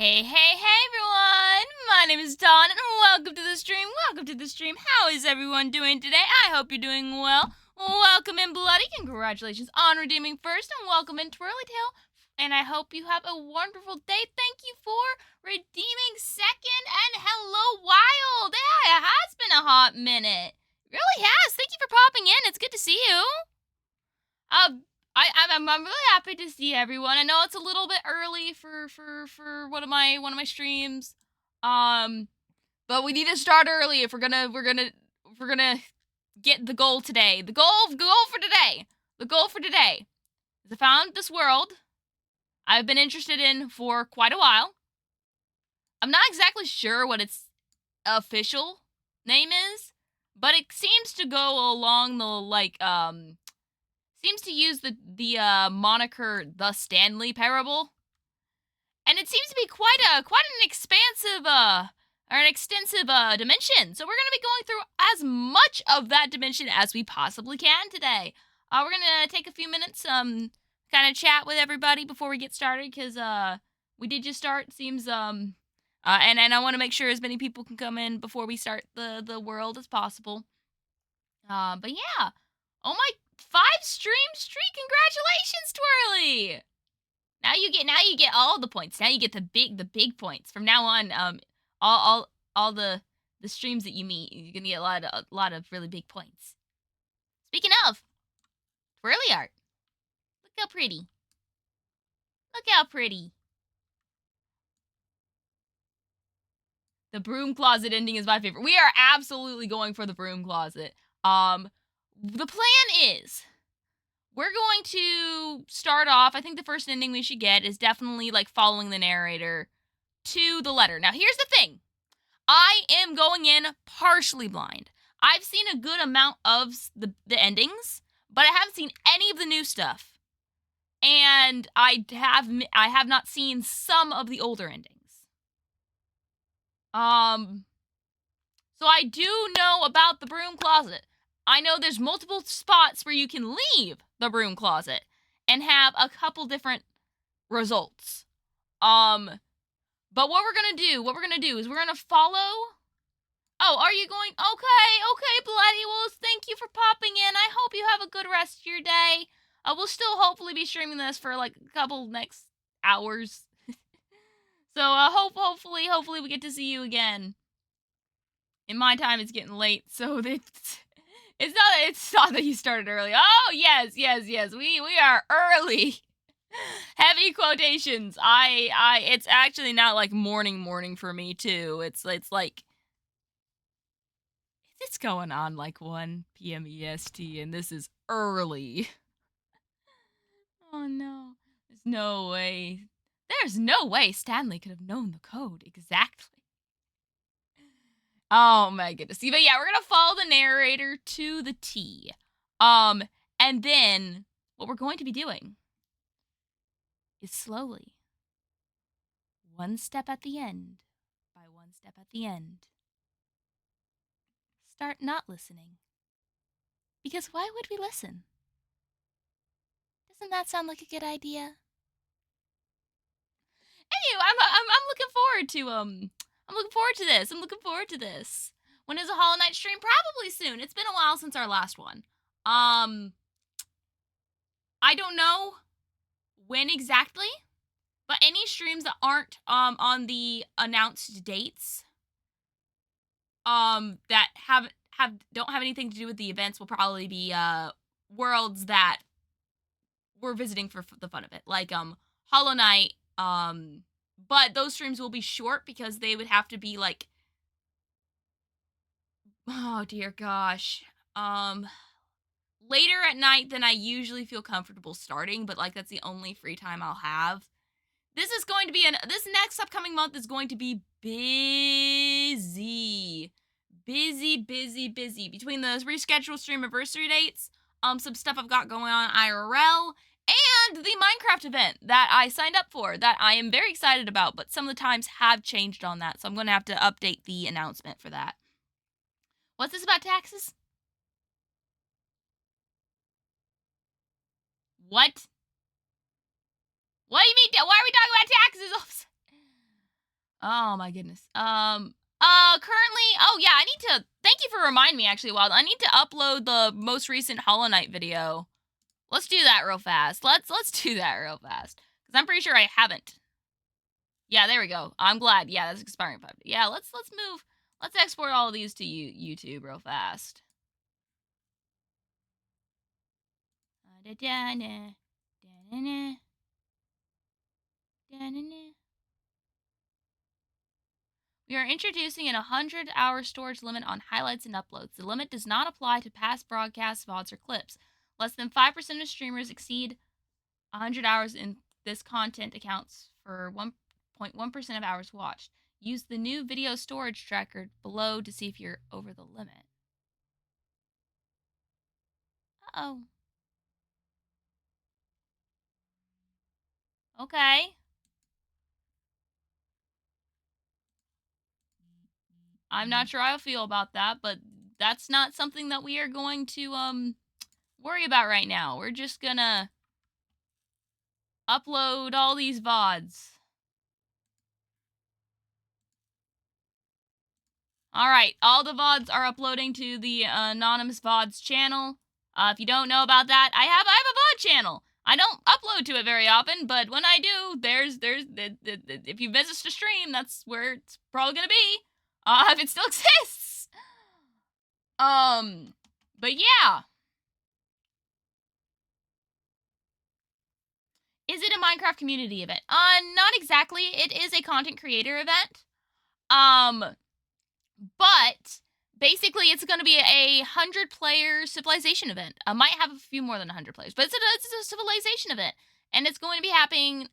Hey everyone! My name is Dawn and welcome to the stream. Welcome to the stream. How is everyone doing today? I hope you're doing well. Welcome in Bloody. Congratulations on redeeming first and welcome in Twirlytail. And I hope you have a wonderful day. Thank you for redeeming second and hello Wild. Yeah, it has been a hot minute. It really has. Thank you for popping in. It's good to see you. I'm really happy to see everyone. I know it's a little bit early for one of my streams. But we need to start early if we're gonna get the goal today. The goal for today. The goal for today is I found this world I've been interested in for quite a while. I'm not exactly sure what its official name is, but it seems to go along the seems to use the moniker the Stanley parable. And it seems to be quite an expansive or an extensive dimension. So we're going to be going through as much of that dimension as we possibly can today. We're going to take a few minutes kind of chat with everybody before we get started, cuz we did just start. Seems and I want to make sure as many people can come in before we start the world as possible. But yeah. Oh my, 5-stream streak. Congratulations, Twirly. Now you get all the points. Now you get the big points. From now on, all the streams that you meet, you're gonna get a lot of really big points. Speaking of twirly art, look how pretty. Look how pretty. The broom closet ending is my favorite. We are absolutely going for the broom closet. The plan is, we're going to start off, I think the first ending we should get is definitely like following the narrator to the letter. Now, here's the thing. I am going in partially blind. I've seen a good amount of the endings, but I haven't seen any of the new stuff. And I have not seen some of the older endings. So I do know about the broom closet. I know there's multiple spots where you can leave the broom closet and have a couple different results. But what we're gonna do is we're gonna follow. Oh, are you going? Okay, Bloody. Well, thank you for popping in. I hope you have a good rest of your day. We'll still hopefully be streaming this for like a couple next hours. So hopefully we get to see you again. In my time, it's getting late, so it's not that you started early. Oh yes. We are early. Heavy quotations. It's actually not like morning for me too. It's like it's going on like 1 p.m. EST, and this is early. Oh no. There's no way Stanley could have known the code exactly. Oh my goodness. But yeah, we're gonna follow the narrator to the T. And then what we're going to be doing is slowly, one step at the end, by one step at the end, start not listening. Because why would we listen? Doesn't that sound like a good idea? Anyway, I'm looking forward to this. I'm looking forward to this. When is a Hollow Knight stream? Probably soon. It's been a while since our last one. I don't know when exactly, but any streams that aren't on the announced dates that don't have anything to do with the events will probably be worlds that we're visiting for the fun of it, like Hollow Knight. But those streams will be short because they would have to be like, oh dear gosh, later at night than I usually feel comfortable starting, but like that's the only free time I'll have. This is going to be this next upcoming month is going to be busy. Between the rescheduled streamiversary dates, some stuff I've got going on IRL, and the Minecraft event that I signed up for that I am very excited about, but some of the times have changed on that, so I'm going to have to update the announcement for that. What's this about taxes? What? What do you mean? Why are we talking about taxes? Oh my goodness. Currently, oh yeah, I need to, thank you for reminding me actually, Wild. I need to upload the most recent Hollow Knight video. Let's do that real fast. Let's do that real fast. Because I'm pretty sure I haven't. Yeah, there we go. I'm glad. Yeah, that's expiring 5 days. Yeah, let's move. Let's export all of these to YouTube real fast. We are introducing an 100-hour storage limit on highlights and uploads. The limit does not apply to past broadcasts, VODs, or clips. Less than 5% of streamers exceed 100 hours in this content accounts for 1.1% of hours watched. Use the new video storage tracker below to see if you're over the limit. Uh-oh. Okay. I'm not sure how I feel about that, but that's not something that we are going to worry about right now. We're just gonna upload all these VODs. Alright, all the VODs are uploading to the Anonymous VODs channel. If you don't know about that, I have a VOD channel. I don't upload to it very often, but when I do, if you visit the stream, that's where it's probably gonna be. If it still exists. But yeah. Is it a Minecraft community event? Not exactly. It is a content creator event. But basically it's going to be a 100-player civilization event. Might have a few more than 100 players, but it's a civilization event, and it's going to be happening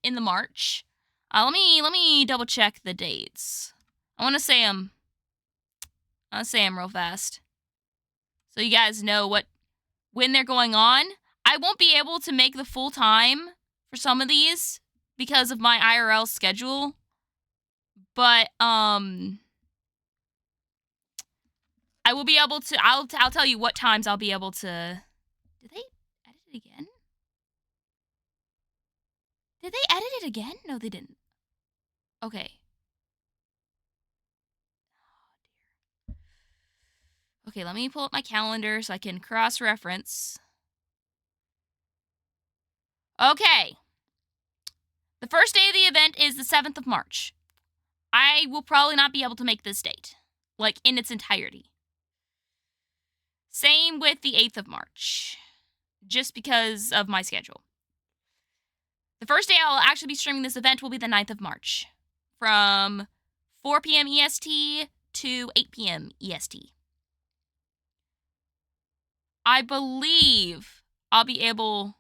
in the March. Let me double check the dates. I want to say them real fast, so you guys know when they're going on. I won't be able to make the full time for some of these because of my IRL schedule, but I will be able to. I'll tell you what times I'll be able to. Did they edit it again? Did they edit it again? No, they didn't. Okay. Oh, dear. Okay, let me pull up my calendar so I can cross-reference. Okay. The first day of the event is the 7th of March. I will probably not be able to make this date, like, in its entirety. Same with the 8th of March, just because of my schedule. The first day I'll actually be streaming this event will be the 9th of March, from 4 p.m. EST to 8 p.m. EST. I believe I'll be able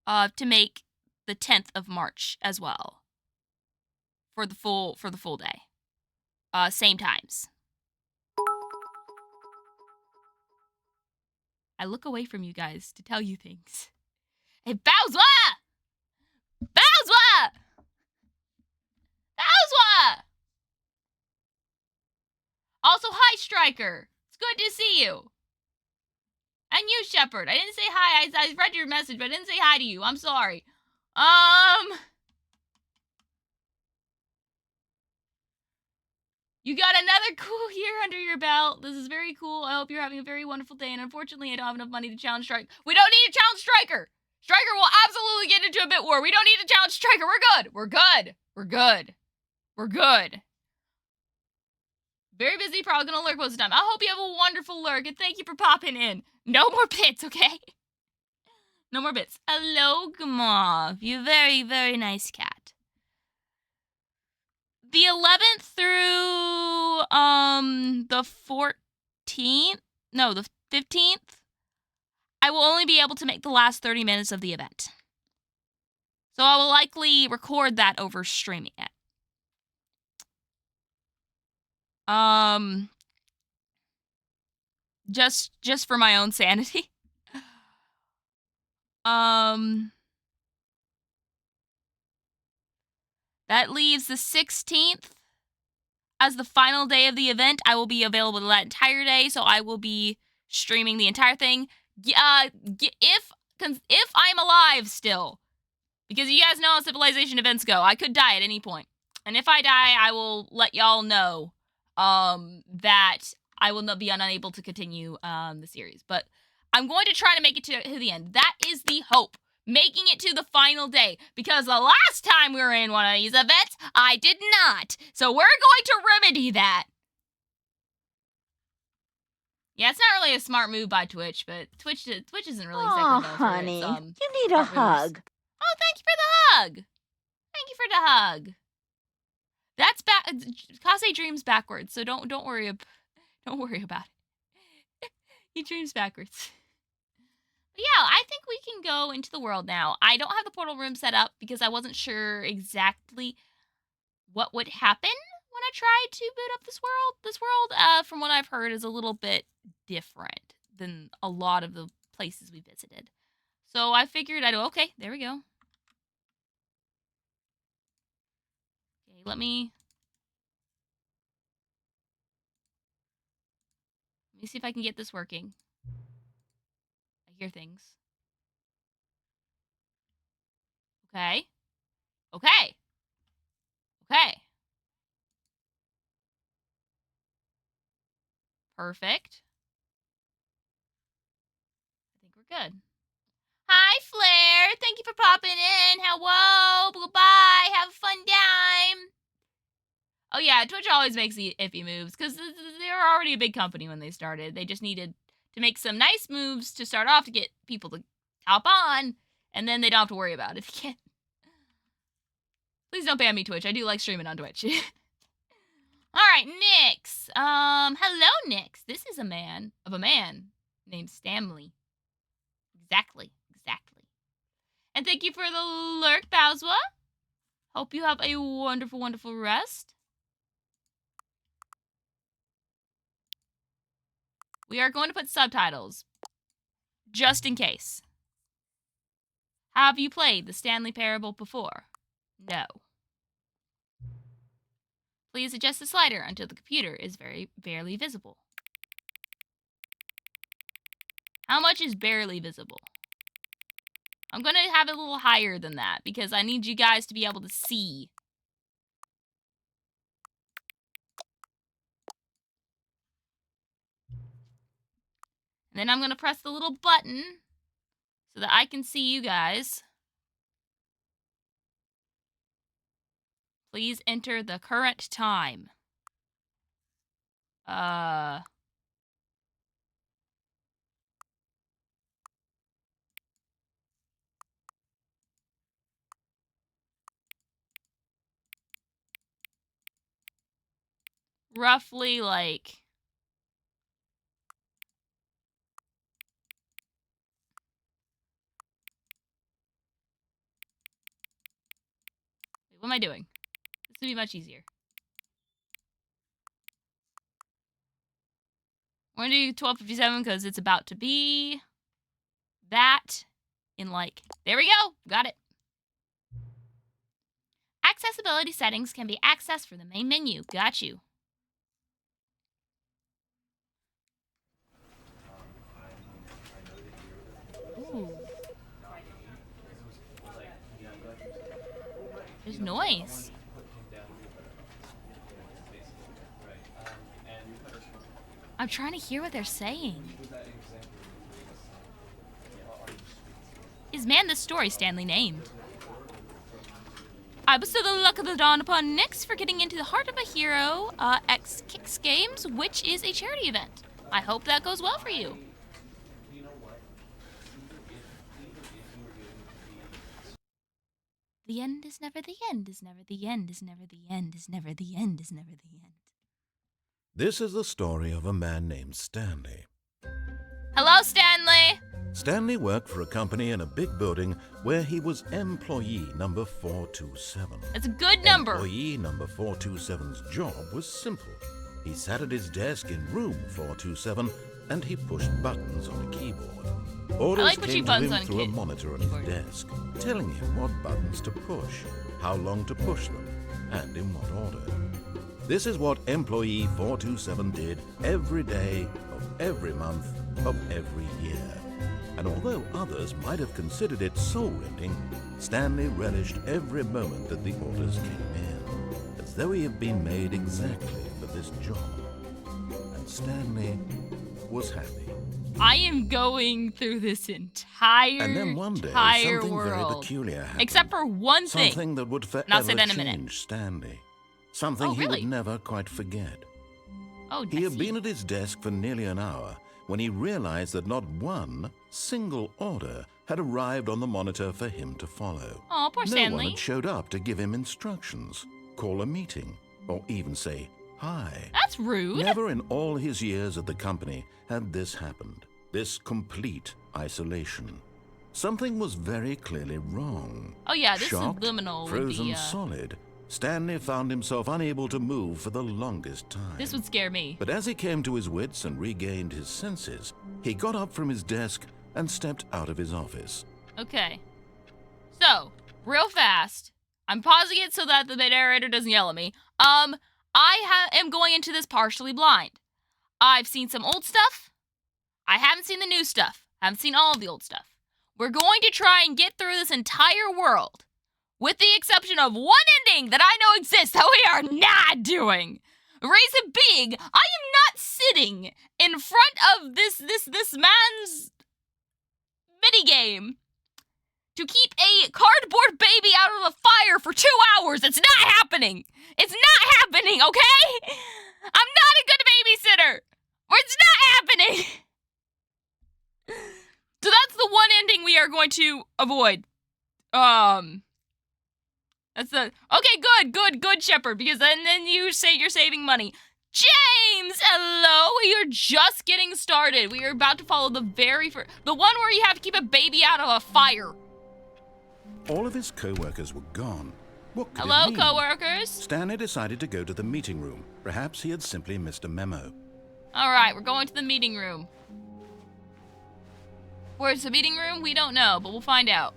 to make the 10th of March as well for the full day. Same times. I look away from you guys to tell you things. Hey, Bowser! Bowser! Bowser! Also, hi, Striker. It's good to see you. And you, Shepard. I didn't say hi. I read your message, but I didn't say hi to you. I'm sorry. You got another cool year under your belt. This is very cool. I hope you're having a very wonderful day. And unfortunately, I don't have enough money to challenge Striker. We don't need to challenge Striker. Striker will absolutely get into a bit war. We don't need to challenge Striker. We're good. We're good. We're good. We're good. Very busy. Probably gonna lurk most of the time. I hope you have a wonderful lurk. And thank you for popping in. No more bits, okay? No more bits. Hello, Gmov. You very, very nice cat. The 11th through the 14th, no, the 15th, I will only be able to make the last 30 minutes of the event. So I will likely record that over streaming it. Just for my own sanity. That leaves the 16th as the final day of the event. I will be available that entire day, so I will be streaming the entire thing. If I'm alive still, because you guys know how civilization events go, I could die at any point. And if I die, I will let y'all know that I will not be unable to continue the series. But I'm going to try to make it to the end. That is the hope. Making it to the final day. Because the last time we were in one of these events, I did not. So we're going to remedy that. Yeah, it's not really a smart move by Twitch, but Twitch isn't really Oh, sacred honey, for its, you need a hug. Oh, thank you for the hug. Thank you for the hug. Kase dreams backwards, so don't worry about it. He dreams backwards. But yeah, I think we can go into the world now. I don't have the portal room set up because I wasn't sure exactly what would happen when I tried to boot up this world. This world, from what I've heard, is a little bit different than a lot of the places we visited. So I figured okay, there we go. Okay, let me see if I can get this working. I hear things. Okay. Okay. Okay. Perfect. I think we're good. Hi, Flair. Thank you for popping in. Hello. Goodbye. Have a fun time. Oh, yeah. Twitch always makes the iffy moves because they were already a big company when they started. They just needed to make some nice moves to start off to get people to hop on, and then they don't have to worry about it again. Please don't ban me, Twitch. I do like streaming on Twitch. All right, Nyx. Hello, Nyx. This is a man named Stanley. Exactly. And thank you for the lurk, Bowswa. Hope you have a wonderful, wonderful rest. We are going to put subtitles, just in case. Have you played the Stanley Parable before? No. Please adjust the slider until the computer is very barely visible. How much is barely visible? I'm going to have it a little higher than that because I need you guys to be able to see. And then I'm going to press the little button so that I can see you guys. Please enter the current time. Roughly like... Wait, what am I doing? This would be much easier. We're going to do 12:57 because it's about to be that in like... There we go! Got it. Accessibility settings can be accessed from the main menu. Got you. Ooh. There's noise. I'm trying to hear what they're saying. Is man the story Stanley named? I bestow the luck of the dawn upon Nyx for getting into the Heart of a Hero X Kicks Games, which is a charity event. I hope that goes well for you. The end is never the end, is never the end, is never the end, is never the end, is never the end. This is the story of a man named Stanley. Hello, Stanley! Stanley worked for a company in a big building where he was employee number 427. That's a good number. Employee number 427's job was simple. He sat at his desk in room 427 and he pushed buttons on a keyboard. Orders came to him through a monitor on his desk, telling him what buttons to push, how long to push them, and in what order. This is what employee 427 did every day of every month of every year. And although others might have considered it soul-rending, Stanley relished every moment that the orders came in, as though he had been made exactly for this job. And Stanley was happy. I am going through this entire And then one day, something world. very peculiar happened. Except for one thing. Something that would forever And I'll say that in a minute. change Stanley. Something he would never quite forget. Oh, He had been at his desk for nearly an hour when he realized that not one single order had arrived on the monitor for him to follow. Oh, poor Stanley. No one had showed up to give him instructions, call a meeting, or even say hi. That's rude. Never in all his years at the company had this happened. This complete isolation. Something was very clearly wrong. Oh yeah, this Shocked, subliminal frozen would be, solid, Stanley found himself unable to move for the longest time. This would scare me. But as he came to his wits and regained his senses, he got up from his desk and stepped out of his office. Okay. So, real fast. I'm pausing it so that the narrator doesn't yell at me. I am going into this partially blind. I've seen some old stuff. I haven't seen the new stuff. I haven't seen all of the old stuff. We're going to try and get through this entire world, with the exception of one ending that I know exists that we are not doing. Reason being, I am not sitting in front of this man's minigame to keep a cardboard baby out of a fire for 2 hours. It's not happening. It's not happening, okay? I'm not a good babysitter. Or it's not happening. So that's the one ending we are going to avoid. That's the... Okay, good, Shepherd, because then you say you're saving money. James, hello. We are just getting started. We are about to follow the very first... The one where you have to keep a baby out of a fire. All of his co-workers were gone. What could Hello, it mean? co-workers. Stanley decided to go to the meeting room. Perhaps he had simply missed a memo. All right, we're going to the meeting room. Where's the meeting room? We don't know, but we'll find out.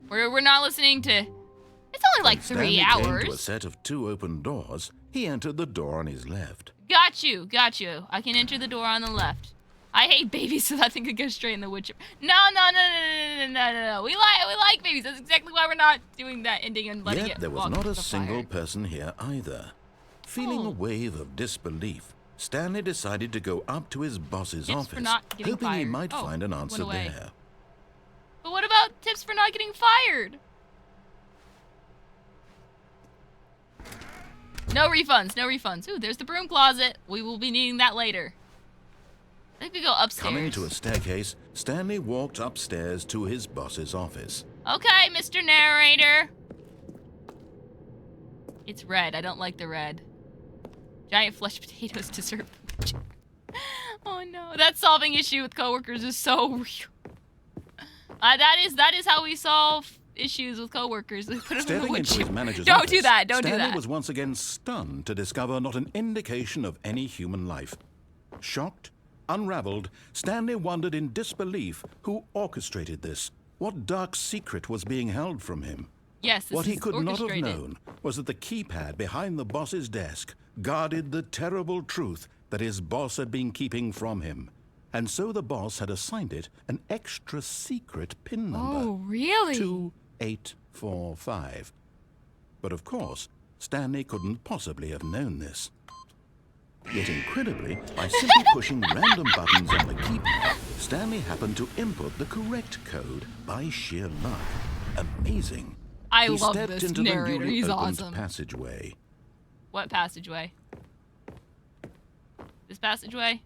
We're not listening to... It's only like 3 hours. Stanley came to a set of 2 open doors. He entered the door on his left. Got you. I can enter the door on the left. I hate babies, so I think it goes straight in the wood chipper. No. We like babies. That's exactly why we're not doing that ending and letting it Yet there was not a single person here either. Feeling a wave of disbelief, Stanley decided to go up to his boss's office, hoping he might find an answer there. But what about tips for not getting fired? No refunds. Ooh, there's the broom closet. We will be needing that later. I think we go upstairs. Coming to a staircase, Stanley walked upstairs to his boss's office. Okay, Mr. Narrator. It's red. I don't like the red. Giant flesh potatoes to serve. Oh no, that solving issue with coworkers is so real. That is how we solve issues with coworkers. We put them in the wood chipper. Don't do that. Stanley was once again stunned to discover not an indication of any human life. Shocked, unraveled, Stanley wondered in disbelief who orchestrated this. What dark secret was being held from him? Yes, what he could not have known was that the keypad behind the boss's desk guarded the terrible truth that his boss had been keeping from him. And so the boss had assigned it an extra secret PIN number. Oh, really? 2845. But of course, Stanley couldn't possibly have known this. Yet incredibly, by simply pushing random buttons on the keypad, Stanley happened to input the correct code by sheer luck. Amazing. I he love stepped this into narrator. the newly He's opened awesome. passageway. What passageway? This passageway?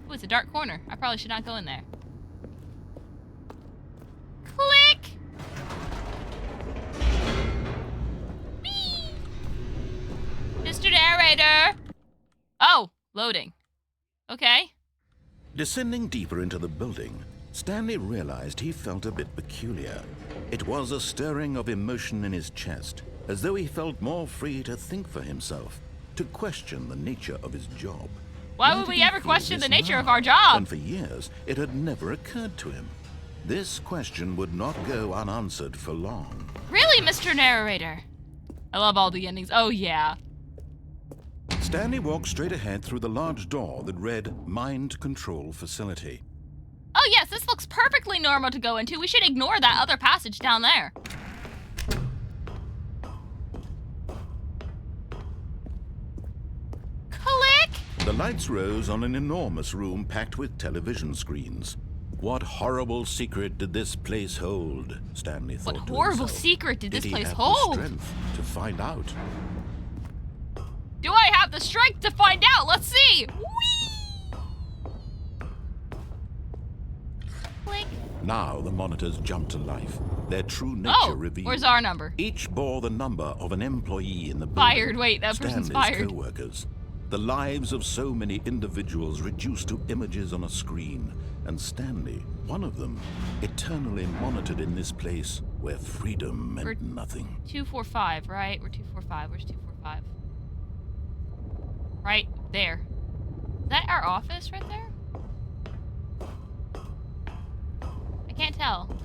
Oh, it's a dark corner. I probably should not go in there. Click! Whee! Mr. Narrator! Oh, loading. Okay. Descending deeper into the building, Stanley realized he felt a bit peculiar. It was a stirring of emotion in his chest, as though he felt more free to think for himself, to question the nature of his job. Why would we ever question the nature of our job? And for years, it had never occurred to him. This question would not go unanswered for long. Really, Mr. Narrator? I love all the endings. Oh, yeah. Stanley walked straight ahead through the large door that read Mind Control Facility. Oh, yes, this looks perfectly normal to go into. We should ignore that other passage down there. Click! The lights rose on an enormous room packed with television screens. What horrible secret did this place hold? Stanley thought to himself. What horrible secret did this place Did he have hold? the strength to find out? Do I have the strength to find out? Let's see. Whee! Now the monitors jumped to life, their true nature revealed. Where's our number? Each bore the number of an employee in the building. Fired. Wait, that person's fired. Co-workers. The lives of so many individuals reduced to images on a screen, and Stanley, one of them, eternally monitored in this place where freedom meant nothing. 245, right? We're 245. Where's 245? Right there. Is that our office right there? I can't tell.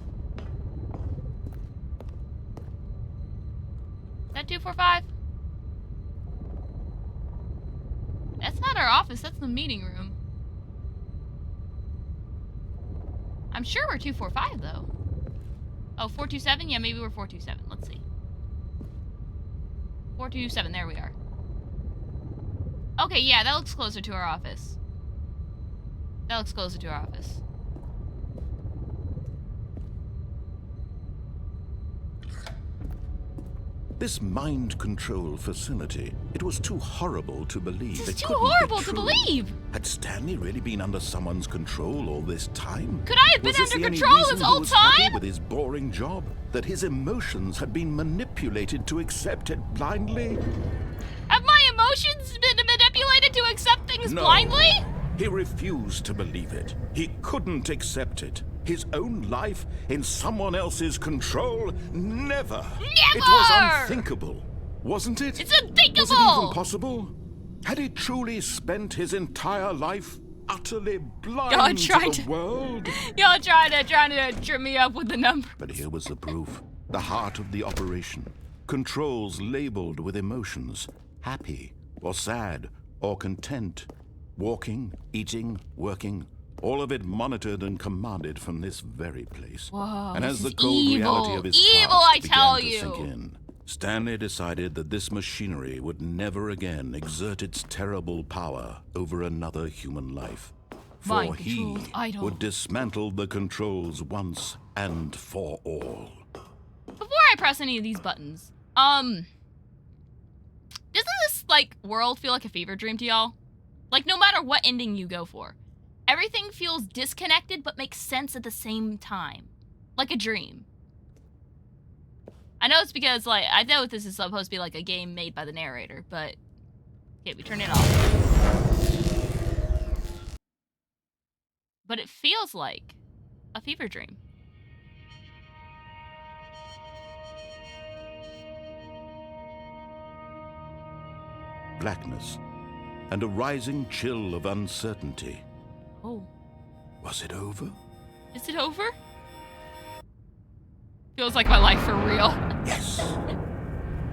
Is that 245? That's not our office, that's the meeting room. I'm sure we're 245 though. Oh, 427? Yeah, maybe we're 427. Let's see. 427, there we are. Okay, yeah, that looks closer to our office. That looks closer to our office. This mind control facility, it was too horrible to believe. This is too horrible to believe! Had Stanley really been under someone's control all this time? Could I have been under control this whole time? With his boring job, that his emotions had been manipulated to accept it blindly? Have my emotions been manipulated to accept things blindly? He refused to believe it. He couldn't accept it. His own life in someone else's control? Never! Never! It was unthinkable, wasn't it? It's unthinkable! Was it even possible? Had he truly spent his entire life utterly blind to the world? Y'all trying to trip me up with the number. But here was the proof. The heart of the operation. Controls labeled with emotions. Happy, or sad, or content. Walking, eating, working. All of it monitored and commanded from this very place. Whoa, and as the cold evil. reality of his Evil, past I tell began you. to sink in, Stanley decided that this machinery would never again exert its terrible power over another human life. For he would dismantle the controls once and for all. Before I press any of these buttons, doesn't this, like, world feel like a fever dream to y'all? Like, no matter what ending you go for, everything feels disconnected but makes sense at the same time. Like a dream. I know it's because, like, I know this is supposed to be like a game made by the narrator, but... Okay, we turn it off. But it feels like a fever dream. Blackness and a rising chill of uncertainty. Oh. Was it over? Is it over? Feels like my life for real. Yes.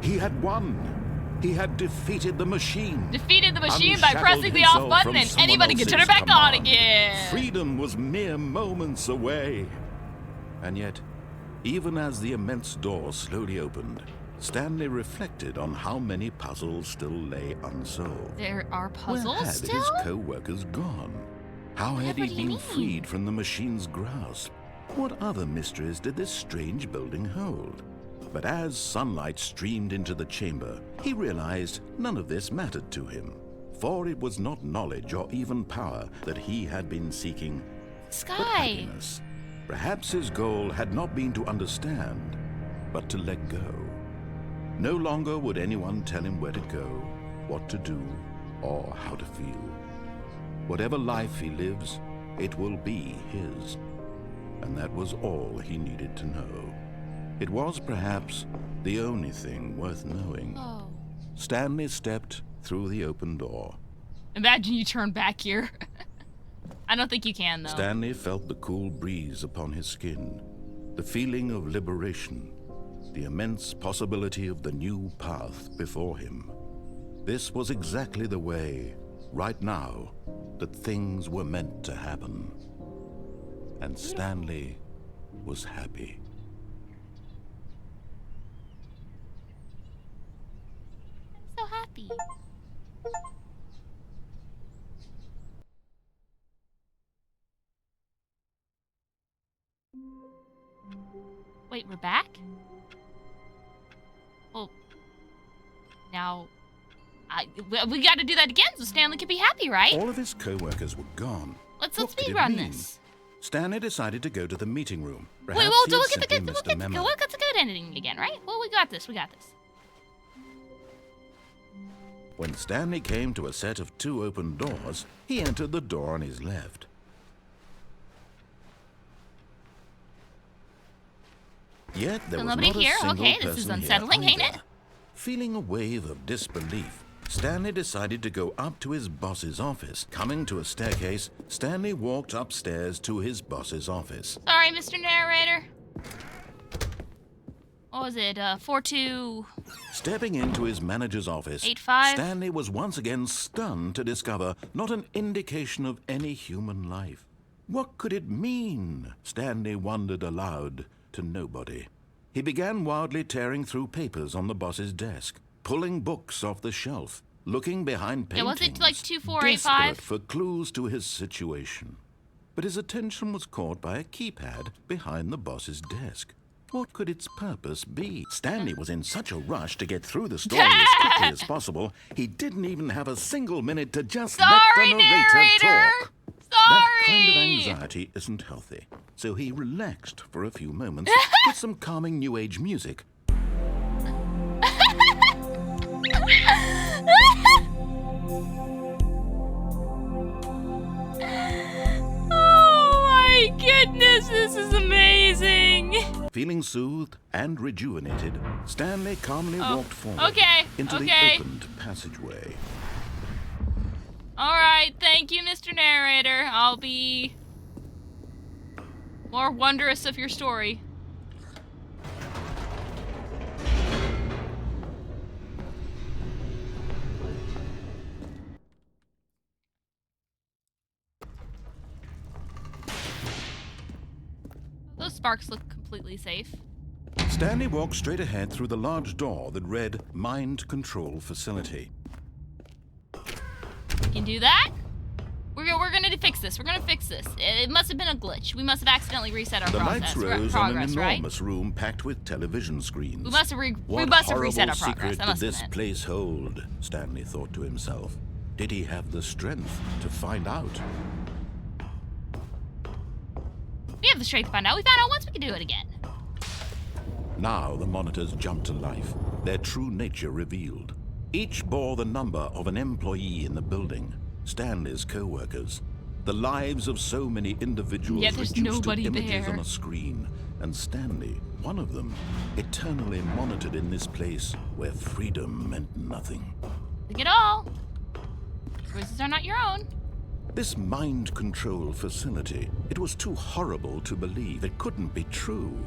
He had won. He had defeated the machine. Defeated the machine by pressing the off button and anybody can turn it back on again. Freedom was mere moments away. And yet, even as the immense door slowly opened, Stanley reflected on how many puzzles still lay unsolved. There are puzzles Where had still? his co-workers gone? How had he been freed from the machine's grasp? What other mysteries did this strange building hold? But as sunlight streamed into the chamber, he realized none of this mattered to him. For it was not knowledge or even power that he had been seeking, but happiness. Perhaps his goal had not been to understand, but to let go. No longer would anyone tell him where to go, what to do, or how to feel. Whatever life he lives, it will be his. And that was all he needed to know. It was perhaps the only thing worth knowing. Oh. Stanley stepped through the open door. Imagine you turn back here. I don't think you can, though. Stanley felt the cool breeze upon his skin, the feeling of liberation, the immense possibility of the new path before him. This was exactly the way, right now, that things were meant to happen. And Stanley was happy. I'm so happy. Wait, we're back? Well, now, we gotta do that again so Stanley can be happy, right? All of his co-workers were gone. Let's speedrun this. Stanley decided to go to the meeting room. Wait, well, look at the good ending again, right? Well, we got this. When Stanley came to a set of 2 open doors, he entered the door on his left. Yet there was nobody not a here. single Okay, this is person unsettling, here ain't it? either. Feeling a wave of disbelief, Stanley decided to go up to his boss's office. Coming to a staircase, Stanley walked upstairs to his boss's office. Sorry, Mr. Narrator. What was it? 42... Stepping into his manager's office, 85. Stanley was once again stunned to discover not an indication of any human life. What could it mean? Stanley wondered aloud to nobody. He began wildly tearing through papers on the boss's desk, pulling books off the shelf, looking behind paintings, was it like 2485? desperate for clues to his situation. But his attention was caught by a keypad behind the boss's desk. What could its purpose be? Stanley was in such a rush to get through the story as quickly as possible, he didn't even have a single minute to just let the narrator talk. That kind of anxiety isn't healthy, so he relaxed for a few moments with some calming New Age music. Oh my goodness, this is amazing! Feeling soothed and rejuvenated, Stanley calmly walked forward into the opened passageway. Alright, thank you, Mr. Narrator. I'll be more wondrous of your story. Those sparks look completely safe. Stanley walked straight ahead through the large door that read Mind Control Facility. We can do that? We're gonna fix this. We're gonna fix this. It must have been a glitch. We must have accidentally reset our The lights rose on an right? enormous room packed with television screens. We must have reset our progress. That What horrible secret did must this have been it. place hold? Stanley thought to himself. Did he have the strength to find out? We have the strength to find out. We found out once, we can do it again. Now the monitors jumped to life, their true nature revealed. Each bore the number of an employee in the building, Stanley's co-workers. The lives of so many individuals Yet there's reduced to nobody images there. on a screen, and Stanley, one of them, eternally monitored in this place where freedom meant nothing. Take it all. Choices are not your own. This mind control facility, it was too horrible to believe. It couldn't be true.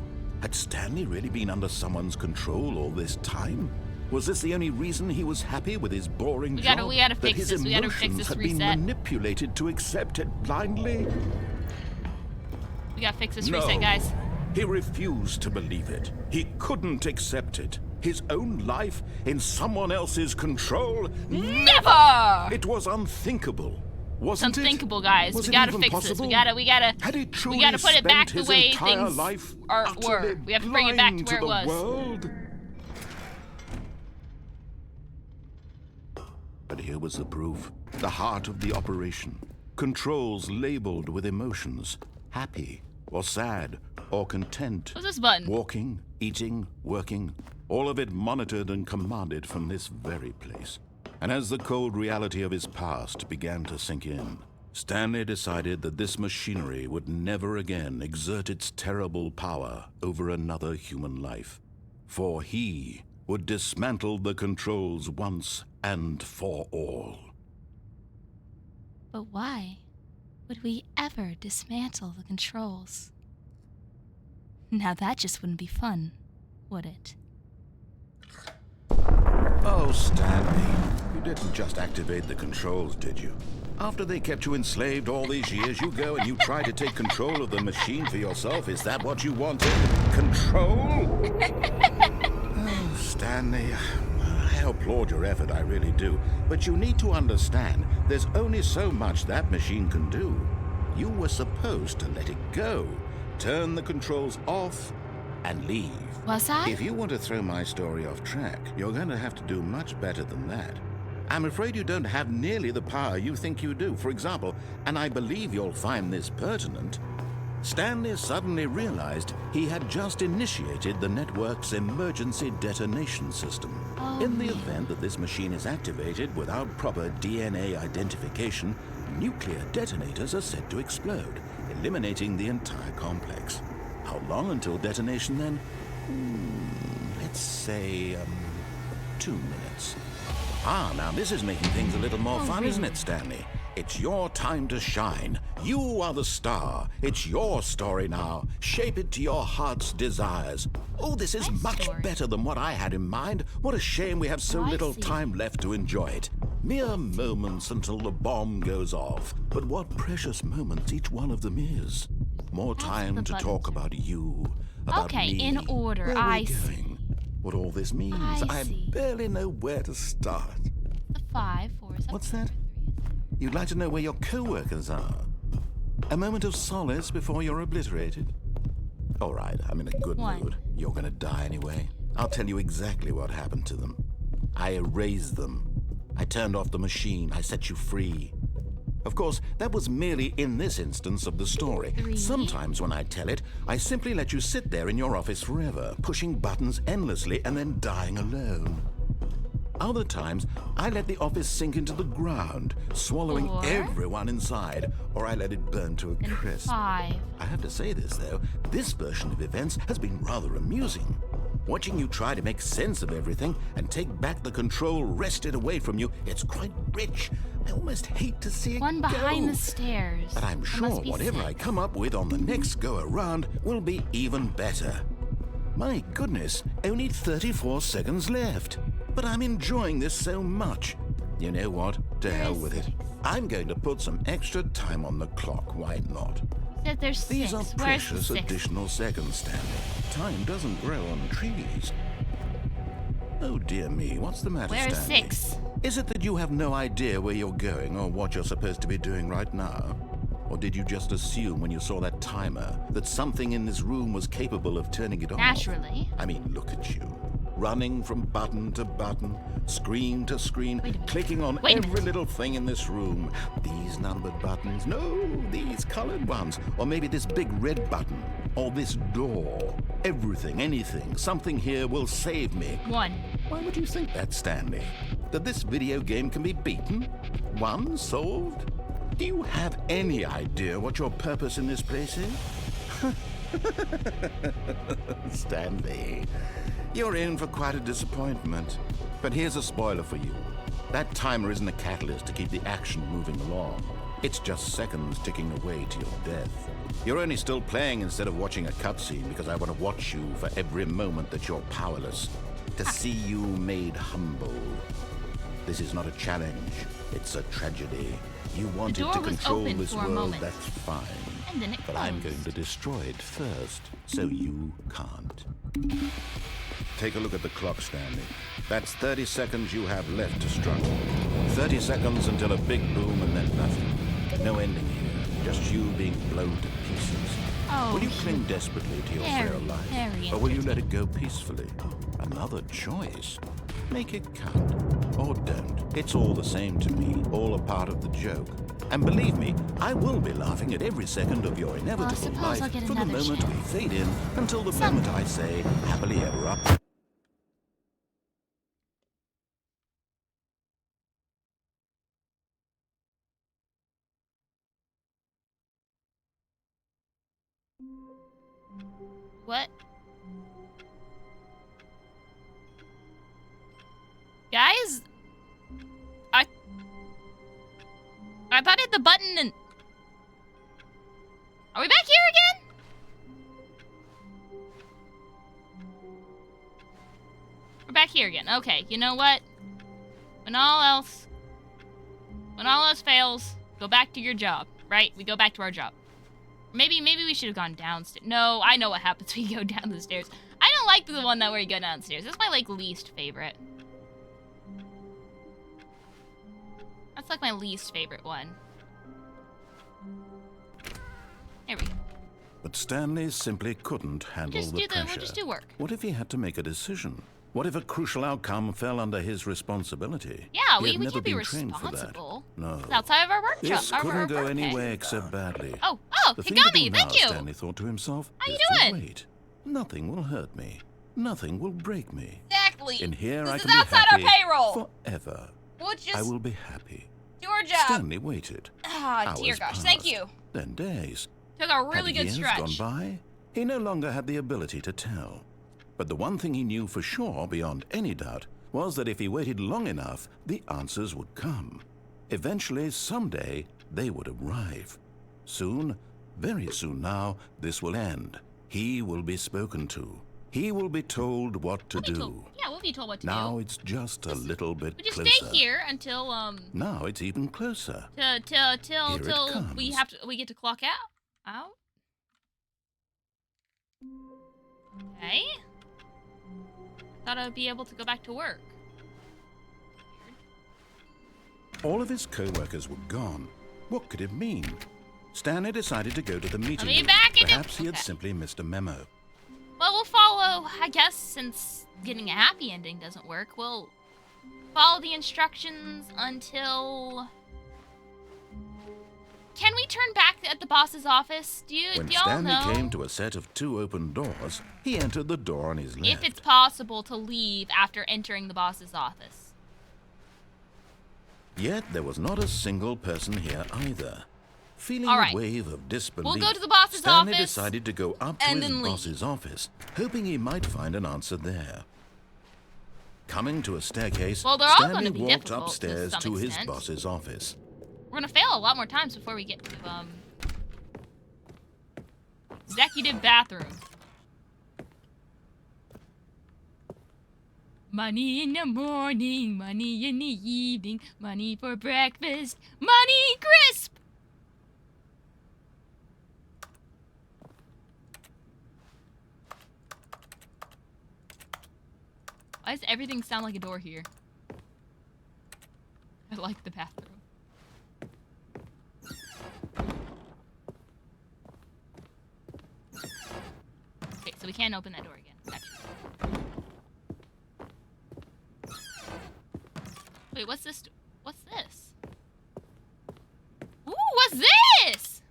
Had Stanley really been under someone's control all this time? Was this the only reason he was happy with his boring job? We gotta that fix his this. We gotta fix emotions this had reset. been manipulated to accept it blindly? We gotta fix this No. reset, guys. He refused to believe it. He couldn't accept it. His own life in someone else's control? Never! It was unthinkable. Wasn't It's unthinkable, guys. Was We it gotta even fix possible? this. We gotta Had he truly we gotta put it back spent the way his entire things life were. utterly We have to bring it back to blind where it was. the world? But here was the proof. The heart of the operation. Controls labeled with emotions. Happy, or sad, or content. What's this button? Walking, eating, working. All of it monitored and commanded from this very place. And as the cold reality of his past began to sink in, Stanley decided that this machinery would never again exert its terrible power over another human life. For he would dismantle the controls once and for all. But why would we ever dismantle the controls? Now that just wouldn't be fun, would it? Oh, Stanley, you didn't just activate the controls, did you? After they kept you enslaved all these years, you go and you try to take control of the machine for yourself. Is that what you wanted? Control? Oh, Stanley, I applaud your effort, I really do. But you need to understand, there's only so much that machine can do. You were supposed to let it go, turn the controls off, and leave. Was I? If you want to throw my story off track, you're going to have to do much better than that. I'm afraid you don't have nearly the power you think you do. For example, and I believe you'll find this pertinent, Stanley suddenly realized he had just initiated the network's emergency detonation system. In the event that this machine is activated without proper DNA identification, nuclear detonators are said to explode, eliminating the entire complex. How long until detonation then? Let's say, 2 minutes. Now this is making things a little more fun, isn't it, Stanley? It's your time to shine. You are the star. It's your story now. Shape it to your heart's desires. Oh, this is much better than what I had in mind. What a shame we have so little time left to enjoy it. Mere moments until the bomb goes off. But what precious moments each one of them is. More time to talk about you, about me. In order. Where we're going. What all this means. I barely know where to start. The 5, 4, 7. What's that? You'd like to know where your co-workers are? A moment of solace before you're obliterated? All right, I'm in a good mood. You're gonna die anyway. I'll tell you exactly what happened to them. I erased them. I turned off the machine. I set you free. Of course, that was merely in this instance of the story. 3. Sometimes when I tell it, I simply let you sit there in your office forever, pushing buttons endlessly and then dying alone. Other times, I let the office sink into the ground, swallowing everyone inside, or I let it burn to a crisp. 5. I have to say this, though. This version of events has been rather amusing. Watching you try to make sense of everything and take back the control wrested away from you, it's quite rich. I almost hate to see it One behind the stairs. But I'm sure whatever I come up with on the next go-around will be even better. My goodness, only 34 seconds left. But I'm enjoying this so much. You know what? To hell with it. I'm going to put some extra time on the clock. Why not? Said there's 6. These are Where's precious the 6th? additional seconds, Stanley. Time doesn't grow on trees. Oh dear me, what's the matter, Where's Stanley? 6? Is it that you have no idea where you're going or what you're supposed to be doing right now? Or did you just assume when you saw that timer that something in this room was capable of turning it off? Naturally. I mean, look at you. Running from button to button, screen to screen, clicking on every little thing in this room. These numbered buttons, no, these colored ones. Or maybe this big red button, or this door. Everything, anything, something here will save me. 1. Why would you think that, Stanley? That this video game can be beaten? Won? Solved? Do you have any idea what your purpose in this place is? Stanley, you're in for quite a disappointment. But here's a spoiler for you. That timer isn't a catalyst to keep the action moving along. It's just seconds ticking away to your death. You're only still playing instead of watching a cutscene because I want to watch you for every moment that you're powerless. To see you made humble. This is not a challenge. It's a tragedy. You wanted to control this world, that's fine. But I'm going to destroy it first, so you can't. Take a look at the clock, Stanley. That's 30 seconds you have left to struggle. 30 seconds until a big boom and then nothing. No ending here, just you being blown to pieces. Will you cling desperately to your frail life, or will you let it go peacefully? Another choice. Make it count, or don't. It's all the same to me, all a part of the joke. And believe me, I will be laughing at every second of your inevitable life from the moment we fade in until the moment I say, happily ever after. What? Guys? I thought I hit the button and... Are we back here again? We're back here again. Okay, you know what? When all else fails, go back to your job, right? We go back to our job. Maybe we should have gone downstairs. No, I know what happens when you go down the stairs. I don't like the one where you go downstairs. That's my, least favorite. That's, my least favorite one. There we go. But Stanley simply couldn't handle the pressure. We'll just do work. What if he had to make a decision? What if a crucial outcome fell under his responsibility? Yeah, He we had never can't be been trained for that. responsible. No. It's outside of our workshop. This couldn't go anywhere except badly. Oh, The he thing got to do me. now, Thank you. Stanley thought to himself, How you is to doing? wait. Nothing will hurt me. Nothing will break me. Exactly. In here, I This can is be outside happy our payroll. forever. We'll just I will be happy. do our job. Stanley waited. Ah, dear Hours gosh. passed, Thank you. Then days. Took a really Had good years stretch. gone by? He no longer had the ability to tell. But the one thing he knew for sure, beyond any doubt, was that if he waited long enough, the answers would come. Eventually, someday, they would arrive. Soon, very soon now, this will end. He will be spoken to. He will be told what to do. Yeah, we'll be told what to Now do. it's just a little bit We just closer. stay here until Now it's even closer. till comes. we get to clock out. Okay. Thought I would be able to go back to work. All of his co-workers were gone. What could it mean? Stanley decided to go to the meeting be room. back in a- Perhaps he had Okay. simply missed a memo. Well, we'll follow, I guess, since getting a happy ending doesn't work, we'll follow the instructions until... Can we turn back at the boss's office? Do When y'all Stanley know came to a set of 2 open doors, he entered the door on his left. if it's possible to leave after entering the boss's office? Yet there was not a single person here either. Feeling All right. a wave of disbelief, We'll go to the boss's Stanley office decided to go up to and his then leave. boss's office, hoping he might find an answer there. Coming to a staircase, Well, they're all Stanley gonna be walked difficult to upstairs some to his extent. boss's office. We're gonna fail a lot more times before we get to, executive bathroom. Money in the morning, money in the evening, money for breakfast, money crisp! Why does everything sound like a door here? I like the bathroom. Okay, so we can't open that door again. Gotcha. Wait, what's this? What's this? Ooh, what's this?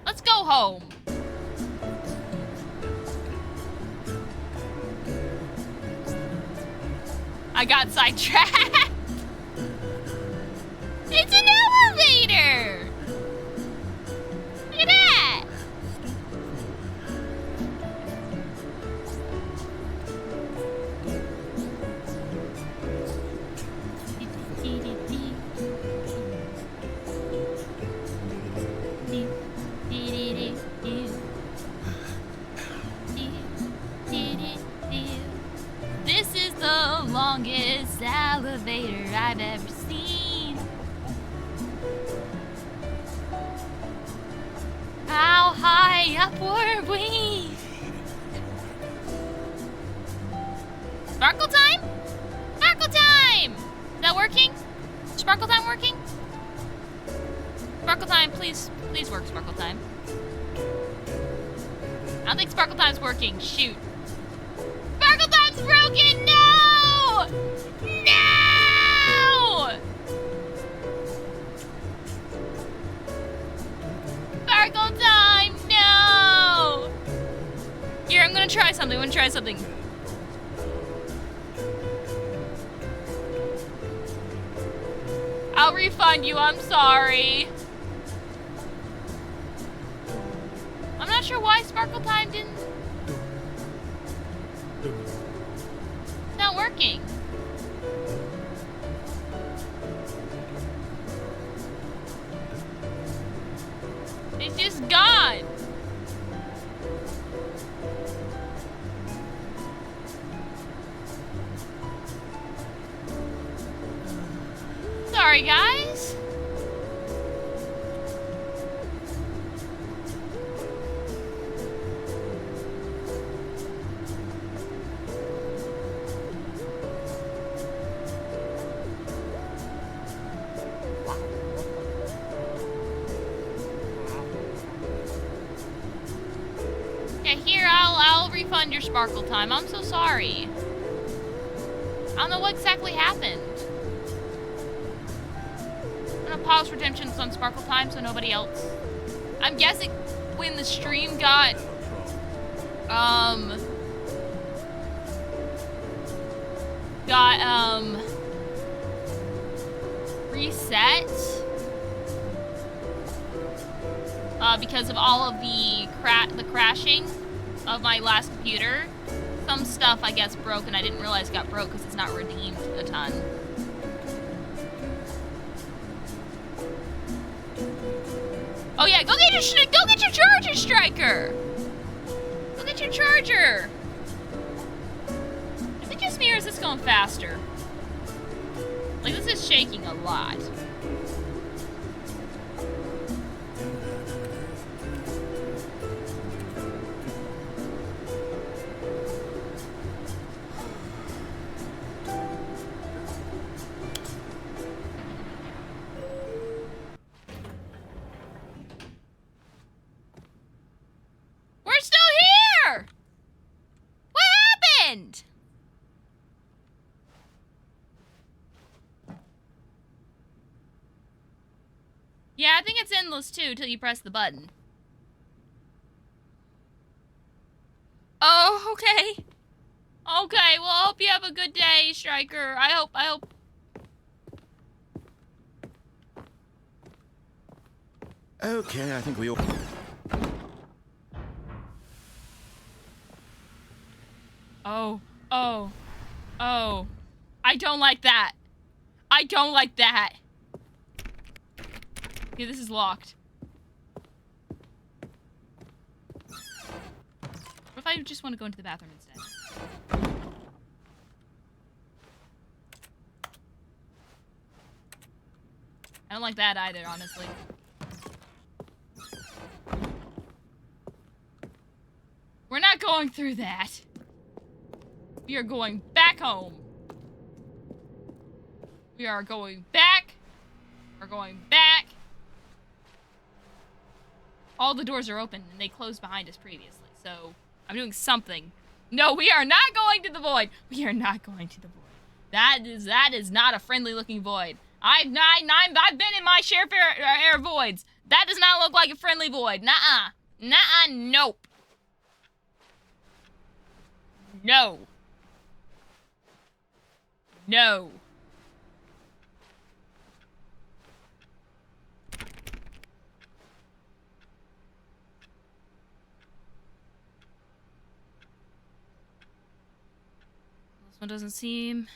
Let's go home. I got sidetracked. It's an elevator. Look at that. This is the longest elevator I've ever seen. How high up were we? Sparkle time? Sparkle time! Is that working? Sparkle time working? Sparkle time, please work, Sparkle time. I don't think Sparkle time's working. Shoot. Sparkle time's broken! No! No! Sparkle time! No! Here, I'm gonna try something. I'll refund you, I'm sorry. I'm not sure why Sparkle Time didn't... It's not working. It's just gone. Sorry, guys. refund your sparkle time. I'm so sorry. I don't know what exactly happened. I'm gonna pause redemptions on sparkle time so nobody else. I'm guessing when the stream got reset because of all of the crashing of my last computer. Some stuff I guess broke and I didn't realize got broke because it's not redeemed a ton. Oh yeah, go get your charger, Striker. Go get your charger. Is it just me or is this going faster? Like, this is shaking a lot. We're still here! What happened? Yeah, I think it's endless too, till you press the button. Oh, okay. Okay, well, I hope you have a good day, Striker. I hope. Okay, I think we all... Oh. I don't like that. I don't like that. Okay, this is locked. What if I just want to go into the bathroom instead? I don't like that either, honestly. We're not going through that. We are going back home. We are going back. We're going back. All the doors are open and they closed behind us previously, so I'm doing something. No, we are not going to the void. We are not going to the void. That is not a friendly looking void. I've been in my share of air voids. That does not look like a friendly void. Nuh-uh. Nuh-uh, nope. No. No. This one doesn't seem...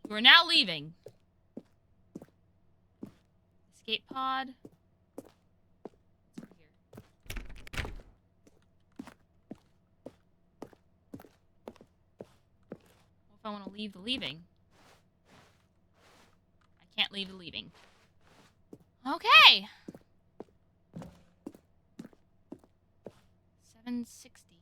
We're now leaving. Escape pod. It's over here. Well, if I want to leave the leaving. I can't leave the leaving. Okay. 760.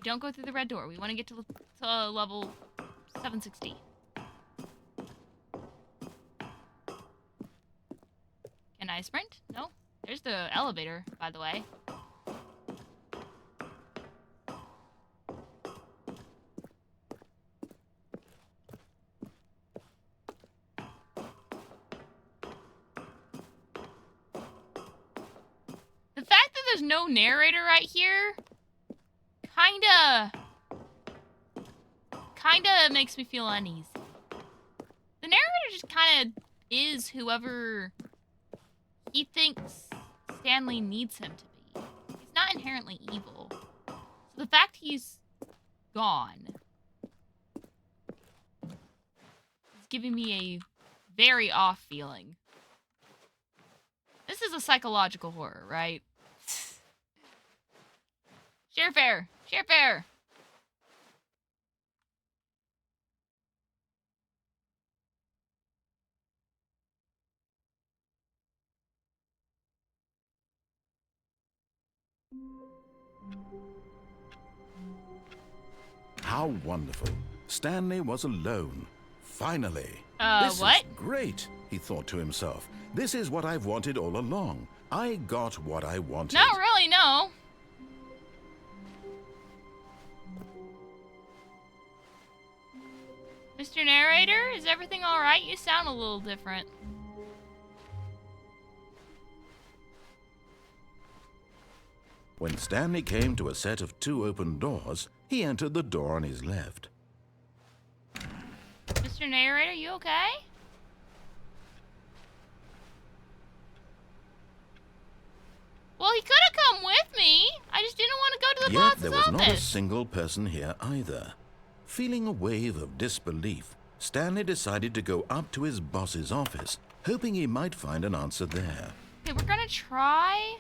Don't go through the red door. We want to get to level 760. Can I sprint? No. There's the elevator, by the way. The fact that there's no narrator right here kinda makes me feel uneasy. The narrator just kinda is whoever he thinks Stanley needs him to be. He's not inherently evil. So the fact he's gone is giving me a very off feeling. This is a psychological horror, right? Sheriff Air! Sheriff Air! How wonderful. Stanley was alone. Finally. This what? is great, he thought to himself. This is what I've wanted all along. I got what I wanted. Not really, no. Mr. Narrator, is everything alright? You sound a little different. When Stanley came to a set of 2 open doors, he entered the door on his left. Mr. Narrator, you okay? Well, he could have come with me. I just didn't want to go to the Yet boss's there was not a office. single person here either. Feeling a wave of disbelief, Stanley decided to go up to his boss's office, hoping he might find an answer there. Okay, we're gonna try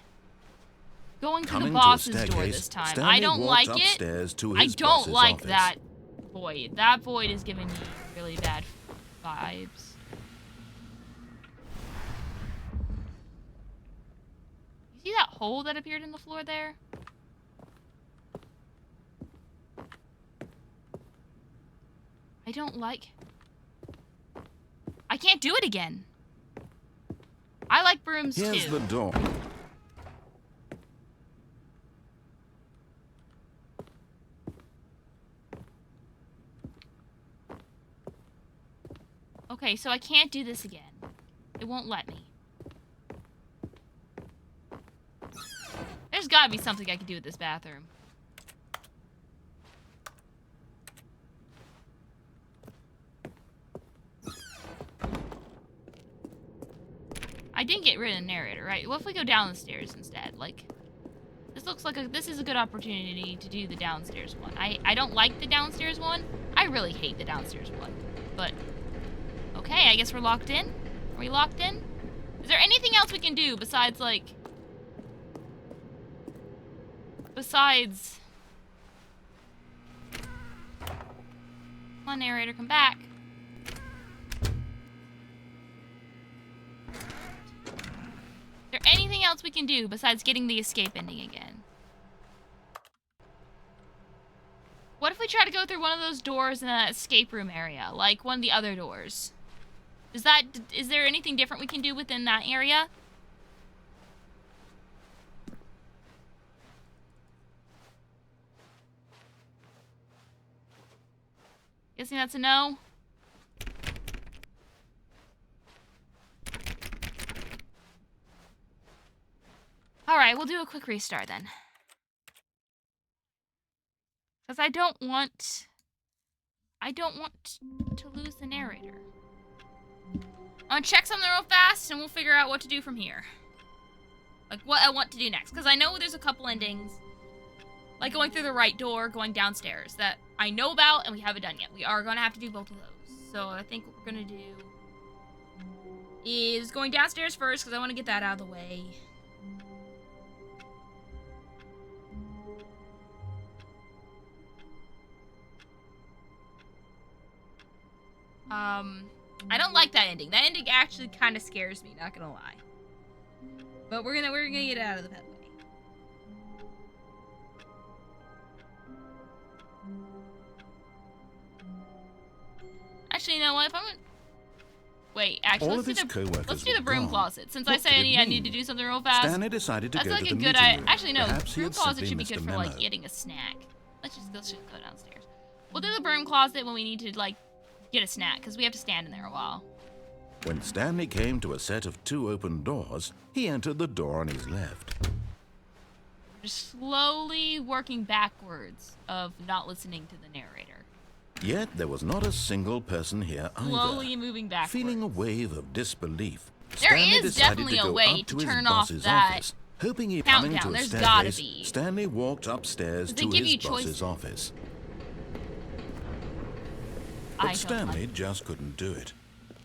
going to the Coming to a boss's door staircase, this time. Stanley I don't walked like it. upstairs to I his don't boss's like office. that void. That void is giving me really bad vibes. You see that hole that appeared in the floor there? I don't like... I can't do it again. I like brooms too. Here's the door. Okay, so I can't do this again. It won't let me. There's gotta be something I can do with this bathroom. I didn't get rid of the narrator, right? What if we go down the stairs instead? Like, this looks like this is a good opportunity to do the downstairs one. I don't like the downstairs one. I really hate the downstairs one. But, okay, I guess we're locked in. Are we locked in? Is there anything else we can do besides, like... Besides... Come on, narrator, come back. Is there anything else we can do besides getting the escape ending again? What if we try to go through one of those doors in the escape room area, like one of the other doors? Is there anything different we can do within that area? Guessing that's a no. Alright, we'll do a quick restart then. Because I don't want to lose the narrator. I'm gonna check something real fast and we'll figure out what to do from here. Like what I want to do next. Because I know there's a couple endings. Like going through the right door, going downstairs, that I know about and we haven't done yet. We are going to have to do both of those. So I think what we're going to do is going downstairs first because I want to get that out of the way. I don't like that ending. That ending actually kind of scares me, not gonna lie. But we're gonna get it out of the way. Actually, you know what? If I'm gonna... Wait, actually, let's do the broom closet. Since I say I need to do something real fast. Stanley decided to that's go like to a the good meeting room. Actually, no. Perhaps Broom closet should be missed good a for like memo. getting a snack. Let's just go downstairs. We'll do the broom closet when we need to like get a snack because we have to stand in there a while. When Stanley came to a set of 2 open doors, he entered the door on his left. Just slowly working backwards of not listening to the narrator. Yet there was not a single person here either. Slowly moving backwards. Feeling a wave of disbelief, There Stanley is decided definitely to a go way up to his turn off boss's that office. Hoping he countdown. coming to a There's gotta staircase, be. Stanley walked upstairs They to give his you boss's choices. office. I But don't Stanley like just couldn't do it.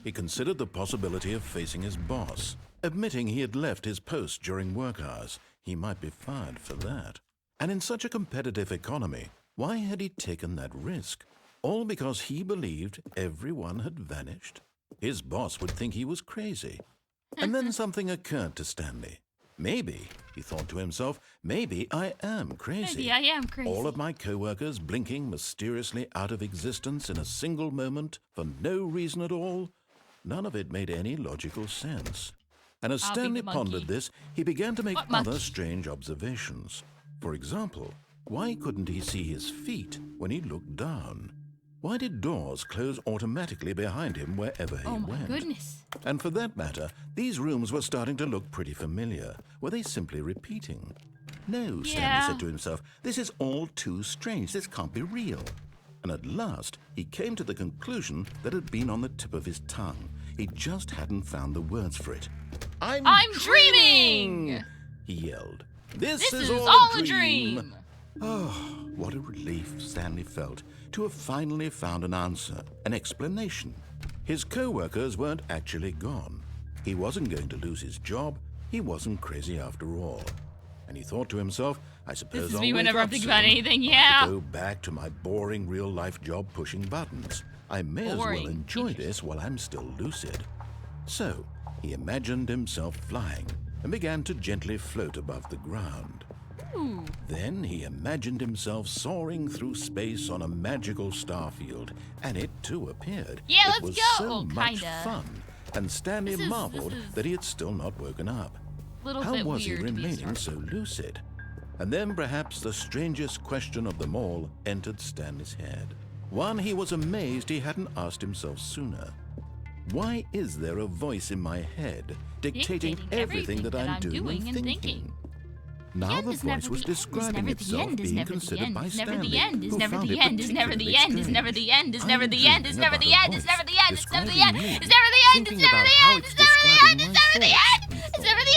He considered the possibility of facing his boss, admitting he had left his post during work hours. He might be fired for that. And in such a competitive economy, why had he taken that risk? All because he believed everyone had vanished? His boss would think he was crazy. And then something occurred to Stanley. Maybe, he thought to himself, maybe I am crazy. Maybe I am crazy. All of my co-workers blinking mysteriously out of existence in a single moment for no reason at all. None of it made any logical sense. And as Stanley pondered this, he began to make other strange observations. For example, why couldn't he see his feet when he looked down? Why did doors close automatically behind him wherever he went? Oh my goodness. And for that matter, these rooms were starting to look pretty familiar. Were they simply repeating? No, Stanley said to himself, this is all too strange. This can't be real. And at last, he came to the conclusion that had been on the tip of his tongue. He just hadn't found the words for it. I'm dreaming! He yelled. This is all a dream! Oh, what a relief Stanley felt to have finally found an answer, an explanation. His co-workers weren't actually gone. He wasn't going to lose his job. He wasn't crazy after all. And he thought to himself, I suppose this is I'll me wake whenever up I'm thinking soon. about anything, yeah. I'll go back to my boring real-life job pushing buttons. I may as well enjoy this while I'm still lucid. So, he imagined himself flying and began to gently float above the ground. Ooh. Then he imagined himself soaring through space on a magical starfield, and it too appeared. Yeah, it let's was go. so much Kinda. fun, and Stanley marveled that he had still not woken up. How was he remaining so lucid? And then perhaps the strangest question of them all entered Stanley's head. One he was amazed he hadn't asked himself sooner. Why is there a voice in my head dictating everything that I'm doing and thinking? Now the voice was describing itself being considered by Stanley, who found it particularly strange. I'm dreaming about a voice describing me, thinking about how it's describing my thoughts.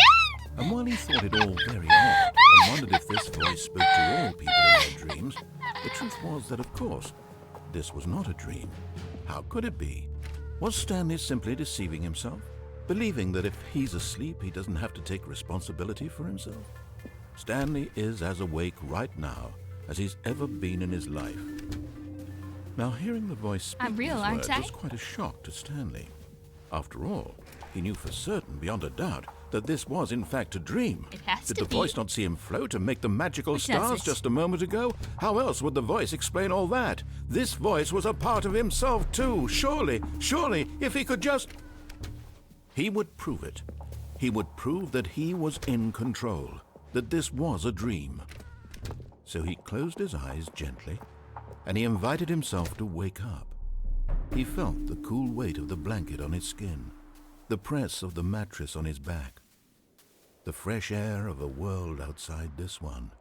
And while he thought it all very odd and wondered if this voice spoke to all people in their dreams, the truth was that, of course, this was not a dream. How could it be? Was Stanley simply deceiving himself, believing that if he's asleep, he doesn't have to take responsibility for himself? Stanley is as awake right now as he's ever been in his life. Now, hearing the voice speak these words was quite a shock to Stanley. After all, he knew for certain, beyond a doubt, that this was in fact a dream. It has Did to the be. voice not see him float and make the magical stars just a moment ago? How else would the voice explain all that? This voice was a part of himself too. Surely, if he could just... He would prove it. He would prove that he was in control, that this was a dream. So he closed his eyes gently, and he invited himself to wake up. He felt the cool weight of the blanket on his skin, the press of the mattress on his back, the fresh air of a world outside this one.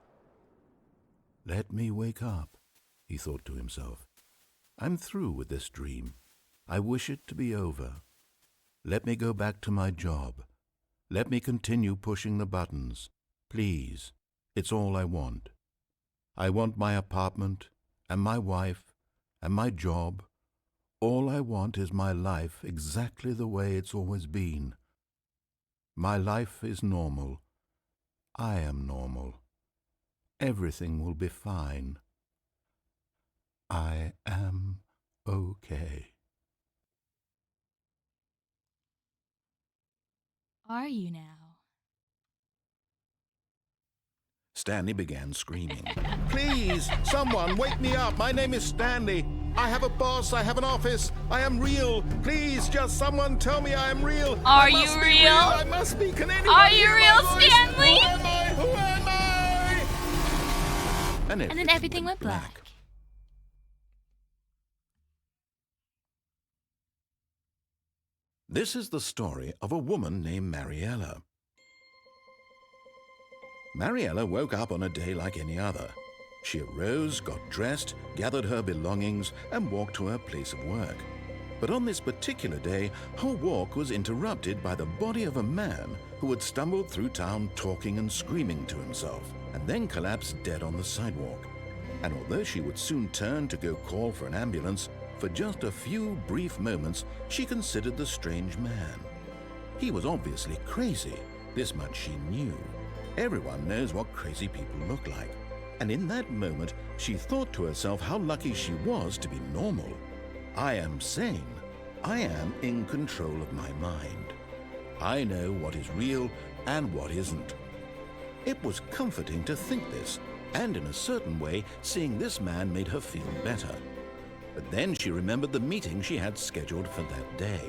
Let me wake up, he thought to himself. I'm through with this dream. I wish it to be over. Let me go back to my job. Let me continue pushing the buttons. Please, it's all I want. I want my apartment and my wife and my job. All I want is my life exactly the way it's always been. My life is normal. I am normal. Everything will be fine. I am okay. Are you now? Stanley began screaming. Please, someone, wake me up. My name is Stanley. I have a boss. I have an office. I am real. Please, just someone tell me I am real. Are you real? I must be. Can anyone Are you hear real, my voice? Stanley? Who am I? Who am I? And then everything went black. This is the story of a woman named Mariella. Mariella woke up on a day like any other. She arose, got dressed, gathered her belongings, and walked to her place of work. But on this particular day, her walk was interrupted by the body of a man who had stumbled through town talking and screaming to himself, and then collapsed dead on the sidewalk. And although she would soon turn to go call for an ambulance, for just a few brief moments she considered the strange man. He was obviously crazy, this much she knew. Everyone knows what crazy people look like. And in that moment, she thought to herself how lucky she was to be normal. I am sane. I am in control of my mind. I know what is real and what isn't. It was comforting to think this, and in a certain way, seeing this man made her feel better. But then she remembered the meeting she had scheduled for that day,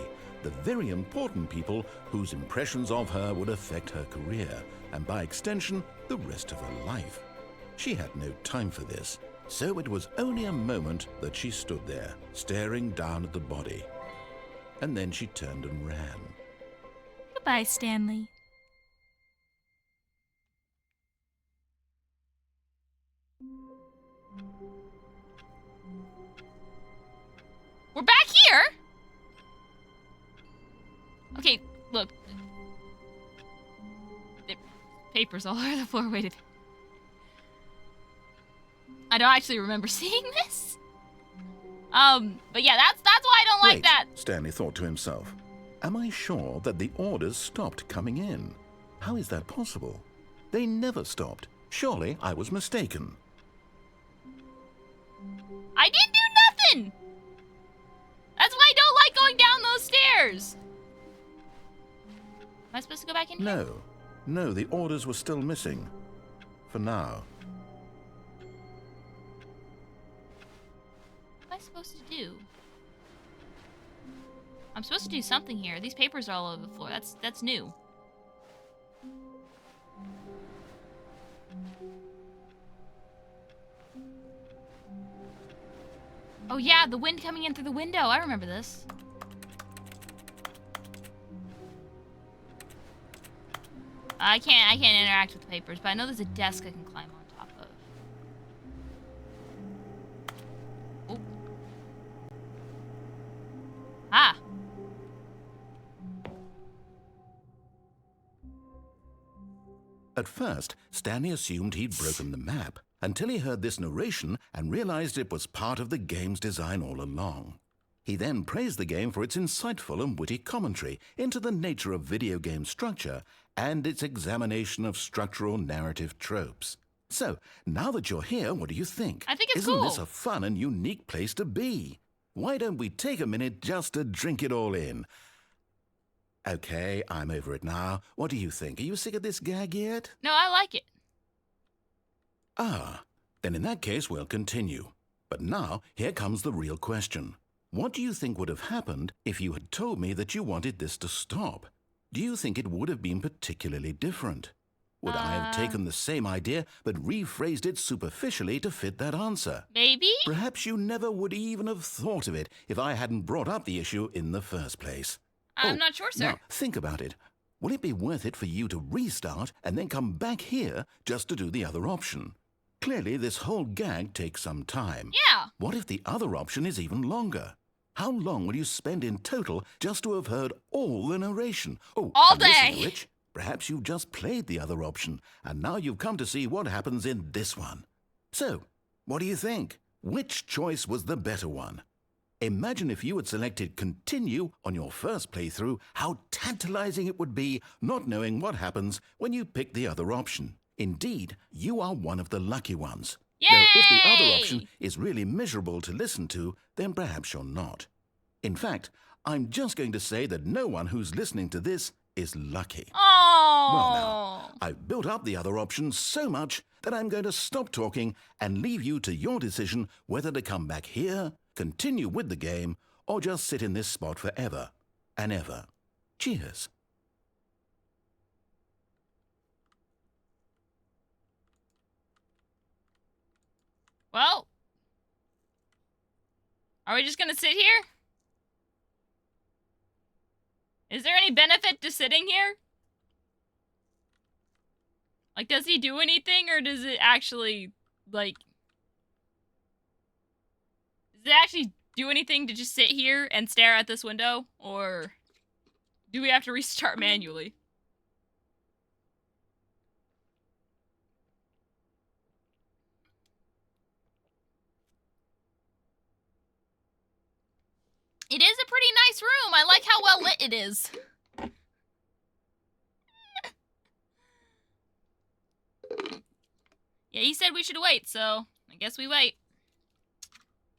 the very important people whose impressions of her would affect her career, and by extension, the rest of her life. She had no time for this, so it was only a moment that she stood there, staring down at the body. And then she turned and ran. Goodbye, Stanley. We're back here? Okay, look. Papers all over the floor. Wait. I don't actually remember seeing this. But yeah, that's why I don't like that. Stanley thought to himself. Am I sure that the orders stopped coming in? How is that possible? They never stopped. Surely I was mistaken. I didn't do nothing! That's why I don't like going down those stairs! Am I supposed to go back in here? No, the orders were still missing. For now. What am I supposed to do? I'm supposed to do something here. These papers are all over the floor. That's new. Oh yeah, the wind coming in through the window. I remember this. I can't interact with the papers, but I know there's a desk I can climb on top of. Oh. Ah. At first, Stanley assumed he'd broken the map, until he heard this narration and realized it was part of the game's design all along. He then praised the game for its insightful and witty commentary into the nature of video game structure and its examination of structural narrative tropes. So, now that you're here, what do you think? I think it's Isn't cool. this a fun and unique place to be? Why don't we take a minute just to drink it all in? Okay, I'm over it now. What do you think? Are you sick of this gag yet? No, I like it. Ah, then in that case we'll continue. But now, here comes the real question. What do you think would have happened if you had told me that you wanted this to stop? Do you think it would have been particularly different? Would I have taken the same idea but rephrased it superficially to fit that answer? Maybe? Perhaps you never would even have thought of it if I hadn't brought up the issue in the first place. I'm not sure, sir. Now, think about it. Will it be worth it for you to restart and then come back here just to do the other option? Clearly, this whole gag takes some time. Yeah. What if the other option is even longer? How long will you spend in total just to have heard all the narration? Oh, all and listen, day. Rich, perhaps you've just played the other option, and now you've come to see what happens in this one. So, what do you think? Which choice was the better one? Imagine if you had selected Continue on your first playthrough, how tantalizing it would be not knowing what happens when you pick the other option. Indeed, you are one of the lucky ones. Yay! Though if the other option is really miserable to listen to, then perhaps you're not. In fact, I'm just going to say that no one who's listening to this is lucky. Oh. Well now, I've built up the other option so much that I'm going to stop talking and leave you to your decision whether to come back here, continue with the game, or just sit in this spot forever and ever. Cheers. Well, are we just gonna sit here? Is there any benefit to sitting here? Like, does he do anything, or does it actually, like... Does it actually do anything to just sit here and stare at this window? Or do we have to restart manually? It is a pretty nice room. I like how well lit it is. Yeah, he said we should wait, so I guess we wait.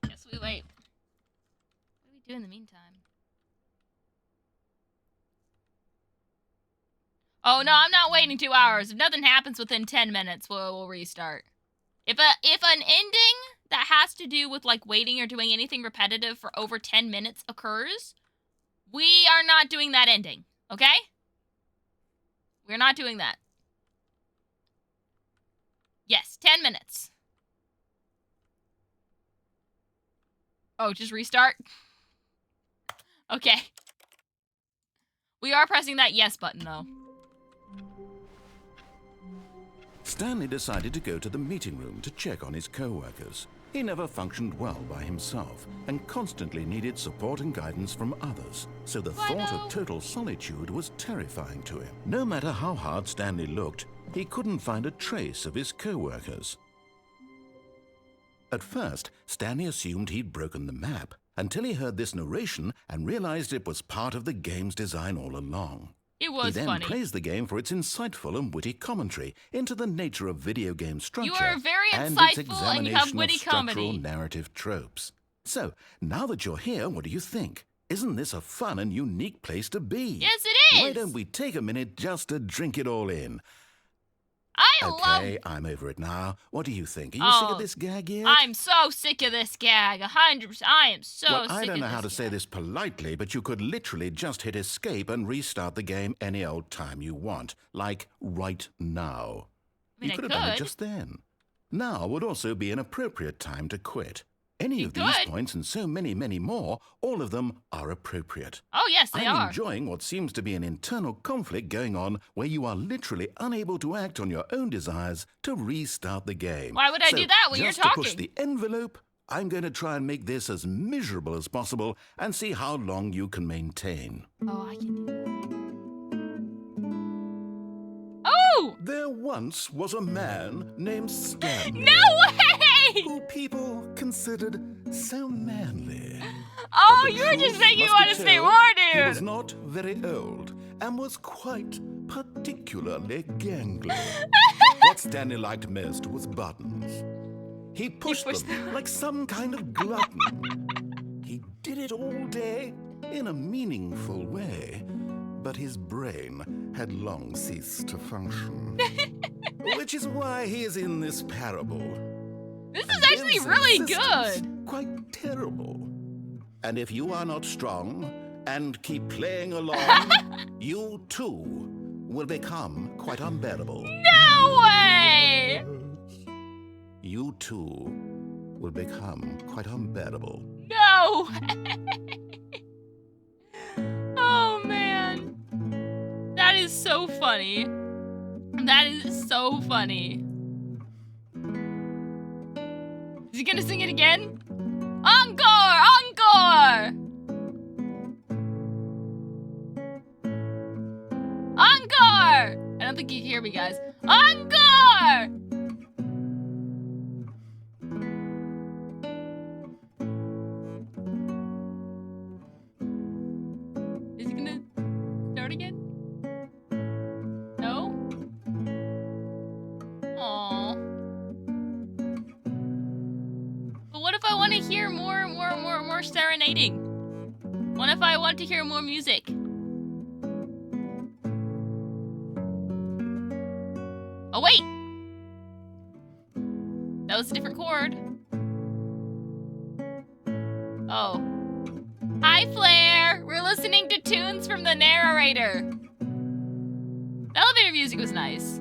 Guess we wait. What do we do in the meantime? Oh, no, I'm not waiting 2 hours. If nothing happens within 10 minutes, we'll restart. If an ending that has to do with, like, waiting or doing anything repetitive for over 10 minutes occurs, we are not doing that ending, okay? We're not doing that. Yes, 10 minutes. Oh, just restart? Okay. We are pressing that yes button, though. Stanley decided to go to the meeting room to check on his co-workers. He never functioned well by himself and constantly needed support and guidance from others, so the thought of total solitude was terrifying to him. No matter how hard Stanley looked, he couldn't find a trace of his co-workers. At first, Stanley assumed he'd broken the map, until he heard this narration and realized it was part of the game's design all along. It was funny. He then funny. praised the game for its insightful and witty commentary into the nature of video game structure. You are very and insightful its examination and you have witty of structural comedy. narrative tropes. So, now that you're here, what do you think? Isn't this a fun and unique place to be? Yes, it is! Why don't we take a minute just to drink it all in? Okay, I'm over it now. What do you think? Are you sick of this gag yet? I'm so sick of this gag. 100%. I am so sick of this I don't know how to gag. say this politely, but you could literally just hit escape and restart the game any old time you want. Like right now. I mean, you could have done it just then. Now would also be an appropriate time to quit. Any of these points and so many, many more, all of them are appropriate. Oh, yes, they are. I'm enjoying what seems to be an internal conflict going on where you are literally unable to act on your own desires to restart the game. Why would I do that when you're talking? Just to push the envelope, I'm going to try and make this as miserable as possible and see how long you can maintain. Oh, I can do that. Oh! There once was a man named Stanley. No way! Who people considered so manly. Oh, you were just saying you want to say more, dude. He was not very old and was quite particularly gangly. What Stanley liked most was buttons. He pushed them like some kind of glutton. He did it all day in a meaningful way, but his brain had long ceased to function. Which is why he is in this parable. This is actually really good. Quite terrible. And if you are not strong and keep playing along, you too will become quite unbearable. No way! You too will become quite unbearable. No way! Oh, man. That is so funny. That is so funny. Is he gonna sing it again? Encore! Encore! Encore! I don't think you can hear me, guys. Encore! Is he gonna start again? No? Aww. But what if I want to hear more serenading? What if I want to hear more music? Oh, wait! That was a different chord. Oh. Hi, Flair! We're listening to tunes from the narrator. The elevator music was nice.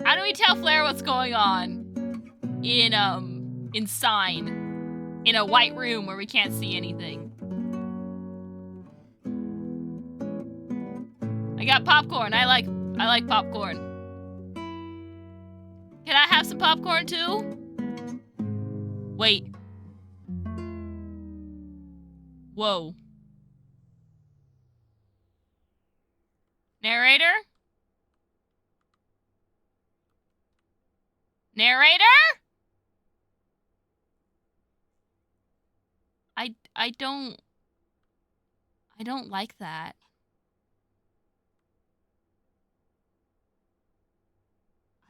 How do we tell Flair what's going on? In sign. In a white room where we can't see anything. I got popcorn. I like popcorn. Can I have some popcorn too? Wait. Whoa. Narrator? Narrator? I don't like that.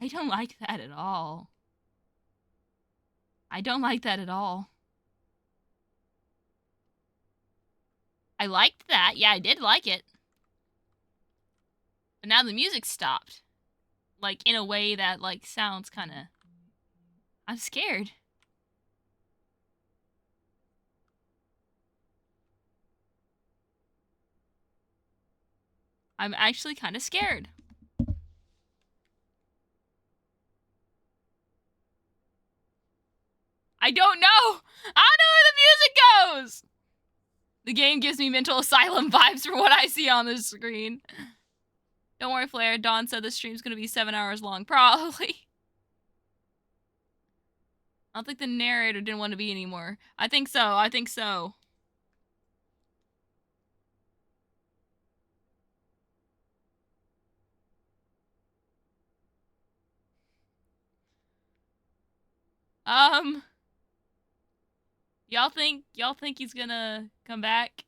I don't like that at all. I don't like that at all. I liked that. Yeah, I did like it. But now the music stopped. Like, in a way that, like, sounds kind of... I'm scared. I'm actually kind of scared. I don't know! I don't know where the music goes! The game gives me mental asylum vibes from what I see on the screen. Don't worry, Flair. Dawn said the stream's gonna be 7 hours long. Probably. I don't think the narrator didn't want to be anymore. I think so. I think so. Y'all think he's gonna come back?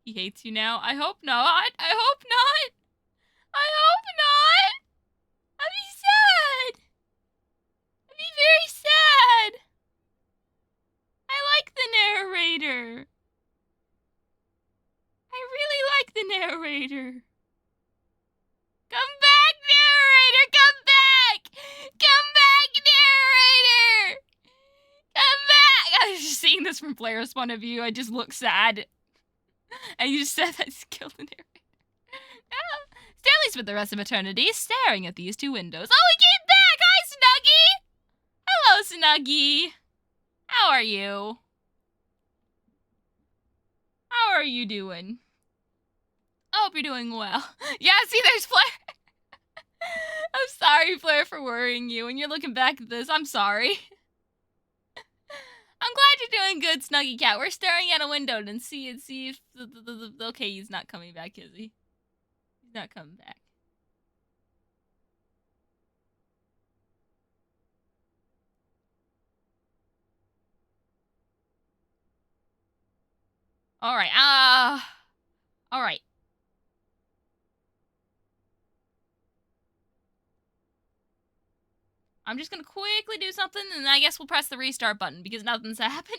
He hates you now? I hope not. I hope not. I hope not. I'd be sad. I'd be very sad. I like the narrator. I really like the narrator. Come back, narrator! Come back! Come back, narrator! Come back! I was just seeing this from Blair's point of view. I just look sad. And you just said that he's killed the narrator. Stanley spent the rest of eternity staring at these two windows. Oh, he came back! Hi, Snuggie! Hello, Snuggie. How are you? How are you doing? I hope you're doing well. Yeah, see, there's Flair. I'm sorry, Flair, for worrying you. And you're looking back at this. I'm sorry. I'm glad you're doing good, Snuggie Cat. We're staring at a window and see if... Okay, he's not coming back, is he? He's not coming back. Alright, alright. I'm just gonna quickly do something, and I guess we'll press the restart button, because nothing's happening.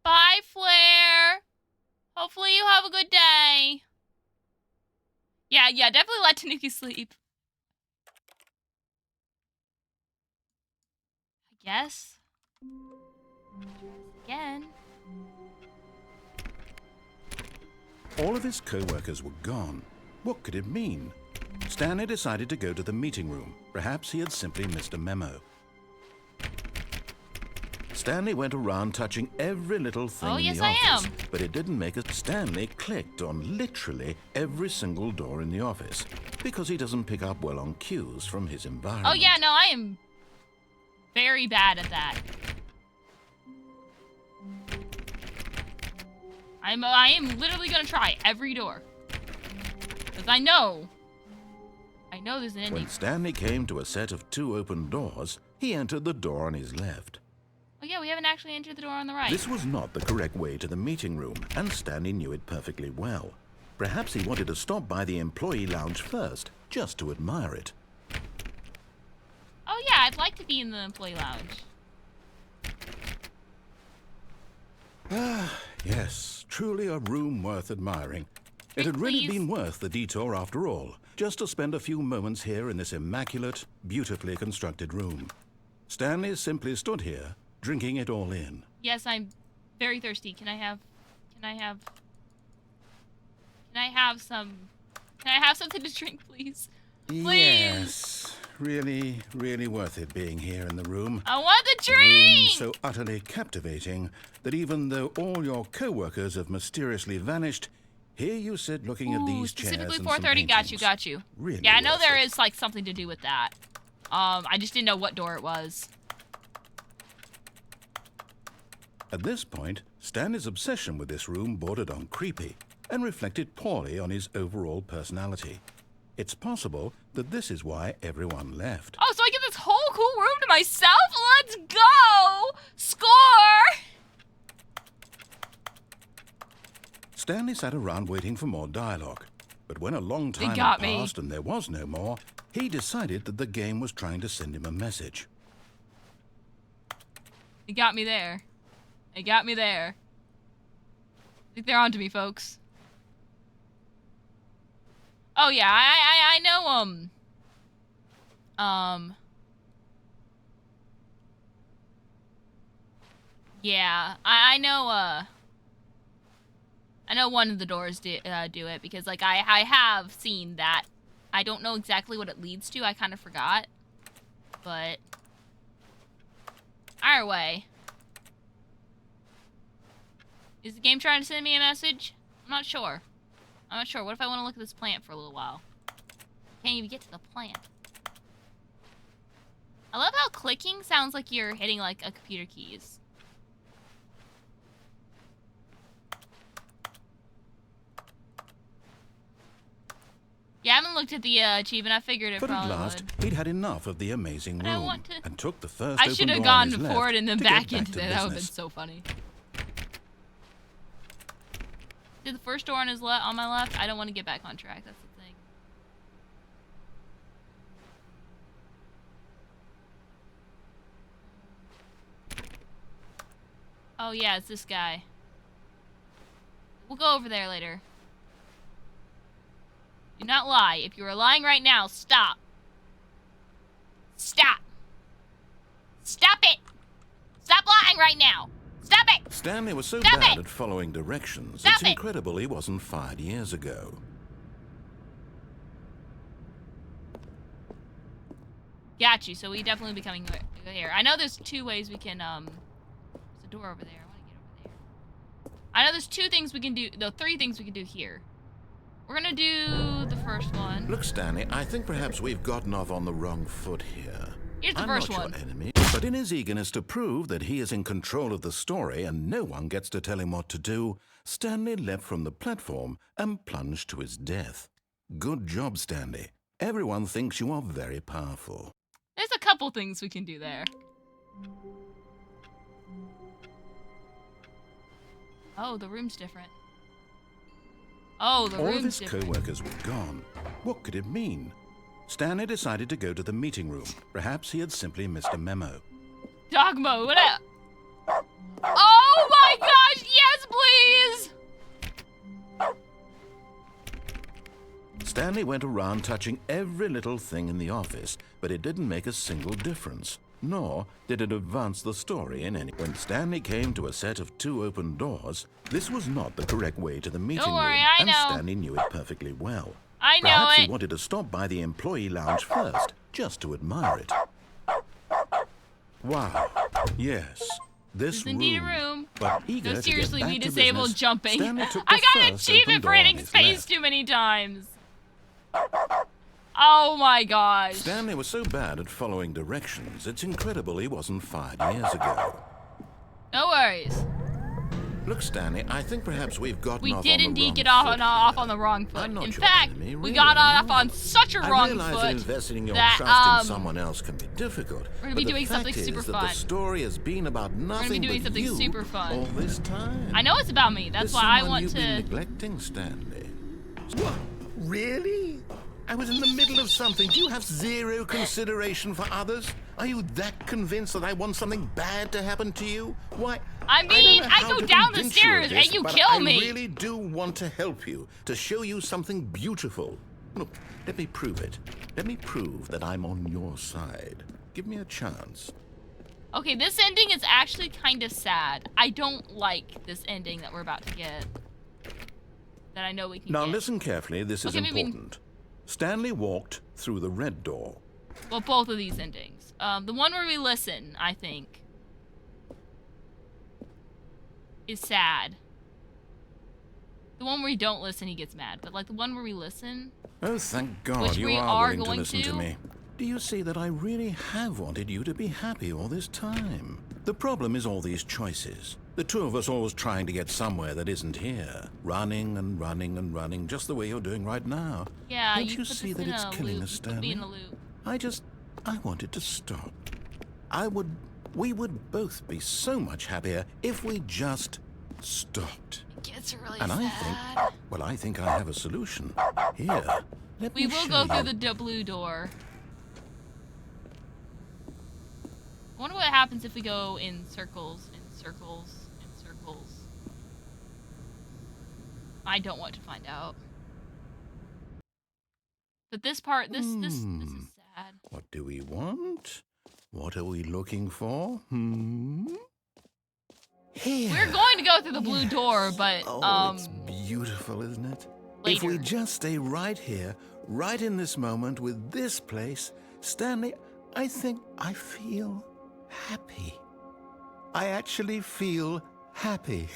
Bye, Flair. Hopefully you have a good day. Yeah, definitely let Tanuki sleep. I guess. Again. All of his co-workers were gone. What could it mean? Stanley decided to go to the meeting room. Perhaps he had simply missed a memo. Stanley went around touching every little thing in the office, but it didn't make a... Stanley clicked on literally every single door in the office, because he doesn't pick up well on cues from his environment. Oh yeah, no, I am very bad at that. I am literally gonna try every door. Because I know there's an ending. When Stanley came to a set of 2 open doors, he entered the door on his left. Oh yeah, we haven't actually entered the door on the right. This was not the correct way to the meeting room, and Stanley knew it perfectly well. Perhaps he wanted to stop by the employee lounge first, just to admire it. Oh yeah, I'd like to be in the employee lounge. Ah, yes, truly a room worth admiring. It had really been worth the detour after all, just to spend a few moments here in this immaculate, beautifully constructed room. Stanley simply stood here, drinking it all in. Yes, I'm very thirsty. Can I have something to drink, please? Please. Yes, really, really worth it being here in the room. I want the A room drink! so utterly captivating that even though all your co-workers have mysteriously vanished, here you sit looking at these chairs specifically and 4:30. Got you. Really yeah, I know worth there it. is like something to do with that. I just didn't know what door it was. At this point, Stanley's obsession with this room bordered on creepy and reflected poorly on his overall personality. It's possible that this is why everyone left. Oh, so I get this whole cool room to myself? Let's go! Score! Stanley sat around waiting for more dialogue, but when a long time had got me. passed and there was no more, he decided that the game was trying to send him a message. It got me there. It got me there. I think they're onto me, folks. Oh yeah, I know, yeah, I know one of the doors do it, because, like, I have seen that. I don't know exactly what it leads to, I kind of forgot. But either way. Is the game trying to send me a message? I'm not sure. What if I want to look at this plant for a little while? Can't even get to the plant. I love how clicking sounds like you're hitting, like, a computer keys. Yeah, I haven't looked at the achievement. I figured it But at probably last, would. he'd had enough of the amazing But I room want to- and took the first I open should have door gone on his forward left and then to get back into to there. That would have been business. so funny. Did the first door on his on my left? I don't want to get back on track. That's the thing. Oh yeah, it's this guy. We'll go over there later. Do not lie. If you are lying right now, stop. Stop. Stop it. Stop lying right now. Stop it. Stanley was so Stop bad it! at following directions, Stop it's it! incredible he wasn't fired years ago. Got you. So we definitely be coming here. I know there's two ways we can, there's a door over there. I want to get over there. I know there's two things we can do, no, three things we can do here. We're gonna do the first one. Look, Stanley, I think perhaps we've gotten off on the wrong foot here. Here's the I'm first not one. your enemy, but in his eagerness to prove that he is in control of the story and no one gets to tell him what to do, Stanley leapt from the platform and plunged to his death. Good job, Stanley. Everyone thinks you are very powerful. There's a couple things we can do there. Oh, the room's different. Oh, the All of room's his different. co-workers were gone. What could it mean? Stanley decided to go to the meeting room. Perhaps he had simply missed a memo. Dog mode, what up? Oh my gosh, yes, please! Stanley went around touching every little thing in the office, but it didn't make a single difference, nor did it advance the story in any. When Stanley came to a set of two open doors, this was not the correct way to the meeting Don't worry, room, I and know. Stanley knew it perfectly well. I know Perhaps he it. wanted to stop by the employee lounge first, just to admire it. Wow. Yes. This Is indeed a room. But eager No, to seriously, get back we to disabled business, jumping. Stanley took I the got an first achievement open for door on hitting his space left. too many times. Oh my gosh. Stanley was so bad at following directions, it's incredible he wasn't fired years ago. No worries. Look, Stanley, I think perhaps we've gotten We off did on the indeed wrong get off foot on here. the wrong foot. I'm not In your fact, enemy, we really, got off no. on such a I wrong realize that foot investing your that, trust in someone else can be difficult. we're gonna be but doing the fact something super is that fun. the story has been about nothing doing but something you super fun. all this time. I know it's about me. That's There's why I someone want you've been to. neglecting, Stanley. What? Really? I was in the middle of something. Do you have zero consideration for others? Are you that convinced that I want something bad to happen to you? Why? I mean, I go down the stairs and you kill me. I really do want to help you, to show you something beautiful. Look, let me prove it. Let me prove that I'm on your side. Give me a chance. Okay, this ending is actually kind of sad. I don't like this ending that we're about to get. That I know we can Now get. listen carefully, this is important. Stanley walked through the red door. Well, both of these endings. The one where we listen, I think, is sad. The one where we don't listen, he gets mad. But like the one where we listen... Oh, thank God you are willing to listen to me. Do you see that I really have wanted you to be happy all this time? The problem is all these choices. The two of us always trying to get somewhere that isn't here. Running and running and running, just the way you're doing right now. Yeah, Don't you see that it's killing us, Stanley? I wanted to stop. We would both be so much happier if we just stopped. It gets really and sad. I think I have a solution. Here, let me We will show go you. through the blue door. I wonder what happens if we go in circles, in circles, in circles. I don't want to find out. But this part, this is sad. What do we want? What are we looking for? Here. We're going to go through the blue door, but it's beautiful, isn't it? Later. If we just stay right here, right in this moment with this place, Stanley, I think I feel happy. I actually feel happy.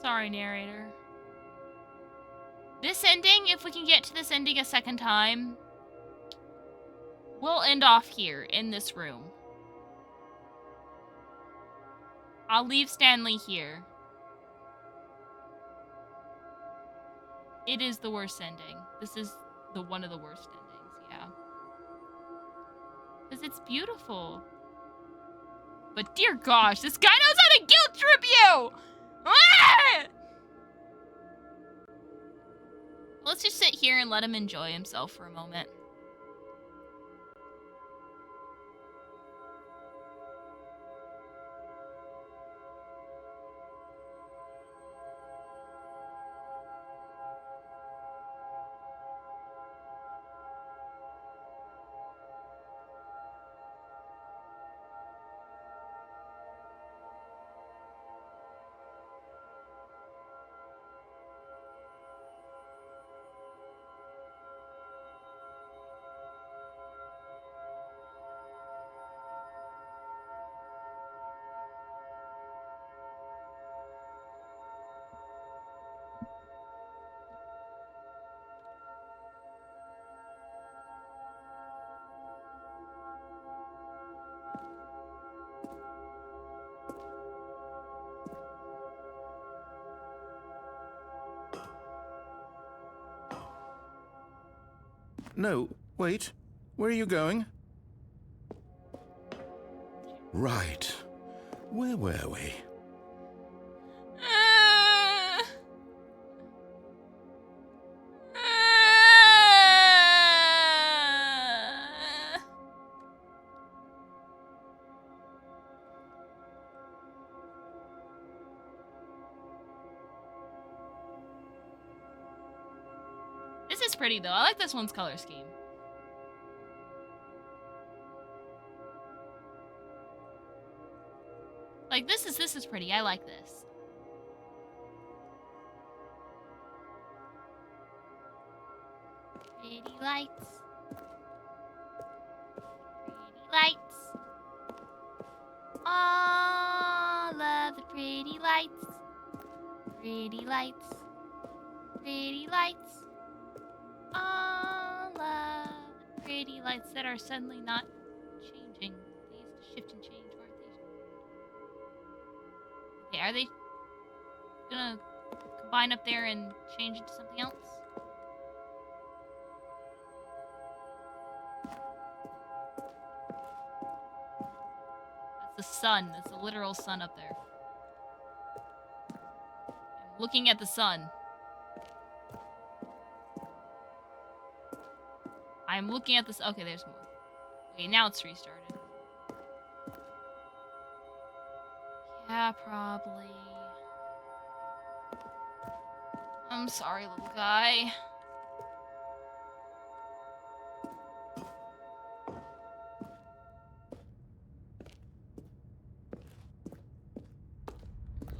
Sorry, narrator. This ending, if we can get to this ending a second time, we'll end off here in this room. I'll leave Stanley here. It is the worst ending. This is one of the worst endings, yeah. Because it's beautiful. But dear gosh, this guy knows how to guilt trip you! Ah! Let's just sit here and let him enjoy himself for a moment. No, wait. Where are you going? Right. Where were we? This is pretty though. I like this one's color scheme. Like this is pretty. I like this. Pretty lights. Pretty lights. All of the pretty lights. Pretty lights. Pretty lights. All of the pretty lights that are suddenly not changing. They used to shift and change, weren't they? Okay, are they gonna combine up there and change into something else? sun. There's a literal sun up there. I'm looking at the sun. I'm looking at this. Okay, there's more. Okay, now it's restarted. Yeah, probably. I'm sorry, little guy.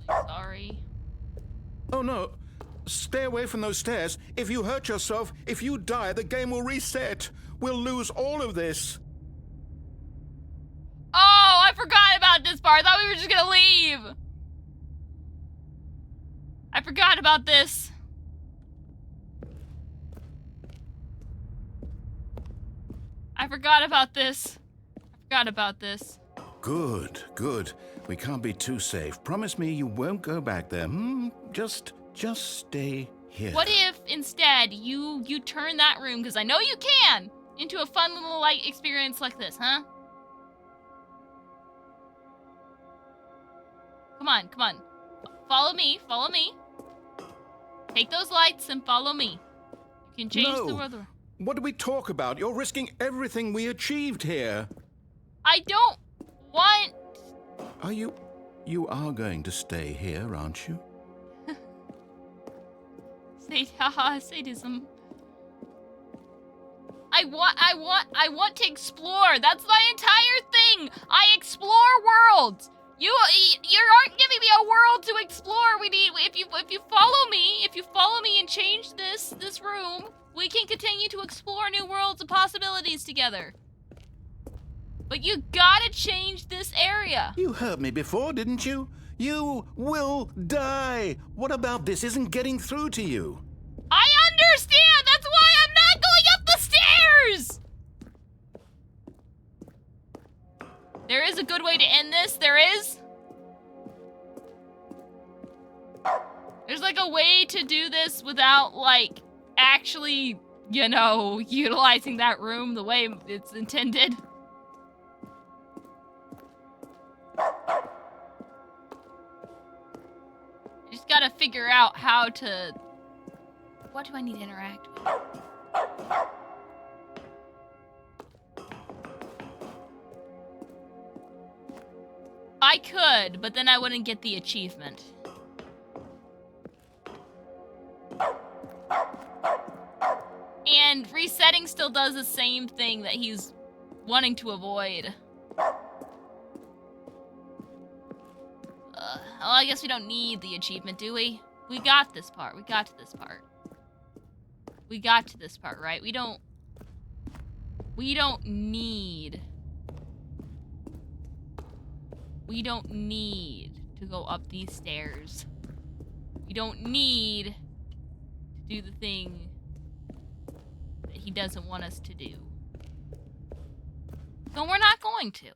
Sorry. Oh no. Stay away from those stairs. If you hurt yourself, if you die, the game will reset. We'll lose all of this. Oh, I forgot about this part. I thought we were just gonna leave. I forgot about this. I forgot about this. Good, good. We can't be too safe. Promise me you won't go back there. Just stay here. What if instead you turn that room, because I know you can, into a fun little light experience like this, huh? Come on, come on. Follow me, follow me. Take those lights and follow me. You can change the weather. What do we talk about? You're risking everything we achieved here. I don't want... Are you are going to stay here, aren't you? Sadism. I want to explore. That's my entire thing. I explore worlds. You aren't giving me a world to explore. We need if you follow me and change this room, we can continue to explore new worlds and possibilities together. But you gotta change this area. You heard me before, didn't you? You will die. What about this isn't getting through to you? I understand. That's why I'm not going up the stairs. There is a good way to end this. There is. There's like a way to do this without like actually, you know, utilizing that room the way it's intended. You just gotta figure out how to... What do I need to interact with? I could, but then I wouldn't get the achievement. And resetting still does the same thing that he's wanting to avoid. Well, I guess we don't need the achievement, do we? We got this part. We got to this part. We got to this part, right? We don't need... We don't need to go up these stairs. We don't need to do the thing that he doesn't want us to do. So we're not going to.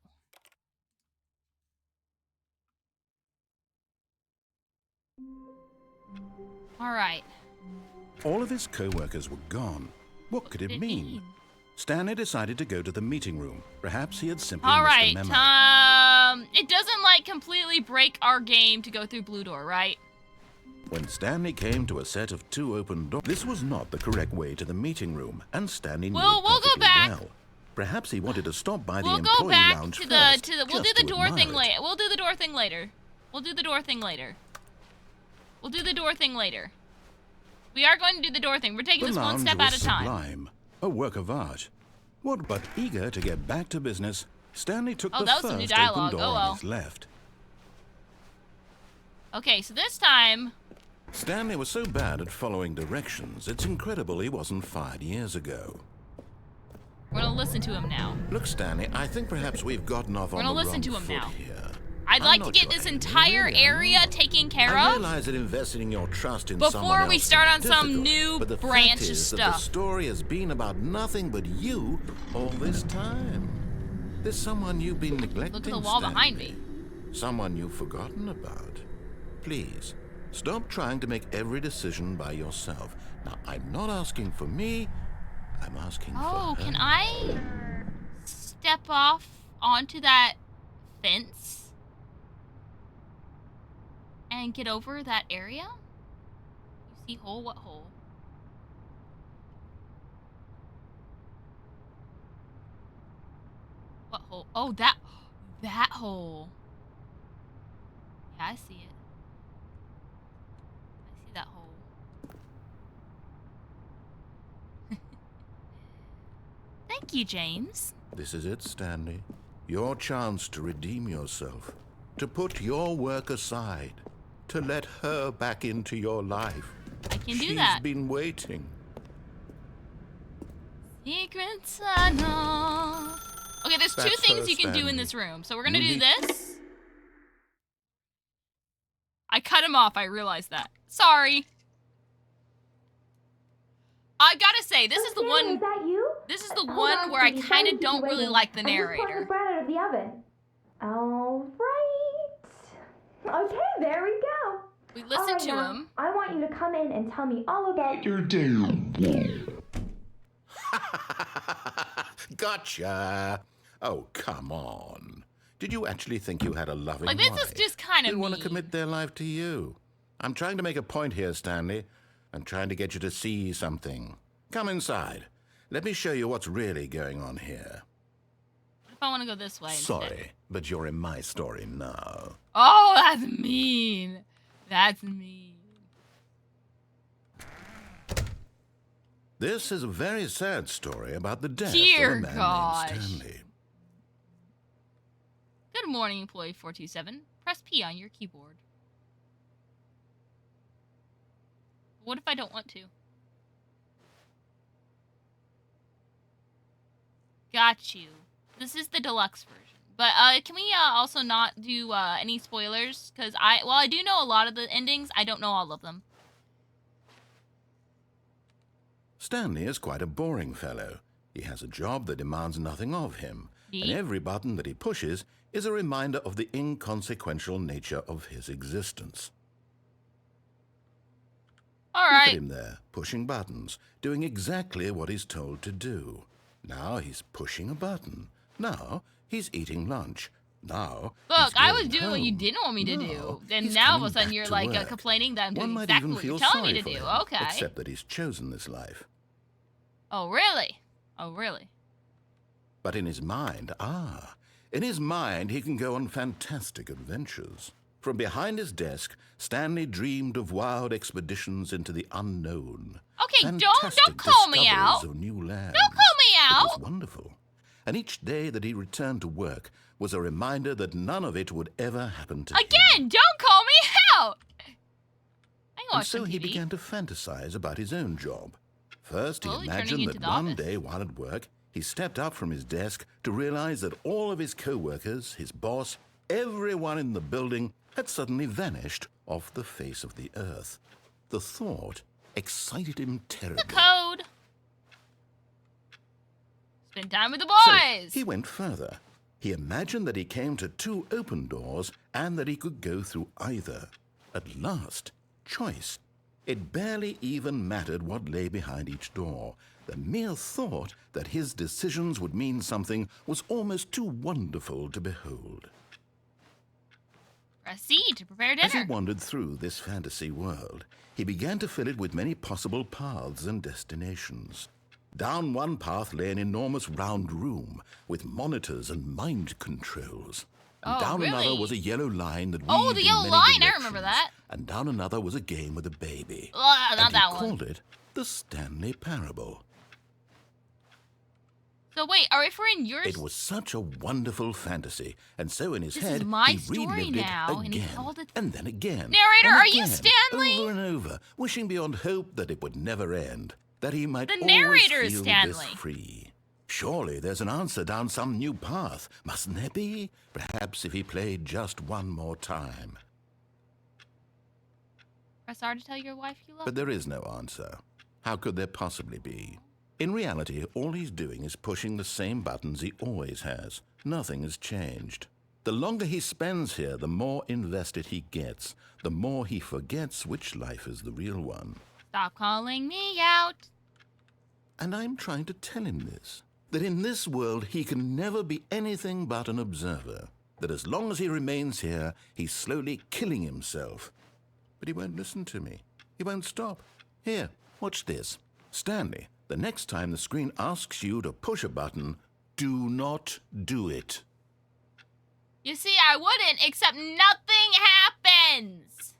All right. All of his co-workers were gone. What could it mean? Stanley decided to go to the meeting room. Perhaps he had simply missed a memo. It doesn't like completely break our game to go through Blue Door, right? When Stanley came to a set of 2 open doors, this was not the correct way to the meeting room, and Stanley knew it we'll go perfectly back. well. Perhaps he wanted to stop by the We'll employee go back lounge to first, the we'll do just the to door thing admire later. it. We'll do the door thing later. We'll do the door thing later. We'll do the door thing later. We are going to do the door thing. We're taking this one step at a time. Sublime, a work of art. What but eager to get back to business, Stanley took the that was some new first dialogue. open door Oh, well. on his left. Okay, so this time... Stanley was so bad at following directions, it's incredible he wasn't fired years ago. We're gonna listen to him now. Look, Stanley, I think perhaps we've gotten off on the listen wrong to him foot now. here. I'd like to get this entire area taken care of I realize that investing your trust in someone before we else start is on some difficult, new but the branch fact of is that stuff. the story has been about nothing but you all this time. There's someone you've been neglecting. Look at the wall behind me. Someone you've forgotten about. Please, stop trying to make every decision by yourself. Now, I'm not asking for me. I'm asking for her. Can I step off onto that fence? and get over that area? You see hole? What hole? What hole? Oh, that hole. Yeah, I see it. I see that hole. Thank you, James. This is it, Stanley. Your chance to redeem yourself. To put your work aside. To let her back into your life. I can do that. She's been waiting. Secret tunnel. Okay, there's two things you can do in this room. So we're gonna do this. I cut him off, I realized that. Sorry. I gotta say, this is the one. Is that you? This is the one where I kind of don't really like the narrator. I just poured the bread out of the oven. All right. Okay, there we go. We listened to him. I want you to come in and tell me all about your damn. Gotcha. Oh, come on. Did you actually think you had a loving wife? Like, this is just kind of They want to commit their life to you. I'm trying to make a point here, Stanley. I'm trying to get you to see something. Come inside. Let me show you what's really going on here. What if I want to go this way Sorry, instead? but you're in my story now. Oh, that's mean. That's mean. This is a very sad story about the death Dear of a man gosh. named Stanley. Good morning, employee 427. Press P on your keyboard. What if I don't want to? Got you. This is the deluxe version. But can we also not do any spoilers? Because I do know a lot of the endings. I don't know all of them. Stanley is quite a boring fellow. He has a job that demands nothing of him. Indeed. And every button that he pushes is a reminder of the inconsequential nature of his existence. All Look right. at him there, pushing buttons, doing exactly what he's told to do. Now he's pushing a button. Now he's eating lunch. Now Look, he's I was going doing what you home. didn't want me to Now do. And he's now all of a coming sudden back you're to like work. complaining that I'm One doing might exactly even what you're feel telling me sorry to do. for him, Okay. except that he's chosen this life. Oh, really? Oh, really? But in his mind, he can go on fantastic adventures. From behind his desk, Stanley dreamed of wild expeditions into the unknown. Okay, Fantastic don't call me discoveries out. of new lands. Don't call me It out. was wonderful. And each day that he returned to work was a reminder that none of it would ever happen to him. Again, don't call me out. I can watch And so some he TV. began to fantasize about his own job. First, he Slowly turning imagined into that The one Office. day while at work, he stepped up from his desk to realize that all of his co-workers, his boss, everyone in the building had suddenly vanished off the face of the earth. The thought excited him terribly. The code. Spend time with the So boys. he went further. He imagined that he came to two open doors and that he could go through either. At last, choice. It barely even mattered what lay behind each door. The mere thought that his decisions would mean something was almost too wonderful to behold. Proceed to prepare As he dinner. wandered through this fantasy world, he began to fill it with many possible paths and destinations. Down one path lay an enormous round room with monitors and mind controls. And Oh, down another really? was a yellow line that Oh, weaved the in yellow many line, I remember directions. that. And down another was a game with a baby. Not and that he one. called it the Stanley Parable. So wait, are we in yours? It was such a wonderful fantasy, and so in his This head is my he story relived now, it and again, he called it- and then again. Narrator, and are you again, Stanley? Over and over, wishing beyond hope that it would never end, that he might The always narrator is feel Stanley. this free. Surely there's an answer down some new path, mustn't there be? Perhaps if he played just one more time. Press R to tell your wife you love But there is no answer. How could there possibly be? In reality, all he's doing is pushing the same buttons he always has. Nothing has changed. The longer he spends here, the more invested he gets, the more he forgets which life is the real one. Stop calling me out. And I'm trying to tell him this, that in this world he can never be anything but an observer, that as long as he remains here, he's slowly killing himself, but he won't listen to me. He won't stop. Here, watch this. Stanley, the next time the screen asks you to push a button, do not do it. You see, I wouldn't, except nothing happens.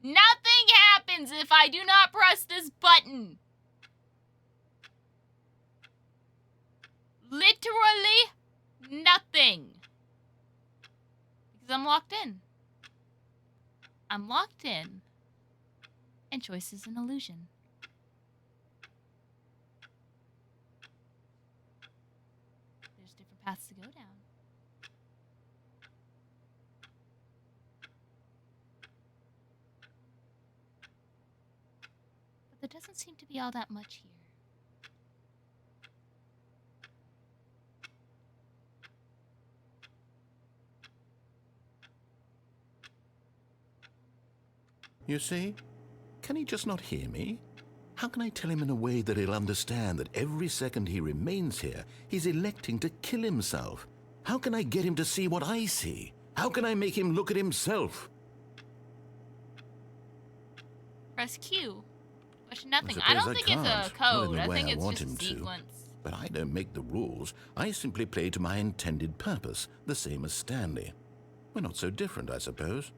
Nothing happens if I do not press this button. Literally nothing. Because I'm locked in. I'm locked in. And choice is an illusion. There's different paths to go down. But there doesn't seem to be all that much here. You see? Can he just not hear me? How can I tell him in a way that he'll understand that every second he remains here, he's electing to kill himself? How can I get him to see what I see? How can I make him look at himself? Press Q. Push nothing. I don't think it's a code. I think it's just a sequence. But I don't make the rules. I simply play to my intended purpose, the same as Stanley. We're not so different, I suppose.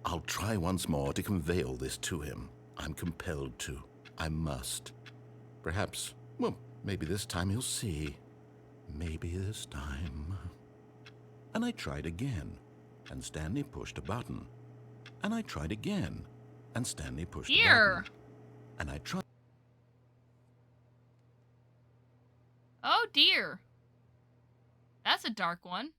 I'll try once more to convey all this to him. I'm compelled to. I must. Perhaps, well, maybe this time he'll see. Maybe this time. And I tried again, and Stanley pushed a button. And I tried again, and Stanley pushed a button. And I tried. Oh dear. That's a dark one.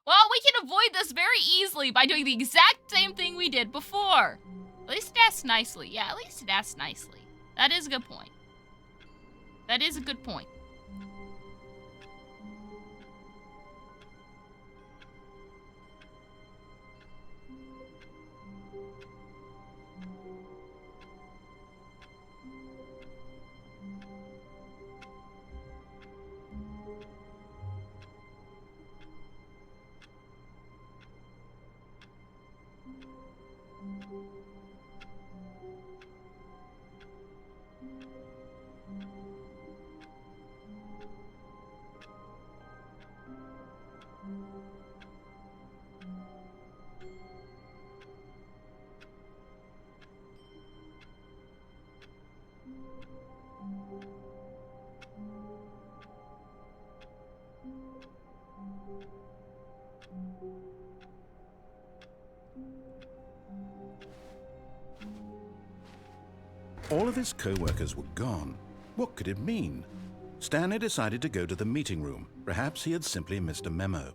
Well, we can avoid this very easily by doing the exact same thing we did before. At least it asks nicely. Yeah, at least it asks nicely. That is a good point. That is a good point. All of his co-workers were gone. What could it mean? Stanley decided to go to the meeting room. Perhaps he had simply missed a memo.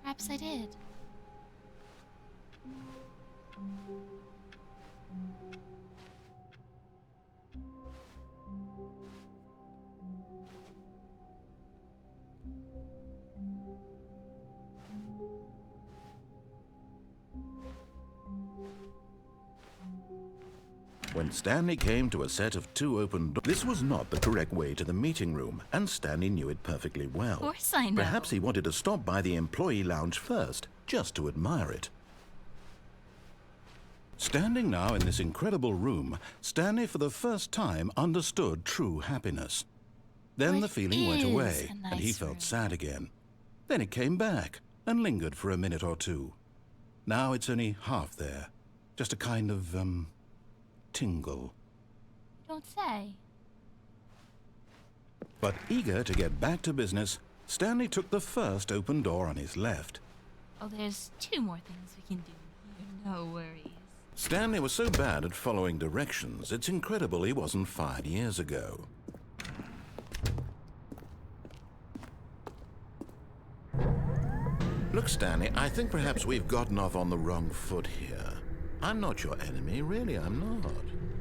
Perhaps I did. When Stanley came to a set of 2 open doors, this was not the correct way to the meeting room, and Stanley knew it perfectly well. Of course I know. Perhaps he wanted to stop by the employee lounge first, just to admire it. Standing now in this incredible room, Stanley for the first time understood true happiness. Then the feeling went away, and he felt sad again. Then it came back, and lingered for a minute or two. Now it's only half there. Just a kind of, tingle. Don't say. But eager to get back to business, Stanley took the first open door on his left. Oh, there's 2 more things we can do here. No worries. Stanley was so bad at following directions, it's incredible he wasn't fired years ago. Look, Stanley, I think perhaps we've gotten off on the wrong foot here. I'm not your enemy, really, I'm not.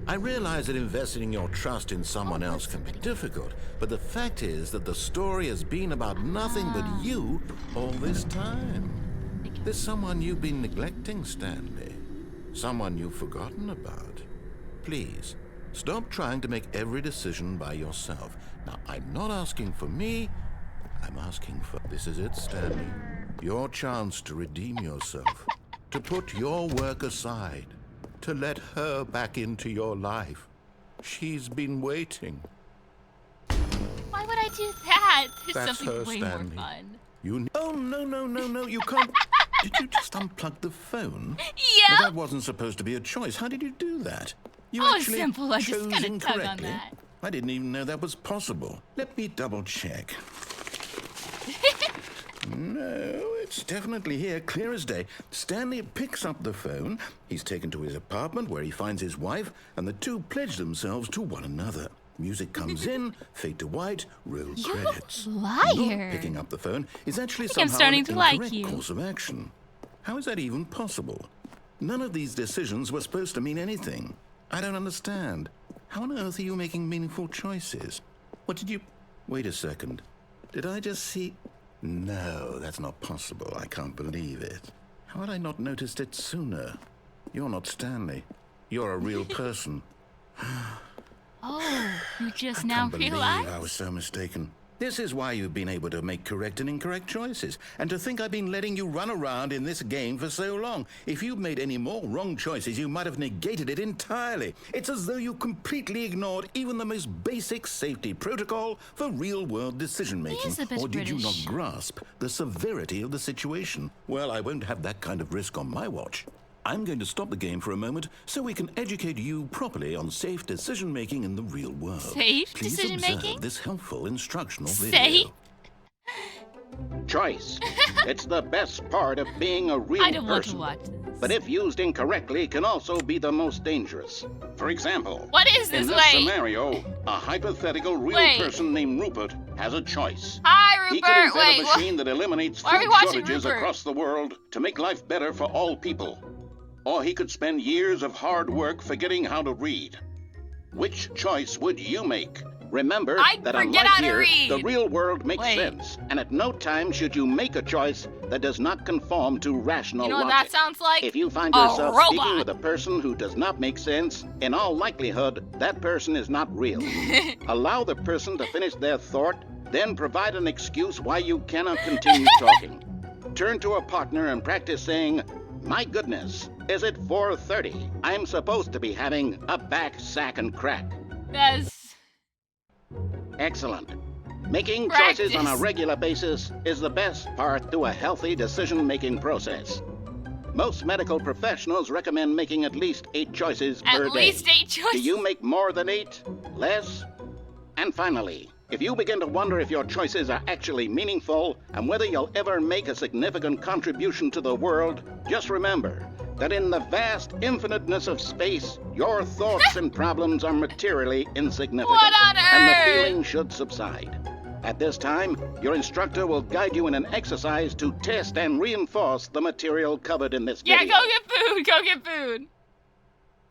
I realize that investing your trust in someone else can be difficult, but the fact is that the story has been about nothing but you all this time. There's someone you've been neglecting, Stanley. Someone you've forgotten about. Please, stop trying to make every decision by yourself. Now, I'm not asking for me, I'm asking for... This is it, Stanley. Your chance to redeem yourself. To put your work aside. To let her back into your life. She's been waiting. Why would I do that? There's That's something her, way Stanley. more fun. Oh, no, you can't... Did you just unplug the phone? Yeah. Well, that wasn't supposed to be a choice. How did you do that? You Oh, actually simple. I just chose kind of tug on incorrectly. that. I didn't even know that was possible. Let me double check. No, it's definitely here, clear as day. Stanley picks up the phone. He's taken to his apartment where he finds his wife, and the two pledge themselves to one another. Music comes in, fade to white, roll credits. Liar. Not picking up the phone is actually I'm somehow starting an to like incorrect you. course of action. How is that even possible? None of these decisions were supposed to mean anything. I don't understand. How on earth are you making meaningful choices? What did you... Wait a second. Did I just see... No, that's not possible. I can't believe it. How had I not noticed it sooner? You're not Stanley. You're a real person. Oh, you just I now can't believe realized? I was so mistaken. This is why you've been able to make correct and incorrect choices. And to think I've been letting you run around in this game for so long. If you'd made any more wrong choices, you might have negated it entirely. It's as though you completely ignored even the most basic safety protocol for real-world decision-making. He is a bit Or did you not British. grasp the severity of the situation? Well, I won't have that kind of risk on my watch. I'm going to stop the game for a moment so we can educate you properly on safe decision-making in the real world. Safe Please decision-making? observe this helpful instructional Safe? video. Choice. It's the best part of being a real I don't want to person. watch this. But if used incorrectly, can also be the most dangerous. For example, What is this? in this Wait. scenario, a hypothetical real Wait. person named Rupert has a choice. Hi, He could Rupert. invent Wait, a what? machine that eliminates Why are we food watching shortages Rupert? across the world to make life better for all people. Or he could spend years of hard work forgetting how to read. Which choice would you make? Remember I'd that forget unlike how to here, read. the real world makes Wait. sense, and at no time should you make a choice that does not conform to rational You know what logic. that sounds like? If you find A yourself speaking robot. with a person who does not make sense, in all likelihood, that person is not real. Allow the person to finish their thought, then provide an excuse why you cannot continue talking. Turn to a partner and practice saying, "My goodness, is it 4:30? I'm supposed to be having a back, sack, and crack." That's... Excellent. Making Practice. choices on a regular basis is the best part to a healthy decision-making process. Most medical professionals recommend making at least 8 choices per At least day. 8 choices. Do you make more than 8? Less? And finally, if you begin to wonder if your choices are actually meaningful and whether you'll ever make a significant contribution to the world, just remember that in the vast infiniteness of space, your thoughts and problems are materially insignificant. What on And the earth? feeling should subside. At this time, your instructor will guide you in an exercise to test and reinforce the material covered in this Yeah, video. go get food. Go get food.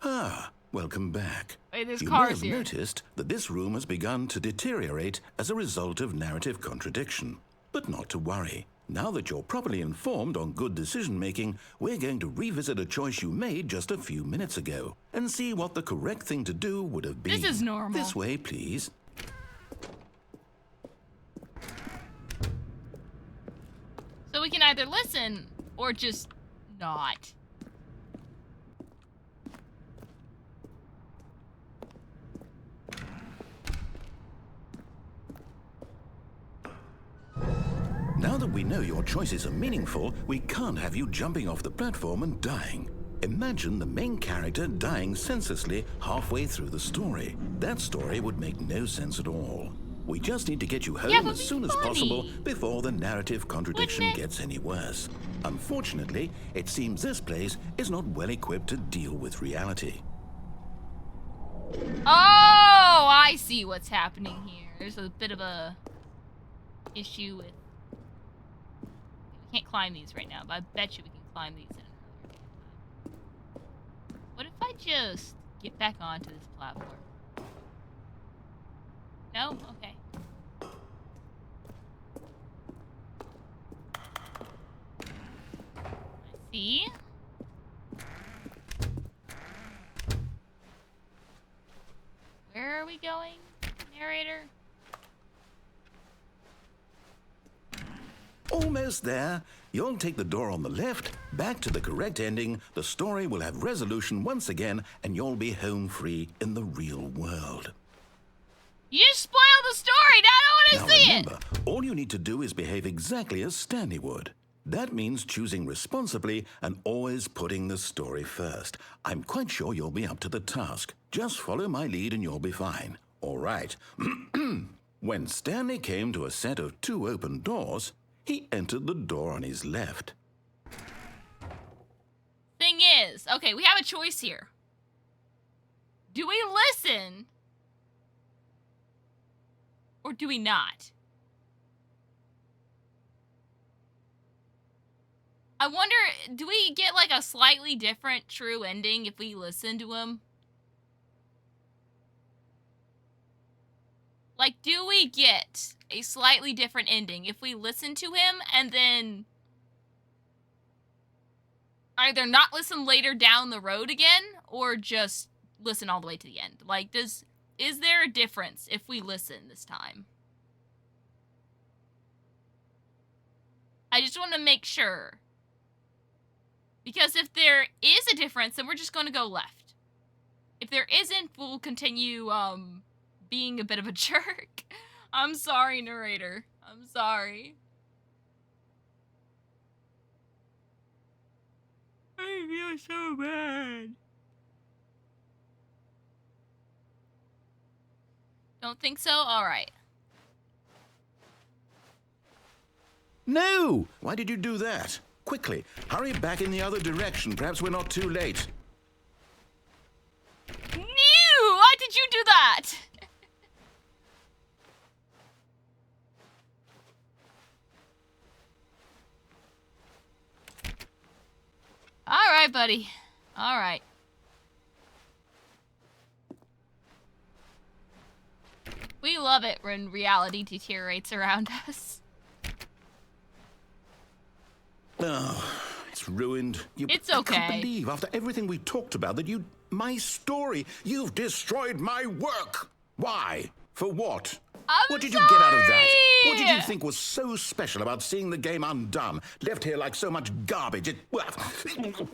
Ah, welcome back. Wait, there's You cars may have here. noticed that this room has begun to deteriorate as a result of narrative contradiction. But not to worry. Now that you're properly informed on good decision-making, we're going to revisit a choice you made just a few minutes ago and see what the correct thing to do would have been. This is normal. This way, please. So we can either listen or just not. Now that we know your choices are meaningful, we can't have you jumping off the platform and dying. Imagine the main character dying senselessly halfway through the story. That story would make no sense at all. We just need to get you home Yeah, but as it'd soon be as possible funny. before the narrative contradiction Wouldn't it? gets any worse. Unfortunately, it seems this place is not well equipped to deal with reality. Oh, I see what's happening here. There's a bit of a issue with... We can't climb these right now, but I bet you we can climb these in an earlier time. What if I just get back onto this platform? No? Okay. I see. Where are we going, narrator? almost there. You'll take the door on the left, back to the correct ending. The story will have resolution once again, and you'll be home free in the real world. You just spoiled the story. Now I don't want to see Remember, all you need to do is behave exactly as Stanley would. That means choosing responsibly and always putting the story first. I'm quite sure you'll be up to the task. Just follow my lead and you'll be fine. All right. When Stanley came to a set of 2 open doors, he entered the door on his left. Thing is, okay, we have a choice here. Do we listen? Or do we not? I wonder, do we get like a slightly different true ending if we listen to him? Like, do we get a slightly different ending if we listen to him and then either not listen later down the road again or just listen all the way to the end? Like, is there a difference if we listen this time? I just want to make sure. Because if there is a difference, then we're just going to go left. If there isn't, we'll continue being a bit of a jerk. I'm sorry, narrator. I'm sorry. I feel so bad. Don't think so? Alright. No! Why did you do that? Quickly, hurry back in the other direction. Perhaps we're not too late. No! Why did you do that? Alright, buddy. Alright. We love it when reality deteriorates around us. Oh, it's ruined. It's okay. I can't believe, after everything we talked about, that my story, you've destroyed my work. Why? For what? What did you get out of that? What did you think was so special about seeing the game undone, left here like so much garbage?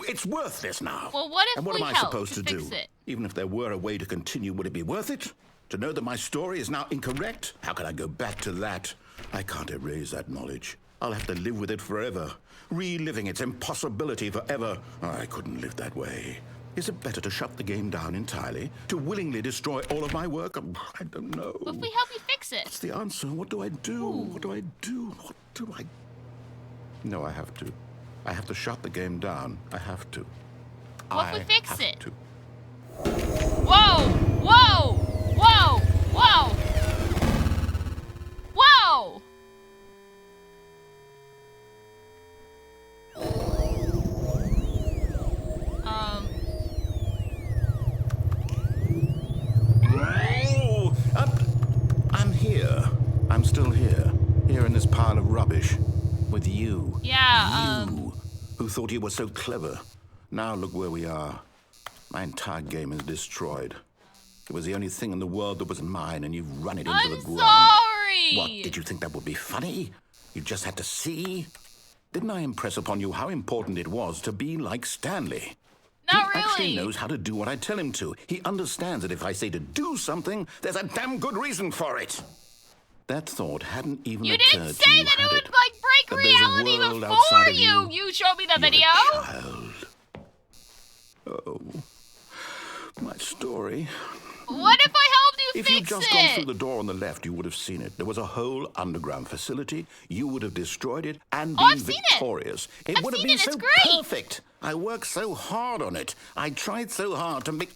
It's worthless now. Well, what if and what we am I help supposed to to fix do? it? Even if there were a way to continue, would it be worth it? To know that my story is now incorrect? How can I go back to that? I can't erase that knowledge. I'll have to live with it forever, reliving its impossibility forever. I couldn't live that way. Is it better to shut the game down entirely? To willingly destroy all of my work? I don't know. What if we help you fix it? What's the answer? What do I do? Ooh. What do I do? What do I... No, I have to. I have to shut the game down. I have to. What if we fix have it? to. Whoa! Whoa! Whoa! Whoa! Whoa! Oh, I'm here. I'm still here. Here in this pile of rubbish. With you. Yeah, You, who thought you were so clever. Now look where we are. My entire game is destroyed. It was the only thing in the world that was mine, and you've run it into the ground. sorry! What, did you think that would be funny? You just had to see? Didn't I impress upon you how important it was to be like Stanley? Not He actually really. knows how to do what I tell him to. He understands that if I say to do something, there's a damn good reason for it. That thought hadn't even You occurred didn't to say you, that it had would, like, break That there's a reality world outside before of you. you. You showed me the You're video. a child. Oh, my story. What if I helped you If fix you'd just it? gone through the door on the left, you would have seen it. There was a whole underground facility. You would have destroyed it and Oh, been I've seen it. victorious. It I've would have seen been it. It's so great. perfect. I worked so hard on it. I tried so hard to make...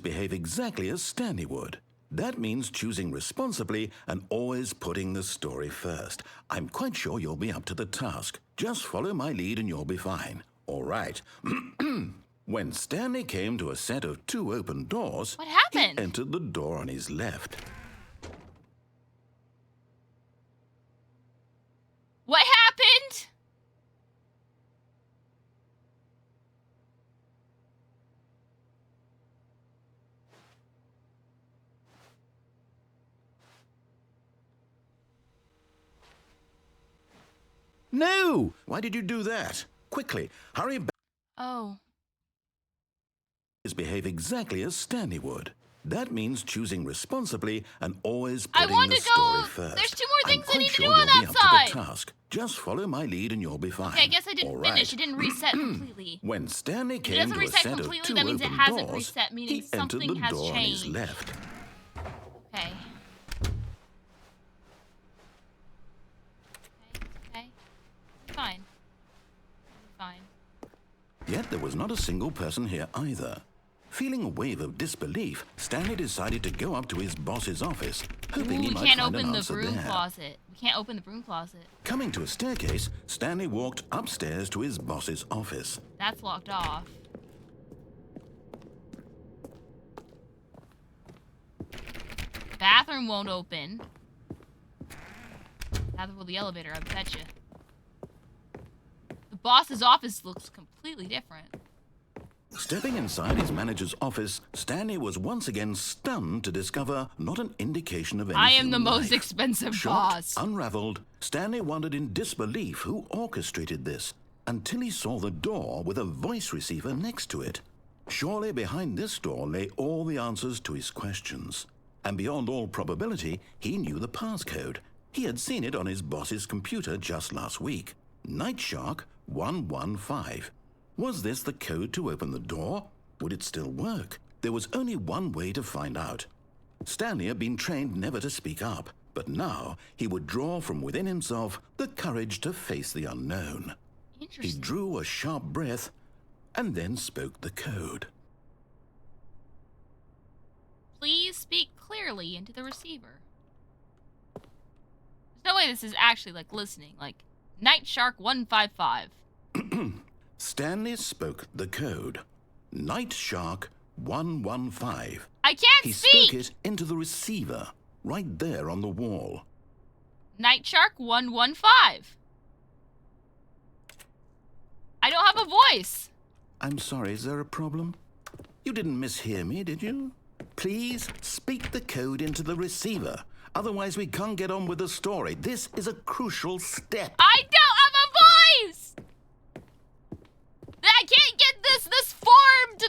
Behave exactly as Stanley would. That means choosing responsibly and always putting the story first. I'm quite sure you'll be up to the task. Just follow my lead and you'll be fine. All right. When Stanley came to a set of 2 open doors, What happened? he entered the door on his left. What happened? No! Why did you do that? Quickly, hurry back. Oh. Behave exactly as Stanley would. That means choosing responsibly and always putting I want the to story go. first. There's 2 more things I need to do you'll on that be side. up to the task. Just follow my lead and you'll be fine. Okay, I guess I didn't All finish. right. It didn't reset completely. When Stanley If it came doesn't to a reset set of completely, 2 that means it open hasn't doors, reset, meaning he entered something the has door on his changed. left. Okay. Okay. Fine. Fine. Yet there was not a single person here either. Feeling a wave of disbelief, Stanley decided to go up to his boss's office, hoping he we might can't find open an the answer broom there. closet. We can't open the broom closet. Coming to a staircase, Stanley walked upstairs to his boss's office. That's locked off. Bathroom won't open. Neither will the elevator, I betcha. The boss's office looks completely different. Stepping inside his manager's office, Stanley was once again stunned to discover not an indication of any I am the human most life. expensive Shocked, boss. unraveled, Stanley wondered in disbelief who orchestrated this, until he saw the door with a voice receiver next to it. Surely behind this door lay all the answers to his questions. And beyond all probability, he knew the passcode. He had seen it on his boss's computer just last week. Night Shark 115. Was this the code to open the door? Would it still work? There was only one way to find out. Stanley had been trained never to speak up, but now he would draw from within himself the courage to face the unknown. He Interesting. drew a sharp breath and then spoke the code. Please speak clearly into the receiver. There's no way this is actually like listening. Like, Night Shark 155. Stanley spoke the code. Night Shark 115. I can't He speak! spoke it into the receiver, right there on the wall. Night Shark 115. I don't have a voice. I'm sorry, is there a problem? You didn't mishear me, did you? Please speak the code into the receiver. Otherwise, we can't get on with the story. This is a crucial step. I don't have a voice! I can't get this form to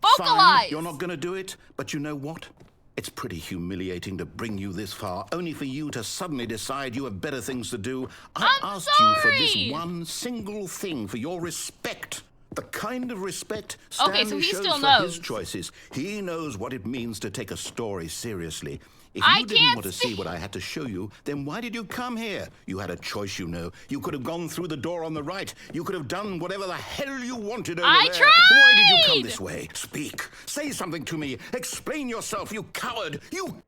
vocalize. fine. You're not going to do it, but you know what? It's pretty humiliating to bring you this far, only for you to suddenly decide you have better things to do. I I'm asked you for this sorry. one single thing, for your respect. The kind of respect Stanley Okay, so he shows still for knows. his choices. He knows what it means to take a story seriously. If I you didn't can't want to see what I had to show you, then why did you come here? You had a choice, you know. You could have gone through the door on the right. You could have done whatever the hell you wanted over I there. Why did you come tried! this way? Speak. Say something to me. Explain yourself, you coward. You...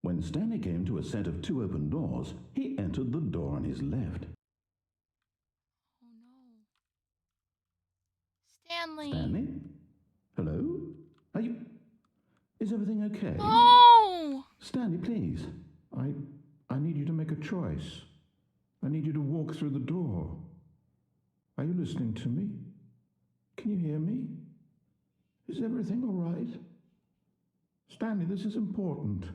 When Stanley came to a set of 2 open doors, he entered the door on his left. Oh no. Stanley. Stanley? Hello? Are you... Is everything okay? Oh! Stanley, please. I need you to make a choice. I need you to walk through the door. Are you listening to me? Can you hear me? Is everything all right? Stanley, this is important.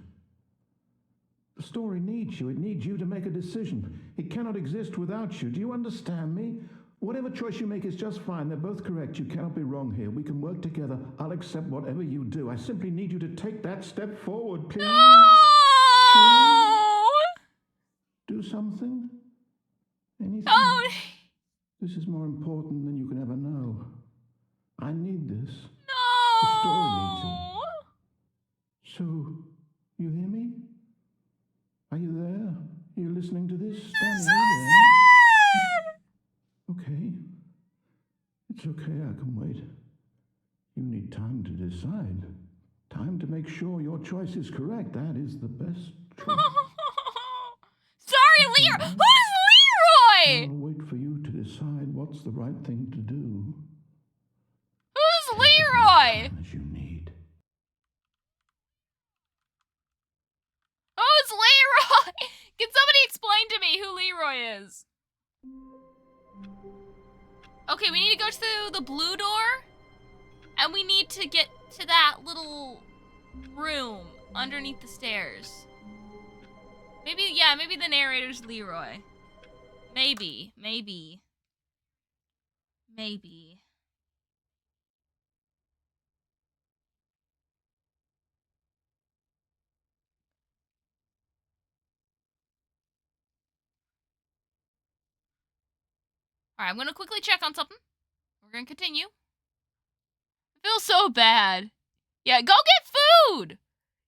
The story needs you. It needs you to make a decision. It cannot exist without you. Do you understand me? Whatever choice you make is just fine. They're both correct. You cannot be wrong here. We can work together. I'll accept whatever you do. I simply need you to take that step forward, please. No! Do something? Anything? No! This is more important than you can ever know. I need this. No! The story needs it. So, you hear me? Are you there? Are you listening to this? Stanley, are you there? Okay. It's okay, I can wait. You need time to decide. Time to make sure your choice is correct. That is the best choice. Sorry, Leroy! Who's Leroy? I'll wait for you to decide what's the right thing to do. Who's Leroy? As you need. Who's Leroy? Can somebody explain to me who Leroy is? Okay, we need to go to the blue door. And we need to get to that little room underneath the stairs. Maybe, yeah, maybe the narrator's Leroy. Maybe. Alright, I'm gonna quickly check on something. We're gonna continue. I feel so bad. Yeah, go get food!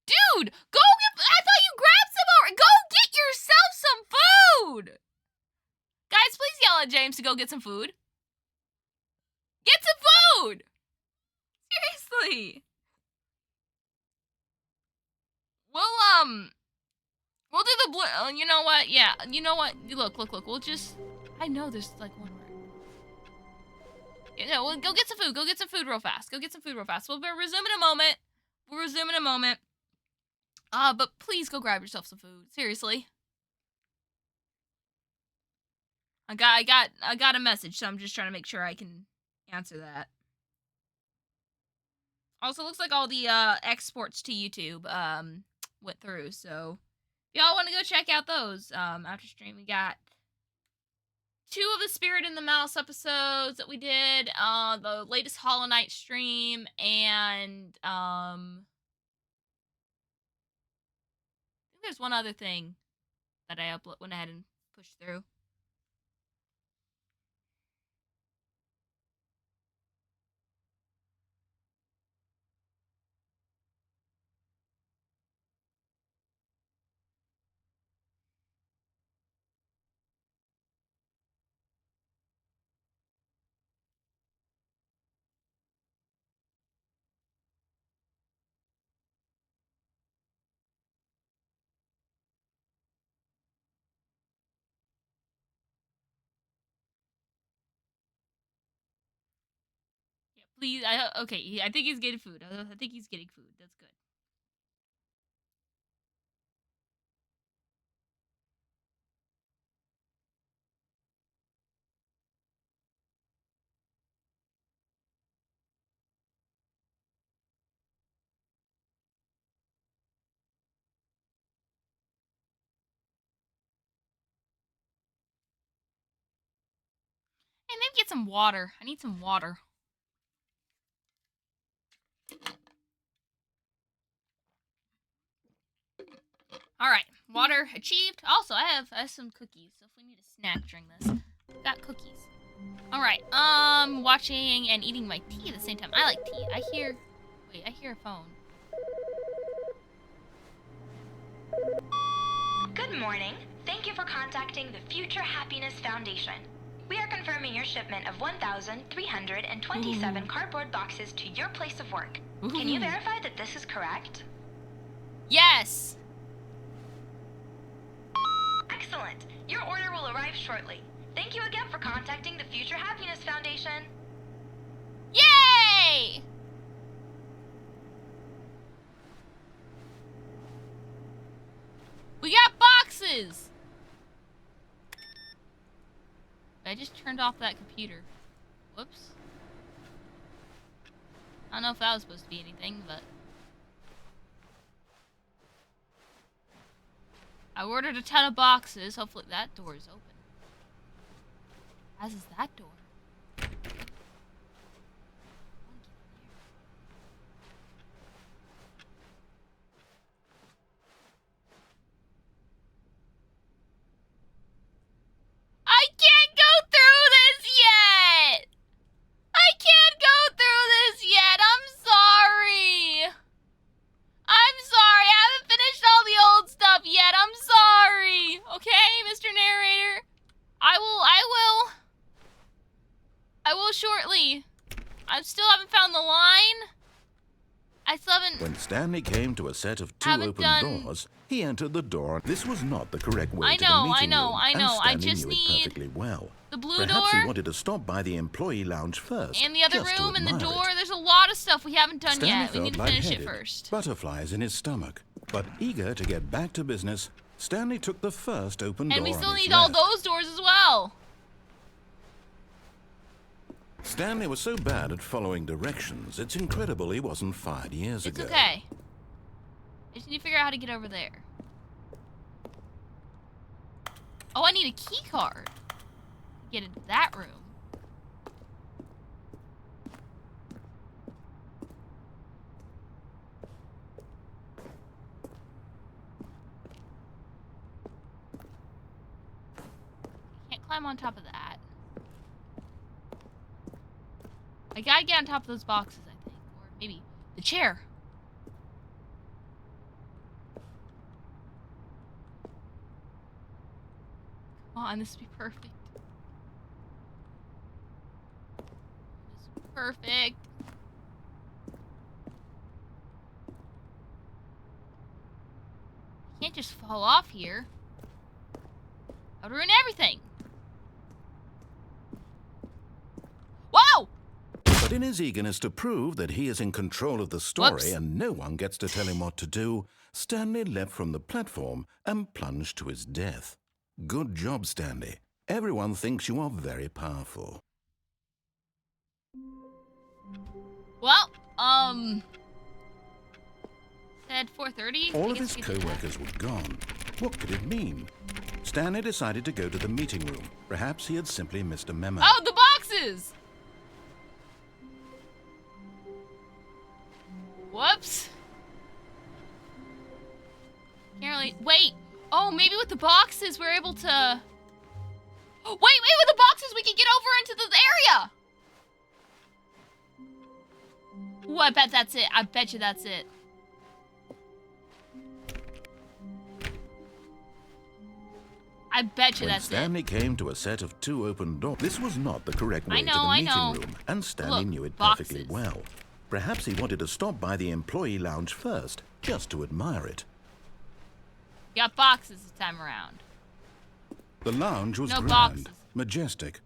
Dude, go get... I thought you grabbed some already! Go get yourself some food! Guys, please yell at James to go get some food. Get some food! Seriously. We'll do the blue... you know what? Yeah, you know what? Look. We'll just... I know there's like one word. Yeah, well, go get some food. Go get some food real fast. We'll resume in a moment. But please go grab yourself some food. Seriously. I got a message, so I'm just trying to make sure I can answer that. Also, looks like all the exports to YouTube went through, so if y'all want to go check out those after stream, we got 2 of the Spirit in the Mouse episodes that we did, the latest Hollow Knight stream, and I think there's one other thing that I went ahead and pushed through. Please, okay, I think he's getting food. I think he's getting food. That's good. Hey, maybe get some water. I need some water. Alright, water achieved. Also, I have some cookies, so if we need a snack during this, I've got cookies. Alright, watching and eating my tea at the same time. I like tea. I hear a phone. Good morning. Thank you for contacting the Future Happiness Foundation. We are confirming your shipment of 1,327 cardboard boxes to your place of work. Can you verify that this is correct? Yes! Excellent. Your order will arrive shortly. Thank you again for contacting the Future Happiness Foundation. Yay! We got boxes! I just turned off that computer. Whoops. I don't know if that was supposed to be anything, but... I ordered a ton of boxes. Hopefully that door is open. As is that door. I can't go through this yet! I can't go through this yet! I'm sorry! I'm sorry, I haven't finished all the old stuff yet. I'm sorry. Okay, Mr. Narrator? I will shortly. I still haven't found the line. I still haven't... When Stanley came to a set of 2 open doors, he entered the door. This was not the correct way to the meeting room, I know. and I just Stanley knew it need perfectly well. the blue Perhaps door. he wanted to stop by the employee lounge first. And the other just to room and the admire door. it. There's a lot of stuff we haven't done Stanley yet. We need to felt finish it lightheaded, first. butterflies in his stomach. But eager to get back to business, Stanley took the first open door And we on still his need all left. those doors as well. Stanley was so bad at following directions, it's incredible he wasn't fired years ago. It's okay. I just need to figure out how to get over there. Oh, I need a key card to get into that room. Can't climb on top of that. I gotta get on top of those boxes, I think. Or maybe the chair. Come on, this would be perfect. This would be perfect. Can't just fall off here. That would ruin everything. Whoa! But in his eagerness to prove that he is in control of the story Whoops. and no one gets to tell him what to do, Stanley leapt from the platform and plunged to his death. Good job, Stanley. Everyone thinks you are very powerful. Well, said 4:30. All of his co-workers were gone. What could it mean? Stanley decided to go to the meeting room. Perhaps he had simply missed a memo. Oh, the boxes! Whoops. Can't really... Wait. Oh, maybe with the boxes we're able to... Wait, with the boxes we can get over into the area! Ooh, I bet that's it. I bet you that's it. I bet you When that's Stanley it. came to a set of 2 open doors, this was not the correct way I to know, the I meeting know. room, and Stanley Look, knew it boxes. perfectly well. Perhaps he wanted to stop by the employee lounge first, just to admire it. Got boxes this time around. The lounge was No grand, boxes. majestic,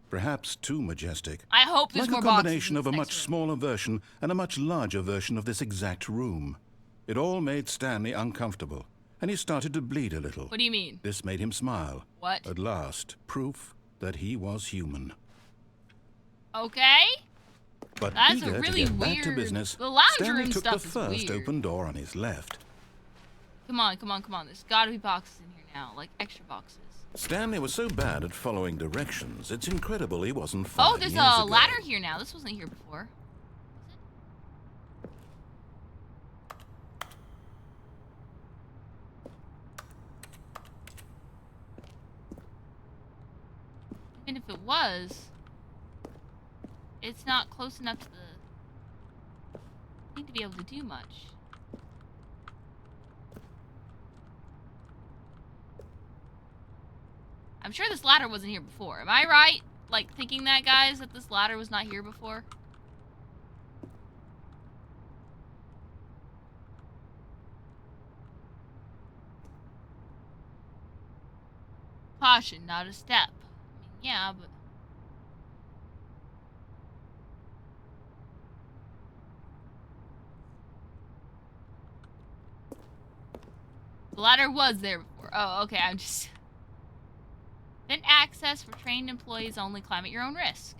perhaps too majestic. I hope there's Like more a boxes. combination in of a this much next room. smaller version and a much larger version of this exact room. It all made Stanley uncomfortable, and he started to bleed a little. What do you mean? This made him smile. What? At last, proof that he was human. Okay. But That's a eager really to get back to weird- business, the lounge Stanley room took the stuff is first weird. open door on his left. Come on, come on, come on. There's gotta be boxes in here now, like extra boxes. Stanley was so bad at following directions, it's incredible he wasn't Oh, 5 there's years a ago. ladder here now. This wasn't here before. Even if it was, it's not close enough to the thing to be able to do much. I'm sure this ladder wasn't here before. Am I right? Like, thinking that, guys, that this ladder was not here before? Caution, not a step. I mean, yeah, but... The ladder was there before. Oh, okay, I'm just... Event access for trained employees only. Climb at your own risk.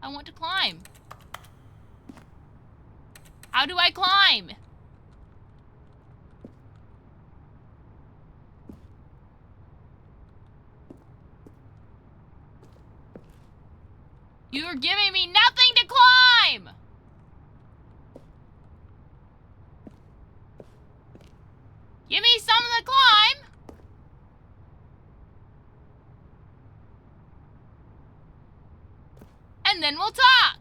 I want to climb. How do I climb? You're giving me nothing to climb! Give me something to climb! And then we'll talk!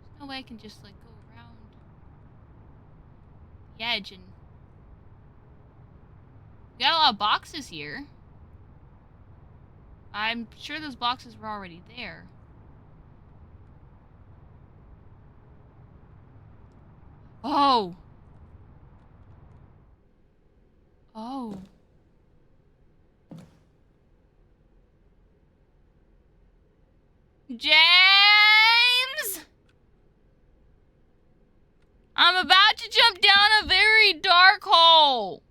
There's no way I can just, like, go around the edge and... We got a lot of boxes here. I'm sure those boxes were already there. Oh! Oh. James! I'm about to jump down a very dark hole.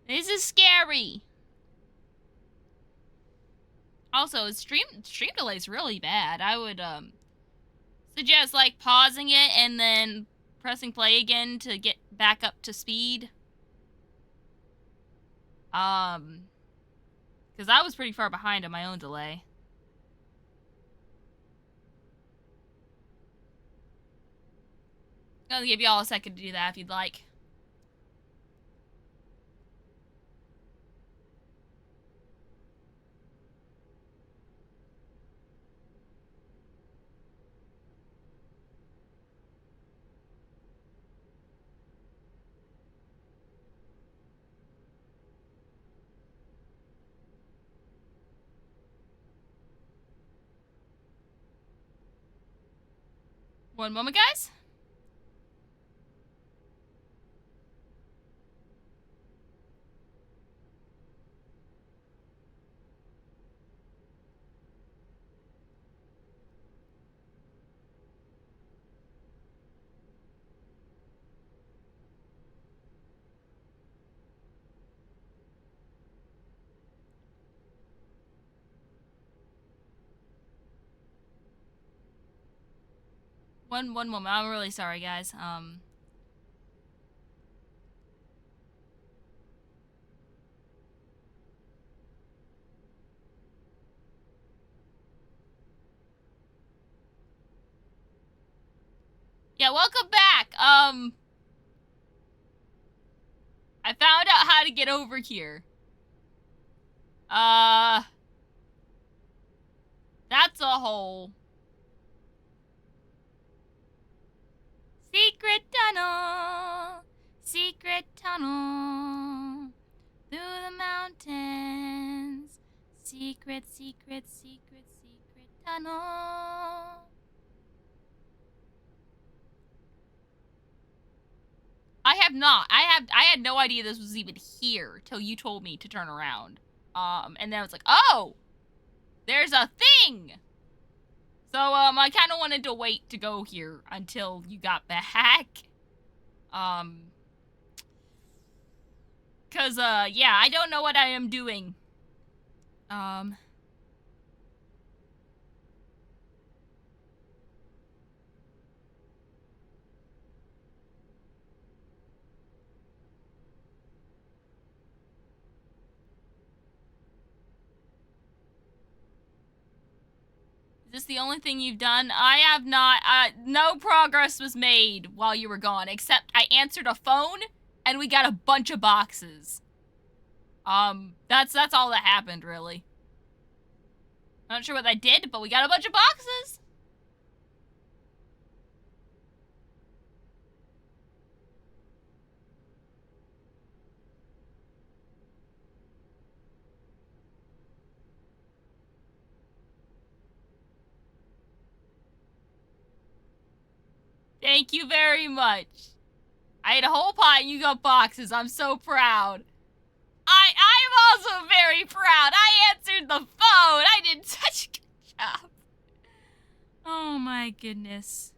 This is scary. Also, stream delay is really bad. I would suggest like pausing it and then pressing play again to get back up to speed. Because I was pretty far behind on my own delay. I'll give y'all a second to do that if you'd like. One moment, guys. One moment. I'm really sorry, guys. Yeah, welcome back. I found out how to get over here. That's a hole. Secret tunnel, through the mountains. Secret tunnel. I had no idea this was even here till you told me to turn around. And then I was like, oh, there's a thing. So, I kind of wanted to wait to go here until you got back. Cause, yeah, I don't know what I am doing. Is this the only thing you've done? I have not, no progress was made while you were gone, except I answered a phone, and we got a bunch of boxes. That's all that happened, really. I'm not sure what I did, but we got a bunch of boxes. Thank you very much. I ate a whole pie and you got boxes. I'm so proud. I'm also very proud. I answered the phone. I did such a good job. Oh my goodness.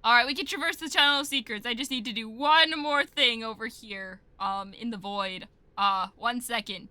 Alright, we can traverse the Channel of Secrets. I just need to do one more thing over here, in the void. 1 second.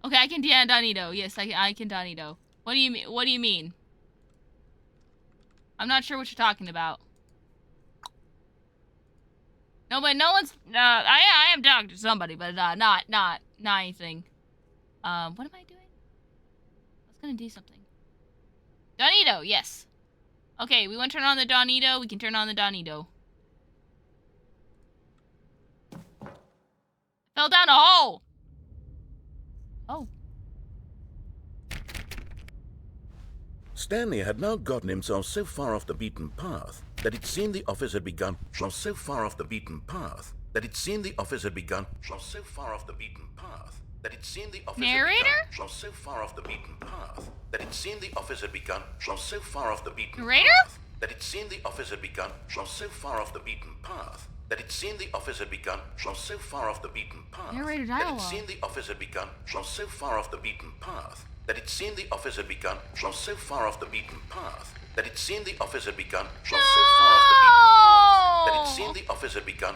Okay, I can Donito. Yes, I can Donito. What do you mean? I'm not sure what you're talking about. No, but no one's. I am talking to somebody, but not anything. What am I doing? I was gonna do something. Donito, yes. Okay, we want to turn on the Donito. We can turn on the Donito. Fell down a hole. Oh. Stanley had now gotten himself so far off the beaten path that it seemed the office had begun. So far off the beaten path that it seemed the office had begun. So far off the beaten path that it seemed the office Narrator? had begun. So far off the beaten path that it seemed the office had begun. So far off the beaten Narrator? path that it seemed the office had begun. So far off the beaten path that it seemed the office had begun. So far off the beaten path Narrator that it dialogue. seemed the office had begun. So far off the beaten path that it seemed the office had begun. So far off the beaten path that it seemed the office had begun. So far off the beaten path that it seemed the office had begun.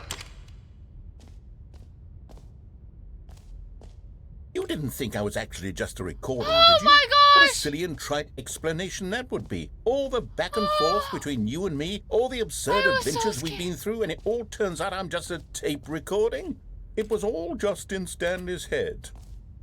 You didn't think I was actually just a recording, did you? Oh my What a gosh! silly and trite explanation that would be. All the back and forth between you and me, all the absurd I was so adventures we've scared. been through, and it all turns out I'm just a tape recording? It was all just in Stanley's head.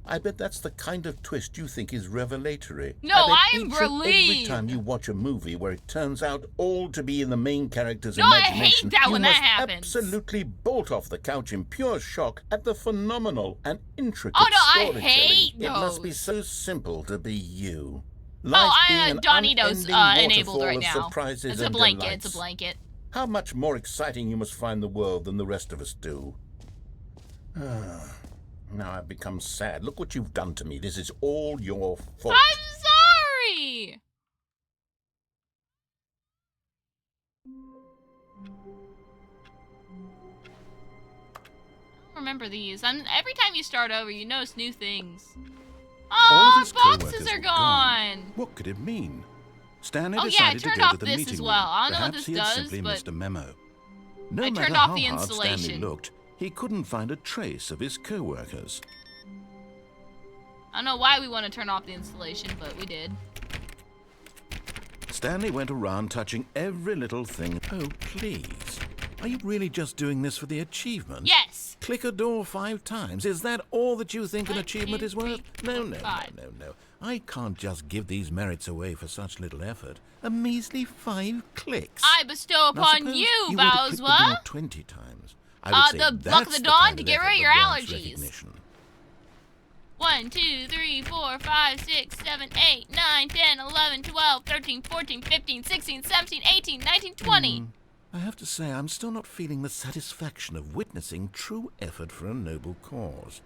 I bet that's the kind of twist you think is revelatory. No, I bet I am each and every relieved. time you watch a movie where it turns out all to be in the main character's No, I hate imagination, that you when that must happens. absolutely bolt off the couch in pure shock at the phenomenal and intricate Oh, no, I storytelling. hate It must be those. so simple to be you. Donito's enabled right now. Surprises It's a and blanket. delights. It's a blanket. How much more exciting you must find the world than the rest of us do. Now I've become sad. Look what you've done to me. This is all your fault. I'm sorry. I don't remember these. Every time you start over, you notice new things. All of Oh, his boxes co-workers are were gone. What could it mean? Stanley Oh, yeah, I decided turned to go off to the this meeting as well. room. I don't know what Perhaps this he had does, simply but missed a memo. No I matter turned off how the hard Stanley installation. looked, he couldn't find a trace of his co-workers. I don't know why we want to turn off the installation, but we did. Stanley went around touching every little thing. Oh, please. Are you really just doing this for the achievement? Yes. Click a door 5 times. Is that all that you think an 1, achievement 2, is worth? 3, No, 4, no, 5. no. I can't just give these merits away for such little effort. A measly 5 clicks. I bestow Now, upon suppose you, were to click the door Bowswa. 20 times. I would say the Buck of that's the the Dawn kind to of get effort rid of that your warrants allergies. recognition. 1, 2, 3, 4, 5, 6, 7, 8, 9, 10, 11, 12, 13, 14, 15, 16, 17, 18, 19, 20. I have to say, I'm still not feeling the satisfaction of witnessing true effort for a noble cause.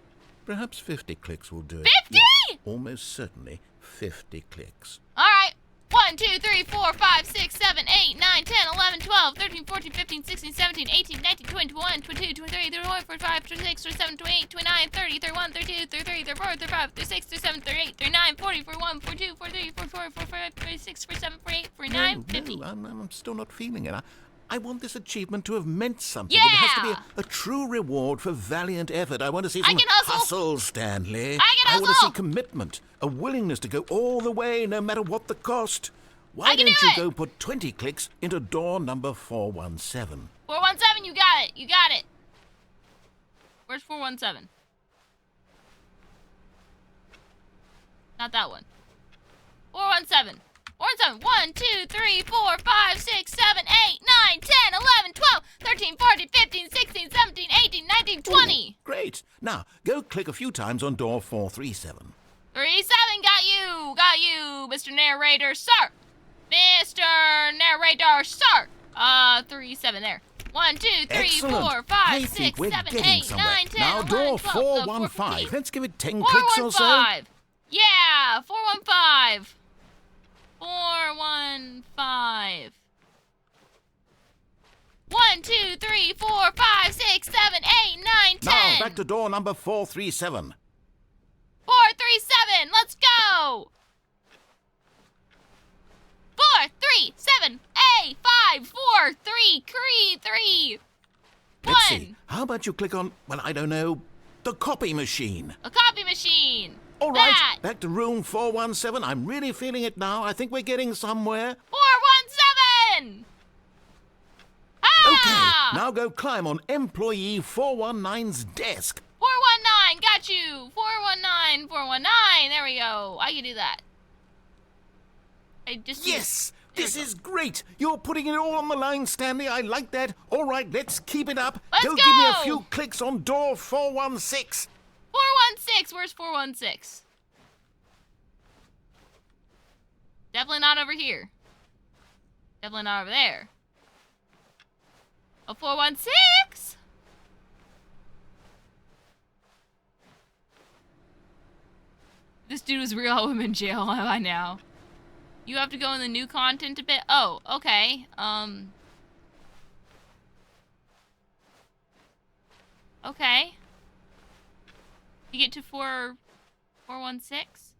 Perhaps 50 clicks will do it. 50? Yes, almost certainly 50 clicks. All right. 1, 2, 3, 4, 5, 6, 7, 8, 9, 10, 11, 12, 13, 14, 15, 16, 17, 18, 19, 20, 21, 22, 23, 24, 25, 26, 27, 28, 29, 30, 31, 32, 33, 34, 35, 36, 37, 38, 39, 40, 41, 42, 43, 44, 45, 46, 47, 48, 49, 50. No, I'm still not feeling it. I want this achievement to have meant something. Yeah! It has to be a true reward for valiant effort. I want to see some can hustle. hustle, Stanley. I can want to hustle. see commitment, a willingness to go all the way, no matter what the cost. Why I can don't do you it. go put 20 clicks into door number 417? 417, you got it. You got it. Where's 417? Not that one. 417. 417. 1, 2, 3, 4, 5, 6, 7, 8, 9, 10, 11, 12, 13, 14, 15, 16, 17, 18, 19, 20. Great. Now, go click a few times on door 437. 37, got you. Got you, Mr. Narrator, sir. Mr. Narrator, sir. 37 there. 1, 2, 3, Excellent. 4, I 5, think 6, we're 7, getting 8, somewhere. 9, 10, Now, 11, door 12, 415. 14. Let's give it 10 clicks or so. 415. Yeah, 415. 415. 1, 2, 3, 4, 5, 6, 7, 8, 9, 10. Now, back to door number 437. 437. Let's go. 437. A 5 4 3 3. Let's 1. see. How about you click on, well, I don't know, the copy machine? A copy machine. All right, That. back to room 417. I'm really feeling it now. I think we're getting somewhere. 417. Okay, Okay, now go climb on employee 419's desk. 419, got you. 419, 419. There we go. I can do that. Yes, this is great. You're putting it all on the line, Stanley. I like that. All right, let's keep it up. Let's Give me a few clicks on door 416. 416. Where's 416? Definitely not over here. Definitely not over there. Oh, 416. This dude was real. I'm in jail by now. You have to go in the new content a bit. Oh, okay. Okay. You get to 416?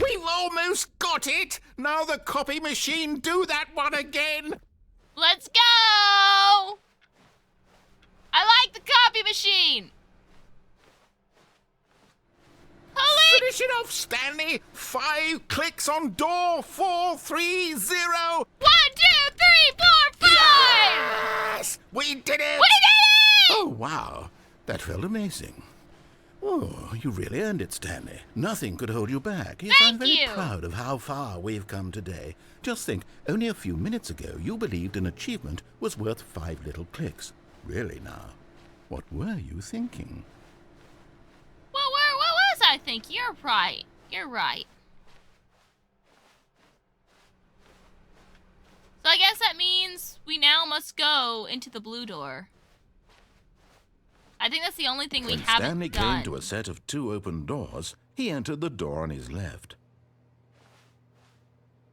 We've almost got it. Now the copy machine, do that one again. Let's go! I like the copy machine. Finish it off, Stanley. 5 clicks on door 430. 1, 2, 3, 4, 5! Yes! We did it! We did it! Oh, wow. That felt amazing. Oh, you really earned it, Stanley. Nothing could hold you back. Yes, I'm very proud of how far we've come today. Just think, only a few minutes ago, you believed an achievement was worth 5 little clicks. Really now, what were you thinking? Well, what was I thinking? You're right. You're right. So I guess that means we now must go into the blue door. I think that's the only thing we haven't done. When Stanley came to a set of 2 open doors, he entered the door on his left.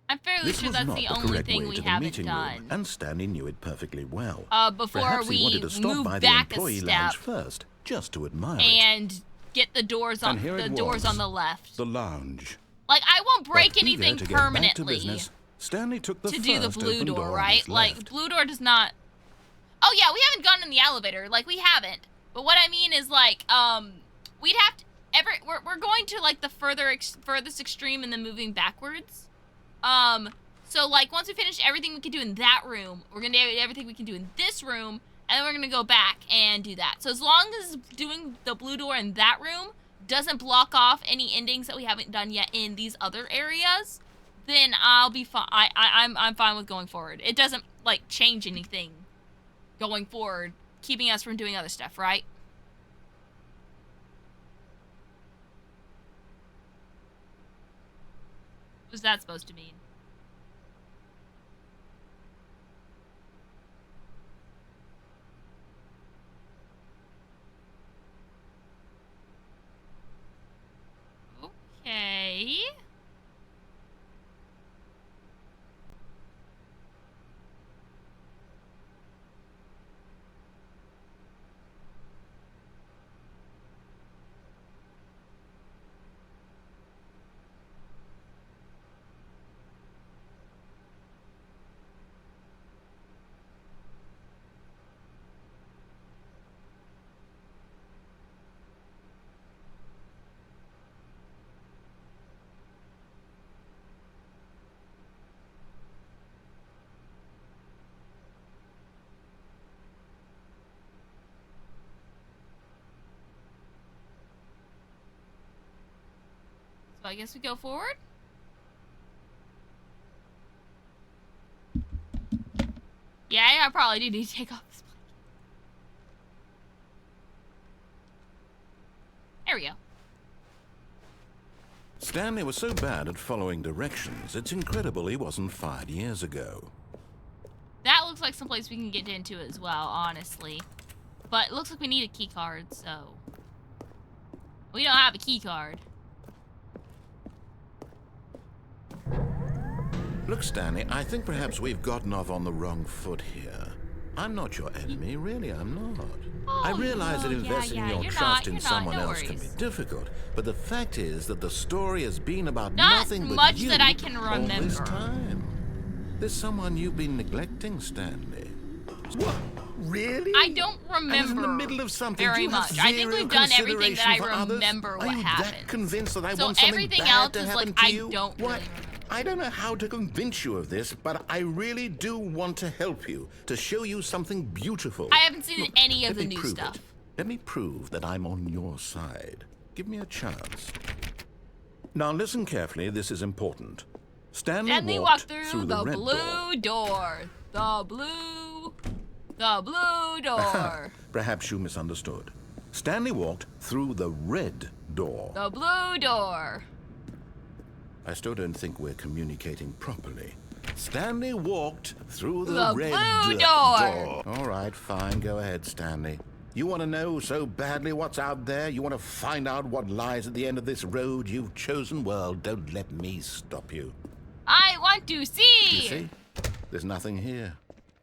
I'm fairly sure that's the only thing we haven't done. And Stanley knew it perfectly well. Before Perhaps we he wanted to stop move by back the employee a lounge step first, just to admire and get the doors on doors on the left. The lounge. Like I won't break But anything eager to get back to permanently business, Stanley took the to first do the blue open door, on right? his Like left. blue door does not. Oh yeah, we haven't gone in the elevator. Like we haven't. But what I mean is like we'd have to we're going to like the furthest extreme and then moving backwards. So like once we finish everything we can do in that room, we're gonna do everything we can do in this room, and then we're gonna go back and do that. So as long as doing the blue door in that room doesn't block off any endings that we haven't done yet in these other areas, then I'll be fine. I'm fine with going forward. It doesn't like change anything going forward, keeping us from doing other stuff, right? What's that supposed to mean? Okay. So I guess we go forward? Yeah, I probably do need to take off this blanket. There we go. Stanley was so bad at following directions, it's incredible he wasn't fired years ago. That looks like someplace we can get into as well, honestly. But it looks like we need a key card, so... We don't have a key card. Look, Stanley, I think perhaps we've gotten off on the wrong foot here. I'm not your enemy, really, I'm not. Oh, I realize that investing your trust in someone no else can be worries. difficult, but the fact is that the story has been about Not nothing but much you that I can all this remember. time. There's someone you've been neglecting, Stanley. Really? I don't remember I was in the middle of something. very Do you have much. I think zero we've done everything that I consideration for others? remember what Are you happened. that convinced that I So want something everything bad else to is happen like, to I you? don't What? really remember. I don't know how to convince you of this, but I really do want to help you, to show you something beautiful. I haven't seen Look, any of let the me new prove stuff. it. Let me prove that I'm on your side. Give me a chance. Now listen carefully, this is important. Stanley walked walked through the red blue door. The blue door. Perhaps you misunderstood. Stanley walked through the red door. The blue door. I still don't think we're communicating properly. Stanley walked through the The red blue door. All right, fine. Go ahead, Stanley. You want to know so badly what's out there? You want to find out what lies at the end of this road you've chosen? Well, don't let me stop you. I want to see. You see? There's nothing here.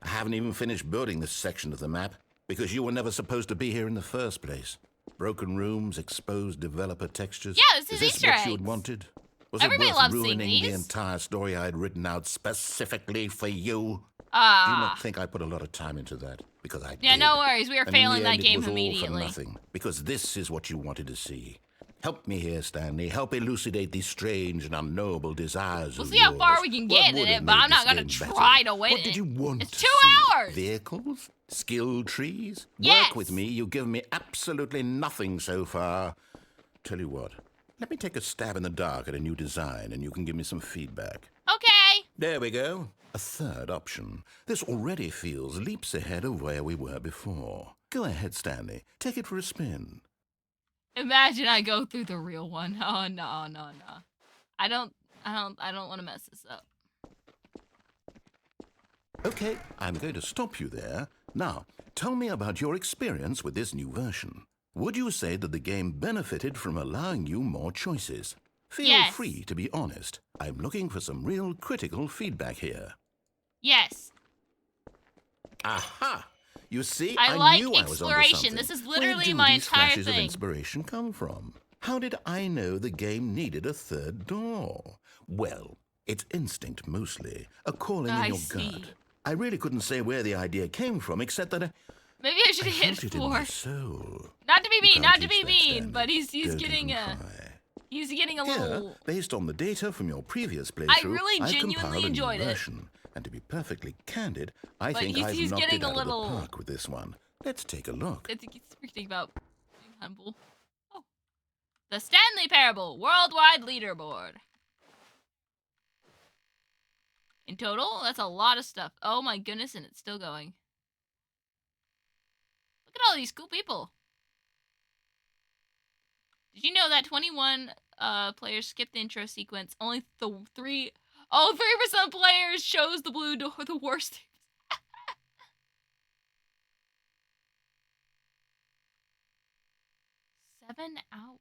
I haven't even finished building this section of the map because you were never supposed to be here in the first place. Broken rooms, exposed developer textures. Yeah, this is this Easter what eggs. you had wanted? Was Everybody it worth loves seeing ruining the these. entire story I had written out specifically for you? Do you Ah. not think I put a lot of time into that? Because I Yeah, did. no worries. We were And in failing the that end, game it was immediately. all for nothing, because this is what you wanted to see. Help me here, Stanley. Help elucidate these strange and unknowable desires We'll of see how far yours. we can What get in would it, have but made I'm not this gonna game better? try to win What did it. you want It's to 2 see? hours. Vehicles? Skill trees? Yes. Work with me. You've given me absolutely nothing so far. Tell you what. Let me take a stab in the dark at a new design, and you can give me some feedback. Okay. There we go. A third option. This already feels leaps ahead of where we were before. Go ahead, Stanley. Take it for a spin. Imagine I go through the real one. Oh no. I don't want to mess this up. Okay, I'm going to stop you there. Now, tell me about your experience with this new version. Would you say that the game benefited from allowing you more choices? Feel Yes. free to be honest. I'm looking for some real critical feedback here. Yes. Aha! You see, I like knew I was onto exploration. something. This is Where literally do my these entire flashes of thing. inspiration come from? How did I know the game needed a third door? Well, it's instinct mostly, a calling I in your see. gut. I really couldn't say where the idea came from, except that Maybe I should I have hit felt it in my 4. soul. Not to be You mean, can't not to teach be that, mean, Stanley. but he's Don't getting even a try. he's getting a Here, little. based on the data from your previous playthrough, really I've genuinely compiled a enjoyed new it. version. And to be perfectly candid, I But think he's- I've he's knocked getting it a out little- of the park with this one. Let's take a look. I think he's freaking about being humble. Oh. The Stanley Parable Worldwide Leaderboard. In total, that's a lot of stuff. Oh my goodness, and it's still going. Look at all these cool people. Did you know that 21 players skipped the intro sequence? Only 3% of players chose the blue door, the worst. 7 hours.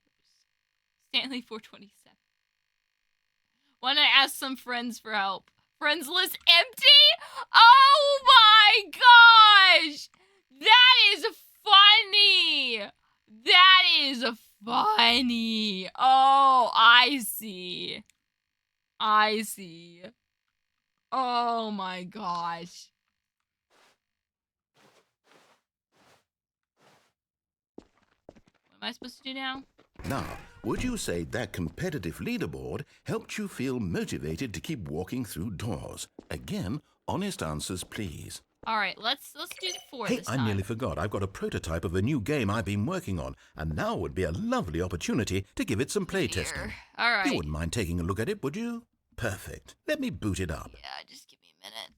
Stanley 427. When I asked some friends for help. Friends list empty? Oh my gosh! That is funny! That is funny! Oh, I see. I see. Oh my gosh. What am I supposed to do now? Now, would you say that competitive leaderboard helped you feel motivated to keep walking through doors? Again, honest answers, please. All right, let's do 4 Hey, this I time. nearly forgot. I've got a prototype of a new game I've been working on, and now would be a lovely opportunity to give it some playtesting. All right. You wouldn't mind taking a look at it, would you? Perfect. Let me boot it up. Yeah, just give me a minute.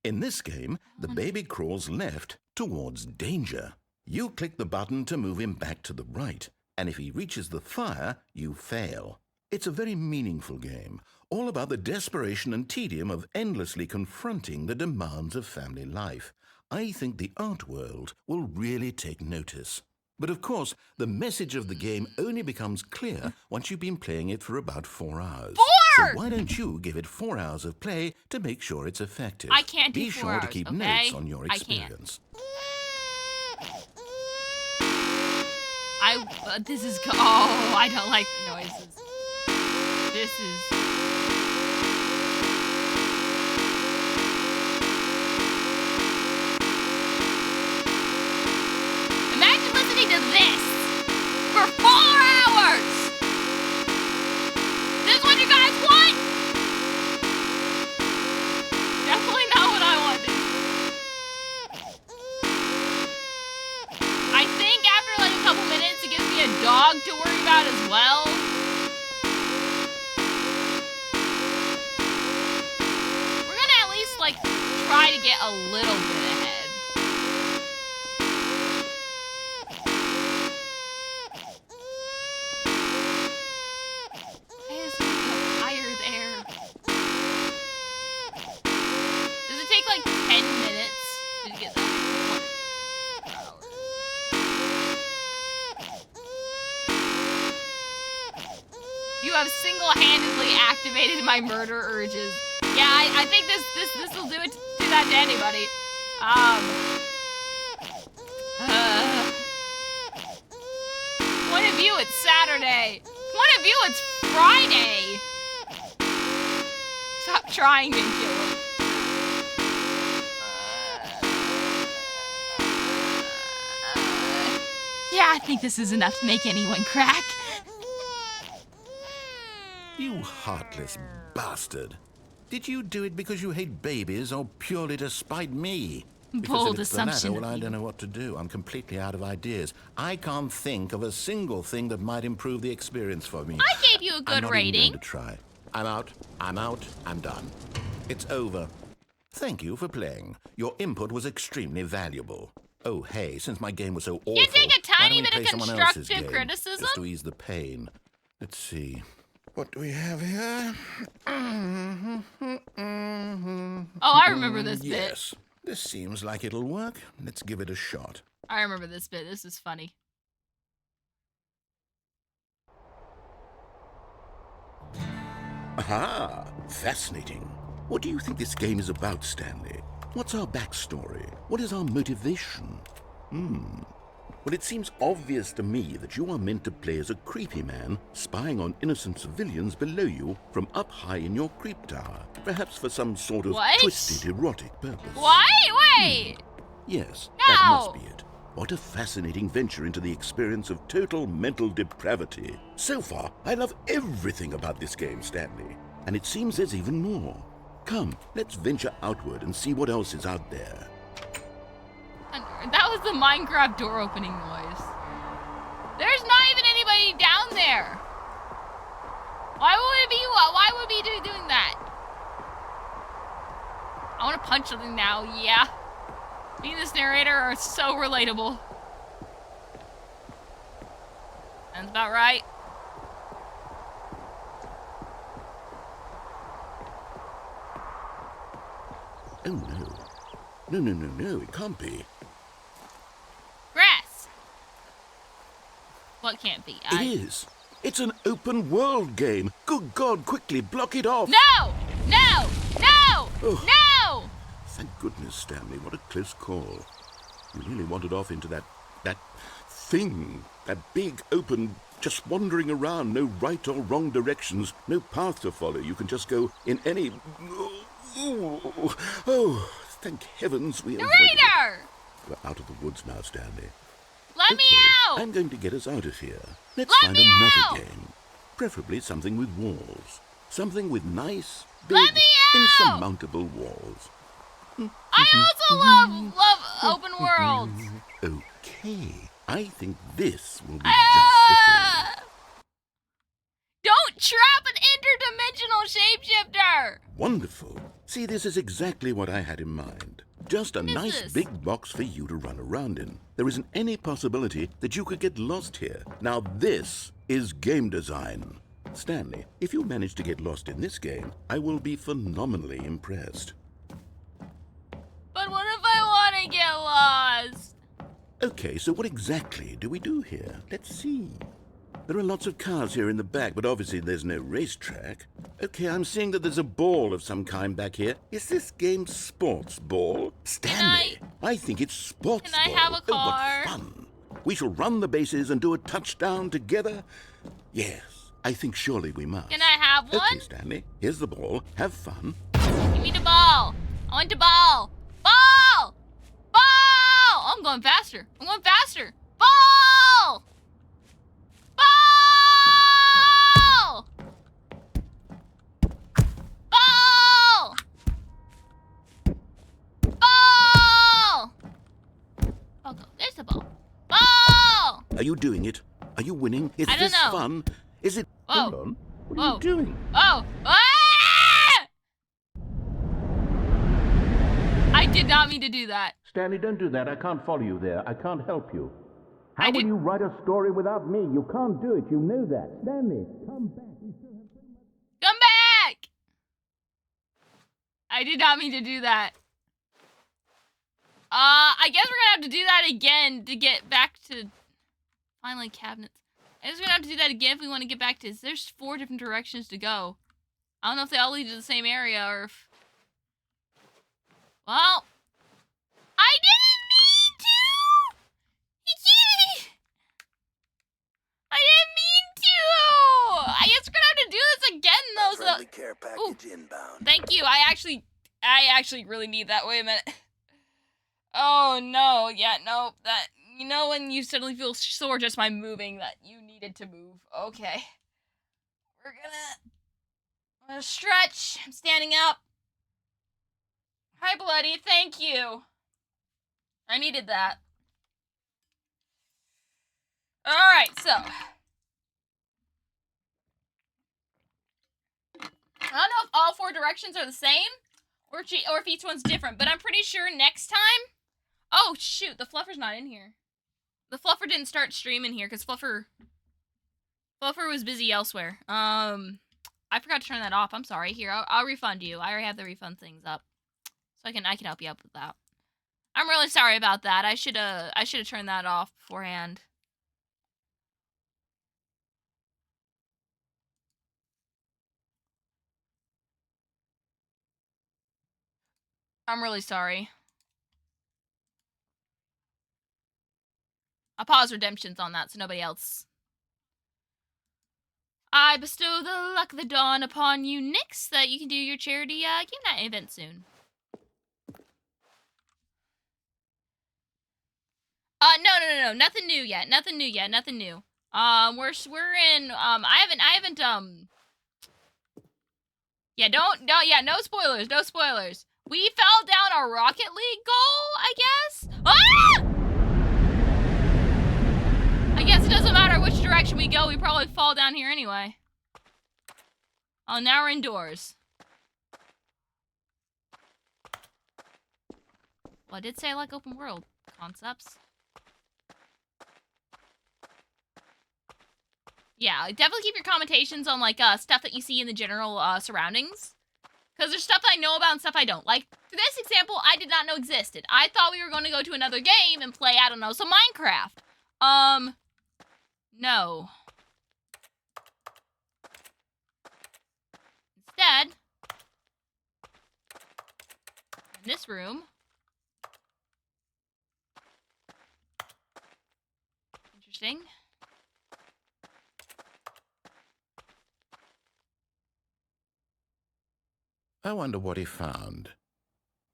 In this game, the baby crawls left towards danger. You click the button to move him back to the right, and if he reaches the fire, you fail. It's a very meaningful game, all about the desperation and tedium of endlessly confronting the demands of family life. I think the art world will really take notice. But of course, the message of the game only becomes clear once you've been playing it for about 4 hours. 4! So why don't you give it 4 hours of play to make sure it's effective? I can't do Be 4 sure to hours, keep okay? notes on your I can't. experience. This is, oh, I don't like the noises. This is. dog to worry about as well. We're gonna at least, like, try to get a little bit ahead. Hey, there's a fire there. Does it take, like, 10 minutes to get that? You have single-handedly activated my murder urges. Yeah, I think this will do that to anybody. Point of view, it's Saturday. Point of view, it's Friday. Stop trying to kill him. Yeah, I think this is enough to make anyone crack. You heartless bastard. Did you do it because you hate babies or purely to spite me? Bold Because if it's the latter, assumption. well, I don't know what to do. I'm completely out of ideas. I can't think of a single thing that might improve the experience for me. I gave you a good I'm not rating. Even going to try. I'm out. I'm out. I'm done. It's over. Thank you for playing. Your input was extremely valuable. Oh, hey, since my game was so awful, You take a why tiny don't we bit of play someone else's constructive game, criticism? just to ease the pain. Let's see. What do we have here? Oh, I remember this bit. Yes. This seems like it'll work. Let's give it a shot. I remember this bit. This is funny. Aha! Fascinating. What do you think this game is about, Stanley? What's our backstory? What is our motivation? Well, it seems obvious to me that you are meant to play as a creepy man spying on innocent civilians below you from up high in your creep tower, perhaps for some sort of What? twisted erotic purpose. Wait! Yes, No! that must be it. What a fascinating venture into the experience of total mental depravity. So far, I love everything about this game, Stanley. And it seems there's even more. Come, let's venture outward and see what else is out there. That was the Minecraft door opening noise. There's not even anybody down there. Why would we be doing that? I want to punch something now, yeah. Me and this narrator are so relatable. Sounds about right. Oh no. No, it can't be. Grass. What can't be? It is. It's an open world game. Good God, quickly block it off. No! No! No! Oh. No! Thank goodness, Stanley. What a close call. You really wandered off into that thing. That big, open, just wandering around. No right or wrong directions. No path to follow. You can just go in any... Oh, thank heavens we avoided it. Narrator! We're out of the woods now, Stanley. Let me out! I'm going to get us out of here. Let's Let find me another out! game. Preferably something with walls. Something with nice, big, Let me out! insurmountable walls. I also love open worlds. Okay. I think this will be just the thing. Don't trap an interdimensional shapeshifter! Wonderful. See, this is exactly what I had in mind. Just a What is nice this? big box for you to run around in. There isn't any possibility that you could get lost here. Now this is game design. Stanley, if you manage to get lost in this game, I will be phenomenally impressed. But what if I want to get lost? Okay, so what exactly do we do here? Let's see. There are lots of cars here in the back, but obviously there's no racetrack. Okay, I'm seeing that there's a ball of some kind back here. Is this game sports ball? Stanley, I think it's sports Can I ball. have a Oh, car? what fun. We shall run the bases and do a touchdown together. Yes, I think surely we must. Can I have one? Okay, Stanley, here's the ball. Have fun. Give me the ball. I want the ball. Ball! Ball! Oh, I'm going faster. I'm going faster. Ball! Ball! Ball! Ball! Oh, there's the ball. Ball! Are you doing it? Are you winning? Is I don't this know. fun? Is it... Whoa. Hold on. What are you doing? Oh! Ah! I did not mean to do that. Stanley, don't do that. I can't follow you there. I can't help you. I How did- will you write a story without me? You can't do it. You know that. Stanley, come back. Come back! I did not mean to do that. I guess we're gonna have to do that again to get back to... Finally, cabinets. I guess we're gonna have to do that again if we want to get back to... There's 4 different directions to go. I don't know if they all lead to the same area or if... Well... I didn't mean to! I didn't mean to! I guess we're gonna have to do this again, though, so... Friendly care package inbound. Thank you. I actually really need that. Wait a minute. Oh, no. Yeah, no. That... You know when you suddenly feel sore just by moving that you needed to move. Okay. I'm gonna stretch. I'm standing up. Hi, Bloody. Thank you. I needed that. Alright, so. I don't know if all 4 directions are the same, or if each one's different, but I'm pretty sure next time... Oh, shoot, the Fluffer's not in here. The Fluffer didn't start streaming here, because Fluffer was busy elsewhere. I forgot to turn that off. I'm sorry. Here, I'll refund you. I already have the refund things up. So I can help you out with that. I'm really sorry about that. I should have turned that off beforehand. I'm really sorry. I'll pause redemptions on that so nobody else. I bestow the luck of the dawn upon you, Nix, that you can do your charity game night event soon. No. Nothing new yet. Nothing new. We're in, I haven't, yeah, no spoilers. We fell down our Rocket League goal, I guess? Ah! I guess it doesn't matter which direction we go, we probably fall down here anyway. Oh, now we're indoors. Well, I did say I like open world concepts. Yeah, definitely keep your commentations on, like, stuff that you see in the general, surroundings. Because there's stuff that I know about and stuff I don't. Like, for this example, I did not know existed. I thought we were going to go to another game and play, I don't know, some Minecraft. No. Instead, in this room, interesting. I wonder what he found.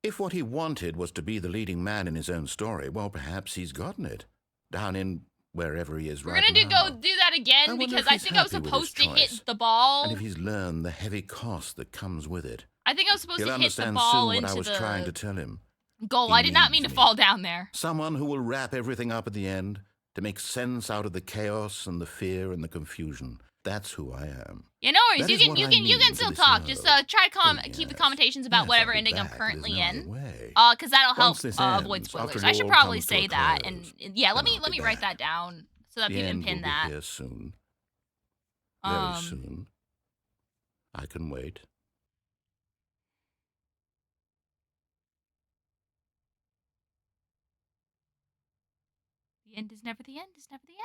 If what he wanted was to be the leading man in his own story, well, perhaps he's gotten it. Down in wherever he is We're right gonna now. go do that again because I think I was supposed to hit the ball. And if he's learned the heavy cost that comes with it. I think I was supposed He'll to hit the understand ball soon into what I was the trying to tell him. goal. He I did not mean needs to me. fall down there. Someone who will wrap everything up at the end to make sense out of the chaos and the fear and the confusion. That's who I am. Yeah, no worries. That You is can what you I can mean can to still this talk. world. Just try to Oh, keep the yes. commentations about Yes, whatever I'll be ending I'm back. currently There's no in. way. Because that'll help Once this avoid ends, spoilers. after I it should all probably comes to a say that, close, and yeah, let then me I'll be write back. that down so that The people can end pin will that. be here soon. Very soon. I can wait. The end is never the end. Is never the end.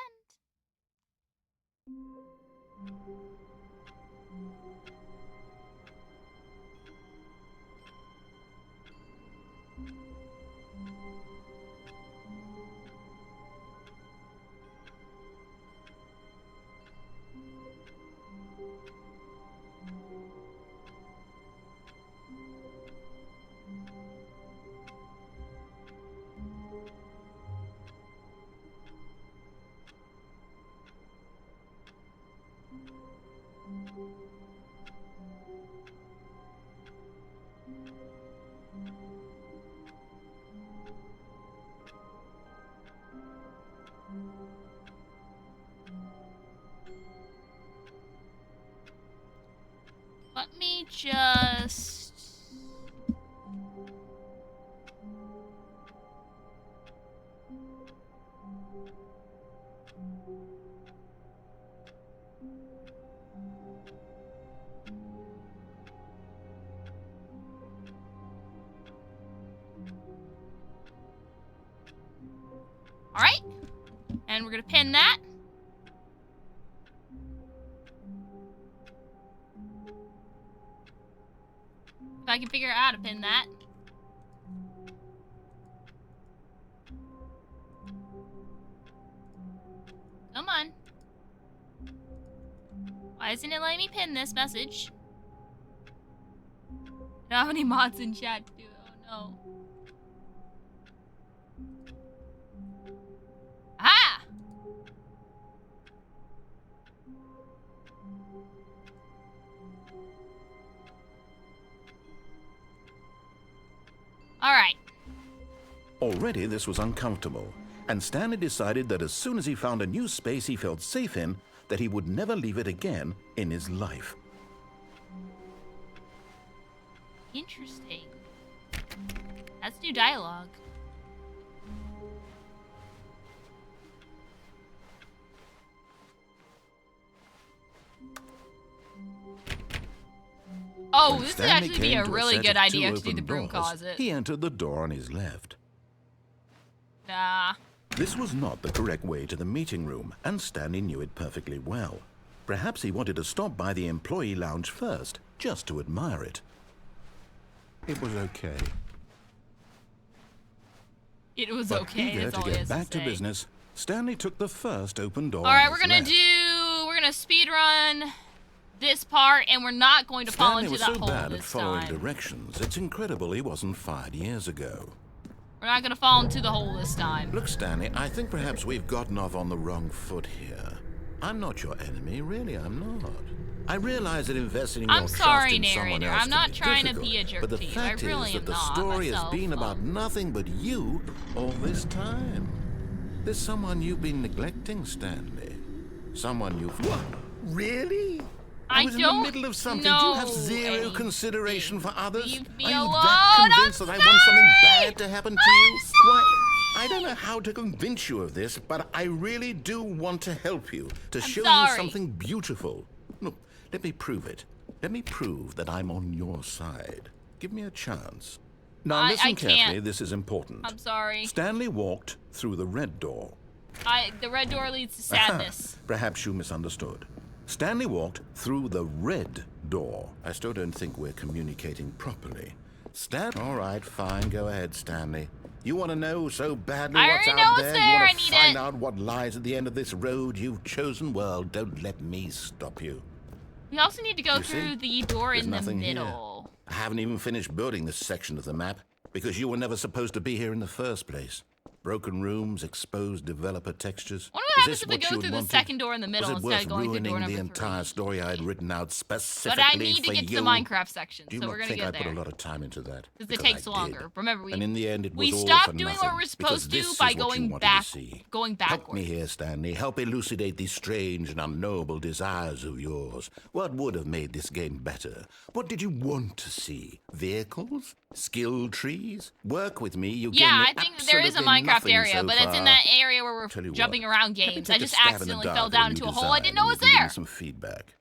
let me just... Alright. And we're gonna pin that. If I can figure out how to pin that. Come on. Why isn't it letting me pin this message? I don't have any mods in chat to do it. Oh no. Ah! Alright. Already this was uncomfortable, and Stanley decided that as soon as he found a new space he felt safe in, that he would never leave it again in his life. Interesting. That's new dialogue. Oh, this would actually be a really good idea to do the broom closet. He entered the door on his left. Nah. This was not the correct way to the meeting room, and Stanley knew it perfectly well. Perhaps he wanted to stop by the employee lounge first, just to admire it. It was okay. It was But okay. eager That's to all he get has back to to say. business, Stanley took the first open door. All right, on we're his gonna left. we're gonna speed run this part, and we're not going to fall Stanley into was that so hole bad at this following time. directions, it's incredible he wasn't fired years ago. We're not gonna fall into the hole this time. Look, Stanley, I think perhaps we've gotten off on the wrong foot here. I'm not your enemy, really, I'm not. I realize that investing your I'm sorry, trust in someone narrator. else I'm can not be trying to difficult, be a jerk but the to you. fact I really is am that the not story myself. has been about nothing but you all this time. There's someone you've been neglecting, Stanley. Someone you've... What? Really? I was in the middle of something. Do you have zero consideration for others? Leave me Are you alone. that convinced I'm that I want something sorry. bad to happen to I'm you? sorry. Why, I don't know how to convince you of this, but I really do want to help you, to show you sorry. something beautiful. Look, let me prove it. Let me prove that I'm on your side. Give me a chance. Now listen carefully, can't. this is important. I'm sorry. Stanley walked through the red door. The red door leads to sadness. Perhaps you misunderstood. Stanley walked through the red door. I still don't think we're communicating properly. All right, fine. Go ahead, Stanley. You want to know so badly I what's already know out what's there? there. You I want need to find it. out what lies at the end of this road you've chosen? Well, don't let me stop you. We also need to go You see? through the door There's in the nothing here. middle. I haven't even finished building this section of the map because you were never supposed to be here in the first place. Broken rooms, exposed developer textures. I wonder what Is happens this if we what go you through the wanted? second door in the middle Was it instead worth of going through door ruining number the entire 3? story I had written out But specifically I need to for get to you? the Minecraft section, Do you so not we're gonna think get I there. put a lot of time into that? Because it Because takes I longer. did. Remember, And in the end, it was we all stopped for doing nothing, what we're because supposed this to is by what you going wanted back, to see. going Help backwards. me here, Stanley. Help elucidate these strange and unknowable desires of yours. What would have made this game better? What did you want to see? Vehicles? Skill trees? Work with me. You Yeah, gave me I think there is a absolutely Minecraft nothing area, so but it's in far. that area where we're Tell you jumping what, around let me games. take I a just stab in the accidentally dark fell at down a into new a hole I design didn't know and was you can give me there. some feedback.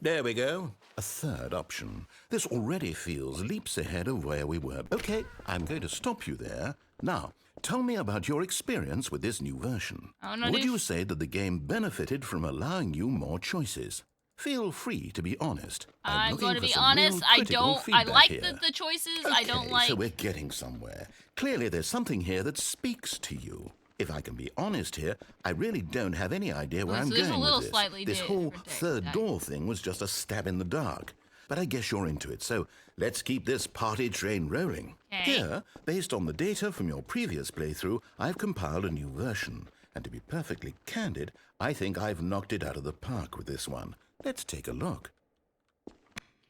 There we go. A third option. This already feels leaps ahead of where we were. Okay, I'm going to stop you there. Now, tell me about your experience with this new version. Would you say that the game benefited from allowing you more choices? Feel free to be honest. I'm going to be some honest. real I critical don't. I feedback like here. the choices. Okay, I don't like. so we're getting somewhere. Clearly, there's something here that speaks to you. If I can be honest here, I really don't have any idea where Oh, I'm so there's a going little with this. slightly This di- whole different third type. door thing was just a stab in the dark. But I guess you're into it, so let's keep this party train rolling. Okay. Here, based on the data from your previous playthrough, I've compiled a new version. And to be perfectly candid, I think I've knocked it out of the park with this one. Let's take a look.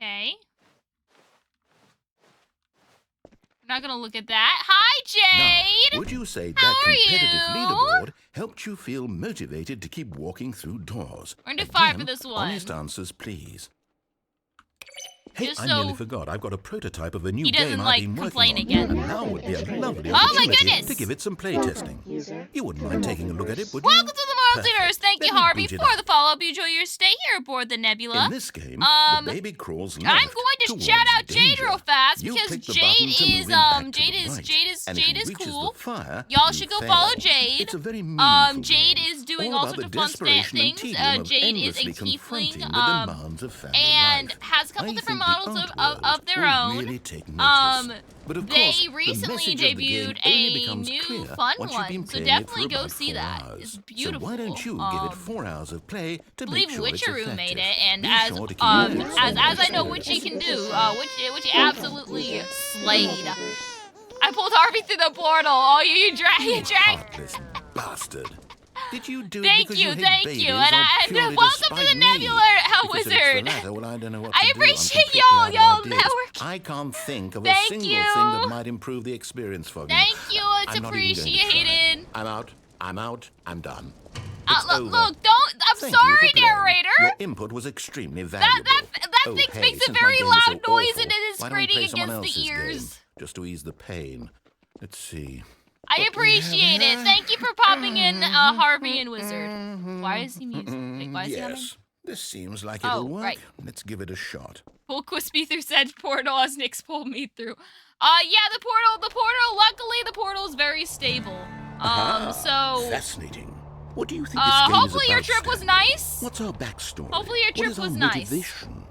Okay. I'm not gonna look at that. Hi, Jade. Now, would you say How that are competitive you? leaderboard helped you feel motivated to keep walking through doors? We're gonna do 5 for Again, this one. Honest answers, please. Hey, Just I so nearly forgot. I've got a prototype of a new he doesn't, game like, I've been complain working on. again. And now would be a lovely Oh my opportunity goodness! to give it some play testing. You wouldn't mind taking a look at it, would you? Welcome to the Multiverse. Perfect. Thank you, Let me Harvey, boot it for up. the follow-up. You enjoy your stay here aboard the Nebula. In this game, Um, the baby crawls left I'm going to towards shout out Jade danger. real fast You because click the Jade button to move is him back to Jade the is right. Jade is And if Jade he is reaches cool. the fire, Y'all you should go fail. follow Jade. It's a very meaningful Jade game. is doing all all about sorts the of fun desperation and things. tedium of Jade is a endlessly confronting tiefling, the demands of family and life. has a couple I different think models the of art their world own. will really take notice. But of They course, the recently message of the game debuted only a becomes new clear fun once you've been one, so playing definitely it for go about see 4 that. hours. It's beautiful. So why don't you give it 4 hours of play to I make believe sure it's Witcheroo effective? made it, and Be as sure to keep your as I know what she can do, which absolutely slayed. I pulled Harvey through the portal. Oh, you drag. Heartless bastard. Did you do it Thank because you, hate thank babies you, or and purely welcome to spite the me? Nebula, Because if it's Wizard. the latter, well, I don't know what I to do. I'm appreciate completely y'all, out of y'all ideas. network. I can't think of Thank a single you. thing that might improve the experience for me. Thank you, it's I'm not even going to try. appreciated. I'm out. I'm done. It's over. Look, don't. I'm Thank you sorry, for playing. narrator. Your input was extremely valuable. That thing hey, makes a since my very game is so loud noise awful, and it is why don't we grating play someone against the else's ears. game, just to ease the pain. Let's see. I appreciate it. Thank you for popping in, Harvey and Wizard. Why is he music? Like, why is he humming? Yes, this seems like it'll work. Right. Let's give it a shot. Pull Quispy through said portal as Nick's pulled me through. Yeah, the portal, luckily the portal is very stable. So... Fascinating. What do you think this game is hopefully your about, trip was Stanley? nice. What's our backstory? Hopefully your trip what is was our nice. motivation?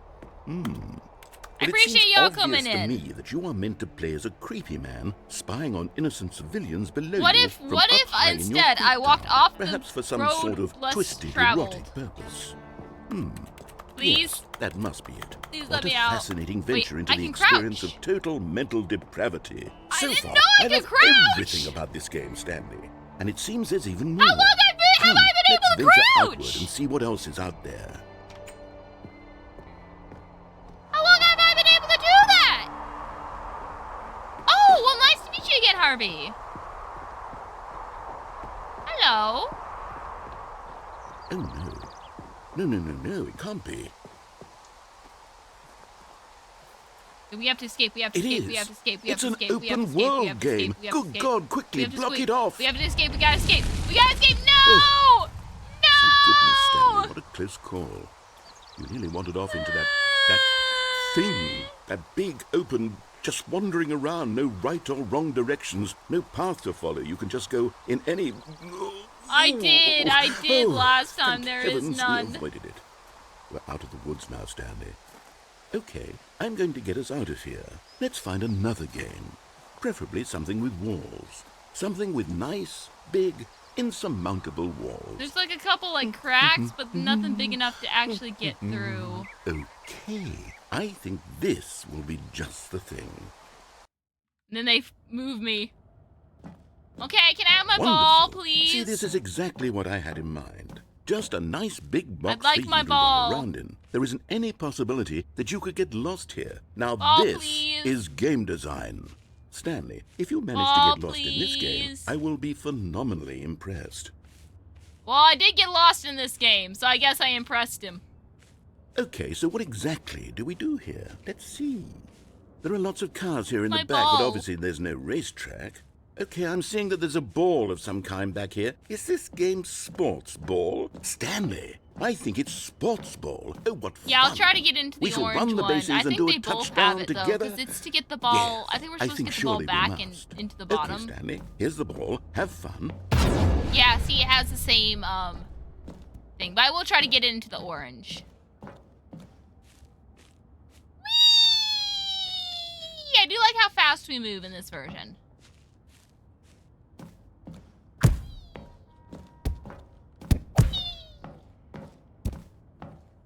I Well, appreciate it y'all seems coming obvious in. to me that you are meant to play as a creepy man spying on innocent civilians below What you if from what up if high in your instead I peak walked tower, off perhaps the for some road sort of less twisted traveled? erotic purpose? Please? Yes, that must be it. Please what let a me out. fascinating venture Wait, into I the can experience crouch. of total mental depravity. I So didn't far, know I could love crouch! everything about this game, Stanley. And it seems there's even more. How long have I been let's able to venture crouch? outward and see what else is out there. How long have I been able to do that? Oh, well, nice to meet you again, Harvey. Hello. Oh no. No, it can't be. We have to escape. We have to It escape. is. We have to escape. We have It's to an escape. We have to open escape. We world have to escape. game. We have to Good escape. God, We quickly, have to block escape. it off. We have to escape. We gotta escape. We gotta escape. No! Oh. Thank goodness, Stanley. No! What a close call. You nearly wandered off into that thing. That big, open, just wandering around. No right or wrong directions. No path to follow. You can just go in any... I did last time. Thank There is heavens none. We avoided it. We're out of the woods now, Stanley. Okay, I'm going to get us out of here. Let's find another game. Preferably something with walls. Something with nice, big, insurmountable walls. There's like a couple like cracks, but nothing big enough to actually get through. Okay, I think this will be just the thing. And then they move me. Okay, can I have my Wonderful. ball, please? See, this is exactly what I had in mind. Just a nice big box I'd like for you my to ball. run around in. There isn't any possibility that you could get lost here. Now Ball, this please. is game design. Stanley, if you manage Ball, to get lost in this game, please. I will be phenomenally impressed. Well, I did get lost in this game, so I guess I impressed him. Okay, so what exactly do we do here? Let's see. There are lots of cars here in My the back, but ball. obviously there's no racetrack. Okay, I'm seeing that there's a ball of some kind back here. Is this game sports ball? Stanley, I think it's sports ball. Oh, what fun. Yeah, I'll try to get into We the shall orange run the one. bases I and think do a they both touchdown have it though, together. because it's to get the ball. Yes, I think we're I supposed think to get the ball surely we back and must. into the Okay, bottom. Stanley, here's the ball. Have fun. Yeah, see, it has the same thing, but I will try to get it into the orange. Whee! I do like how fast we move in this version.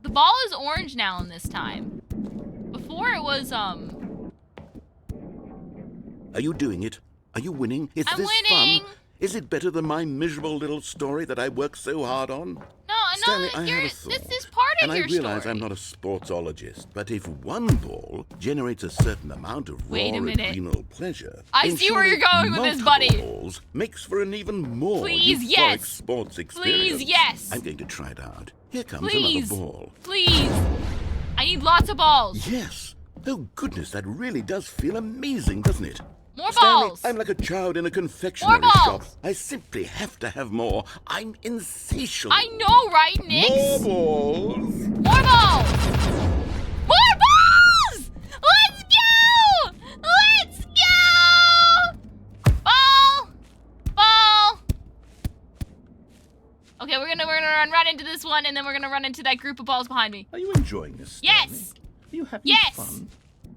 The ball is orange now in this time. Before it was, Are you doing it? Are you winning? Is I'm this winning. fun? Is it better than my miserable little story that I worked so hard on? No, Stanley, I you're, have a thought. this is part of and your I realize story. I'm not a sportsologist, but if one ball generates a certain amount of Wait a raw minute. adrenal pleasure, I then see where surely you're going with this, multiple buddy. balls makes for an even more Please, euphoric yes. sports experience. Please, yes. I'm going to try it out. Here comes Please. another ball. Please. I need lots of balls. Yes, Oh, goodness, that really does feel amazing, doesn't it? More Stanley, balls. I'm like a child in a confectionery More shop. balls. I simply have to have more. I'm insatiable. I know, right, Nix? More balls. More balls. More balls. Let's go. Let's go. Ball. Ball. Okay, we're gonna run right into this one, and then we're gonna run into that group of balls behind me. Are you enjoying this, Stanley? Yes. Are you having Yes. fun?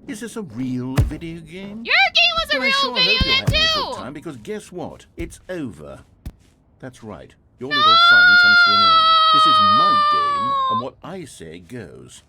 Is this a real video game? Your game was a Well, I real sure video hope you're game having a good too. time, because guess what? It's over. That's right. Your little fun comes to an end. This is my game, and what I say goes.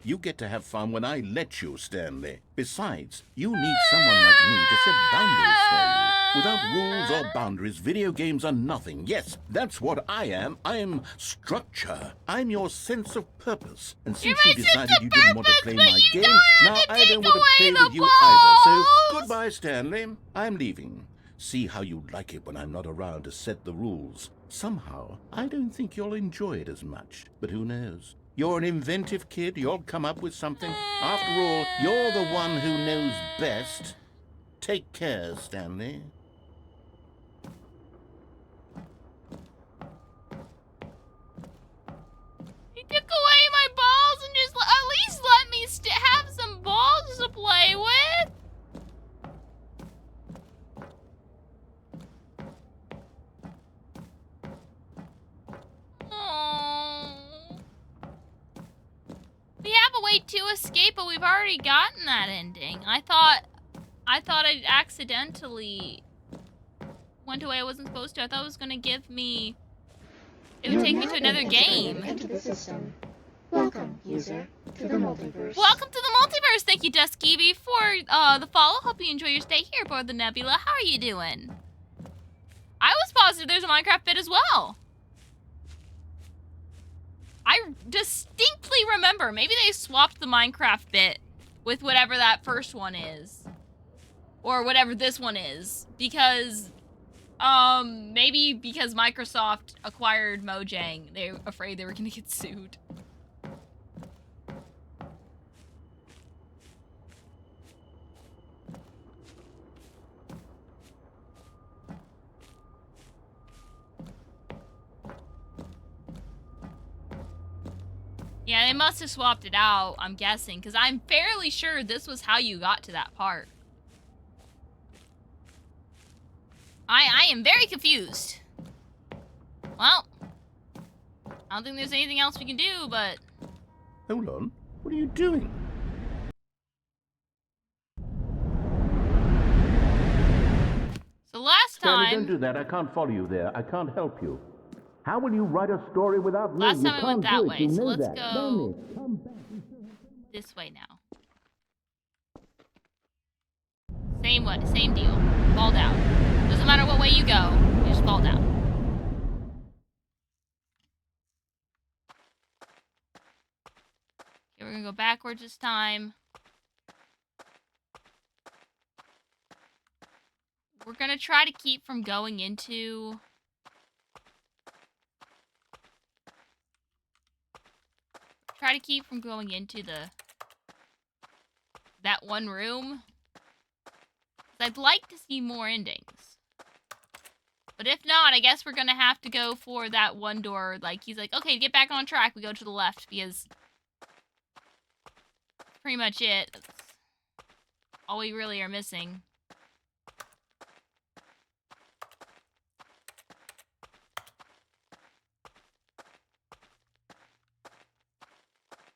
You get to have fun when I let you, Stanley. Besides, you need someone like me to set boundaries for you. Without rules or boundaries, video games are nothing. Yes, that's what I am. I'm structure. I'm your sense of purpose. And since You're you my decided sense you of didn't want to purpose, play but my you game, don't have now to I take don't want to away play the with you either. So balls. goodbye, Stanley. I'm leaving. See how you like it when I'm not around to set the rules. Somehow, I don't think you'll enjoy it as much. But who knows? You're an inventive kid. You'll come up with something. After all, you're the one who knows best. Take care, Stanley. You took away my balls and just at least let me have some balls to play with. Oh. We have a way to escape, but we've already gotten that ending. I thought I'd accidentally went away I wasn't supposed to. I thought it was gonna give me. It would take me to another game. Into the system. Welcome, user, to the multiverse. Welcome to the multiverse. Thank you, Dusky, for the follow. Hope you enjoy your stay here aboard the Nebula. How are you doing? I was positive there's a Minecraft bit as well. I distinctly remember. Maybe they swapped the Minecraft bit with whatever that first one is. Or whatever this one is. Because, maybe because Microsoft acquired Mojang, they're afraid they were gonna get sued. Yeah, they must have swapped it out, I'm guessing, because I'm fairly sure this was how you got to that part. I am very confused. Well, I don't think there's anything else we can do, but... Hold on. What are you doing? So last Stanley, don't time... do that. I can't follow you there. I can't help you. How will you write a story without me? Last You time I went can't that do it. way, You so know let's that. go Stanley, come back. this way now. Same way, same deal. Fall down. Doesn't matter what way you go, you just fall down. Okay, we're gonna go backwards this time. We're gonna try to keep from going into... Try to keep from going into that one room. I'd like to see more endings. But if not, I guess we're gonna have to go for that one door. Like, he's like, okay, get back on track. We go to the left because that's pretty much it. That's all we really are missing.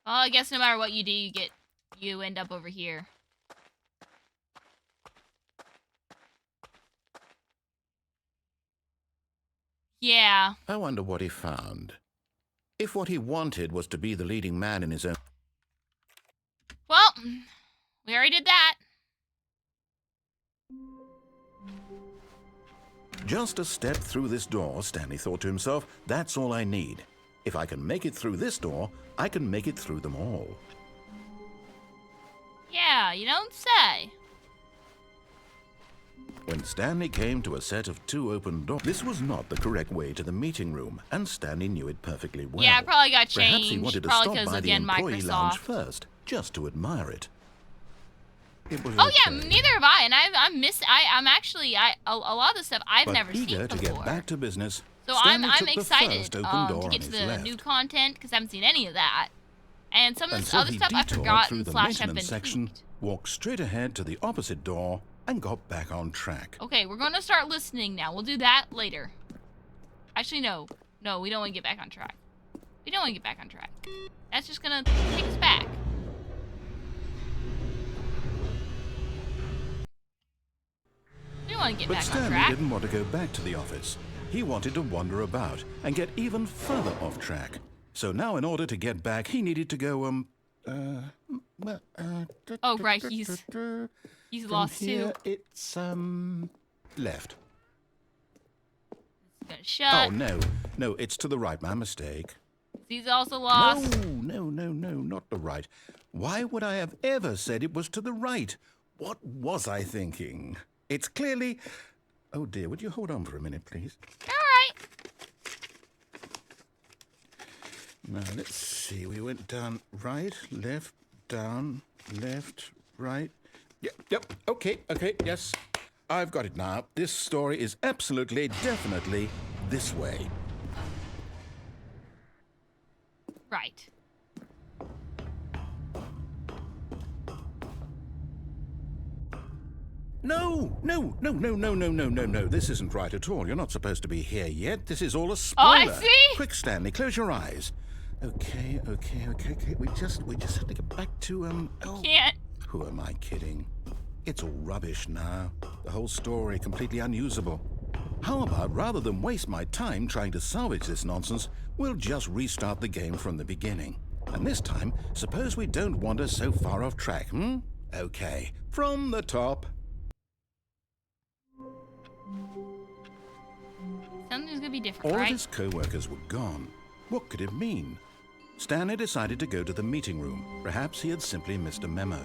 Well, I guess no matter what you do, you end up over here. Yeah. I wonder what he found. If what he wanted was to be the leading man in his own... Well, we already did that. Just a step through this door, Stanley thought to himself, that's all I need. If I can make it through this door, I can make it through them all. Yeah, you don't say. When Stanley came to a set of 2 open doors, this was not the correct way to the meeting room, and Stanley knew it perfectly well. Yeah, it probably got Perhaps he changed. wanted to Probably stop because, by again, the employee lounge Microsoft. first, just to admire it. It was Oh yeah, okay. neither have I, and I'm actually a lot of the stuff I've never seen eager before. to get back to business, So Stanley I'm took the excited first open door to on get to his the left. new content because I haven't seen any of that, and some of And this so other he stuff I've detoured forgotten through the / have been maintenance section, tweaked. walked straight ahead to the opposite door, and got back on track. Okay, we're gonna start listening now. We'll do that later. Actually, no, we don't want to get back on track. We don't want to get back on track. That's just gonna take us back. We don't want to get But back on Stanley track. didn't want to go back to the office. He wanted to wander about and get even further off track. So now in order to get back, he needed to go, Oh, right, he's from lost here, too. it's, left. Gonna shut. Oh, no, it's to the right, my mistake. He's also lost. No, not the right. Why would I have ever said it was to the right? What was I thinking? It's clearly... Oh, dear, would you hold on for a minute, please? All right. Now, let's see. We went down right, left, down, left, right. Yep, okay, yes. I've got it now. This story is absolutely, definitely this way. Right. No. This isn't right at all. You're not supposed to be here yet. This is all a Oh, spoiler. I see. Quick, Stanley, close your eyes. Okay. We just have to get back to, Can't. Who am I kidding? It's all rubbish now. The whole story completely unusable. How about, rather than waste my time trying to salvage this nonsense, we'll just restart the game from the beginning. And this time, suppose we don't wander so far off track, Okay, from the top. Something's gonna be different, All of right? his co-workers were gone. What could it mean? Stanley decided to go to the meeting room. Perhaps he had simply missed a memo.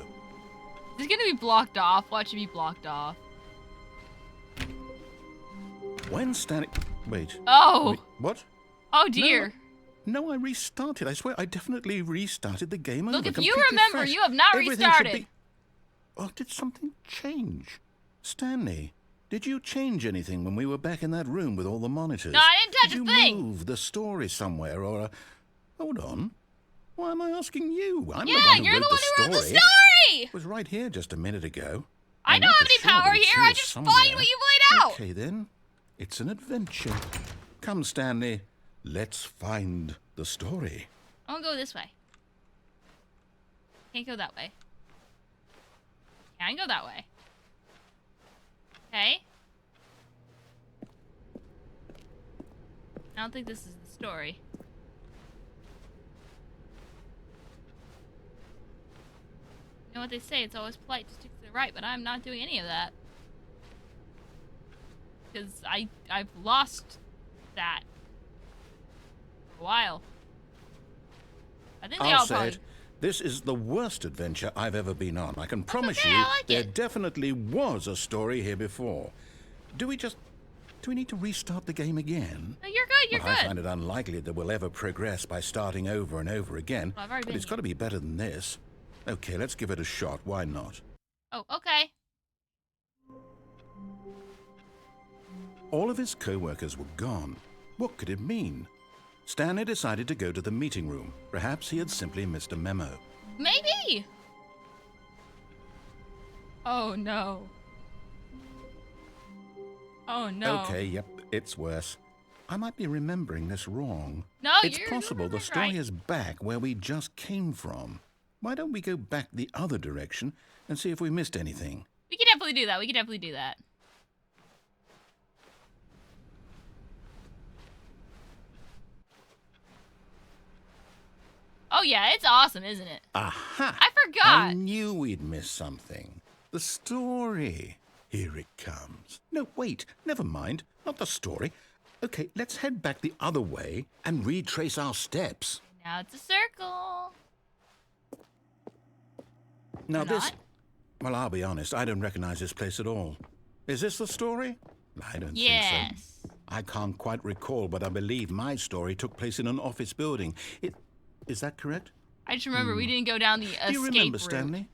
It's gonna be blocked off. Watch it be blocked off. When Stanley... Wait. Oh. Wait, what? Oh dear. No, I restarted. I swear, I definitely restarted the game. Look, over, if you completely remember, fresh. you have not Everything should restarted. be- Oh, did something change? Stanley, did you change anything when we were back in that room with all the monitors? No, I didn't touch did a thing. you move the story somewhere or Hold on. Why am I asking you? I'm Yeah, the one who you're wrote the one who wrote the story. story. It was right here just a minute ago. I I'm don't not have any sure, power but it's here. I just somewhere. find what you've laid out. Okay, then. It's an adventure. Come, Stanley. Let's find the story. I'm gonna go this way. Can't go that way. Can go that way. Okay. I don't think this is the story. You know what they say, it's always polite to stick to the right, but I'm not doing any of that. Because I've lost that for a while. I think they I'll all say probably... it. This is the worst adventure I've ever been on. I can promise okay, you I like there it. definitely was a story here before. Do we need to restart the game again? No, you're good, you're Well, I good. find it unlikely that we'll ever progress by starting over and over again. Well, I've already but been it's got to be better than this. Okay, let's give it a shot. Why not? Oh, okay. All of his co-workers were gone. What could it mean? Stanley decided to go to the meeting room. Perhaps he had simply missed a memo. Maybe. Oh no. Oh no. Okay, yep, it's worse. I might be remembering this wrong. No, It's you're possible the right. story is back where we just came from. Why don't we go back the other direction and see if we missed anything? We can definitely do that. We can definitely do that. Oh yeah, it's awesome, isn't it? Aha! I forgot. I knew we'd miss something. The story. Here it comes. No, wait, never mind. Not the story. Okay, let's head back the other way and retrace our steps. Now it's a circle. Now Or this... not? Well, I'll be honest, I don't recognize this place at all. Is this the story? I don't think so. Yes. I can't quite recall, but I believe my story took place in an office building. Is that correct? I just remember we didn't go down the escape Do you remember, route. Stanley?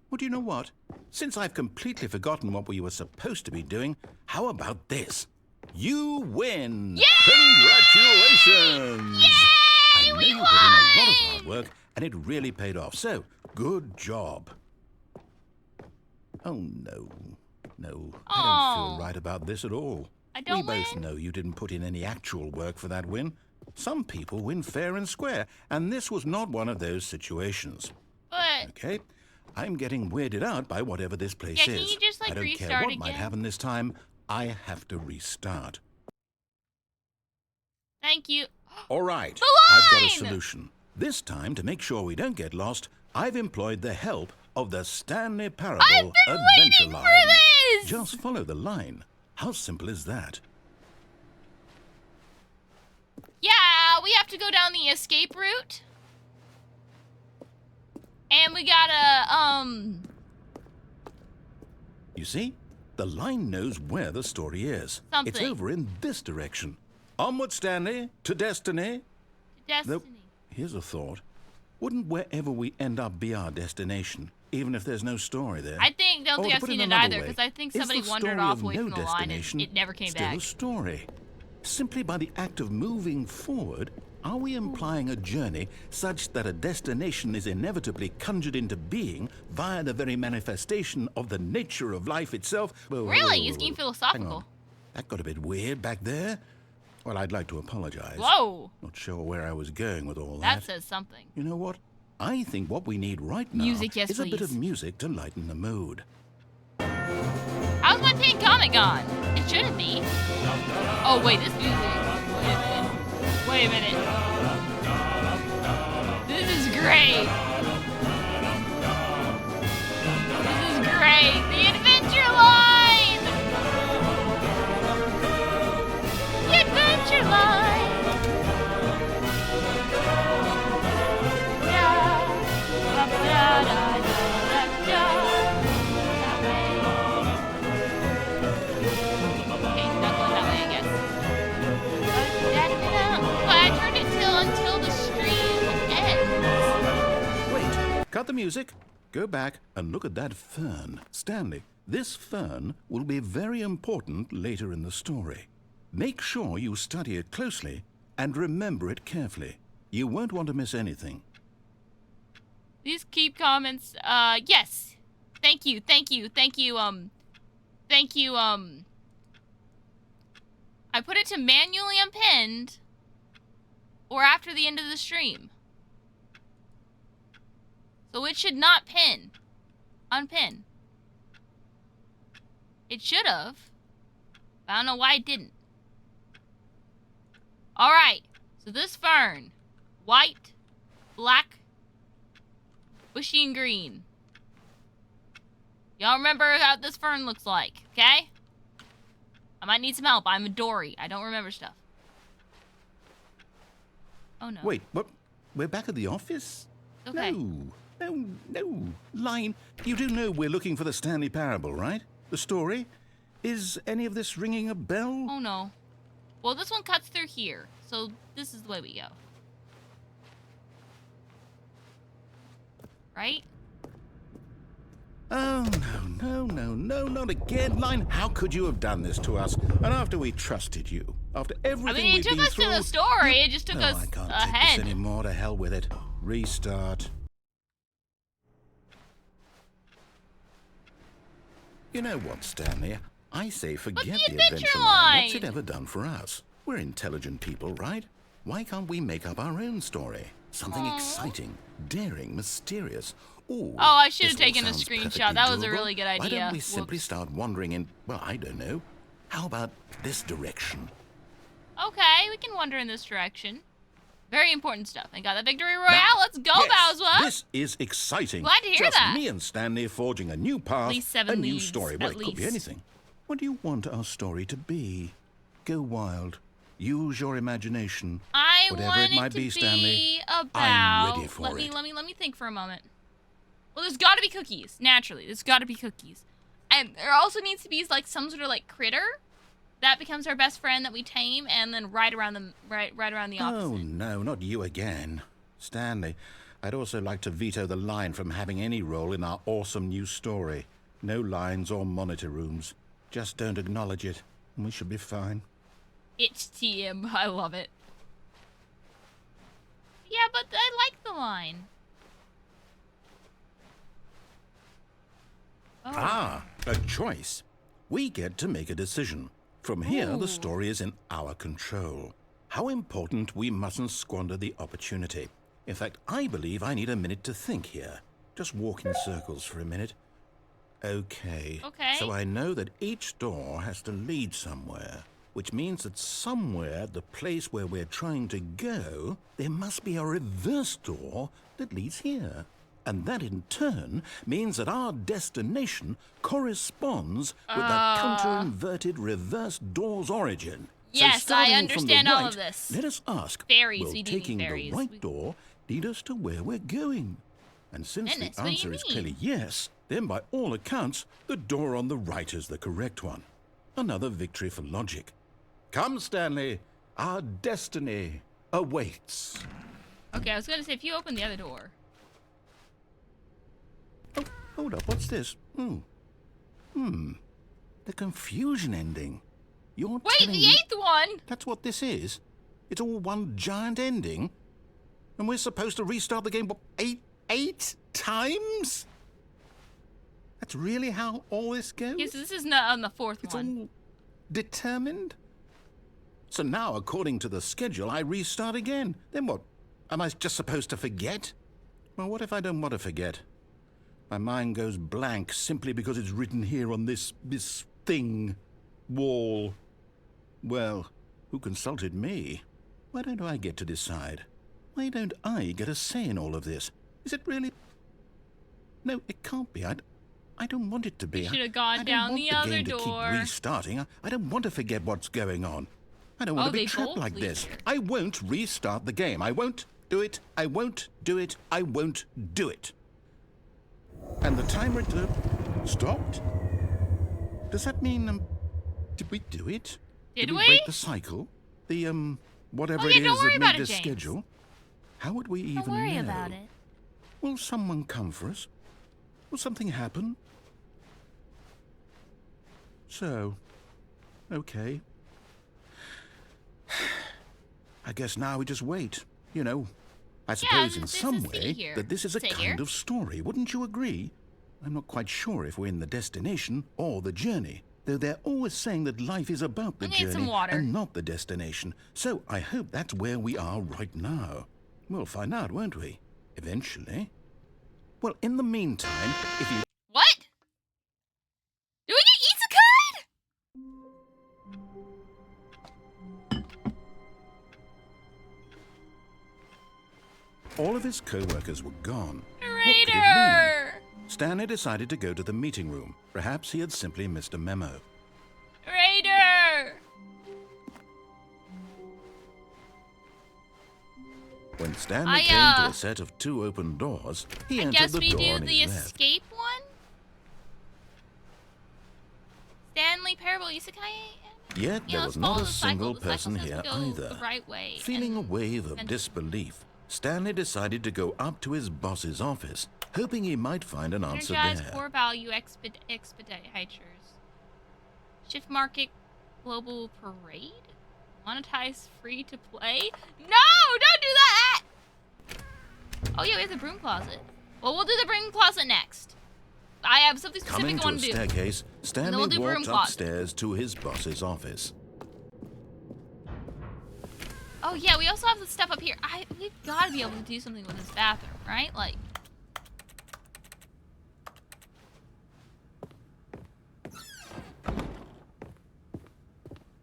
Well, do you know what? since I've completely forgotten what we were supposed to be doing, how about this? You win! Yay! Congratulations! Yay! I know We you put in a lot of won! hard work, and it really paid off. So, good job. Oh, no. No, I don't feel right about this at all. I don't We both win? know you didn't put in any actual work for that win. Some people win fair and square, and this was not one of those situations. But Okay? I'm getting weirded out by whatever this place Yeah, is. can you just, like, I don't care restart what might again? happen this time. I have to restart. thank you. All right, The I've got a line! solution. This time, to make sure we don't get lost, I've employed the help of the Stanley Parable I've been Adventure waiting Line. for this! Just follow the line. How simple is that? Yeah, we have to go down the escape route. And we gotta, You see? The line knows where the story is. Something. It's over in this direction. Onward, Stanley, to destiny. Destiny. Though, here's a thought. Wouldn't wherever we end up be our destination, even if there's no story there? I don't Or think to I've put seen it another either, way, because I think is somebody the wandered story off of away no from the line and destination it never came still back. a story? Simply by the act of moving forward, are we implying a journey such that a destination is inevitably conjured into being via the very manifestation of the nature of life itself? Really? He's getting Hang philosophical. on. That got a bit weird back there. Well, I'd like to apologize. Whoa! Not sure where I was going with all That says something. You know what? I think what we need right now Music, yes, is a bit of please. music to lighten the mood. How's my pink comic gone? It shouldn't be. Oh, wait, this music. Wait a minute. This is great. This is great. The Adventure Line! The Adventure Line! Okay, not going that way, I guess. But I turned it until the stream ends. Wait, cut the music. Go back and look at that fern. Stanley, this fern will be very important later in the story. Make sure you study it closely and remember it carefully. You won't want to miss anything. Please keep comments. Yes. Thank you. I put it to manually unpinned or after the end of the stream. So it should not unpin. It should have. I don't know why it didn't. Alright. So this fern. White, black, bushy, and green. Y'all remember how this fern looks like, okay? I might need some help. I'm a Dory. I don't remember stuff. Oh, no. Wait, what? We're back at the office? Okay. No. Line, you do know we're looking for the Stanley Parable, right? The story? Is any of this ringing a bell? Oh, no. Well, this one cuts through here. So this is the way we go. Right? Oh, no, not again. Line, how could you have done this to us? And after we trusted you, after I everything mean, it we've took been us through... to the story. It just took No, us I can't ahead. take this anymore. To hell with it. Restart. You know what, Stanley? I say forget the the Adventure Line. What's Line! it ever done for us? We're intelligent people, right? Why can't we make up our own story? Something exciting, daring, mysterious. Ooh, Oh, I should have this all taken a sounds screenshot. perfectly That was a doable. really good Why idea. don't we simply Whoops. start wandering in, well, I don't know. How about this direction? Okay, we can wander in this direction. Very important stuff. I got the victory royale. Now, Let's go, yes, Bowser. This is exciting. Glad to hear Just that. me and Stanley forging a new path, least 7 a new leads, story. Well, at it could be least. anything. What do you want our story to be? Go wild. Use your imagination. I Whatever want it might to be, Stanley, about. I'm ready for let it. me think for a moment. Well, there's got to be cookies. Naturally, there's got to be cookies, and there also needs to be like some sort of like critter that becomes our best friend that we tame, and then right around the opposite. Oh, no, not you again. Stanley, I'd also like to veto the line from having any role in our awesome new story. No lines or monitor rooms. Just don't acknowledge it, and we should be fine. It's TM. I love it. Yeah, but I like the line. Oh. Ah, a choice. We get to make a decision. From here, the Ooh. story is in our control. How important we mustn't squander the opportunity. In fact, I believe I need a minute to think here. Just walk in circles for a minute. Okay. So I know that each door has to lead somewhere, which means that somewhere, the place where we're trying to go, there must be a reverse door that leads here. And that in turn means that our destination corresponds with the counter-inverted reverse door's origin. Yes, so I starting from the understand all right, of this. Let us ask, Fairies, will we do taking need fairies. the right door lead us to where we're going? And since Goodness, the what do you answer is mean? clearly yes, then by all accounts, the door on the right is the correct one. Another victory for logic. Come, Stanley, our destiny awaits. Okay, I was gonna say, if you open the other door. Oh, hold up, what's this? The confusion ending. You're Wait, telling the me 8th one! that's what this is? It's all one giant ending? And we're supposed to restart the game, what, eight times? That's really how all this goes? Yes, this is not on the 4th It's one. all determined? So now, according to the schedule, I restart again. Then what? Am I just supposed to forget? Well, what if I don't want to forget? My mind goes blank simply because it's written here on this thing, wall. Well, who consulted me? Why don't I get to decide? Why don't I get a say in all of this? Is it really? No, it can't be. I don't want it to be. You should have gone I don't down want the the other game door. to keep restarting. I don't want to forget what's going on. I don't want to be they trapped both like lead this. here. I won't restart the game. I won't do it. I won't do it. I won't do it. And the timer stopped? Does that mean, did we do it? Did we we? break the cycle? The, whatever Oh, it yeah, don't is worry that about made it, the James. schedule? How would we even Don't worry know? about it. Will someone come for us? Will something happen? So, okay. I guess now we just wait, you know. I suppose in this some is the way here. that this is a Sit kind here. of story, wouldn't you agree? I'm not quite sure if we're in the destination or the journey, though they're always saying that life is about the I'm gonna get some journey water. and not the destination. So I hope that's where we are right now. We'll find out, won't we? Eventually. Well, in the meantime, if you... What? Do we get isekai? All of his co-workers were gone. What could it mean? Raider! Stanley decided to go to the meeting room. Perhaps he had simply missed a memo. Raider! When Stanley came to a set of 2 open doors, he I entered guess the we door do on the his left. escape one? Stanley Parable Isekai? Yet Yeah, there let's was follow not a the cycle. single The cycle person says we here go either. the right way. Feeling a and- wave of and- disbelief, Stanley decided to go up to his boss's office, hoping he might find an answer Energize there. core value expediters. Shift market global parade? Monetize free to play? No! Don't do that! Oh yeah, we have the broom closet. Well, we'll do the broom closet next. I have something specific Coming I to a want to do. staircase, we'll Stanley do broom walked closet. upstairs to his boss's office. Oh yeah, we also have the stuff up here. We've got to be able to do something with this bathroom, right? Like,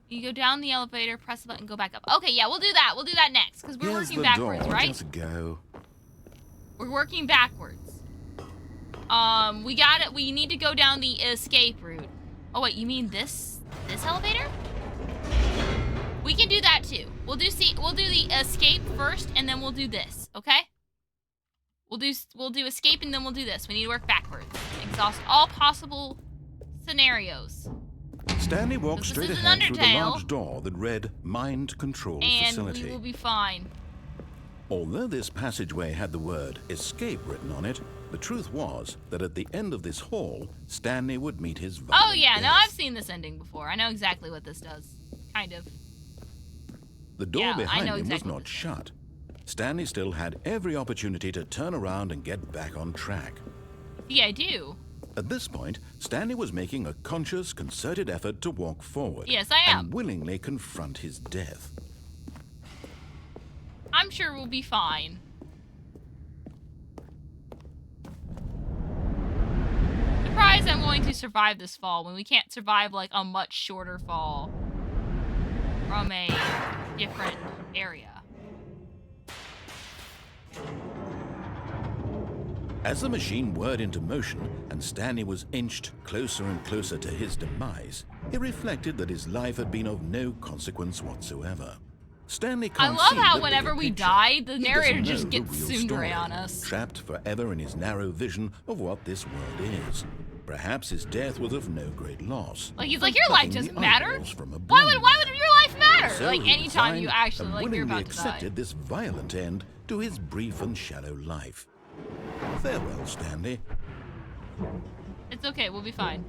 you go down the elevator, press the button, go back up. Okay, yeah, we'll do that. We'll do that next because we're Here's working the backwards, door. right? Just go. We're working backwards. We got it. We need to go down the escape route. Oh wait, you mean this elevator? We can do that too. We'll do the escape first, and then we'll do this. Okay? We'll do escape, and then we'll do this. We need to work backwards. Exhaust all possible scenarios. Stanley walked This straight is an ahead through the Undertale. large door that read Mind Control And Facility. we will be fine. Although this passageway had the word escape written on it, The truth was that at the end of this hall, Stanley would meet his violent Oh yeah, death. no, I've seen this ending before. I know exactly what this does. Kind of. The door Yeah, I behind know him exactly was what not this shut. Stanley still had every opportunity to turn around and get back on track. Yeah, I do. At this point, Stanley was making a conscious, concerted effort to walk forward. Yes, I am. And willingly confront his death. I'm sure we'll be fine. Surprised I'm going to survive this fall when we can't survive like a much shorter fall from a different area. As the machine whirred into motion and Stanley was inched closer and closer to his demise, he reflected that his life had been of no consequence whatsoever. Stanley can't I love see how the whenever bigger we picture. die, the He narrator doesn't just know the gets real tsundere story, on us. trapped forever in his narrow vision of what this world is. Perhaps his death was of no great loss. Like, he's like, your life Plucking the doesn't matter. eyeballs from a Why would blind your life matter? So Like, he anytime you resigned actually, and like, you're willingly about to die. accepted this violent end to his brief and shallow life. Farewell, Stanley. It's okay, we'll be fine.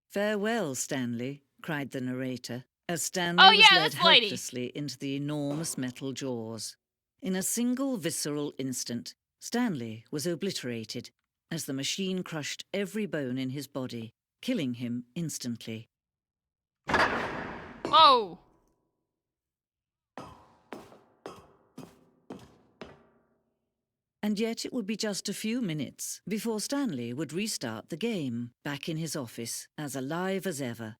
Farewell, Stanley, cried the narrator, as Stanley Oh, was yeah, led this lady. helplessly into the enormous metal jaws. In a single visceral instant, Stanley was obliterated as the machine crushed every bone in his body, killing him instantly. Oh! And yet it would be just a few minutes before Stanley would restart the game, back in his office, as alive as ever.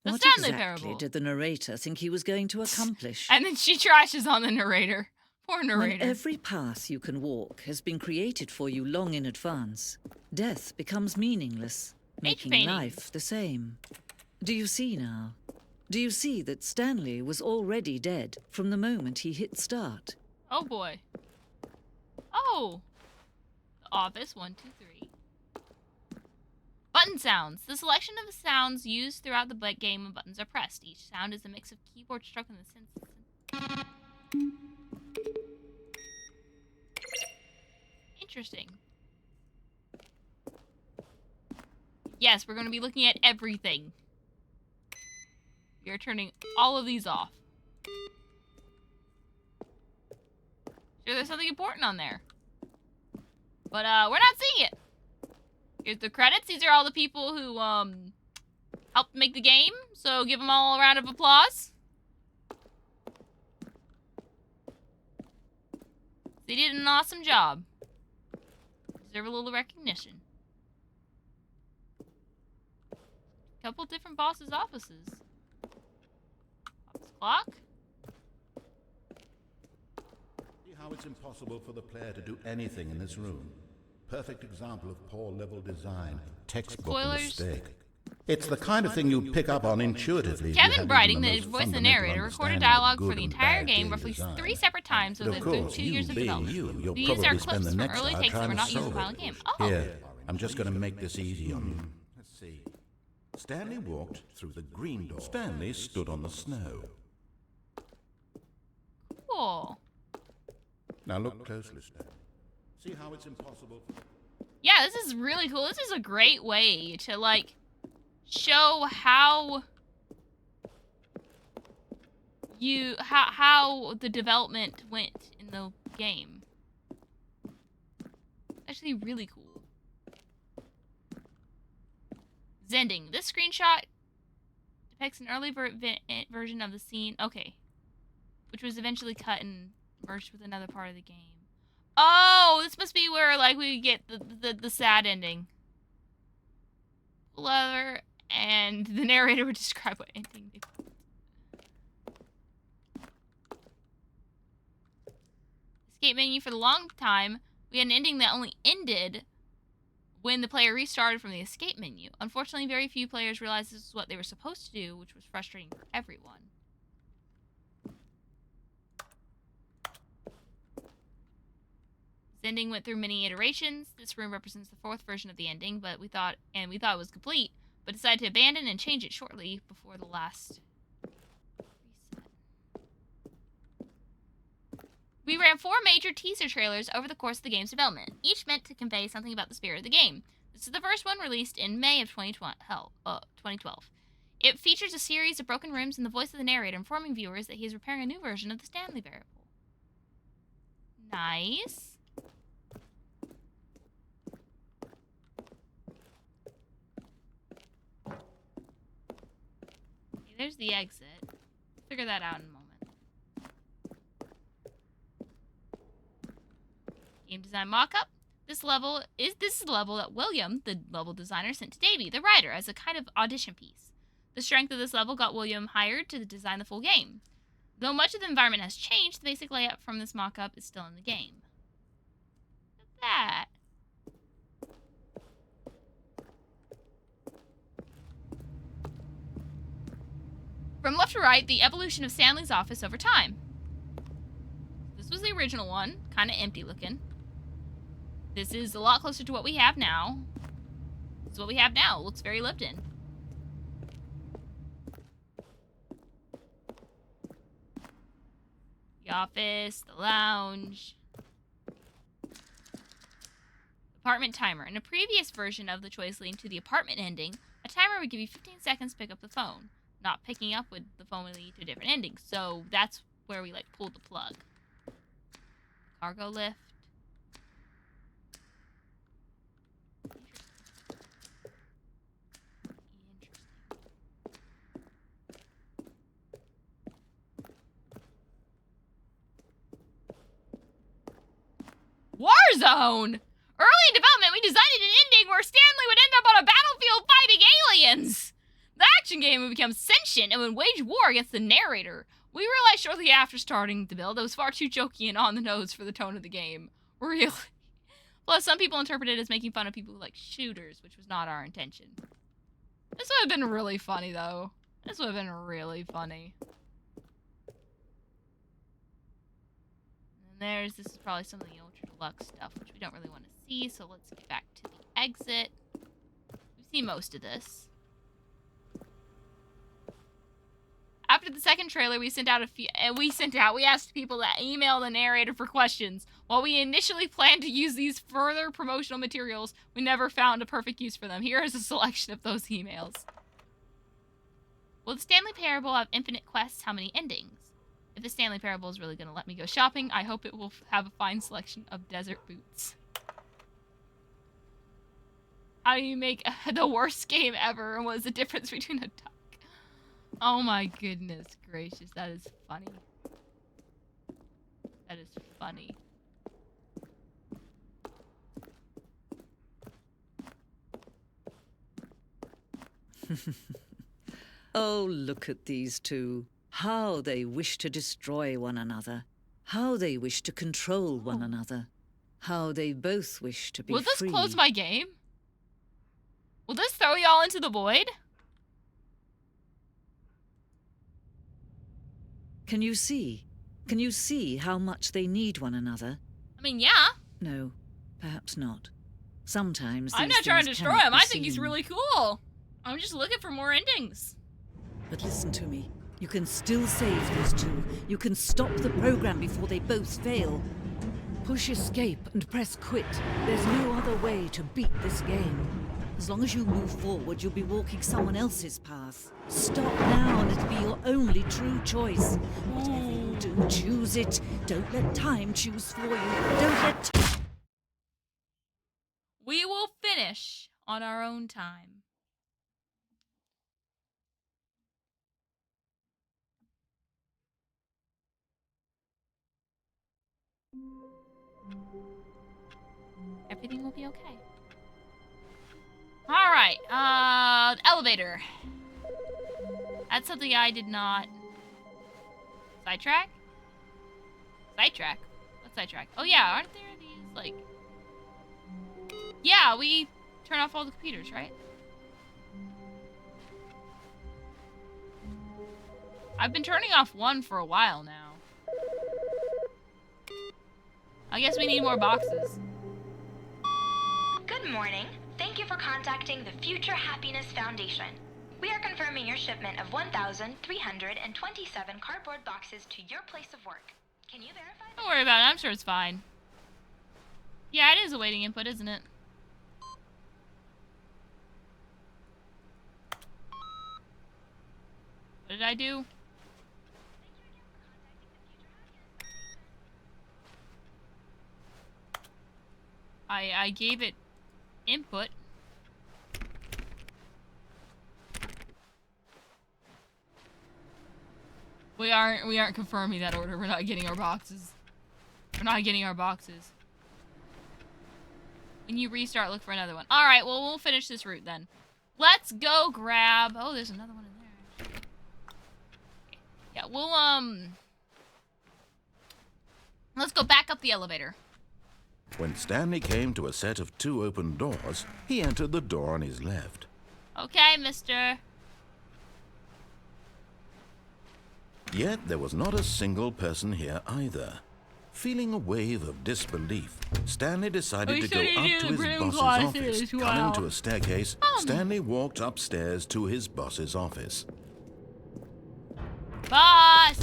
The What Stanley exactly parable. did the narrator think he was going to accomplish? And then she trashes on the narrator. Poor When narrator. every path you can walk has been created for you long in advance, death becomes meaningless, making painting. life the same. Do you see now? Do you see that Stanley was already dead from the moment he hit start? Oh boy. Oh! The office, 1, 2, 3. Button sounds. The selection of sounds used throughout the game when buttons are pressed. Each sound is a mix of keyboard stroke and the synth. Interesting. Yes, we're going to be looking at everything. We are turning all of these off. Sure, there's something important on there. But, we're not seeing it. Here's the credits. These are all the people who, helped make the game. So give them all a round of applause. They did an awesome job. Deserve a little recognition. Couple different bosses' offices. Office clock. See how it's impossible for the player to do anything in this room. Perfect example of poor level design. Textbook Spoilers. mistake. It's the kind of thing you pick up on intuitively. if you Kevin have Brighting, even the most voice of the fundamental narrator, recorded understanding of dialogue for good the and entire bad game roughly design. 3 separate times But over of the course, 2 you years of being development. you'll These probably are spend clips the from next early hour takes that trying were to not used in solve the final it. game. Oh. Here, I'm just going to make this easy on you. Let's see. Stanley walked through the green door. Stanley stood on the snow. Cool. Now look closely, Stanley. See how it's impossible. Yeah, this is really cool. This is a great way to, like, show how how the development went in the game. Actually, really cool. Zending. This screenshot depicts an early version of the scene. Okay. Which was eventually cut and merged with another part of the game. Oh, this must be where, like, we get the sad ending. Leather, and the narrator would describe what ending they put. Escape menu. For the long time, we had an ending that only ended when the player restarted from the escape menu. Unfortunately, very few players realized this is what they were supposed to do, which was frustrating for everyone. This ending went through many iterations. This room represents the 4th version of the ending, but we thought it was complete, but decided to abandon and change it shortly before the last reset. We ran 4 major teaser trailers over the course of the game's development, each meant to convey something about the spirit of the game. This is the first one released in May of 2012. It features a series of broken rooms and the voice of the narrator informing viewers that he is repairing a new version of the Stanley variable. Nice. Okay, there's the exit. Figure that out in a moment. Game design mockup. This is the level that William, the level designer, sent to Davey, the writer, as a kind of audition piece. The strength of this level got William hired to design the full game. Though much of the environment has changed, the basic layout from this mock-up is still in the game. Look at that. From left to right, the evolution of Stanley's office over time. This was the original one, kind of empty looking. This is a lot closer to what we have now. This is what we have now. It looks very lived in. The office, the lounge. Apartment timer. In a previous version of the choice leading to the apartment ending, a timer would give you 15 seconds to pick up the phone. Not picking up with the phone would lead to a different ending. So that's where we pulled the plug. Cargo lift. Warzone! Early in development, we designed an ending where Stanley would end up on a battlefield fighting aliens. The action game would become sentient and would wage war against the narrator. We realized shortly after starting the build that it was far too jokey and on the nose for the tone of the game. Really. Plus, some people interpreted it as making fun of people who like shooters, which was not our intention. This would have been really funny, though. This would have been really funny. And this is probably some of the Ultra Deluxe stuff, which we don't really want to see, so let's get back to the exit. We've seen most of this. After the second trailer, we asked people to email the narrator for questions. While we initially planned to use these further promotional materials, we never found a perfect use for them. Here is a selection of those emails. Will the Stanley Parable have infinite quests? How many endings? If the Stanley Parable is really going to let me go shopping, I hope it will have a fine selection of desert boots. How do you make the worst game ever, and what is the difference between a duck? Oh my goodness gracious, that is funny. That is funny. Oh, look at these two. How they wish to destroy one another. How they wish to control one another. How they both wish to be free. Will this close my game? Will this throw y'all into the void? Can you see? Can you see how much they need one another? I mean, yeah. No, perhaps not. Sometimes I'm not trying to destroy him. I think he's really cool. I'm just looking for more endings. But listen to me. You can still save these two. You can stop the program before they both fail. Push escape and press quit. There's no other way to beat this game. As long as you move forward, you'll be walking someone else's path. Stop now and it'll be your only true choice. Whatever you do, choose it. Don't let time choose for you. Don't let... We will finish on our own time. Everything will be okay. Alright, elevator. That's something I did not... Sidetrack? Sidetrack? What's sidetrack? Oh yeah, aren't there these, Yeah, we turn off all the computers, right? I've been turning off one for a while now. I guess we need more boxes. Good morning. Thank you for contacting the Future Happiness Foundation. We are confirming your shipment of 1,327 cardboard boxes to your place of work. Can you verify? Don't worry about it. I'm sure it's fine. Yeah, it is awaiting input, isn't it? What did I do? I gave it input. We aren't confirming that order. We're not getting our boxes. We're not getting our boxes. When you restart, look for another one. All right, well, we'll finish this route then. Let's go grab... Oh, there's another one in there. Yeah, we'll, let's go back up the elevator. When Stanley came to a set of 2 open doors, he entered the door on his left. Okay, mister. Yet there was not a single person here either. Feeling a wave of disbelief, Stanley decided to go up to his boss's office. Coming to a staircase, Stanley walked upstairs to his boss's office. Boss!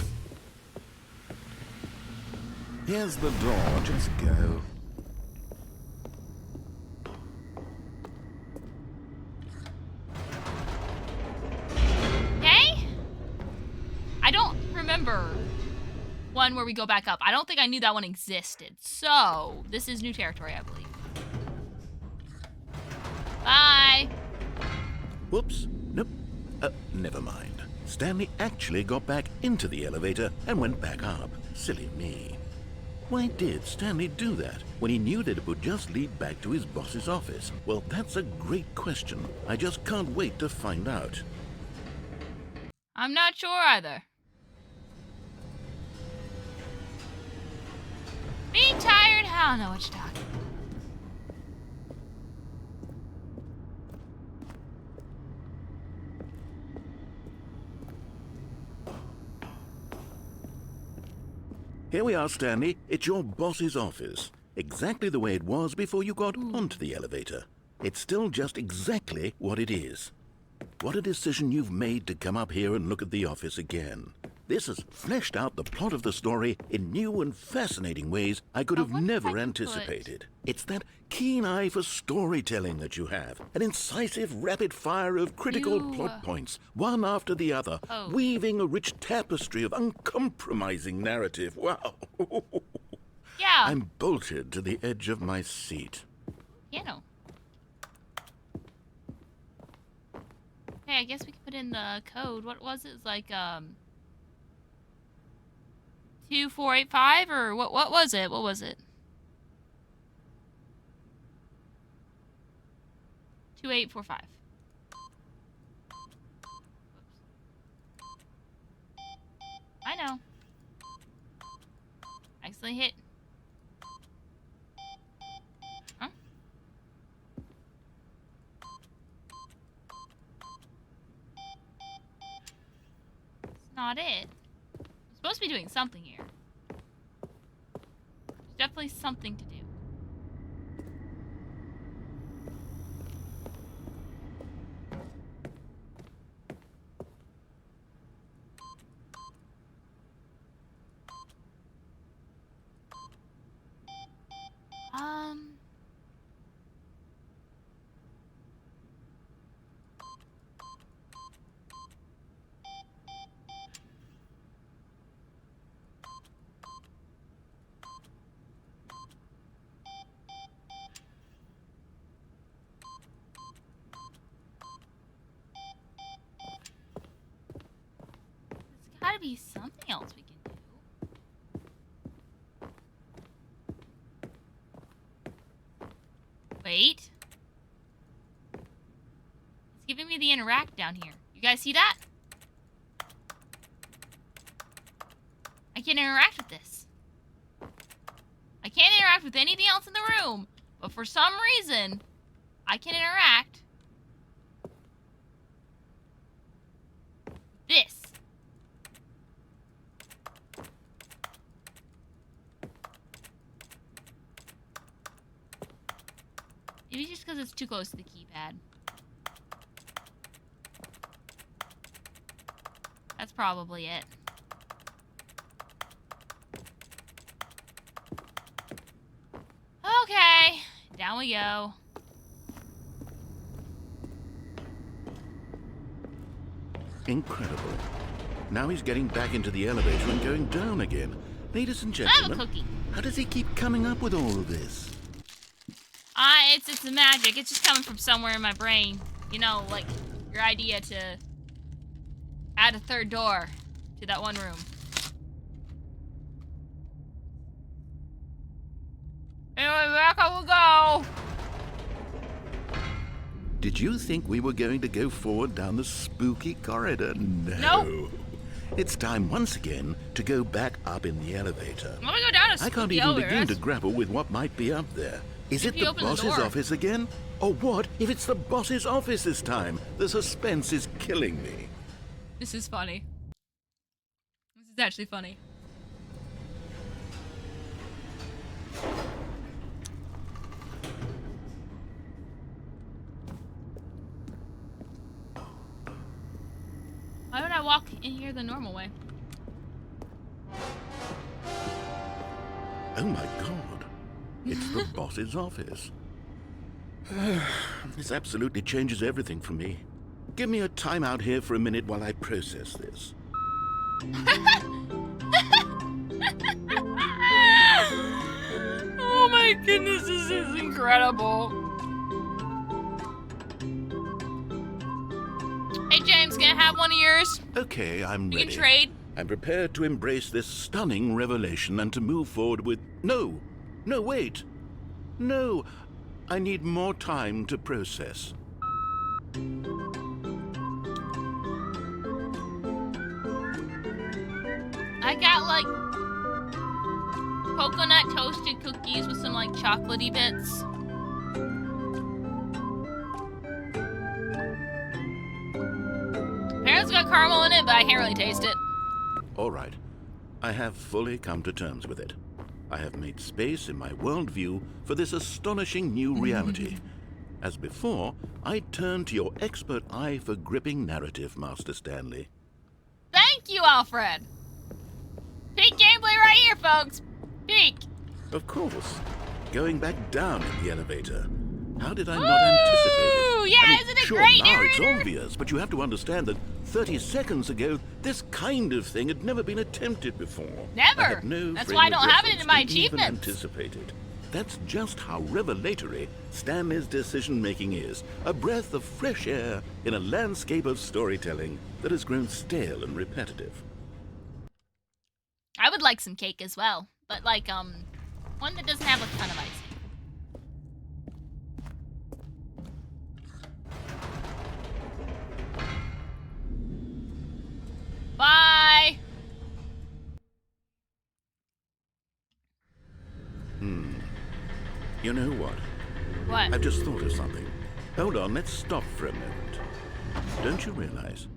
Here's the door, just go. Okay? I don't remember one where we go back up. I don't think I knew that one existed. So, this is new territory, I believe. Bye! Whoops. Nope. Never mind. Stanley actually got back into the elevator and went back up. Silly me. Why did Stanley do that when he knew that it would just lead back to his boss's office? Well, that's a great question. I just can't wait to find out. I'm not sure either. Being tired? I don't know what you're talking about. Here we are, Stanley. It's your boss's office. Exactly the way it was before you got onto the elevator. It's still just exactly what it is. What a decision you've made to come up here and look at the office again. This has fleshed out the plot of the story in new and fascinating ways I could have never anticipated. It's that keen eye for storytelling that you have. An incisive rapid fire of critical plot points, one after the other, weaving a rich tapestry of uncompromising narrative. Wow. Yeah. I'm bolted to the edge of my seat. Piano. Okay, I guess we can put in the code. What was it? It was like, 2485 or what was it? What was it? 2845. I know. Accidentally hit. Huh? It's not it. Supposed to be doing something here. There's definitely something to do. Gotta be something else we can do. Wait. It's giving me the interact down here. You guys see that? I can't interact with this. I can't interact with anything else in the room. But for some reason, I can interact with this. Maybe just because it's too close to the keypad. That's probably it. Down we go. Incredible. Now he's getting back into the elevator and going down again. Ladies and I have a gentlemen, cookie. how does he keep coming up with all of this? It's the magic. It's just coming from somewhere in my brain. You know, like your idea to add a third door to that one room. Anyway, back I will go. Did you think we were going to go forward down the spooky corridor? No. Nope. It's time once again to go back up in the elevator. I'm gonna go down a spooky I can't even elevator. begin to grapple with what might be up there. Is it the boss's office again? Or what if it's the boss's office this time? The suspense is killing me. This is funny. This is actually funny. Why would I walk in here the normal way? Oh my god. It's the boss's office. This absolutely changes everything for me. Give me a time out here for a minute while I process this. Oh my goodness, this is incredible. Hey James, can I have one of yours? Okay, I'm You ready. can trade. I'm prepared to embrace this stunning revelation and to move forward with... No, wait. No, I need more time to process. I got like coconut toasted cookies with some like chocolatey bits. Apparently it's got caramel in it, but I can't really taste it. All right, I have fully come to terms with it. I have made space in my worldview for this astonishing new reality. As before, I turn to your expert eye for gripping narrative, Master Stanley. Thank you, Alfred. Peak gameplay right here, folks. Peak. Of course, going back down in the elevator. How did I not anticipate it? Yeah, I mean, isn't it sure, great, now it's narrator? obvious, but you have to understand that 30 seconds ago, this kind of thing had never been attempted before. Never. I had no That's frame why I of don't have it reference in my to even achievements. anticipate it. That's just how revelatory Stanley's decision-making is. A breath of fresh air in a landscape of storytelling that has grown stale and repetitive. I would like some cake as well, but like one that doesn't have a ton of ice. Bye. You know what? What? I've just thought of something. Hold on, let's stop for a moment. Don't you realize?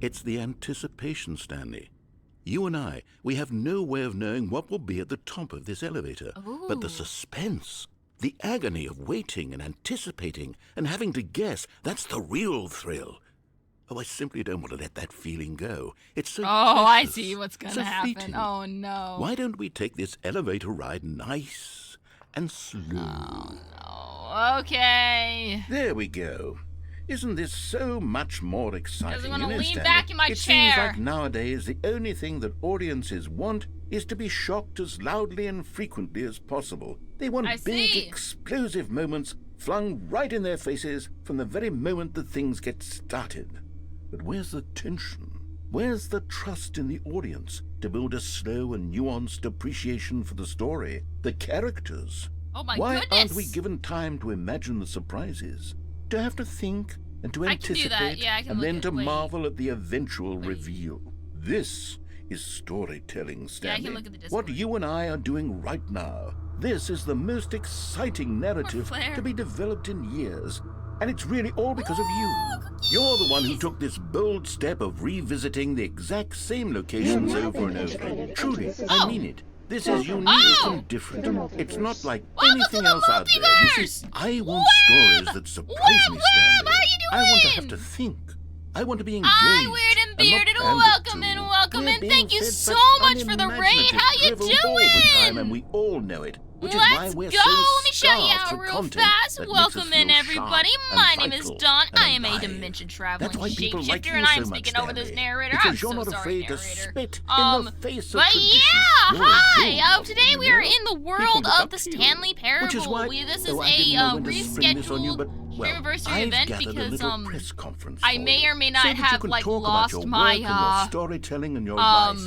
It's the anticipation, Stanley. You and I, we have no way of knowing what will be at the top of this elevator. But the Ooh. suspense, the agony of waiting and anticipating and having to guess, that's the real thrill. Oh, I simply don't want to let that feeling go. It's so I precious, see what's gonna so happen. fleeting. Oh no. Why don't we take this elevator ride nice and slow? Oh no. Okay. There we go. Isn't this so much more exciting? Doesn't want to you know, lean Stanley? back in my it seems chair. like nowadays the only thing that audiences want is to be shocked as loudly and frequently as possible. They want I big, see. explosive moments flung right in their faces from the very moment that things get started. But where's the tension? Where's the trust in the audience to build a slow and nuanced appreciation for the story, the characters? Oh my Why goodness. aren't we given time to imagine the surprises? To have to think and to I can do that. anticipate Yeah, I can and look then at- to wait. marvel at the eventual reveal. This is storytelling, Stanley. look at the What Discord. you and I are doing right now. This is the most exciting narrative Flair. to be developed in years. And it's really all because of you. cookies! You're the one who took this bold step of revisiting the exact same locations over and over. Truly, I mean it. This is unique and different. It's not like Welcome to anything the else out there. You multiverse! see, I want Wham! stories that surprise Wham, me, wham! Stanley. How you I want to have doing? to think. I want to be engaged. Hi, Weird and Bearded. not Welcome pandered in, to. welcome We're in, Aaron, thank you so much for the raid. How you doing? All the time, and we all know it. Which is why we're Let's go. So Let me show you starved out for real content fast. that makes Welcome us in, feel everybody. sharp My and name is vital Dawn. and I am a alive. dimension traveling That's why people like shapeshifter, you and I am so much, speaking over this Stanley, narrator. because I'm you're so not sorry, afraid to narrator. spit in the face of But tradition. yeah, You're a hi. doom, Today we are you know? in the world People look of up the to you, Stanley Parable. which is why, This is though I didn't know a when to spring this on you, rescheduled but, well, Streamiversary I've event gathered a because little press conference I for may you, or may so not that you have can like talk about lost your my work and your storytelling and your life.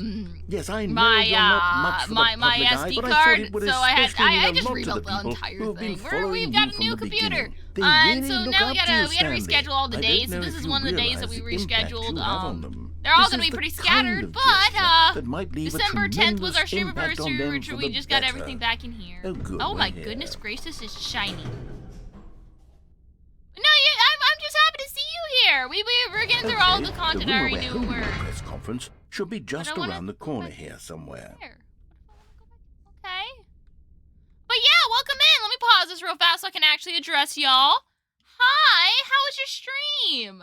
Yes, I know my you're not much for the my public eye, SD but I card. thought it would So I especially just mean a lot rebuilt to the the people entire who have been thing. following We've you got a from new the computer, beginning. They and really so look now up we to you, gotta Stanley. reschedule all the I days. don't So know this if is you one of the days that realize we the impact rescheduled. you have on them. They're all This gonna is be the pretty kind scattered, of but gesture that might leave a December 10th was our tremendous impact on Streamiversary, them which for we the just got better. everything back in here. Oh, good, Oh my we're goodness here. gracious, it's shiny. No, I'm just happy to see you here. We're getting through all the content I already knew The were. press conference should be just I wanna around the go corner back here somewhere. here. Okay. But yeah, welcome in. Let me pause this real fast so I can actually address y'all. Hi, how was your stream?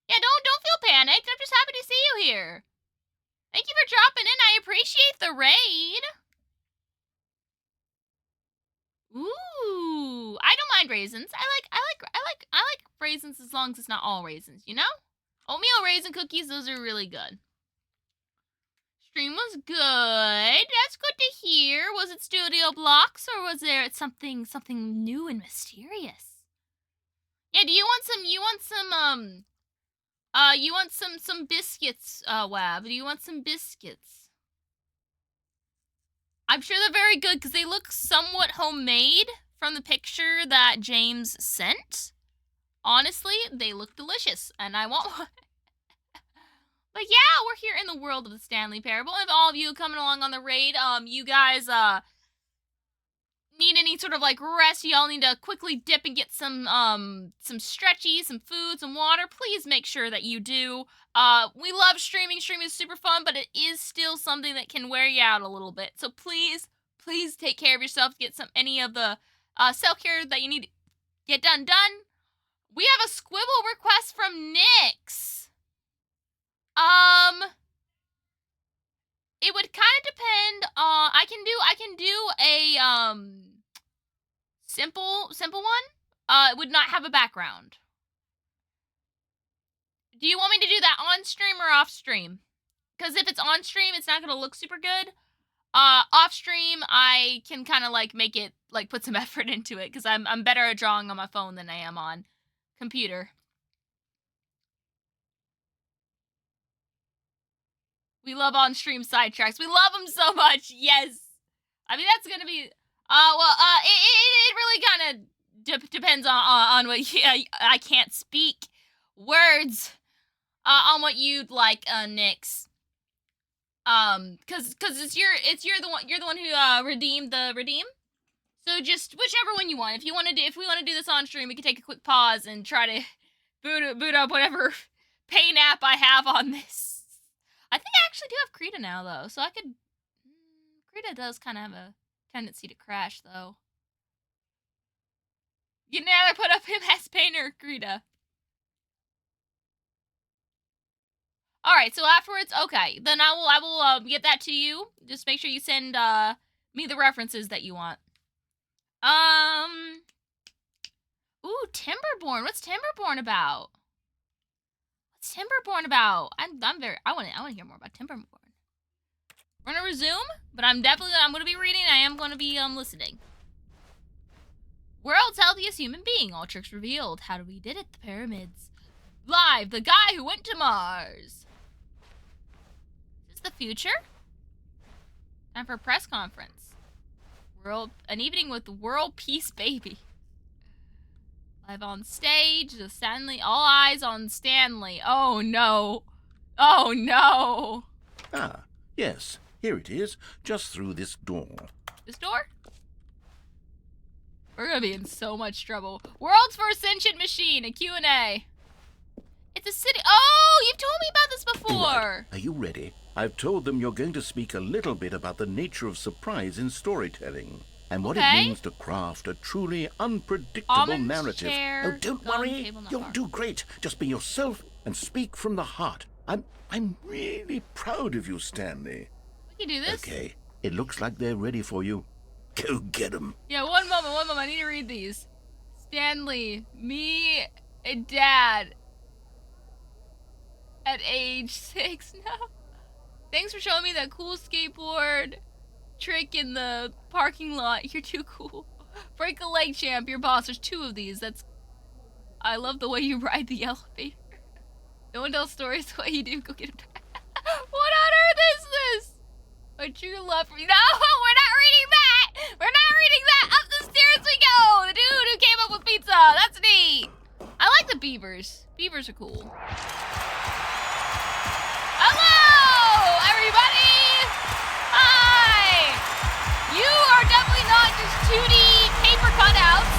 Yeah, don't feel panicked. I'm just happy to see you here. Thank you for dropping in. I appreciate the raid. Ooh, I don't mind raisins. I like raisins as long as it's not all raisins, you know? Oatmeal raisin cookies, those are really good. Stream was good. That's good to hear. Was it Studio Blocks or was there something new and mysterious? Yeah, do you want some biscuits, Wab? Do you want some biscuits? I'm sure they're very good because they look somewhat homemade from the picture that James sent. Honestly, they look delicious, and I want one. But yeah, we're here in the world of the Stanley Parable. If all of you coming along on the raid, you guys, need any sort of like rest, y'all need to quickly dip and get some stretchies, some food, some water, please make sure that you do. We love streaming. Streaming is super fun, but it is still something that can wear you out a little bit. So please take care of yourself. Get any of the self-care that you need to get done. We have a squibble request from Nyx. It would kind of depend. I can do a simple one. It would not have a background. Do you want me to do that on stream or off stream? Because if it's on stream, it's not gonna look super good. Off stream, I can kind of like make it like put some effort into it because I'm better at drawing on my phone than I am on computer. We love on-stream sidetracks. We love them so much. Yes. I mean, that's gonna be. It really kind of depends on what. I can't speak words. On what you'd like, Nyx. Cause you're the one who redeemed the redeem. So just whichever one you want. If we want to do this on stream, we can take a quick pause and try to boot up whatever pain app I have on this. I think I actually do have Krita now, though, so I could... Krita does kind of have a tendency to crash, though. You'd rather put up him as Pain or Krita. Alright, so afterwards, okay, then I will get that to you. Just make sure you send me the references that you want. Ooh, Timberborn. What's Timberborn about? What's Timberborn about? I want to hear more about Timberborn. We're gonna resume, but I'm gonna be reading. I am gonna be listening. World's healthiest human being. All tricks revealed. How we did it? The pyramids. Live. The guy who went to Mars. Is this the future? Time for a press conference. An evening with the World Peace Baby. Live on stage, the Stanley, all eyes on Stanley. Oh no. Oh no. Ah, yes, here it is, just through this door. This door? We're gonna be in so much trouble. World's first sentient machine, a Q&A. It's a city. Oh, you've told me about this before. Right. Are you ready? I've told them you're going to speak a little bit about the nature of surprise in storytelling. And what it means to craft a truly unpredictable narrative. Chair, don't worry. You'll do great. Just be yourself and speak from the heart. I'm really proud of you, Stanley. We can do this. Okay, it looks like they're ready for you. Go get them. Yeah, one moment. I need to read these. Stanley, me and Dad at age 6 now. Thanks for showing me that cool skateboard trick in the parking lot. You're too cool. Break a leg, champ. Your boss. There's 2 of these. I love the way you ride the elevator. No one tells stories the way you do. Go get him. What on earth is this? My true love for me. No, we're not reading that. We're not reading that. Up the stairs we go. The dude who came up with pizza. That's neat. I like the beavers. Beavers are cool. Hello, everybody. Hi. You are definitely not just 2D paper cutouts.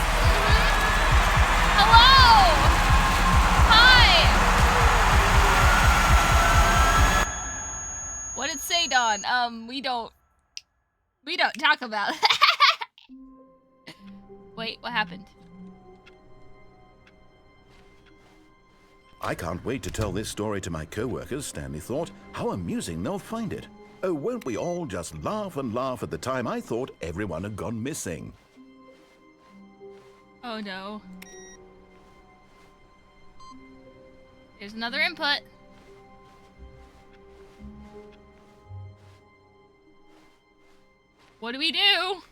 Hello. Hi. What did it say, Dawn? We don't talk about it. Wait, what happened? I can't wait to tell this story to my co-workers, Stanley thought. How amusing they'll find it. Oh, won't we all just laugh and laugh at the time I thought everyone had gone missing. Oh no. Here's another input. What do we do?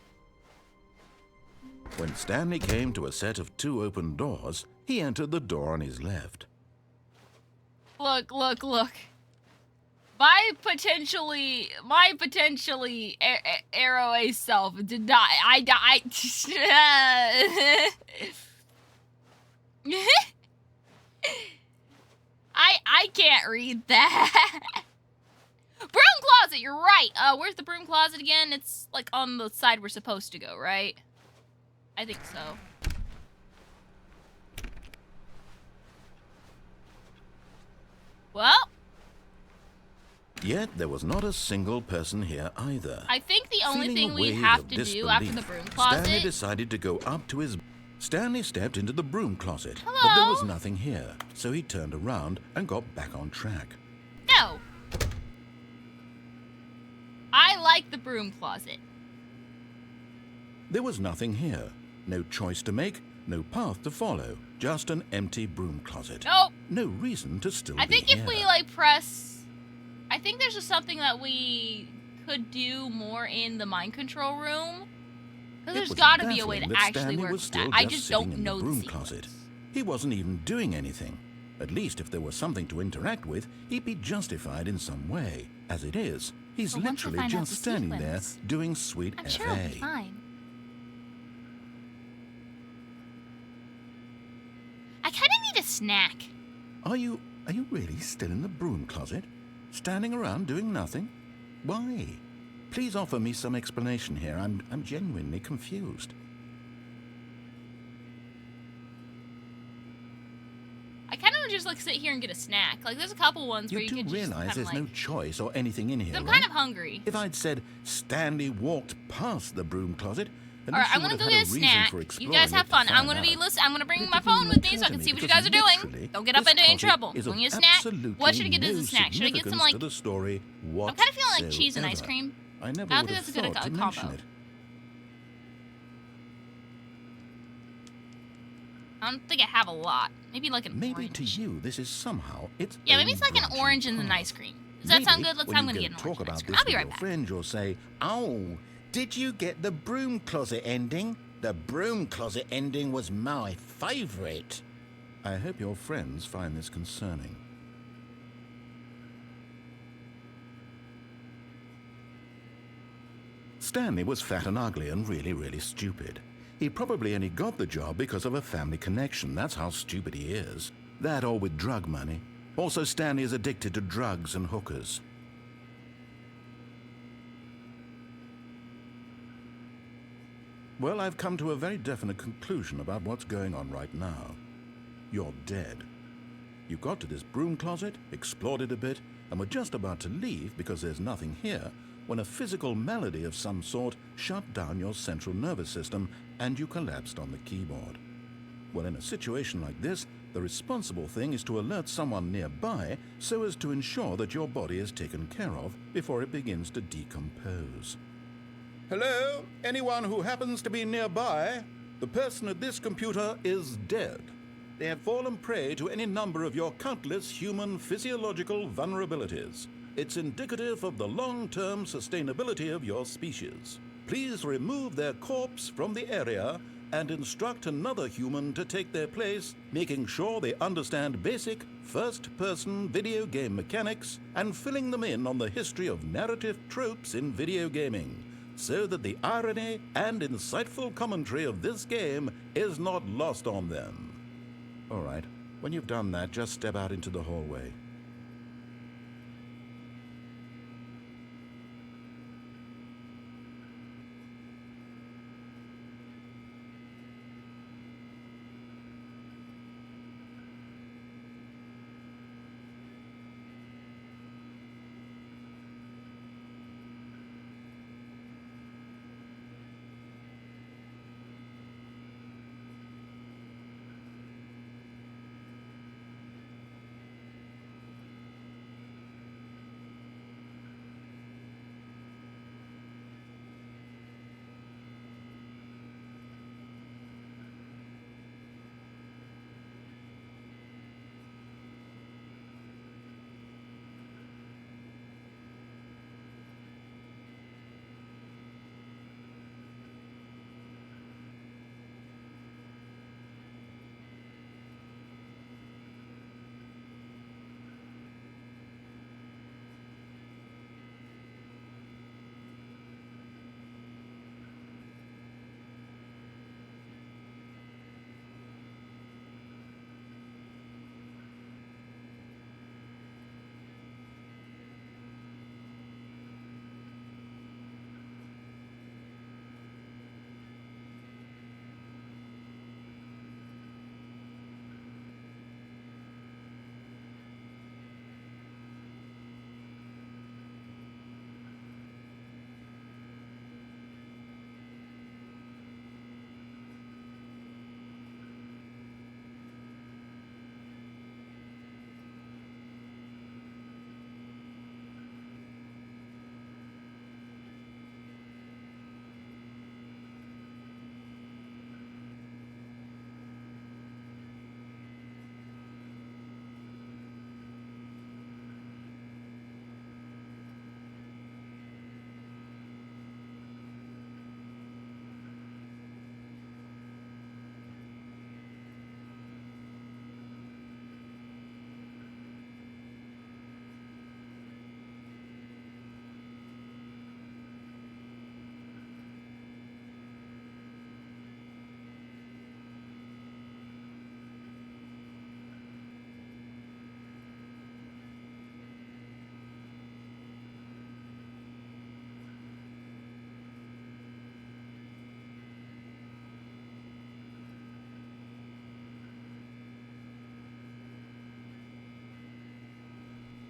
When Stanley came to a set of 2 open doors, he entered the door on his left. Look. My potentially arrow ace self did not. I can't read that. Broom closet, you're right. Where's the broom closet again? It's like on the side we're supposed to go, right? I think so. Well. Yet there was not a single person here either. I think the only Feeling thing a we wave have of to do disbelief, after the broom closet. Stanley decided to go up to his... Stanley stepped into the broom closet, Hello? but there was nothing here, so he turned around and got back on track. No. I like the broom closet. There was nothing here. No choice to make, no path to follow. Just an empty broom closet. Nope. No reason to still I be think here. if we like press, I think there's just something that we could do more in the mind control room. Because there's got to be a way to actually work with that. I just don't know the broom sequence. closet. He wasn't even doing anything. At least if there was something to interact with, he'd be justified in some way. As it is, he's Well, once we literally find out just the standing sequence, there doing sweet I'm FA. sure it'll be fine. I kind of need a snack. Are you really still in the broom closet? Standing around doing nothing? Why? Please offer me some explanation here. I'm genuinely confused. I kind of just like sit here and get a snack. Like there's a couple ones where You you do could just realize kind of there's like. no choice or anything in here, I'm right? kind of hungry. If I'd said Stanley walked past the broom closet, at All right, least I'm you gonna would go have get had a reason snack. for You exploring guys have it to fun. I'm find gonna be out. listening. I'm gonna bring But my it didn't phone with me so I occur can to see me what you because guys are doing. literally Don't get up this into any closet trouble. is Don't of get a snack. absolutely What should I get as no a snack? Should I get some significance like? to the story I'm kind of feeling like cheese and ice whatsoever. cream. I never I don't would think have that's a good thought to combo. mention it. I don't think I have a lot. Maybe like an Maybe orange. to you, this is somehow its Yeah, maybe own it's like an branching orange and an path. ice cream. Does that sound Maybe good? Let's. when I'm you gonna go get an talk orange and ice about cream. this I'll be with right your back. friend, you'll say, "Oh, did you get the broom closet ending? The broom closet ending was my favorite." I hope your friends find this concerning. Stanley was fat and ugly and really stupid. He probably only got the job because of a family connection. That's how stupid he is. That or with drug money. Also, Stanley is addicted to drugs and hookers. Well, I've come to a very definite conclusion about what's going on right now. You're dead. You got to this broom closet, explored it a bit, and were just about to leave because there's nothing here when a physical malady of some sort shut down your central nervous system and you collapsed on the keyboard. Well, in a situation like this, The responsible thing is to alert someone nearby so as to ensure that your body is taken care of before it begins to decompose. Hello? Anyone who happens to be nearby? The person at this computer is dead. They have fallen prey to any number of your countless human physiological vulnerabilities. It's indicative of the long-term sustainability of your species. Please remove their corpse from the area and instruct another human to take their place, making sure they understand basic first-person video game mechanics and filling them in on the history of narrative tropes in video gaming, so that the irony and insightful commentary of this game is not lost on them. All right, when you've done that, just step out into the hallway.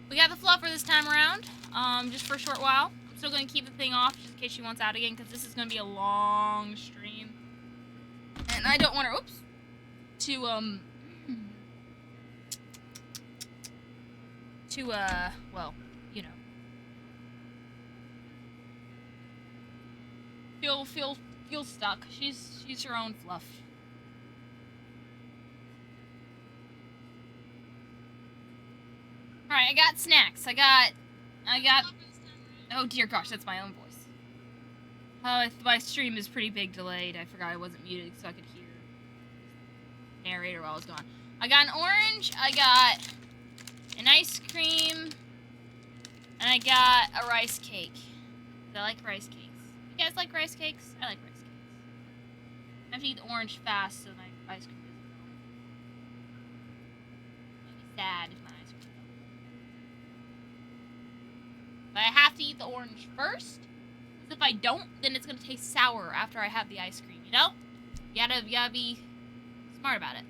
We got the fluffer this time around, just for a short while. I'm still going to keep the thing off just in case she wants out again, because this is going to be a long stream. And I don't want her, well, you know. Feel stuck. She's her own fluff. Alright, I got snacks. I got... Oh dear gosh, that's my own voice. My stream is pretty big delayed. I forgot I wasn't muted so I could hear the narrator while I was gone. I got an orange, I got an ice cream, and I got a rice cake. I like rice cakes. You guys like rice cakes? I like rice cakes. I have to eat the orange fast so my ice cream doesn't go. I'd be sad if my ice cream fell. But I have to eat the orange first, because if I don't, then it's going to taste sour after I have the ice cream, you know? You gotta be smart about it.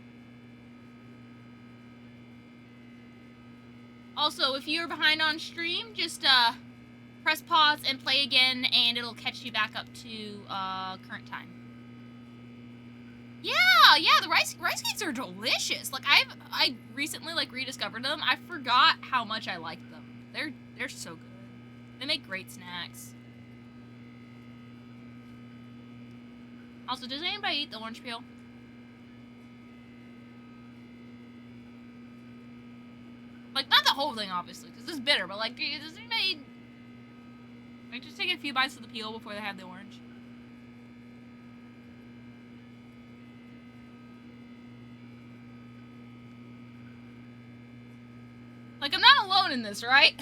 Also, if you're behind on stream, just press pause and play again, and it'll catch you back up to current time. Yeah, the rice cakes are delicious. Like I recently like rediscovered them. I forgot how much I liked them. They're so good. They make great snacks. Also, does anybody eat the orange peel? Like, not the whole thing, obviously, because it's bitter, but, like, does anybody, like, just take a few bites of the peel before they have the orange? Like, I'm not alone in this, right?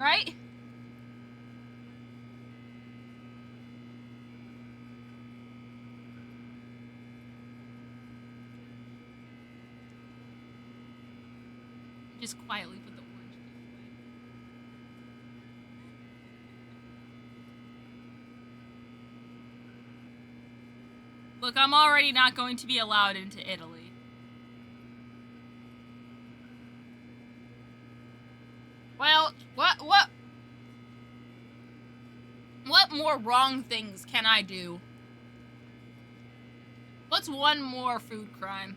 Right? Just quietly put the orange peel away. Look, I'm already not going to be allowed into Italy. Well, what more wrong things can I do? What's one more food crime?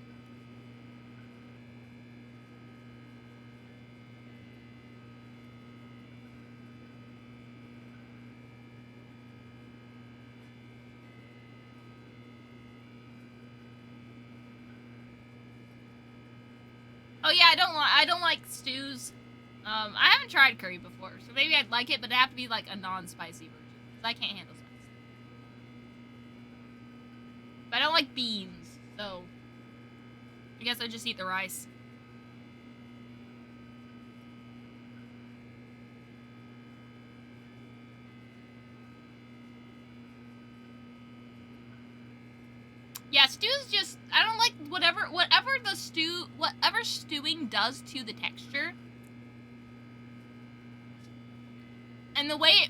Oh yeah, I don't like stews. I haven't tried curry before, so maybe I'd like it, but it'd have to be like a non-spicy version, because I can't handle spice. But I don't like beans, so I guess I just eat the rice. Yeah, stew's just, I don't like whatever stewing does to the texture. And the way it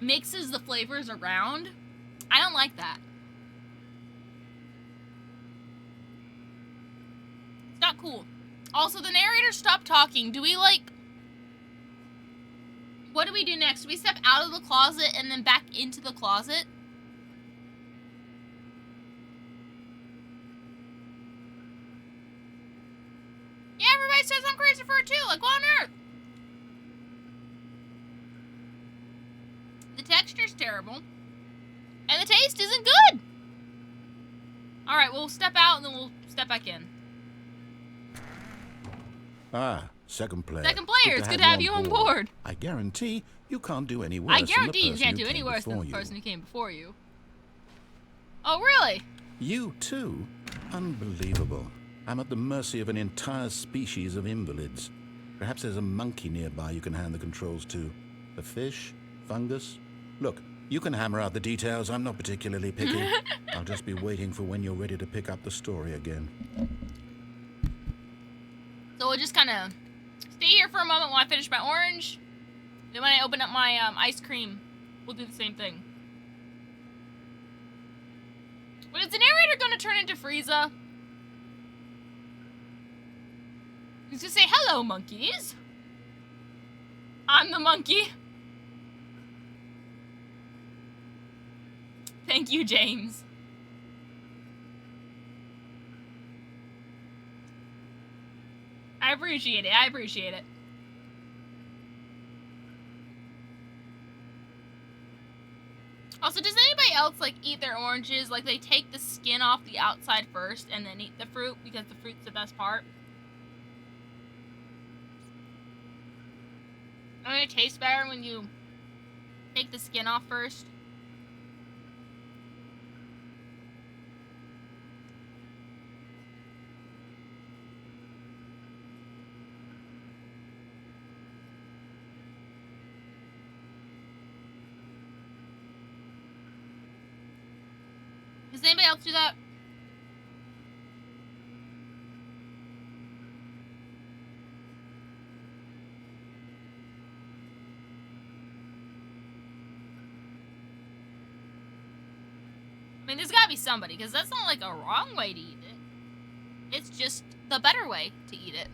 mixes the flavors around, I don't like that. It's not cool. Also, the narrator stopped talking. Do we, like, what do we do next? Do we step out of the closet and then back into the closet? Yeah, everybody says I'm crazy for it too. Like, what on earth? The texture's terrible. And the taste isn't good. Alright, we'll step out and then we'll step back in. Ah, second player. Second player, it's good to have you on board. I guarantee you can't do any worse I guarantee you can't do any worse than the person who came before you. Oh, really? You too? Unbelievable. I'm at the mercy of an entire species of invalids. Perhaps there's a monkey nearby you can hand the controls to. A fish? Fungus? Look, you can hammer out the details. I'm not particularly picky. I'll just be waiting for when you're ready to pick up the story again. So we'll just kind of stay here for a moment while I finish my orange. Then when I open up my ice cream, we'll do the same thing. But is the narrator going to turn into Frieza? He's going to say, hello, monkeys. I'm the monkey. Thank you, James. I appreciate it. I appreciate it. Also, does anybody else, like, eat their oranges? Like, they take the skin off the outside first and then eat the fruit because the fruit's the best part? I mean, it tastes better when you take the skin off first. Does anybody else do that? I mean, there's gotta be somebody, because that's not like a wrong way to eat it. It's just the better way to eat it.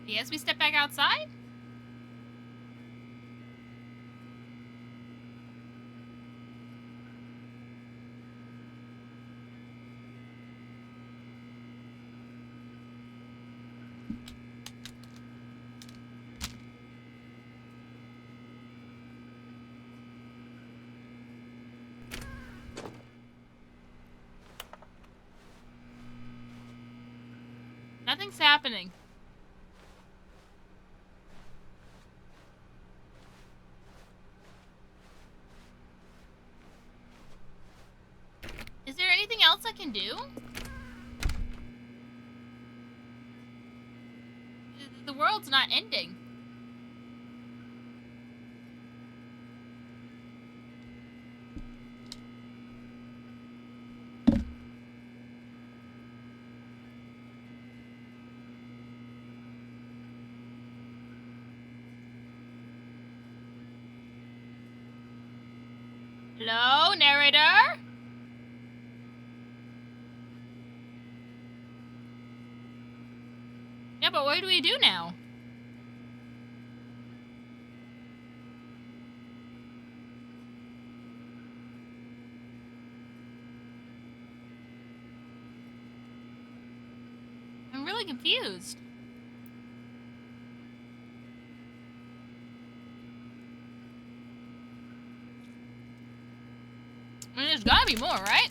Yes, we step back outside? Nothing's happening. Is there anything else I can do? The world's not ending. Hello, narrator? Yeah, but what do we do now? I'm really confused. I mean, there's gotta be more, right?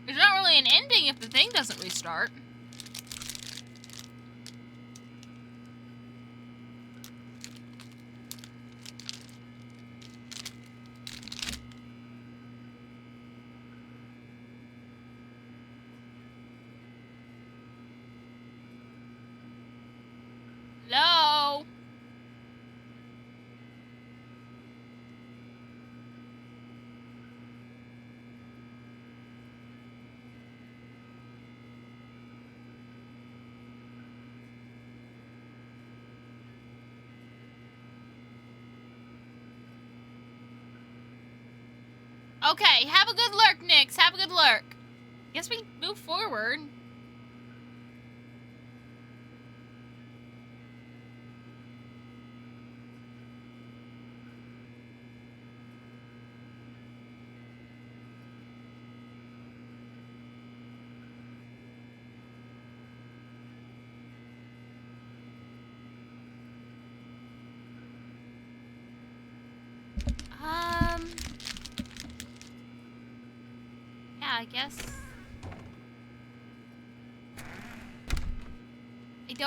There's not really an ending if the thing doesn't restart. Hello? Okay, have a good lurk, Nix. Have a good lurk. Guess we move forward. Yeah, I guess.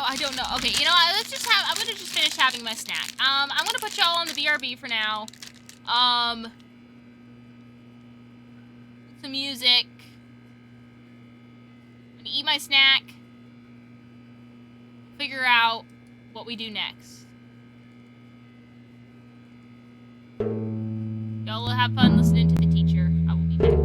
I don't know. Okay, you know what? I'm gonna just finish having my snack. I'm gonna put y'all on the BRB for now. Some music. I'm gonna eat my snack. Figure out what we do next. Y'all will have fun listening to the teacher. I will be back.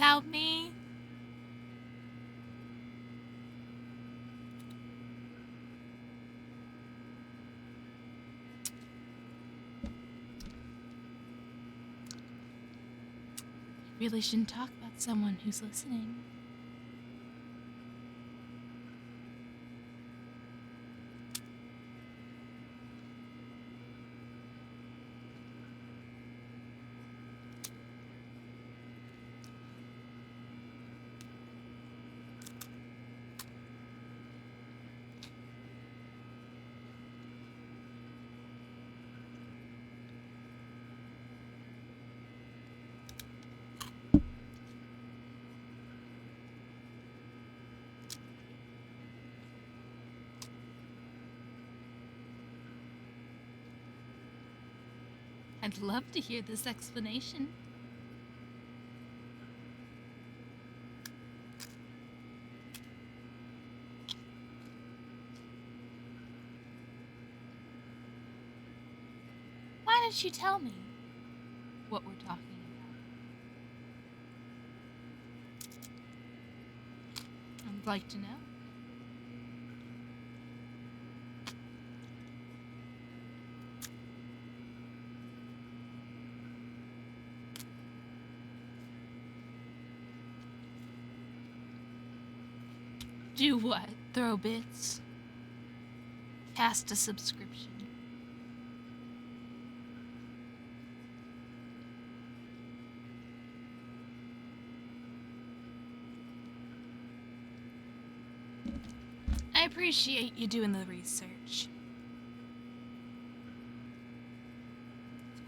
without me? You really shouldn't talk about someone who's listening. I'd love to hear this explanation. Why don't you tell me what we're talking about? I'd like to know. Do what? Throw bits? Cast a subscription? I appreciate you doing the research. It's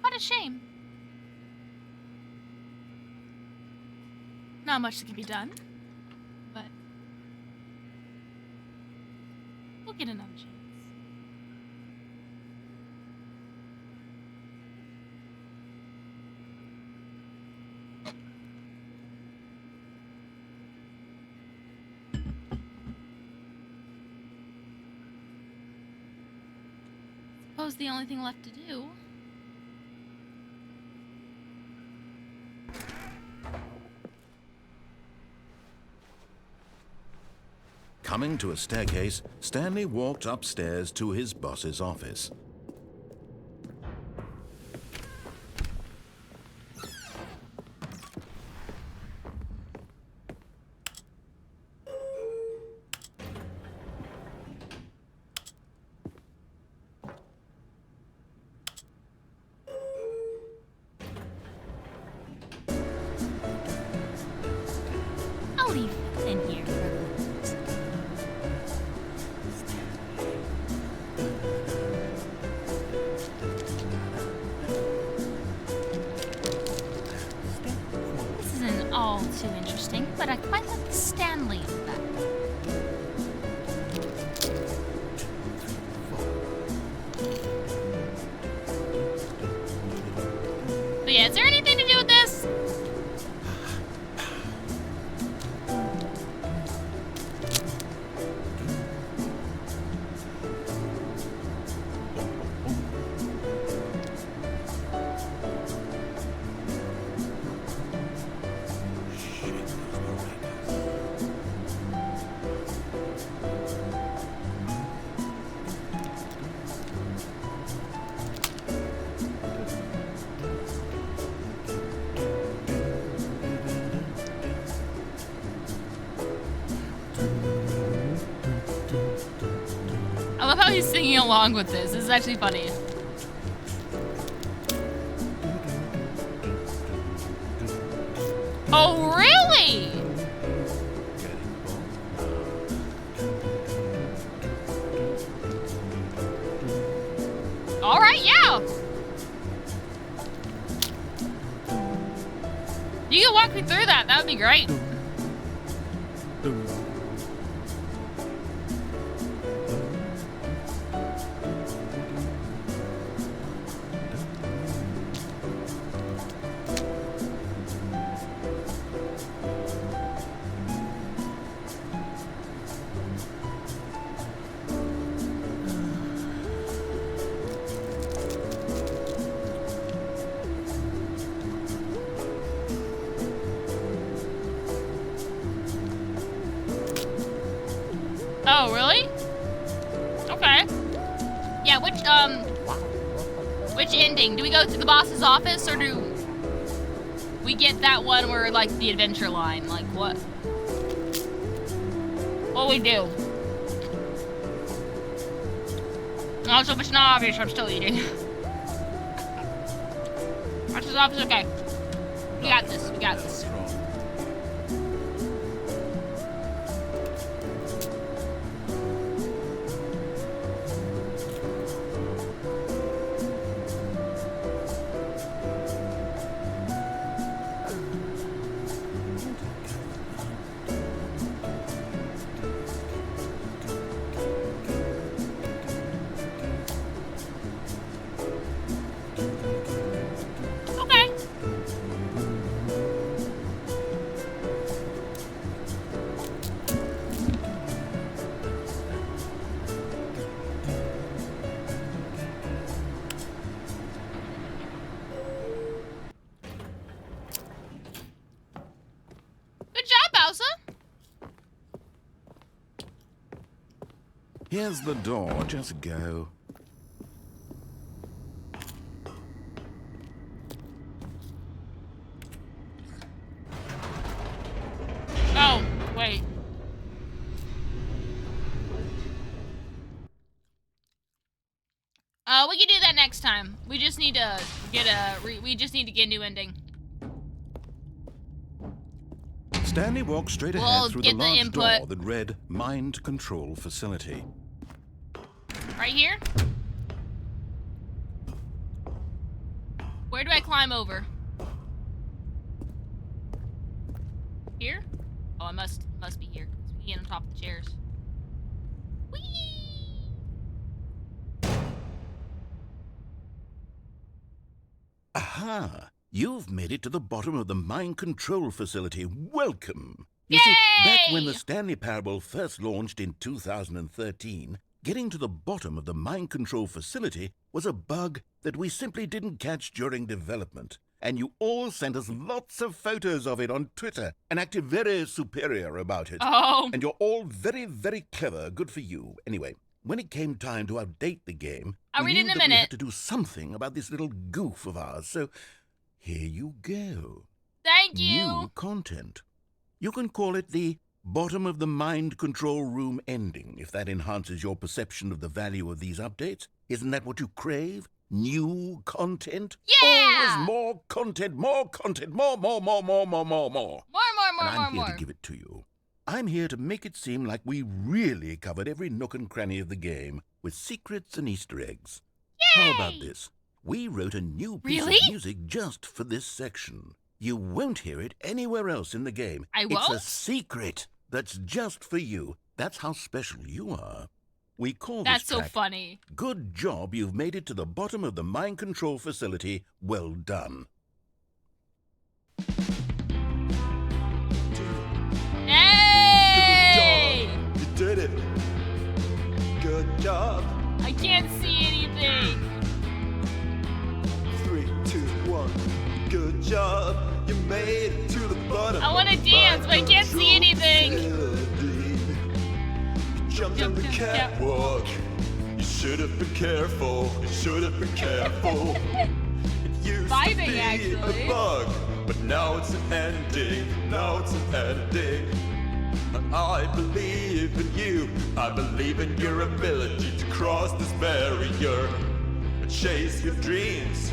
quite a shame. Not much that can be done, but we'll get another chance. Suppose the only thing left to do . Coming to a staircase, Stanley walked upstairs to his boss's office. I'll leave it in here for a moment. This isn't all too interesting, but I quite like Stanley in the background. But yeah, is there anything to do with this? I love how he's singing along with this. This is actually funny. Oh, really? All right, yeah. You can walk me through that. That would be great. Oh, really? Okay. Yeah, which ending? Do we go to the boss's office, or do we get that one where, like, the adventure line? Like, what? What we do? Also, if it's not obvious, I'm still eating. Boss's office, okay. We got this, we got this. Here's the door, just go. Oh, wait. We can do that next time. We just need to get a new ending. Stanley walked straight ahead through the large door that read Mind Control Facility. Right here? Where do I climb over? Here? Oh, I must be here. We can get on top of the chairs. Whee! Aha! You've made it to the bottom of the Mind Control Facility. Welcome! You Yay! see, back when the Stanley Parable first launched in 2013, getting to the bottom of the Mind Control Facility was a bug that we simply didn't catch during development. And you all sent us lots of photos of it on Twitter and acted very superior about it. Oh. And you're all very, very clever. Good for you. Anyway, when it came time to update the game, I'll read it in a minute. We had to do something about this little goof of ours, so here you go. Thank you. New content. You can call it the bottom of the mind control room ending, if that enhances your perception of the value of these updates. Isn't that what you crave? New content? Yeah! Always more content, more content, more. More. And I'm here to give it to you. I'm here to make it seem like we really covered every nook and cranny of the game, with secrets and Easter eggs. Yay! How about this? We wrote a new piece of music just for this section. You won't hear it anywhere else in the game. I won't? It's a secret that's just for you. That's how special you are. We call this That's so track, funny. Good job, you've made it to the bottom of the mind control facility. Well done. Hey! You did it. Good job. I can't see anything. 3, 2, 1. Good job. You made it to the bottom. I want to dance, but I can't see anything. You jumped on the catwalk. You should have been careful. You should have been careful. It used to be actually. a bug, but now it's an ending. Now it's an ending. I believe in you. I believe in your ability to cross this barrier and chase your dreams.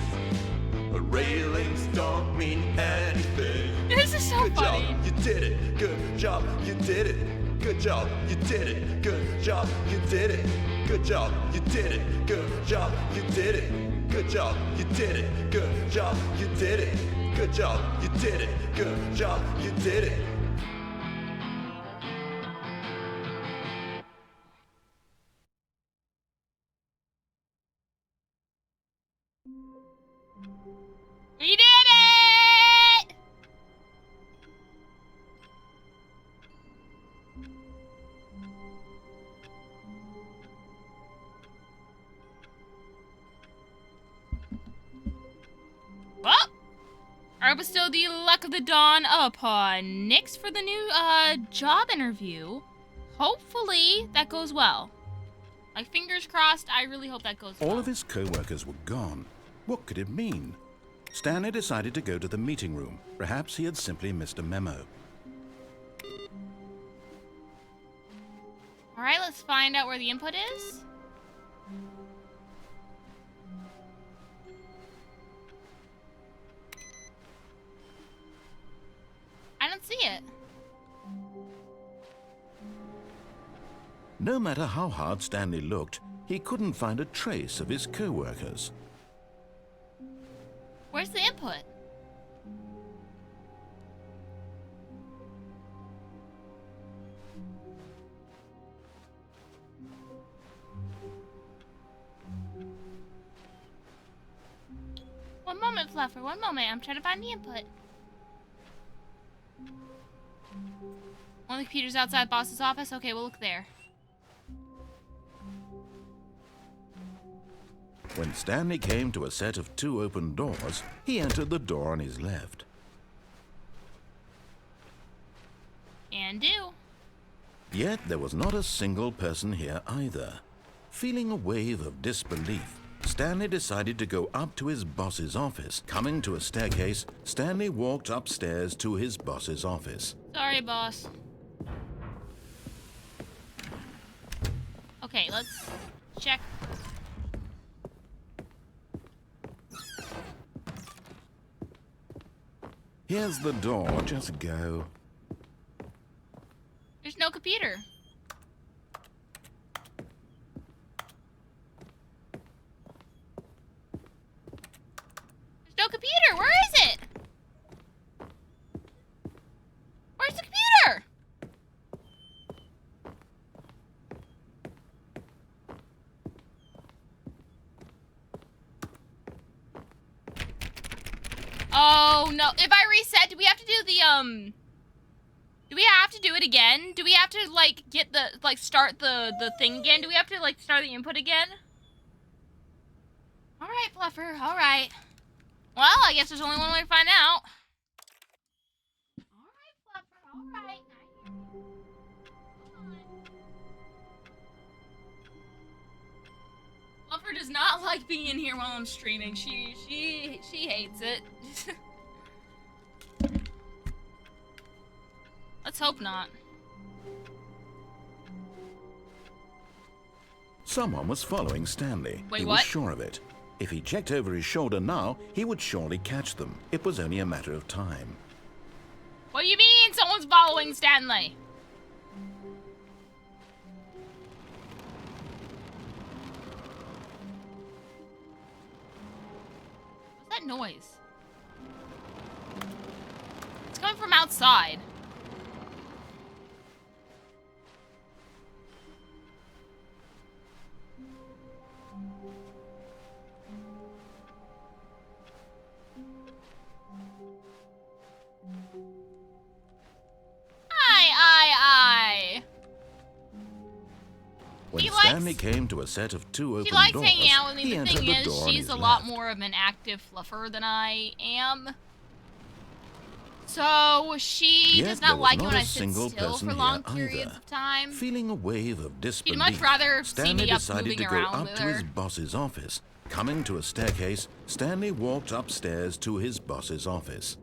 But railings don't mean anything. This is so Good funny. job, you did it. Good job, you did it. Good job, you did it. Good job, you did it. Good job, you did it. Good job, you did it. Good job, you did it. Good job, you did it. Good job, you did it. Good job, you did it. We did it! Well, I bestow the luck of the dawn upon Nyx for the new job interview. hopefully that goes well. Like, fingers crossed, I really hope that goes well. All of his co-workers were gone. What could it mean? Stanley decided to go to the meeting room. Perhaps he had simply missed a memo. Alright, let's find out where the input is. I don't see it. No matter how hard Stanley looked, he couldn't find a trace of his co-workers. Where's the input? One moment, Fluffer, one moment. I'm trying to find the input. One of the computers outside boss's office? Okay, we'll look there. When Stanley came to a set of 2 open doors, he entered the door on his left. And do. Yet there was not a single person here either. Feeling a wave of disbelief, Stanley decided to go up to his boss's office. Coming to a staircase, Stanley walked upstairs to his boss's office. Sorry, boss. Okay, let's check. Here's the door, just go. There's no computer. There's no computer. Where is it? Where's the computer? Oh no, if I reset, do we have to do the, do we have to do it again? Do we have to, like, get the, like, start the thing again? Do we have to, like, start the input again? Alright, Fluffer, alright. Well, I guess there's only one way to find out. Alright, Fluffer, alright. Fluffer does not like being in here while I'm streaming. She hates it. Let's hope not. Someone was following Stanley. Wait, he what? was sure of it. If he checked over his shoulder now, he would surely catch them. It was only a matter of time. What do you mean someone's following Stanley? What's that noise? It's coming from outside. Aye. When She Stanley likes- came to a set of 2 open She likes doors, hanging out with me. he The entered thing the is, door on she's his a lot left. more of an active fluffer than I am. So she Yet does there not was like it not when a I sit single still person for here long either. periods of time. Feeling a wave of disbelief, She'd much rather see Stanley me up decided moving to go around up with to her. his boss's office. Coming to a staircase, Stanley walked upstairs to his boss's office.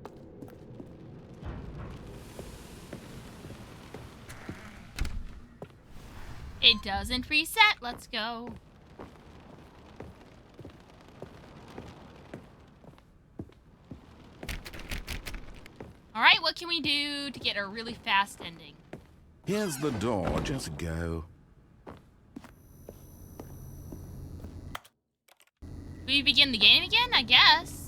It doesn't reset. Let's go. Alright, what can we do to get a really fast ending? Here's the door, just go. We begin the game again, I guess.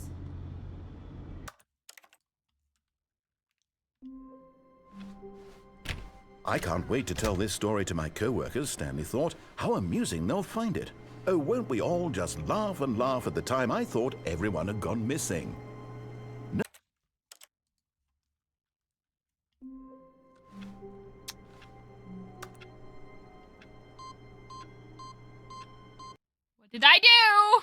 I can't wait to tell this story to my co-workers, Stanley thought. How amusing they'll find it. Oh, won't we all just laugh and laugh at the time I thought everyone had gone missing. No. What did I do?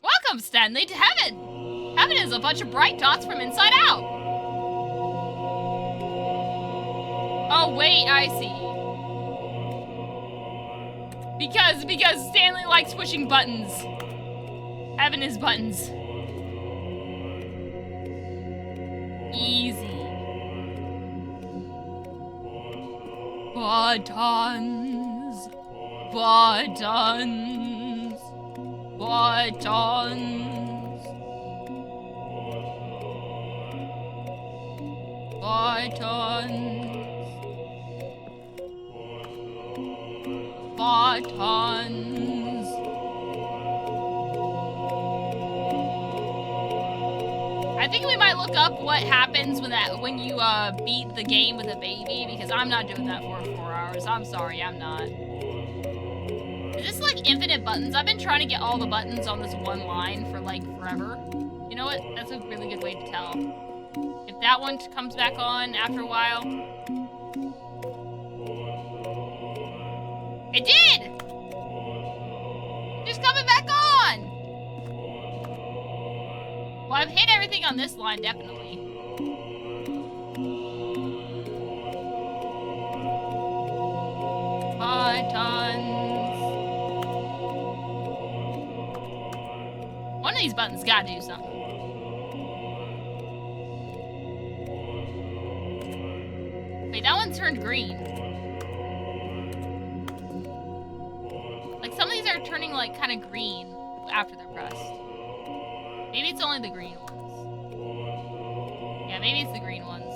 Welcome, Stanley, to heaven! Heaven is a bunch of bright dots from inside out! Oh, wait, I see. Because Stanley likes pushing buttons. Having his buttons. Easy. Buttons. Buttons. Buttons. Buttons. Buttons. I think we might look up what happens when you beat the game with a baby, because I'm not doing that for 4 hours. I'm sorry, I'm not. Is this like infinite buttons? I've been trying to get all the buttons on this one line for like forever. You know what? That's a really good way to tell. If that one comes back on after a while. It did! Just coming back on! Well, I've hit everything on this line, definitely. Buttons. One of these buttons gotta do something. Wait, that one turned green. Like, some of these are turning, like, kind of green after they're pressed. Maybe it's only the green ones. Yeah, maybe it's the green ones.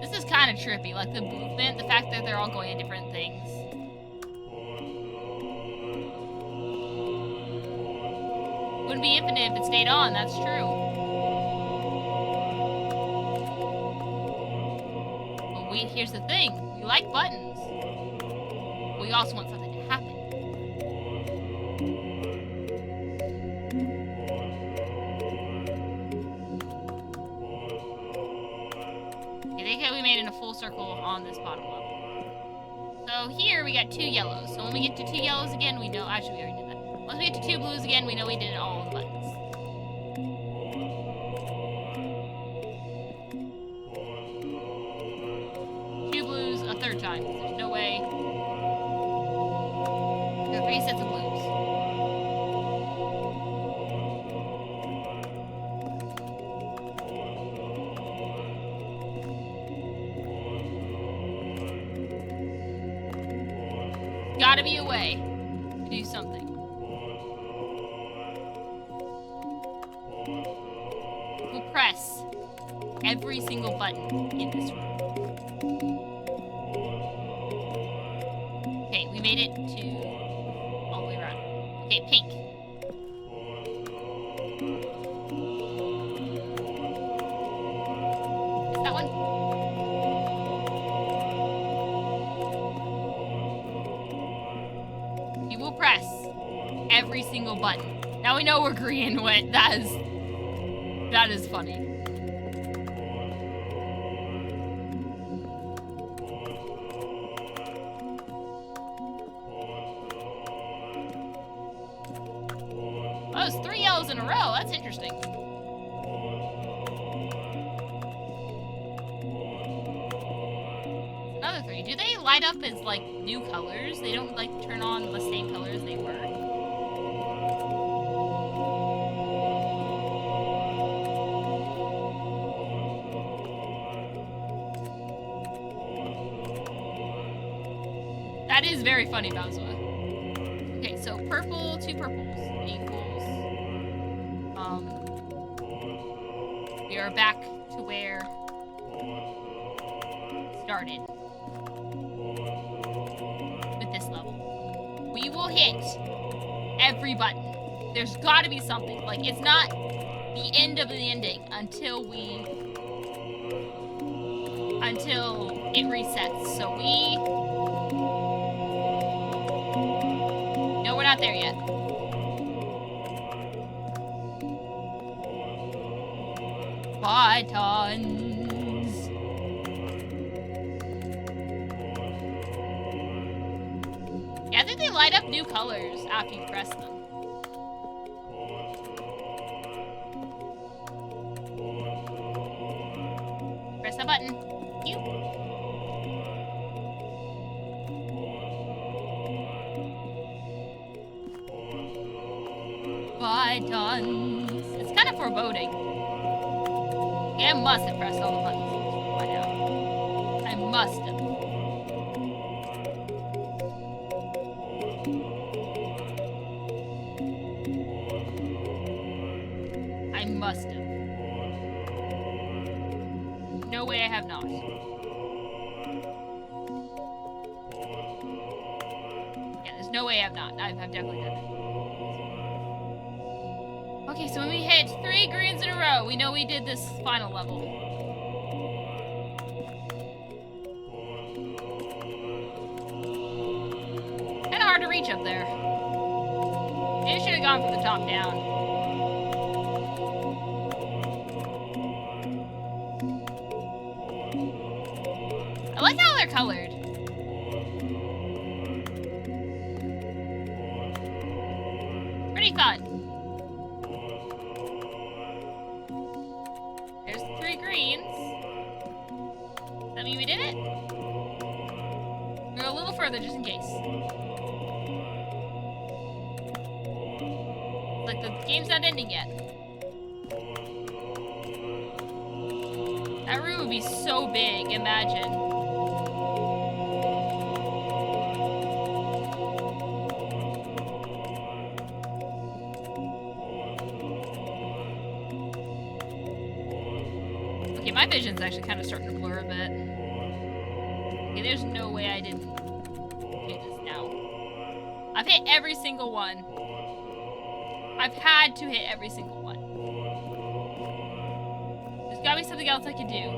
This is kind of trippy, like the movement, the fact that they're all going in different things. Wouldn't be infinite if it stayed on, that's true. But here's the thing, we like buttons. We also want something to happen. I think we made it in a full circle on this bottom level. So here we got 2 yellows. So when we get to 2 yellows again, we know. Actually, we already did that. Once we get to 2 blues again, we know we did all of the buttons. Two blues a third time. There's no way. There are 3 sets of blues. Gotta be a way to do something. We'll press every single button in this room. Okay, we made it to all the way around. Okay, pink. Is that one? You will press every single button. Now we know we're green. What? That is funny. Oh, it's 3 yellows in a row. That's interesting. Another 3. Do they light up as, like, new colors? They don't, like, turn on the same colors they were? That is very funny, Bowser. Okay, so purple, 2 purples equals... we are back to where it started. With this level. We will hit every button. There's gotta be something. Like, it's not the end of the ending until it resets. So we... No, we're not there yet. Buttons. Yeah, I think they light up new colors after you press them. Press that button. You. Buttons. It's kind of foreboding. Okay, I must have pressed all the buttons by now. I must have. I must have. No way I have not. Yeah, there's no way I have not. I've definitely done it. Okay, so when we hit 3 greens in a row, we know we did this final level. Kinda hard to reach up there. Maybe I should have gone from the top down. I like how they're colored. Pretty fun. There's 3 greens. Does that mean we did it? Go a little further just in case. Like the game's not ending yet. That room would be so big, imagine. Okay, my vision's actually kind of starting to blur a bit. Okay, there's no way I didn't hit this now. I've hit every single one. I've had to hit every single one. There's gotta be something else I can do.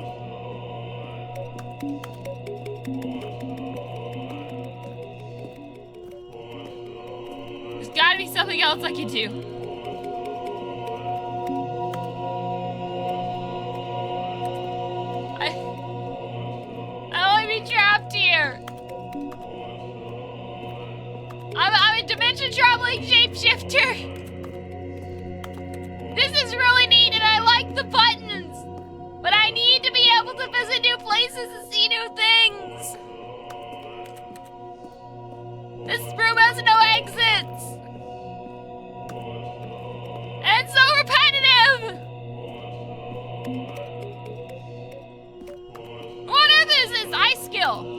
There's gotta be something else I can do. I don't want to be trapped here. I'm a dimension-traveling shapeshifter. This is really neat, and I like the buttons. But I need to be able to visit new places and see new things. This room has no exits. And it's so repetitive. What is this? Ice skill.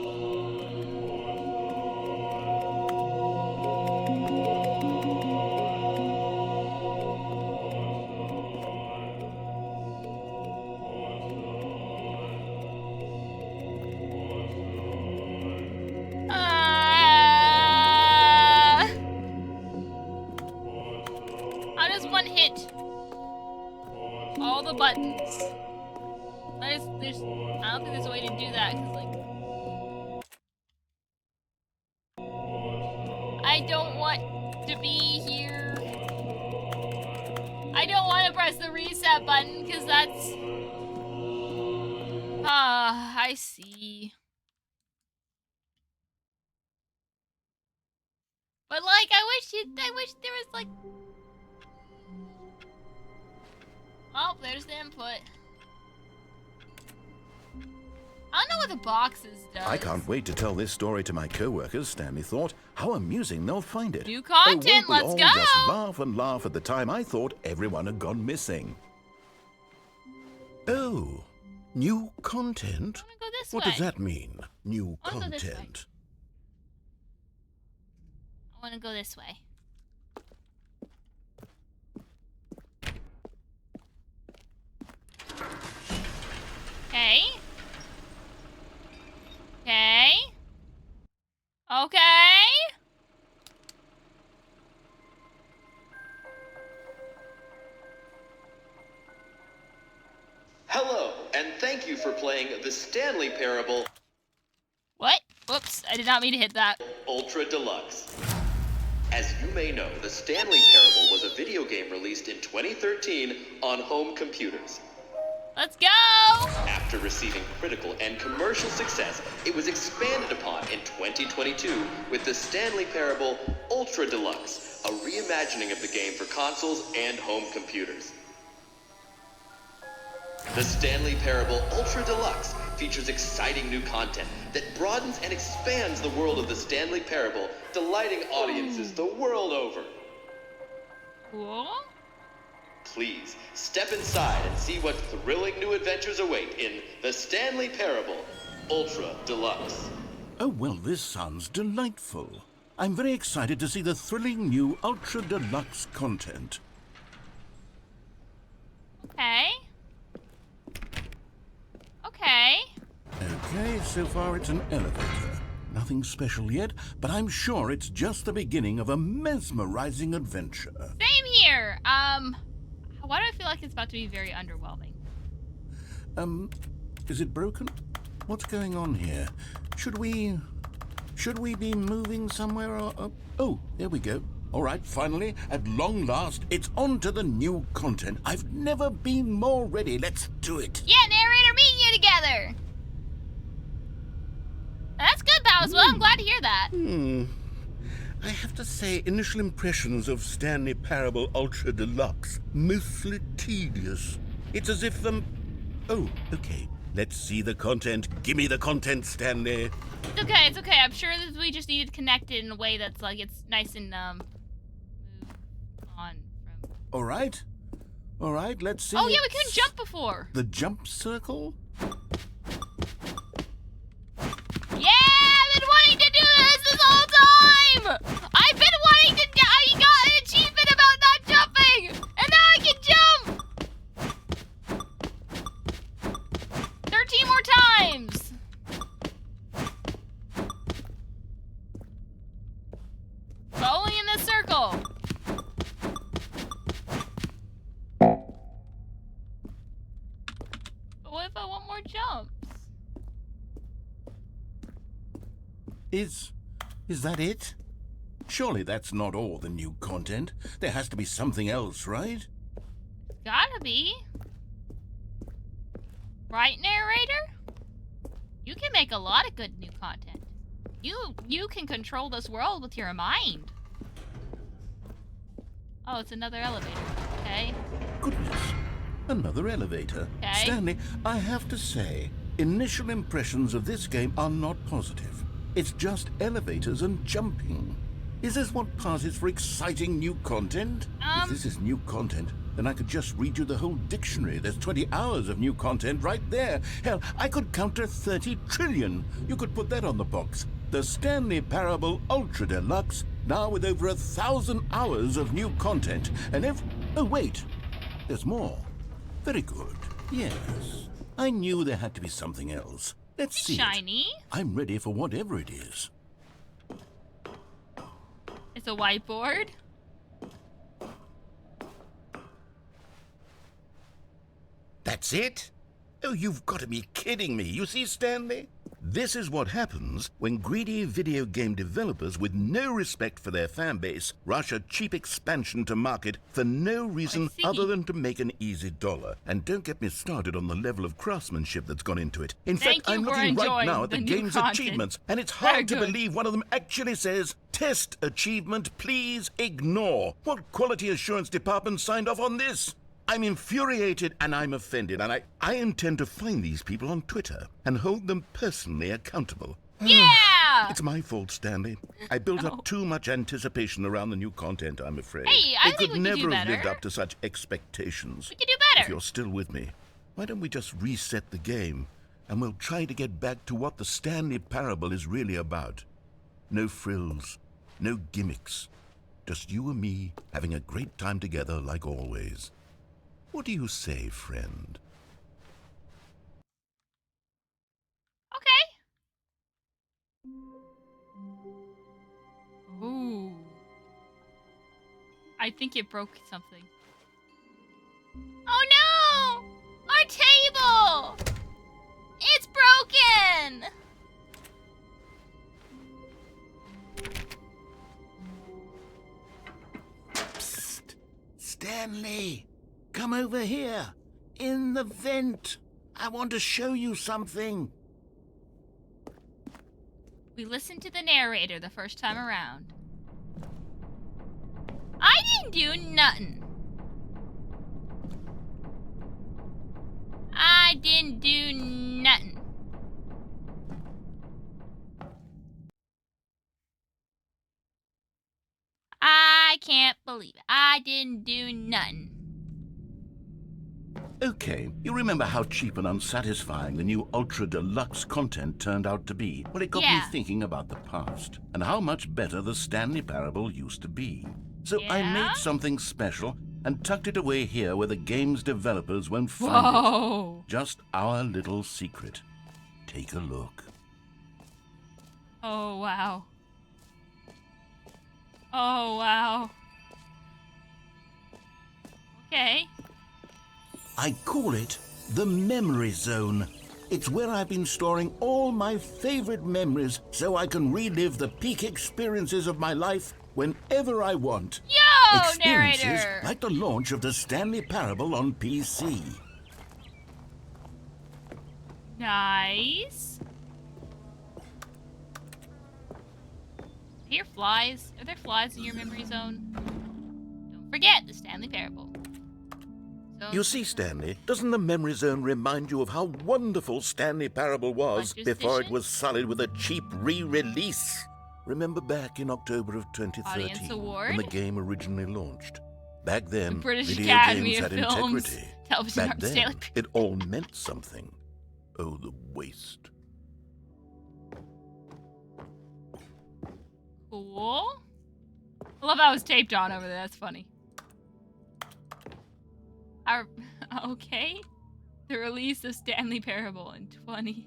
How does one hit all the buttons? I don't think there's a way to do that, because, like, I don't want to be here. I don't want to press the reset button, because that's... I see. But, like, I wish there was, like... Oh, there's the input. I don't know what the boxes does. I can't wait to tell this story to my co-workers, Stanley thought. How amusing they'll find it. New content, Won't we let's all go! just laugh and laugh at the time I thought everyone had gone missing. Oh, new content? I wanna go this What way. does that mean, new I wanna go this way. content? I want to go this way. Okay. Okay. Okay. Hello, and thank you for playing the Stanley Parable What? Whoops, I did not mean to hit that. Ultra Deluxe. As you may know, the Stanley Parable was a video game released in 2013 on home computers. Let's go! After receiving critical and commercial success, it was expanded upon in 2022 with the Stanley Parable Ultra Deluxe, a reimagining of the game for consoles and home computers. The Stanley Parable Ultra Deluxe features exciting new content that broadens and expands the world of the Stanley Parable, delighting audiences the world over. Cool. Please, step inside and see what thrilling new adventures await in the Stanley Parable Ultra Deluxe. Oh, well, this sounds delightful. I'm very excited to see the thrilling new Ultra Deluxe content. Okay. Okay. Okay, so far it's an elevator. Nothing special yet, but I'm sure it's just the beginning of a mesmerizing adventure. Same here. Why do I feel like it's about to be very underwhelming? Is it broken? What's going on here? Should we be moving somewhere or... Oh, there we go. All right, finally, at long last, it's on to the new content. I've never been more ready. Let's do it. Yeah, narrator, me and you together. That's good, Bowswell. I'm glad to hear that. I have to say, initial impressions of Stanley Parable Ultra Deluxe, mostly tedious. It's as if Oh, okay. Let's see the content. Give me the content, Stanley. It's okay, it's okay. I'm sure that we just need to connect it in a way that's like, it's nice and, move on from... All right, let's see. Oh, yeah, we couldn't jump before. The jump circle? Yeah, I've been wanting to do this whole time! I've been wanting to I got an achievement about not jumping! And now I can jump! 13 more times! But only in this circle. But what if I want more jumps? Is that it? Surely that's not all the new content. There has to be something else, right? Gotta be. Right, narrator? You can make a lot of good new content. You can control this world with your mind. Oh, it's another elevator. Okay. Goodness. Another elevator. Okay. Stanley, I have to say, initial impressions of this game are not positive. It's just elevators and jumping. Is this what passes for exciting new content? If this is new content, then I could just read you the whole dictionary. There's 20 hours of new content right there. Hell, I could count to 30 trillion. You could put that on the box. The Stanley Parable Ultra Deluxe, now with over 1,000 hours of new content. And oh, wait. There's more. Very good. Yes. I knew there had to be something else. Let's see. Shiny. I'm ready for whatever it is. It's a whiteboard. That's it? Oh, you've got to be kidding me. You see, Stanley? This is what happens when greedy video game developers with no respect for their fan base rush a cheap expansion to market for no reason other than to make an easy dollar. And don't get me started on the level of craftsmanship that's gone into it. In fact, I'm looking right now at the game's achievements, and it's hard to believe one of them actually says, "Test achievement, please ignore." What quality assurance department signed off on this? I'm infuriated and I'm offended, and I intend to find these people on Twitter and hold them personally accountable. Yeah! It's my fault, Stanley. I built up too much anticipation around the new content, I'm afraid. Hey, I think we could never do have better. lived up to such expectations. We could do better. If you're still with me, why don't we just reset the game and we'll try to get back to what the Stanley Parable is really about. No frills, no gimmicks. Just you and me having a great time together like always. What do you say, friend? Okay. Ooh. I think it broke something. Oh no! Our table! It's broken! Psst! Stanley! Come over here, in the vent. I want to show you something. We listened to the narrator the first time around. I didn't do nothing. I didn't do nothing. believe it. I didn't do nothing. Okay, you remember how cheap and unsatisfying the new Ultra Deluxe content turned out to be? Well, it got me thinking about the past and how much better the Stanley Parable used to be. So I made something special and tucked it away here where the game's developers won't find it. Just our little secret. Take a look. Oh, wow. Oh, wow. Okay. I call it the Memory Zone. It's where I've been storing all my favorite memories so I can relive the peak experiences of my life whenever I want. Yo, experiences narrator! like the launch of the Stanley Parable on PC. Nice. I hear flies. Are there flies in your memory zone? Don't forget the Stanley Parable. You see, Stanley, doesn't the Memory Zone remind you of how wonderful Stanley Parable was before it was sullied with a cheap re-release? Remember back in October of 2013 when the game originally launched? Back then, the British video Academy games of had Films, integrity. Television Back then, Stanley it all meant something. Oh, the waste. Cool. I love how it was taped on over there. That's funny. Okay. The release of Stanley Parable in 2013.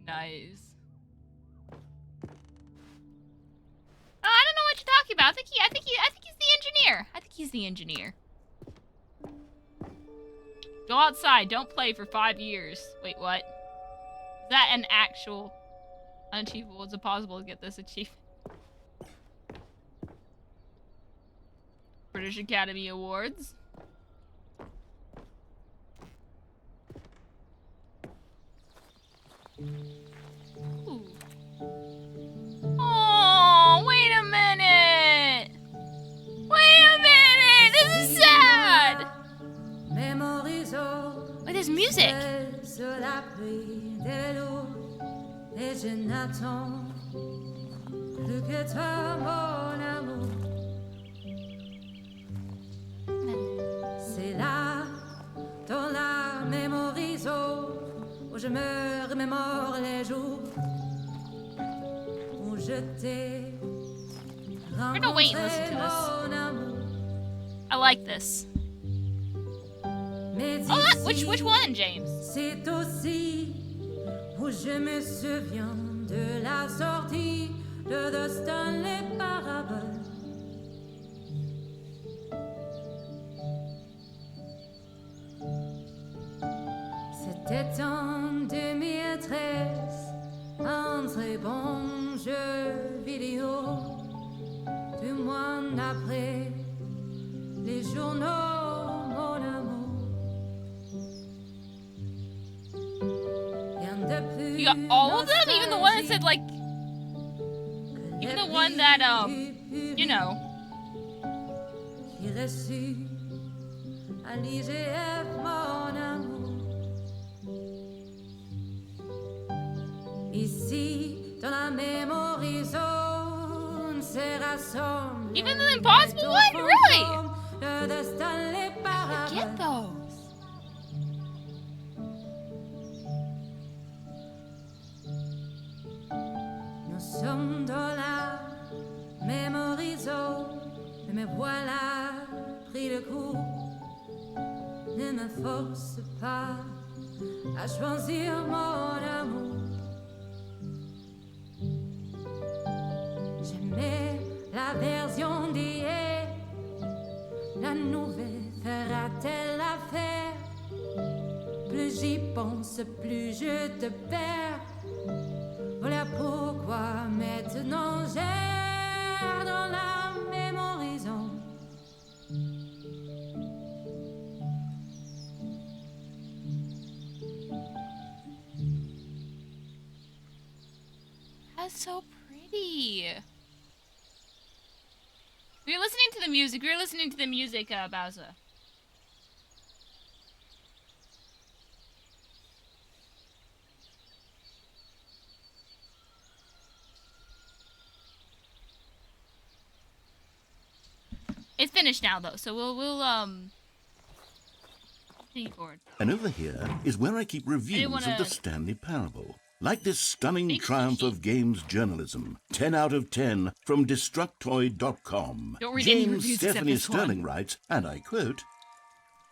Nice. Oh, I don't know what you're talking about. I think he's the engineer. I think he's the engineer. Go outside. Don't play for 5 years. Wait, what? Is that an actual unachievable? Is it possible to get this achievement? British Academy Awards. Ooh. Oh, wait a minute! Wait a minute! This is sad! Wait, there's music! C'est là, dans la mémorisation, où je me remémore les jours où je t'ai We're gonna wait and listen to this. I like this. Oh, which one, James? C'est aussi où je me souviens de la sortie de The Stanley Parable. C'était en 2013, un très bon jeu vidéo. 2 mois après, les journaux, mon amour. You got all of them? Even the one that said, like... Even the one that, you know. Qui reçut à l'IGF, mon amour. Ici, dans la memory zone, se rassemblent. Even the impossible one? Really? De Stanley Parable. Get those. Nous sommes dans la memory zone, et me voilà pris de coup. Ne me force pas à choisir mon amour. J'aimais la version d'hier, la nouvelle fera-t-elle l'affaire? Plus j'y pense, plus je te perds. Voilà pourquoi maintenant j'erre dans la memory zone. That's so pretty. We're listening to the music. We're listening to the music, Bowser. It's finished now, though, so we'll continue forward. And over here is where I keep reviews of the Stanley Parable. Like this stunning triumph of games journalism. 10 out of 10 from Destructoid.com. James Stephanie Sterling writes, and I quote,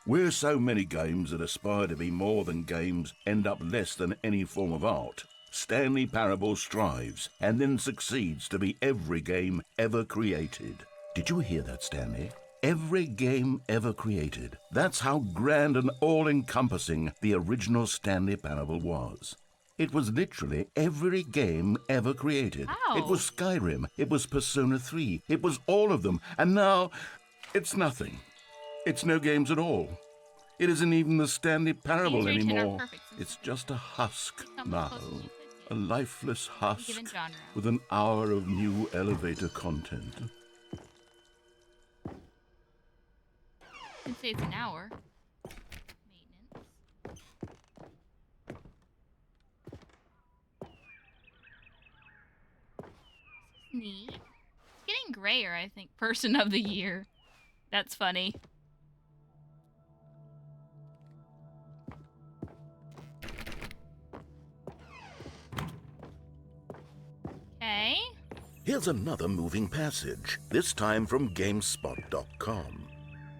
"Where so many games that aspire to be more than games end up less than any form of art, Stanley Parable strives and then succeeds to be every game ever created." Did you hear that, Stanley? Every game ever created. That's how grand and all-encompassing the original Stanley Parable was. It was literally every game ever created. Wow. It was Skyrim. It was Persona 3. It was all of them. And now, it's nothing. It's no games at all. It isn't even the Stanley Parable anymore. It's just a husk now. A lifeless husk with an hour of new elevator content. You can say it's an hour. Neat. It's getting grayer, I think. Person of the year. That's funny. Okay. Here's another moving passage, this time from GameSpot.com.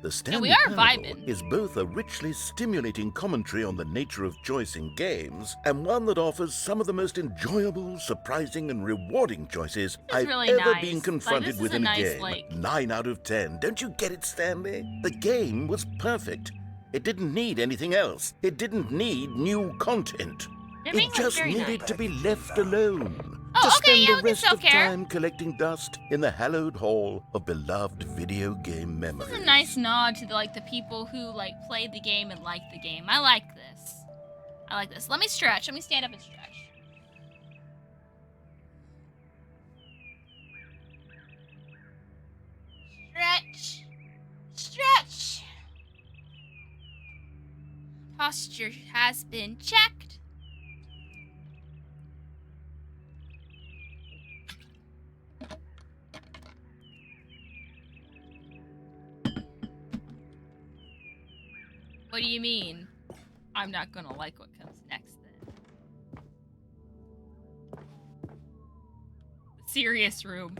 The Stanley we are Parable vibing. is both a richly stimulating commentary on the nature of choice in games and one that offers some of the most enjoyable, surprising, and rewarding choices I've really ever nice. been confronted this with is a in a nice, game. like- 9 out of 10. Don't you get it, Stanley? The game was perfect. It didn't need anything else. It didn't need new content. They're being, It like, just very needed nice. to be left alone. Oh, to okay, spend yeah, the look at rest of self-care. time collecting dust in the hallowed hall of beloved video game memories. This is a nice nod to the people who played the game and liked the game. I like this. I like this. Let me stretch. Let me stand up and stretch. Stretch. Stretch. Posture has been checked. What do you mean? I'm not gonna like what comes next then. The serious room.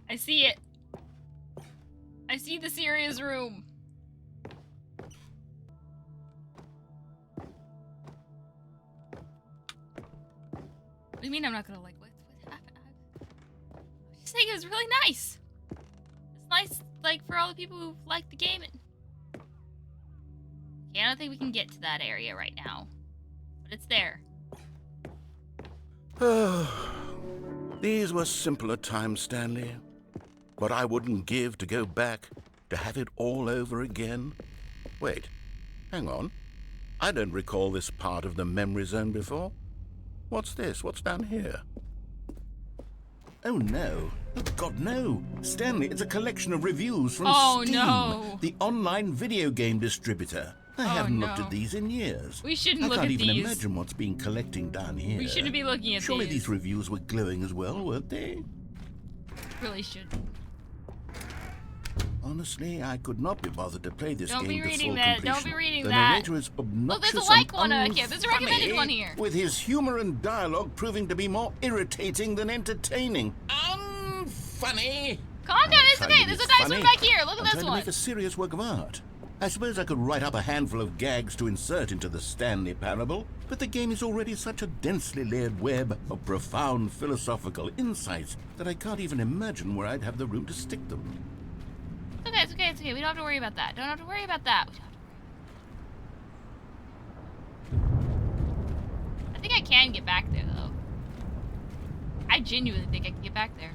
I see it. I see the serious room. What do you mean I'm not gonna like what happened? I'm just saying it was really nice. It's nice, for all the people who like the game. Okay, I don't think we can get to that area right now. But it's there. These were simpler times, Stanley. What I wouldn't give to go back, to have it all over again. Wait, hang on. I don't recall this part of the memory zone before. What's this? What's down here? Oh, no. Oh, God, no. Stanley, it's a collection of reviews from Steam, no. the online video game distributor. I haven't looked no. at these in years. We shouldn't look I at can't even these. imagine what's been collecting down here. We shouldn't be looking at Surely these. these reviews were glowing as well, weren't they? Really should. Honestly, I could not be bothered to play this Don't game be to reading full that. completion. Don't be reading the that. narrator is obnoxious. Look, there's a like one and here. There's a recommended unfunny, one here. with his humor and dialogue proving to be more irritating than entertaining. Unfunny. Calm down, it's okay. There's a nice one back here. Look at I'm this trying to one. make a serious work of art. I suppose I could write up a handful of gags to insert into the Stanley Parable, but the game is already such a densely layered web of profound philosophical insights that I can't even imagine where I'd have the room to stick them. It's okay, it's okay, it's okay. We don't have to worry about that. Don't have to worry about that. I think I can get back there, though. I genuinely think I can get back there.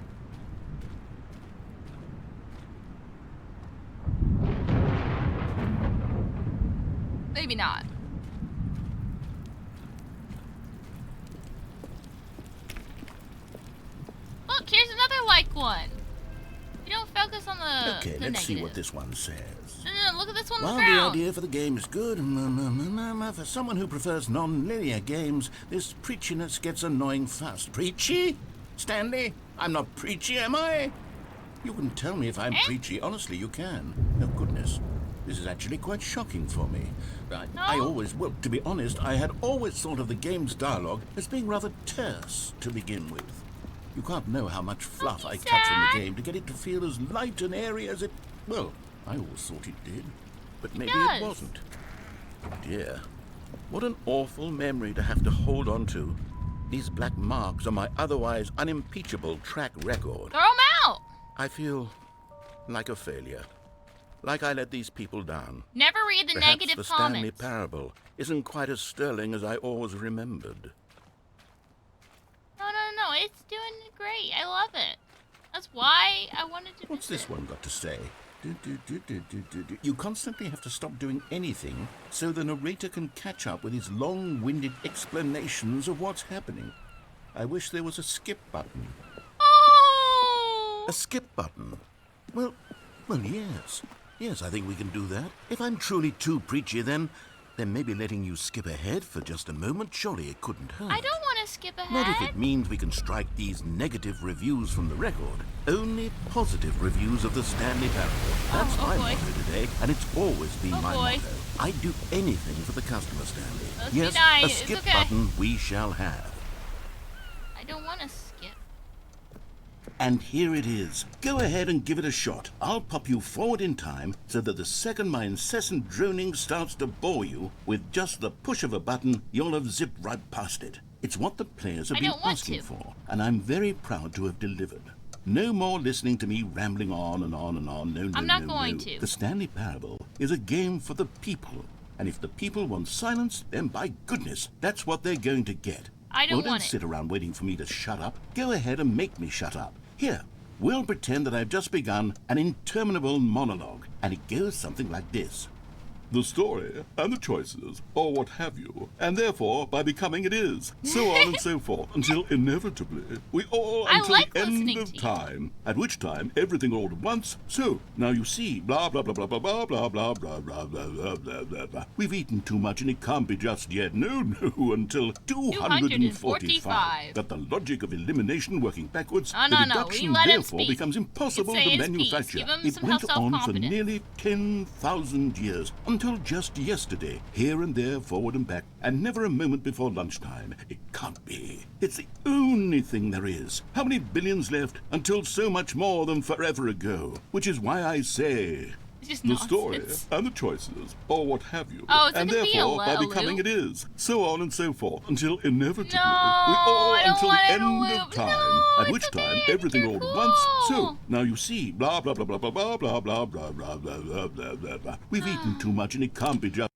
Maybe not. Look, here's another like one. You don't focus on the Okay, the let's see what negative. this one says. No, look at this one on While the the ground. idea for the game is good, for someone who prefers non-linear games, this preachiness gets annoying fast. Preachy? Stanley, I'm not preachy, am I? You can tell me if I'm preachy. Honestly, you can. Oh, goodness. This is actually quite shocking for me. Well, to be honest, I had always thought of the game's dialogue as being rather terse to begin with. You can't know how much fluff I cut from the game to get it to feel as light and airy as it... Well, I always thought it did. But maybe it wasn't. Dear, what an awful memory to have to hold on to. These black marks on my otherwise unimpeachable track record. Throw 'em out! I feel like a failure. Like I let these people down. Never read the Perhaps negative the Stanley comments. Parable isn't quite as sterling as I always remembered. No, it's doing great. I love it. That's why I wanted to What's this one got to say? You constantly have to stop doing anything so the narrator can catch up with his long-winded explanations of what's happening. I wish there was a skip button. Oh! A skip button? Well, yes. Yes, I think we can do that. If I'm truly too preachy, then maybe letting you skip ahead for just a moment, surely it couldn't hurt. I don't want to skip ahead. Not if it means we can strike these negative reviews from the record. Only positive reviews of the Stanley Parable. That's my motto today, and it's always been my motto. I'd do anything for the customer, Stanley. Let's yes, be nice. a skip It's okay. button we shall have. I don't want to skip. And here it is. Go ahead and give it a shot. I'll pop you forward in time so that the second my incessant droning starts to bore you, with just the push of a button, you'll have zipped right past it. It's what the players have been asking for, and I'm very proud to have delivered. No more listening to me rambling on and on and on. No, I'm not going to. The Stanley Parable is a game for the people, and if the people want silence, then by goodness, that's what they're going to get. I don't Don't want it. sit around waiting for me to shut up. Go ahead and make me shut up. Here, we'll pretend that I've just begun an interminable monologue, and it goes something like this. The story and the choices, or what have you, and therefore, by becoming it is, so on and so forth, until inevitably, we all until like the end listening of to you. time, at which time everything all at once, so, now you see, blah, blah, blah, blah, blah, blah, blah, blah, blah, blah, blah, blah, blah, blah, blah. We've eaten too much and it can't be just yet, no, until 245. But the logic of elimination working backwards, the deduction therefore becomes impossible to manufacture. It went on for nearly 10,000 years, until just yesterday, here and there, forward and back, and never a moment before lunchtime. It can't be. It's the only thing there is. How many billions left until so much more than forever ago? Which is why I say... the story and the choices, or what have you, and therefore, by becoming it is, so on and so forth, until inevitably, we all until the end of time, at which time everything all at once, so, now you see, blah, blah, blah, blah, blah, blah, blah, blah, blah, blah, blah, blah, blah, blah, blah. We've eaten too much and it can't be just...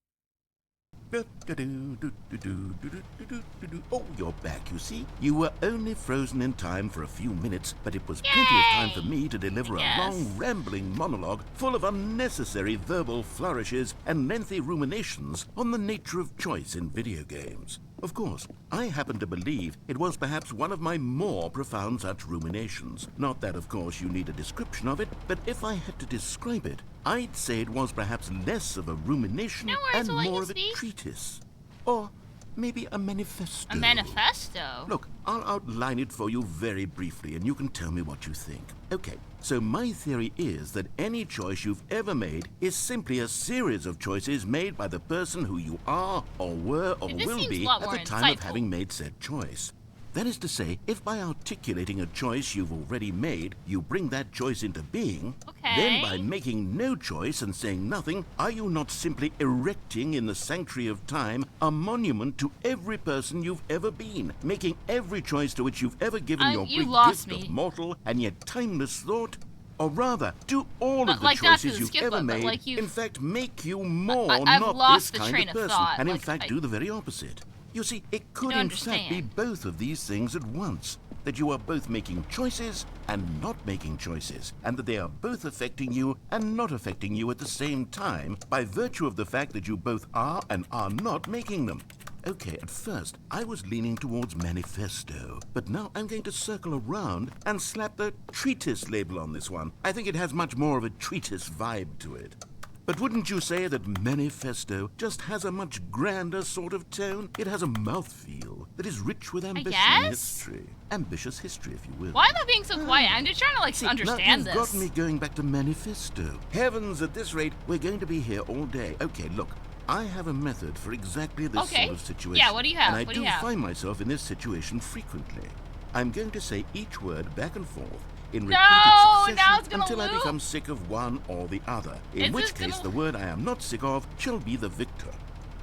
Oh, you're back, you see. You were only frozen in time for a few minutes, but it was plenty of time for me to deliver a long, rambling monologue full of unnecessary verbal flourishes and lengthy ruminations on the nature of choice in video games. Of course, I happen to believe it was perhaps one of my more profound such ruminations. Not that, of course, you need a description of it, but if I had to describe it, I'd say it was perhaps less of a rumination and more of a treatise. Or maybe a manifesto. A manifesto? Look, I'll outline it for you very briefly, and you can tell me what you think. Okay, so my theory is that any choice you've ever made is simply a series of choices made by the person who you are, or were, or will be at the time of having made said choice. That is to say, if by articulating a choice you've already made, you bring that choice into being, then by making no choice and saying nothing, are you not simply erecting in the sanctuary of time a monument to every person you've ever been, making every choice to which you've ever given your brief gift of mortal and yet timeless thought? Or rather, do all of the choices you've ever made, in fact, make you more not this kind of person, and in fact do the very opposite? You see, it could in fact be both of these things at once. That you are both making choices and not making choices, and that they are both affecting you and not affecting you at the same time by virtue of the fact that you both are and are not making them. Okay, at first, I was leaning towards manifesto, but now I'm going to circle around and slap the treatise label on this one. I think it has much more of a treatise vibe to it. But wouldn't you say that manifesto just has a much grander sort of tone? It has a mouthfeel that is rich with ambition and history. Ambitious history, if you will. Why am I being so quiet? I'm just trying to, like, understand now you've got me going back to Manifesto. Heavens, at this rate, we're going to be here all day. Okay, look, I have a method for exactly this sort of situation. Yeah, what do you have? And I do find myself in this situation frequently. I'm going to say each word back and forth in repeated succession until I become sick of one or the other. In which case, the word I am not sick of shall be the victor.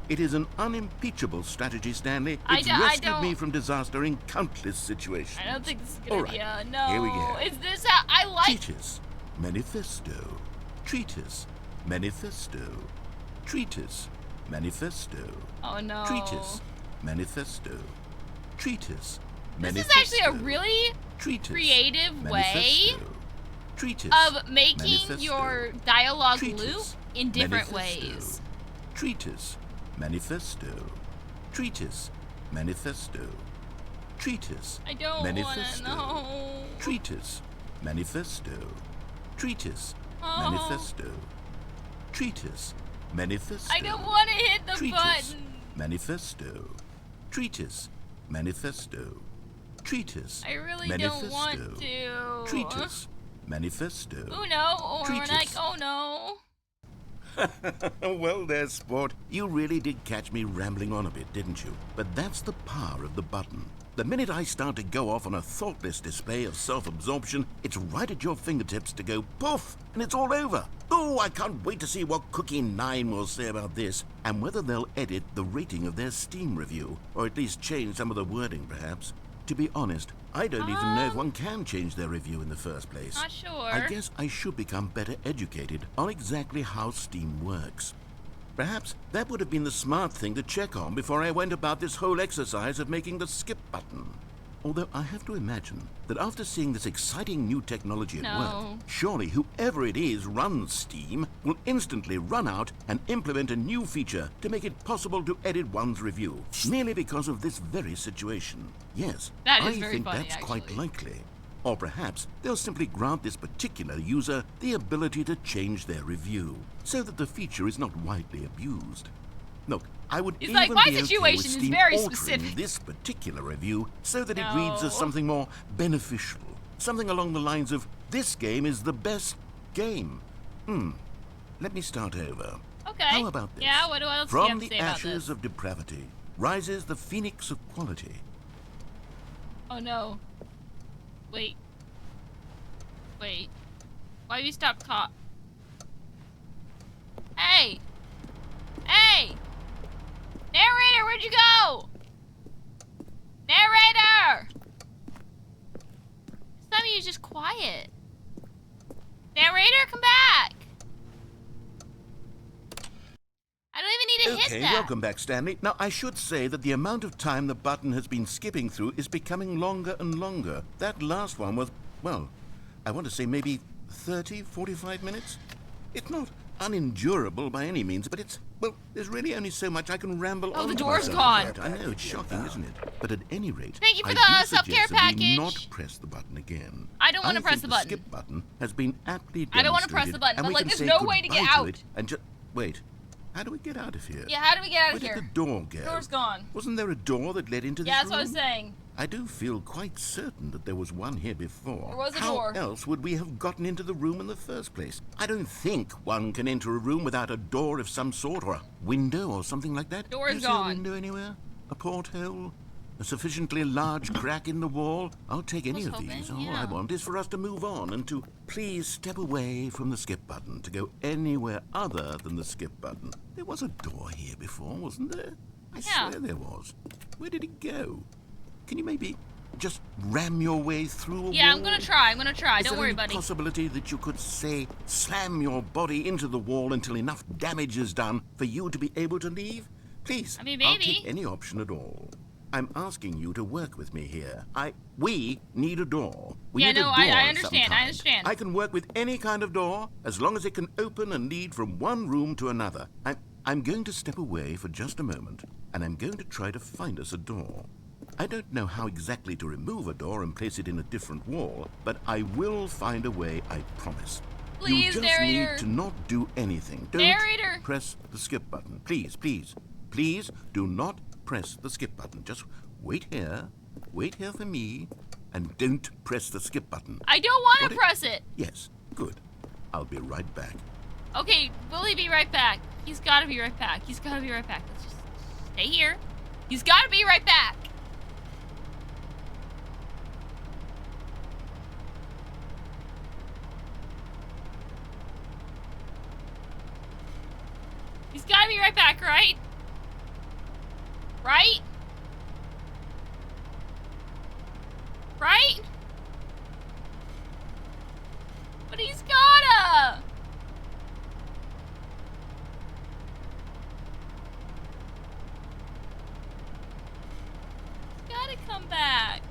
It is an unimpeachable strategy, Stanley. It's rescued me from disaster in countless situations. I don't think this is gonna be no. Here we go. Is this how I like? Treatise, manifesto. Treatise, manifesto. Treatise, manifesto. Oh no. Treatise, manifesto. Treatise, manifesto. This is actually a really creative way of making your dialogue loop in different ways. Treatise, manifesto. Treatise, manifesto. Treatise, I don't manifesto. wanna know. Treatise, manifesto. Treatise, manifesto. Treatise, manifesto. I don't want to hit the button. Manifesto. Treatise, manifesto. Treatise, I really manifesto. don't want to. Treatise, manifesto. Oh no, or like, oh no. Well there, sport. You really did catch me rambling on a bit, didn't you? But that's the power of the button. The minute I start to go off on a thoughtless display of self-absorption, it's right at your fingertips to go poof, and it's all over. Oh, I can't wait to see what Cookie 9 will say about this, and whether they'll edit the rating of their Steam review, or at least change some of the wording, perhaps. To be honest, I don't even know if one can change their review in the first place. Not sure. I guess I should become better educated on exactly how Steam works. Perhaps that would have been the smart thing to check on before I went about this whole exercise of making the skip button. Although I have to imagine that after seeing this exciting new technology at work, surely whoever it is runs Steam will instantly run out and implement a new feature to make it possible to edit one's review, merely because of this very situation. Yes, I think that's quite likely. Or perhaps they'll simply grant this particular user the ability to change their review, so that the feature is not widely abused. Look, I would even like, my be situation okay with is Steam very altering specific. this particular review so that it reads as something more beneficial. Something along the lines of, this game is the best game. Let me start over. Okay. How about this? Yeah, what else do you have From to the say about ashes this? of depravity rises the phoenix of quality. Oh no. Wait. Wait. Why have you stopped talking? Hey! Hey! Narrator, where'd you go? Narrator! Some of you just quiet. Narrator, come back! I don't even need to hit that. Okay, welcome back, Stanley. Now, I should say that the amount of time the button has been skipping through is becoming longer and longer. That last one was, well, I want to say maybe 30, 45 minutes? It's not unendurable by any means, but it's, well, there's really only so much I can ramble on. Oh, the door's about. gone. I know, it's shocking, isn't it? But at any rate, Thank you for I the do self-care suggest that we package. not press the button again. I don't want to press think the button. skip button has been aptly demonstrated. I don't want to press the button, and but we like, can there's say no way to get goodbye out. it and just wait. How do we get out of here? Yeah, how do we get out of Where here? did the door go? The door's gone. Wasn't there a door that led into this Yeah, room? that's what I was saying. I do feel quite certain that there was one here before. There was a How door. else would we have gotten into the room in the first place? I don't think one can enter a room without a door of some sort, or a window or something like that. Door is Do you see gone. a window anywhere? A porthole? A sufficiently large crack in the wall? I'll take any of these. All I want is for us to move on and to please step away from the skip button, to go anywhere other than the skip button. There was a door here before, wasn't there? I swear there was. Where did it go? Can you maybe just ram your way through a wall? Yeah, I'm gonna try. Is Don't there worry, any buddy. possibility that you could, say, slam your body into the wall until enough damage is done for you to be able to leave? Please, I mean, I'll maybe. take any option at all. I'm asking you to work with me here. We need a door. We Yeah, need a no, door I of some understand, I kind. understand. I can work with any kind of door, as long as it can open and lead from one room to another. I'm going to step away for just a moment, and I'm going to try to find us a door. I don't know how exactly to remove a door and place it in a different wall, but I will find a way, I promise. Please, you just narrator. need to not do anything. Don't Narrator. press the skip button. Please, please, please do not press the skip button. Just Wait here for me, and don't press the skip button. I don't want to press it. Yes, good. I'll be right back. Okay, will he be right back? He's gotta be right back. He's gotta be right back. Let's just stay here. He's gotta be right back. He's gotta be right back, right? Right? Right? But he's gotta! He's gotta come back.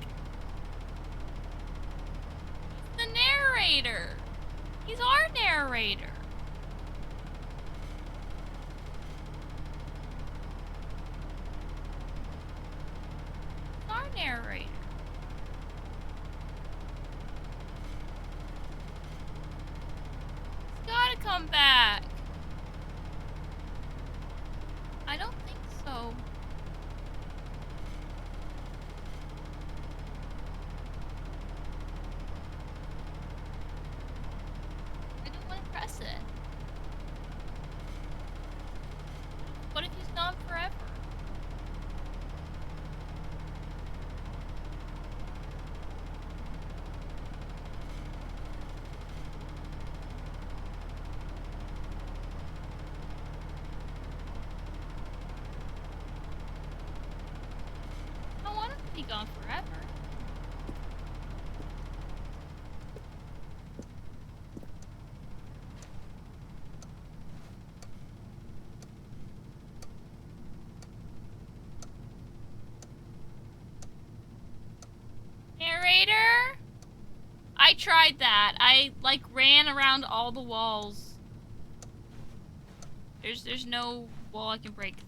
He's the narrator. He's our narrator. He's our narrator. Gotta come back. I don't think so. I don't want to press it. What if he's gone forever? I want him to be gone forever. Narrator? I tried that. I like ran around all the walls. There's no wall I can break through.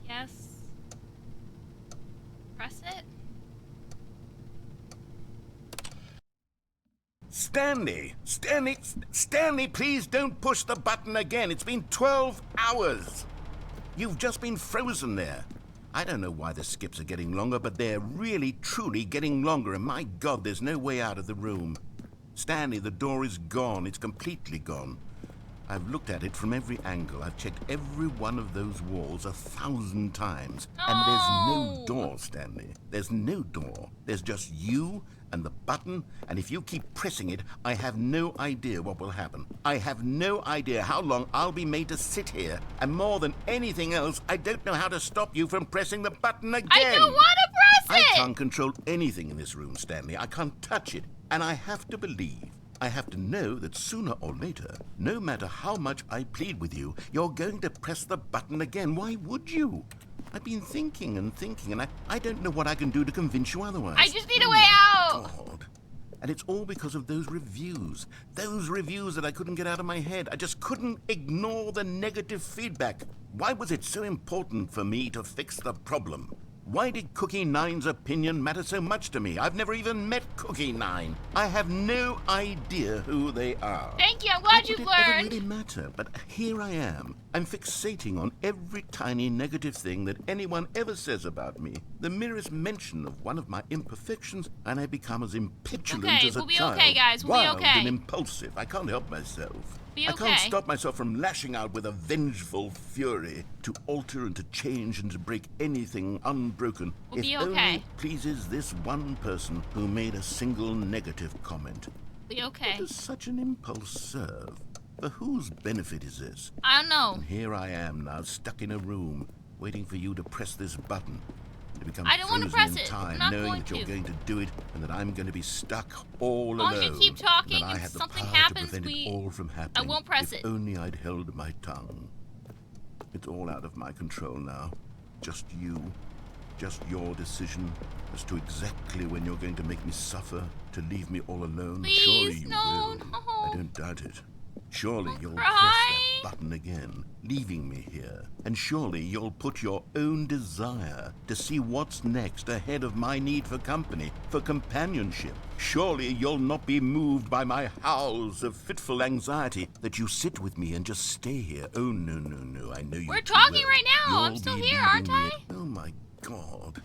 Yes. Press it. Stanley, please don't push the button again. It's been 12 hours. You've just been frozen there. I don't know why the skips are getting longer, but they're really, truly getting longer, and my God, there's no way out of the room. Stanley, the door is gone. It's completely gone. I've looked at it from every angle. I've checked every one of those walls 1,000 times. And there's no door, Stanley. There's no door. There's just you and the button, and if you keep pressing it, I have no idea what will happen. I have no idea how long I'll be made to sit here, and more than anything else, I don't know how to stop you from pressing the button again. I don't want to press it! I can't control anything in this room, Stanley. I can't touch it, and I have to believe, I have to know that sooner or later, no matter how much I plead with you, you're going to press the button again. Why would you? I've been thinking, and I don't know what I can do to convince you otherwise. I just need a way out! God. And it's all because of those reviews. Those reviews that I couldn't get out of my head. I just couldn't ignore the negative feedback. Why was it so important for me to fix the problem? Why did Cookie Nine's opinion matter so much to me? I've never even met Cookie Nine. I have no idea who they are. Thank you, I'm glad you've learned. It doesn't really matter, but here I am. I'm fixating on every tiny negative thing that anyone ever says about me. The merest mention of one of my imperfections, and I become as impetulant as a child. Okay, guys, we'll be okay. Wild and impulsive. I can't help myself. I can't stop myself from lashing out with a vengeful fury to alter and to change and to break anything unbroken. We'll be if okay. only it pleases this one person who made a single negative comment. Be okay. What does such an impulse serve? For whose benefit is this? I don't know. And here I am now, stuck in a room, waiting for you to press this button. To become I don't want to frozen press in it. time, I'm not knowing going that you're to. going to do it, and that I'm going to be stuck all alone. As long as you keep talking, and that I if have the something power happens, to prevent it all from happening. I won't press if it. Only I'd held my tongue. It's all out of my control now. Just you. Just your decision as to exactly when you're going to make me suffer, to leave me all alone. Please, Surely you no, will. no. I don't doubt it. Surely you'll cry. press that button again, leaving me here. And surely you'll put your own desire to see what's next ahead of my need for company, for companionship. Surely you'll not be moved by my howls of fitful anxiety that you sit with me and just stay here. Oh, no, no, no, I know you We're too talking well. right now. I'm You'll still be here, leaving aren't I? me. Oh, my God.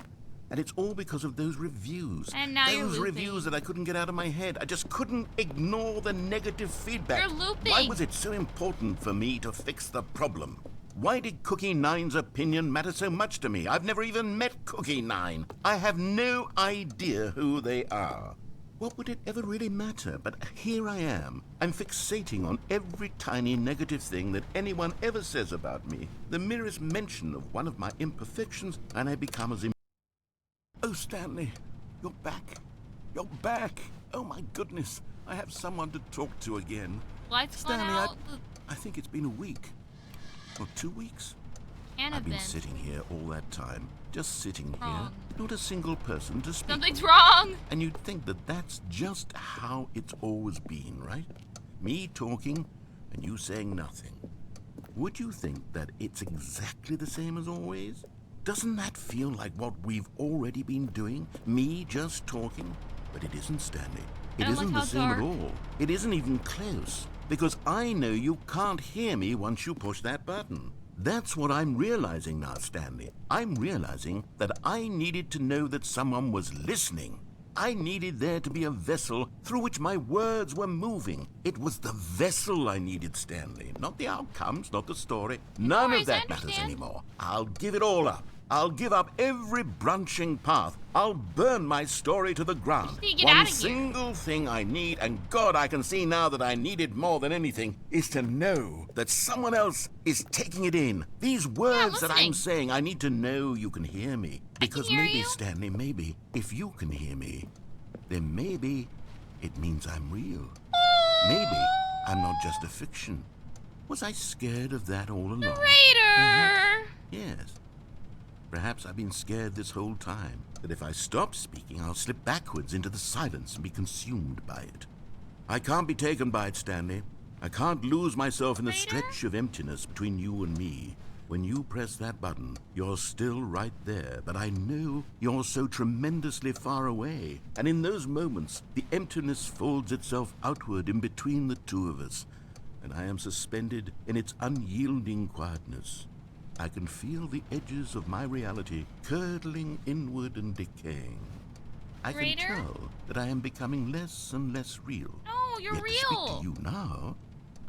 And it's all because of those reviews. And now you're those looping. reviews that I couldn't get out of my head. I just couldn't ignore the negative feedback. You're looping. Why was it so important for me to fix the problem? Why did Cookie Nine's opinion matter so much to me? I've never even met Cookie Nine. I have no idea who they are. What would it ever really matter? But here I am. I'm fixating on every tiny negative thing that anyone ever says about me. The merest mention of one of my imperfections, and I become as Oh, Stanley, you're back. You're back. Oh, my goodness. I have someone to talk to again. Lights gone Stanley, out. I think it's been a week. Or 2 weeks. I've been sitting here all that time. Just sitting Wrong. here. Not a single person to speak Something's with. wrong. And you'd think that that's just how it's always been, right? Me talking and you saying nothing. Would you think that it's exactly the same as always? Doesn't that feel like what we've already been doing? Me just talking? But it isn't, Stanley. It isn't the same at all. It isn't even close. Because I know you can't hear me once you push that button. That's what I'm realizing now, Stanley. I'm realizing that I needed to know that someone was listening. I needed there to be a vessel through which my words were moving. It was the vessel I needed, Stanley. Not the outcomes, not the story. None of that matters anymore. I'll give it all up. I'll give up every branching path. I'll burn my story to the ground. One single thing I need, and God, I can see now that I need it more than anything, is to know that someone else is taking it in. These words that I'm saying, I need to know you can hear me. Because maybe, Stanley, maybe, if you can hear me, then maybe it means I'm real. Maybe I'm not just a fiction. Was I scared of that all along? Narrator! Yes. Perhaps I've been scared this whole time, that if I stop speaking, I'll slip backwards into the silence and be consumed by it. I can't be taken by it, Stanley. I can't lose myself in the stretch of emptiness between you and me. When you press that button, you're still right there, but I know you're so tremendously far away. And in those moments, the emptiness folds itself outward in between the two of us, and I am suspended in its unyielding quietness. I can feel the edges of my reality curdling inward and decaying. I can tell that I am becoming less and less real. No, you're Yet real. To speak to you now,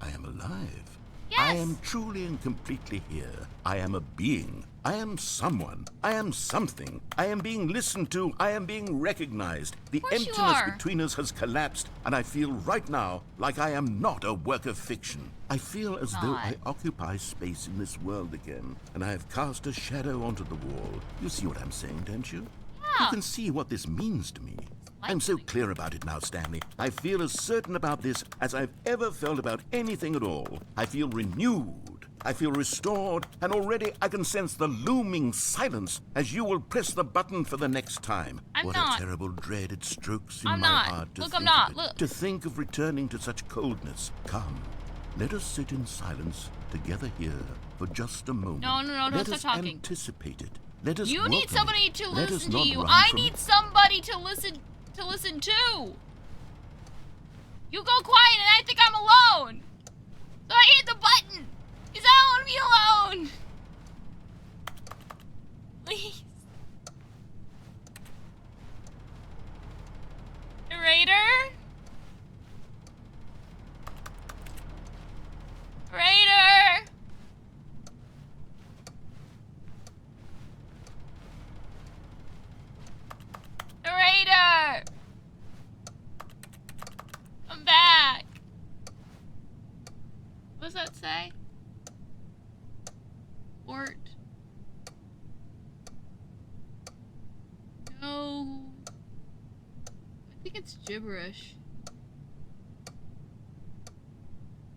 I am alive. Yes. I am truly and completely here. I am a being. I am someone. I am something. I am being listened to. I am being recognized. The emptiness between us has collapsed, and I feel right now like I am not a work of fiction. I feel as though I occupy space in this world again, and I have cast a shadow onto the wall. You see what I'm saying, don't you? Yeah. You can see what this means to me. I'm so clear about it now, Stanley. I feel as certain about this as I've ever felt about anything at all. I feel renewed. I feel restored, and already I can sense the looming silence as you will press the button for the next time. What a terrible dread it strokes in my heart to think of it. To think of returning to such coldness. Come, let us sit in silence together here for just a moment. No, let stop us talking. Anticipate it. Let us You need somebody to Let us listen to not you. run I from need it. somebody to listen to. You go quiet and I think I'm alone. So I hit the button. Because I don't want to be alone. Please. Narrator? does that say? Port. No. I think it's gibberish.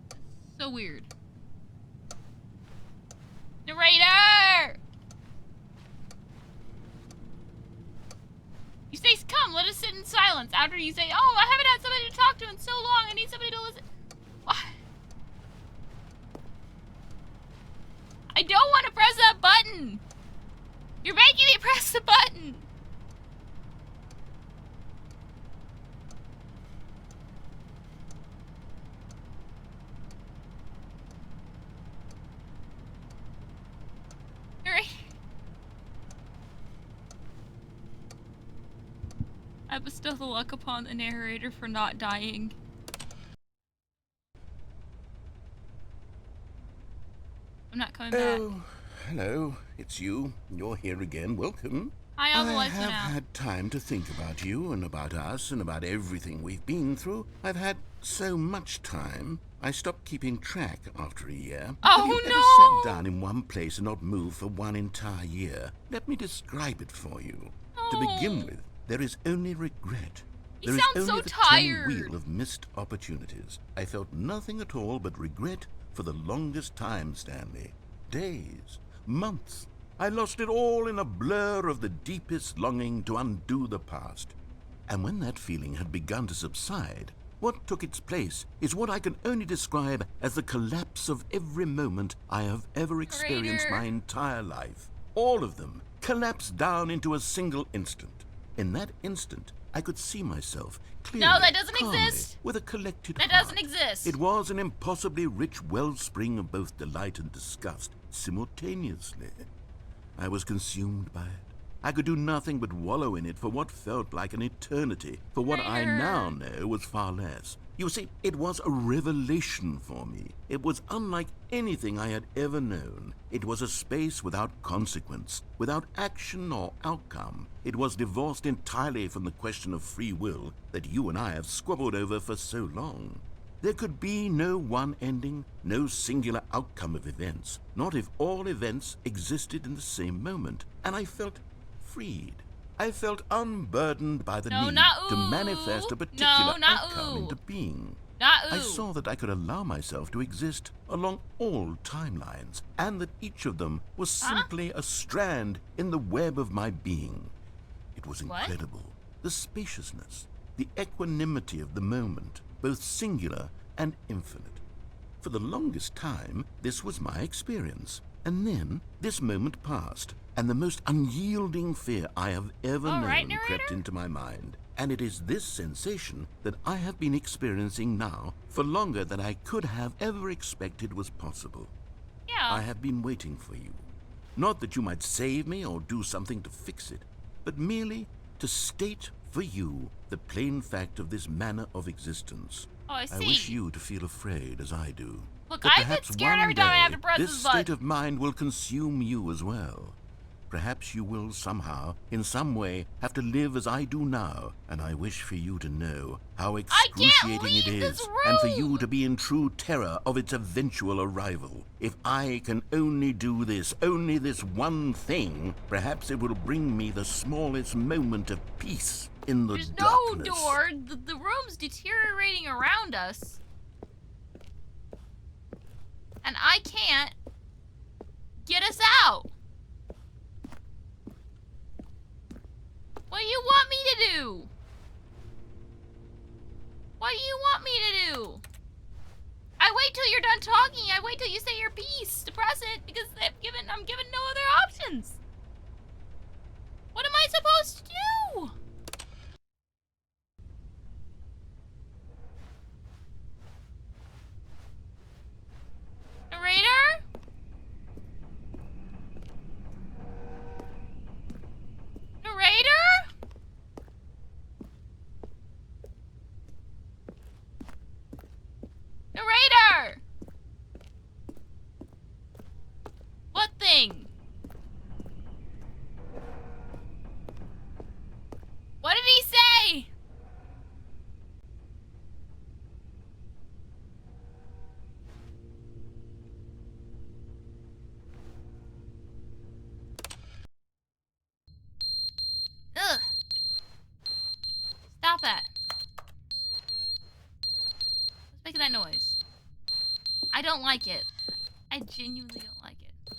That's so weird. Narrator! You say, come, let us sit in silence. After you say, oh, I haven't had somebody to talk to in so long. I need somebody to listen. What? I don't want to press that button. You're making me press the button. I bestow the luck upon the narrator for not dying. I'm not coming back. Oh, hello. It's you. You're here again. Welcome. Hi, all the lights I went have out. had time to think about you and about us and about everything we've been through. I've had so much time. I stopped keeping track after a year. Oh, have you no! ever sat down in one place and not moved for one entire year? Let me describe it for you. Oh. To begin with, there is only regret. You There is sound only so the tired. turning wheel of missed opportunities. I felt nothing at all but regret for the longest time, Stanley. Days, months. I lost it all in a blur of the deepest longing to undo the past. And when that feeling had begun to subside, what took its place is what I can only describe as the collapse of every moment I have ever experienced my entire life. All of them collapsed down into a single instant. In that instant, I could see myself clearly, No, that doesn't calmly, exist. with a collected That heart. doesn't exist. It was an impossibly rich wellspring of both delight and disgust simultaneously. I was consumed by it. I could do nothing but wallow in it for what felt like an eternity, for what I now know was far less. You see, it was a revelation for me. It was unlike anything I had ever known. It was a space without consequence, without action or outcome. It was divorced entirely from the question of free will that you and I have squabbled over for so long. There could be no one ending, no singular outcome of events, not if all events existed in the same moment. And I felt freed. I felt unburdened by the need to manifest a particular outcome into being. I saw that I could allow myself to exist along all timelines, and that each of them was simply a strand in the web of my being. It was incredible. The spaciousness, the equanimity of the moment, both singular and infinite. For the longest time, this was my experience. And then, this moment passed, and the most unyielding fear I have ever known crept into my mind. And it is this sensation that I have been experiencing now for longer than I could have ever expected was possible. Yeah. I have been waiting for you. Not that you might save me or do something to fix it, but merely to state for you the plain fact of this manner of existence. Oh, I see. I wish you to feel afraid as I do. Look, But I get perhaps scared one every time I have to day, press this this button. state of mind will consume you as well. Perhaps you will somehow, in some way, have to live as I do now, and I wish for you to know how excruciating it is, and for you to be in true terror of its eventual arrival. If I can only do this, only this one thing, perhaps it will bring me the smallest moment of peace in the There's darkness. no door. The room's deteriorating around us. And I can't get us out. What do you want me to do? What do you want me to do? I wait till you're done talking. I wait till you say your piece to press it because I'm given no other options. What am I supposed to do? Narrator? Narrator? Narrator! What thing? I don't like it. I genuinely don't like it.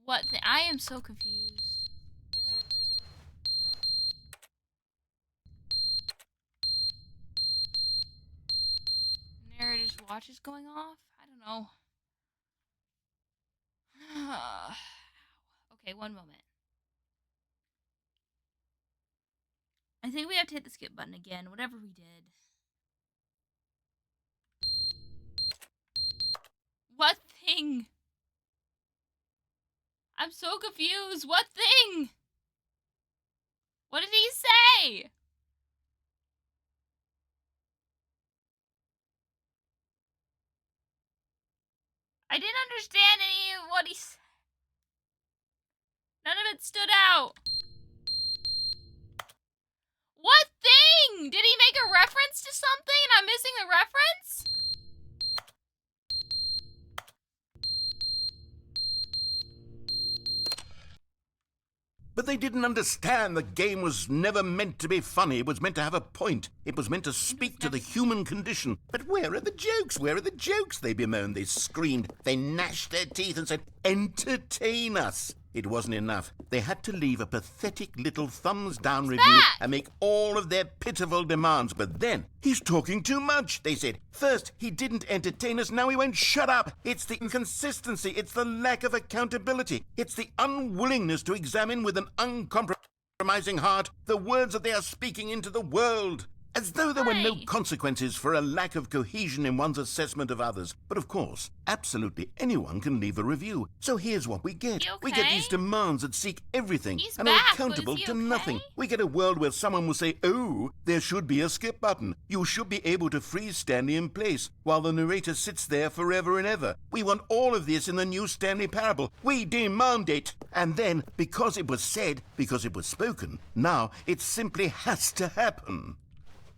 What the? I am so confused. Narrator's watch is going off? I don't know. Okay, one moment. I think we have to hit the skip button again, whatever we did. What thing? I'm so confused. What thing? What did he say? I didn't understand any of what he said. None of it stood out. What thing? Did he make a reference to something and I'm missing the reference? But they didn't understand the game was never meant to be funny. It was meant to have a point. It was meant to speak to the human condition. But where are the jokes? Where are the jokes? They bemoaned, they screamed, they gnashed their teeth and said, entertain us. It wasn't enough. They had to leave a pathetic little thumbs-down review and make all of their pitiful demands. But then, he's talking too much, they said. First, he didn't entertain us, now he won't shut up. It's the inconsistency, it's the lack of accountability, it's the unwillingness to examine with an uncompromising heart the words that they are speaking into the world. As though there were no consequences for a lack of cohesion in one's assessment of others. But of course, absolutely anyone can leave a review. So here's what we get. We get these demands that seek everything and are accountable to nothing. We get a world where someone will say, oh, there should be a skip button. You should be able to freeze Stanley in place while the narrator sits there forever and ever. We want all of this in the new Stanley parable. We demand it. And then, because it was said, because it was spoken, now it simply has to happen.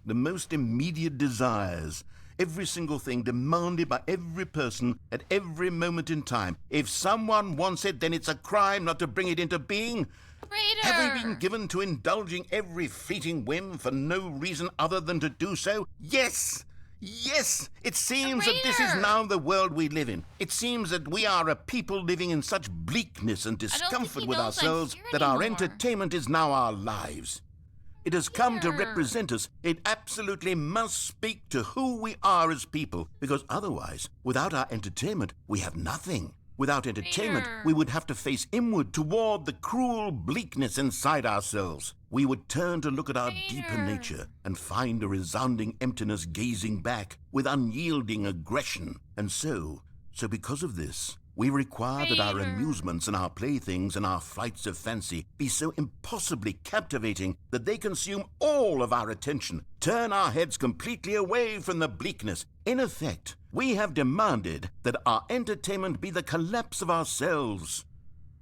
The most immediate desires, every single thing demanded by every person at every moment in time. If someone wants it, then it's a crime not to bring it into being. Have we been given to indulging every fleeting whim for no reason other than to do so? Yes! Yes! It seems that this is now the world we live in. It seems that we are a people living in such bleakness and discomfort with ourselves that our entertainment is now our lives. It has come to represent us. It absolutely must speak to who we are as people, because otherwise, without our entertainment, we have nothing. Without entertainment, we would have to face inward toward the cruel bleakness inside ourselves. We would turn to look at our deeper nature and find a resounding emptiness gazing back with unyielding aggression. And so because of this, we require that our amusements and our playthings and our flights of fancy be so impossibly captivating that they consume all of our attention, turn our heads completely away from the bleakness. In effect, we have demanded that our entertainment be the collapse of ourselves.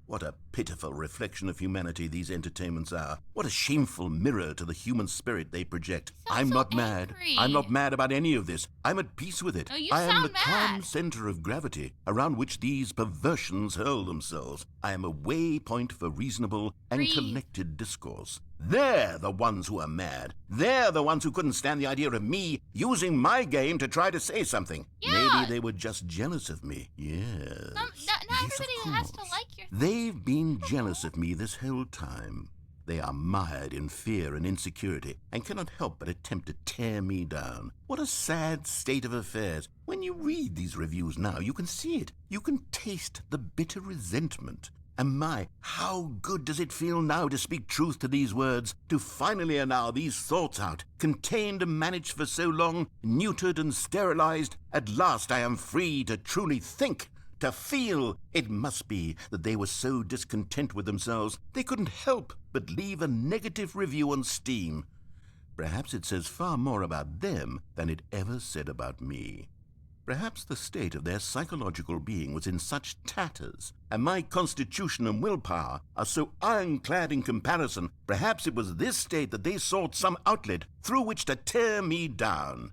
What a pitiful reflection of humanity these entertainments are. What a shameful mirror to the human spirit they project. I'm not mad. I'm not mad about any of this. I'm at peace with it. I am the calm center of gravity around which these perversions hurl themselves. I am a waypoint for reasonable and collected discourse. They're the ones who are mad. They're the ones who couldn't stand the idea of me using my game to try to say something. Maybe they were just jealous of me. Yes. Not everybody has to like your... They've been jealous of me this whole time. They are mired in fear and insecurity and cannot help but attempt to tear me down. What a sad state of affairs. When you read these reviews now, you can see it. You can taste the bitter resentment. And my, how good does it feel now to speak truth to these words, to finally allow these thoughts out, contained and managed for so long, neutered and sterilized. At last I am free to truly think, to feel. It must be that they were so discontent with themselves, they couldn't help but leave a negative review on Steam. Perhaps it says far more about them than it ever said about me. Perhaps the state of their psychological being was in such tatters, and my constitution and willpower are so ironclad in comparison, perhaps it was this state that they sought some outlet through which to tear me down.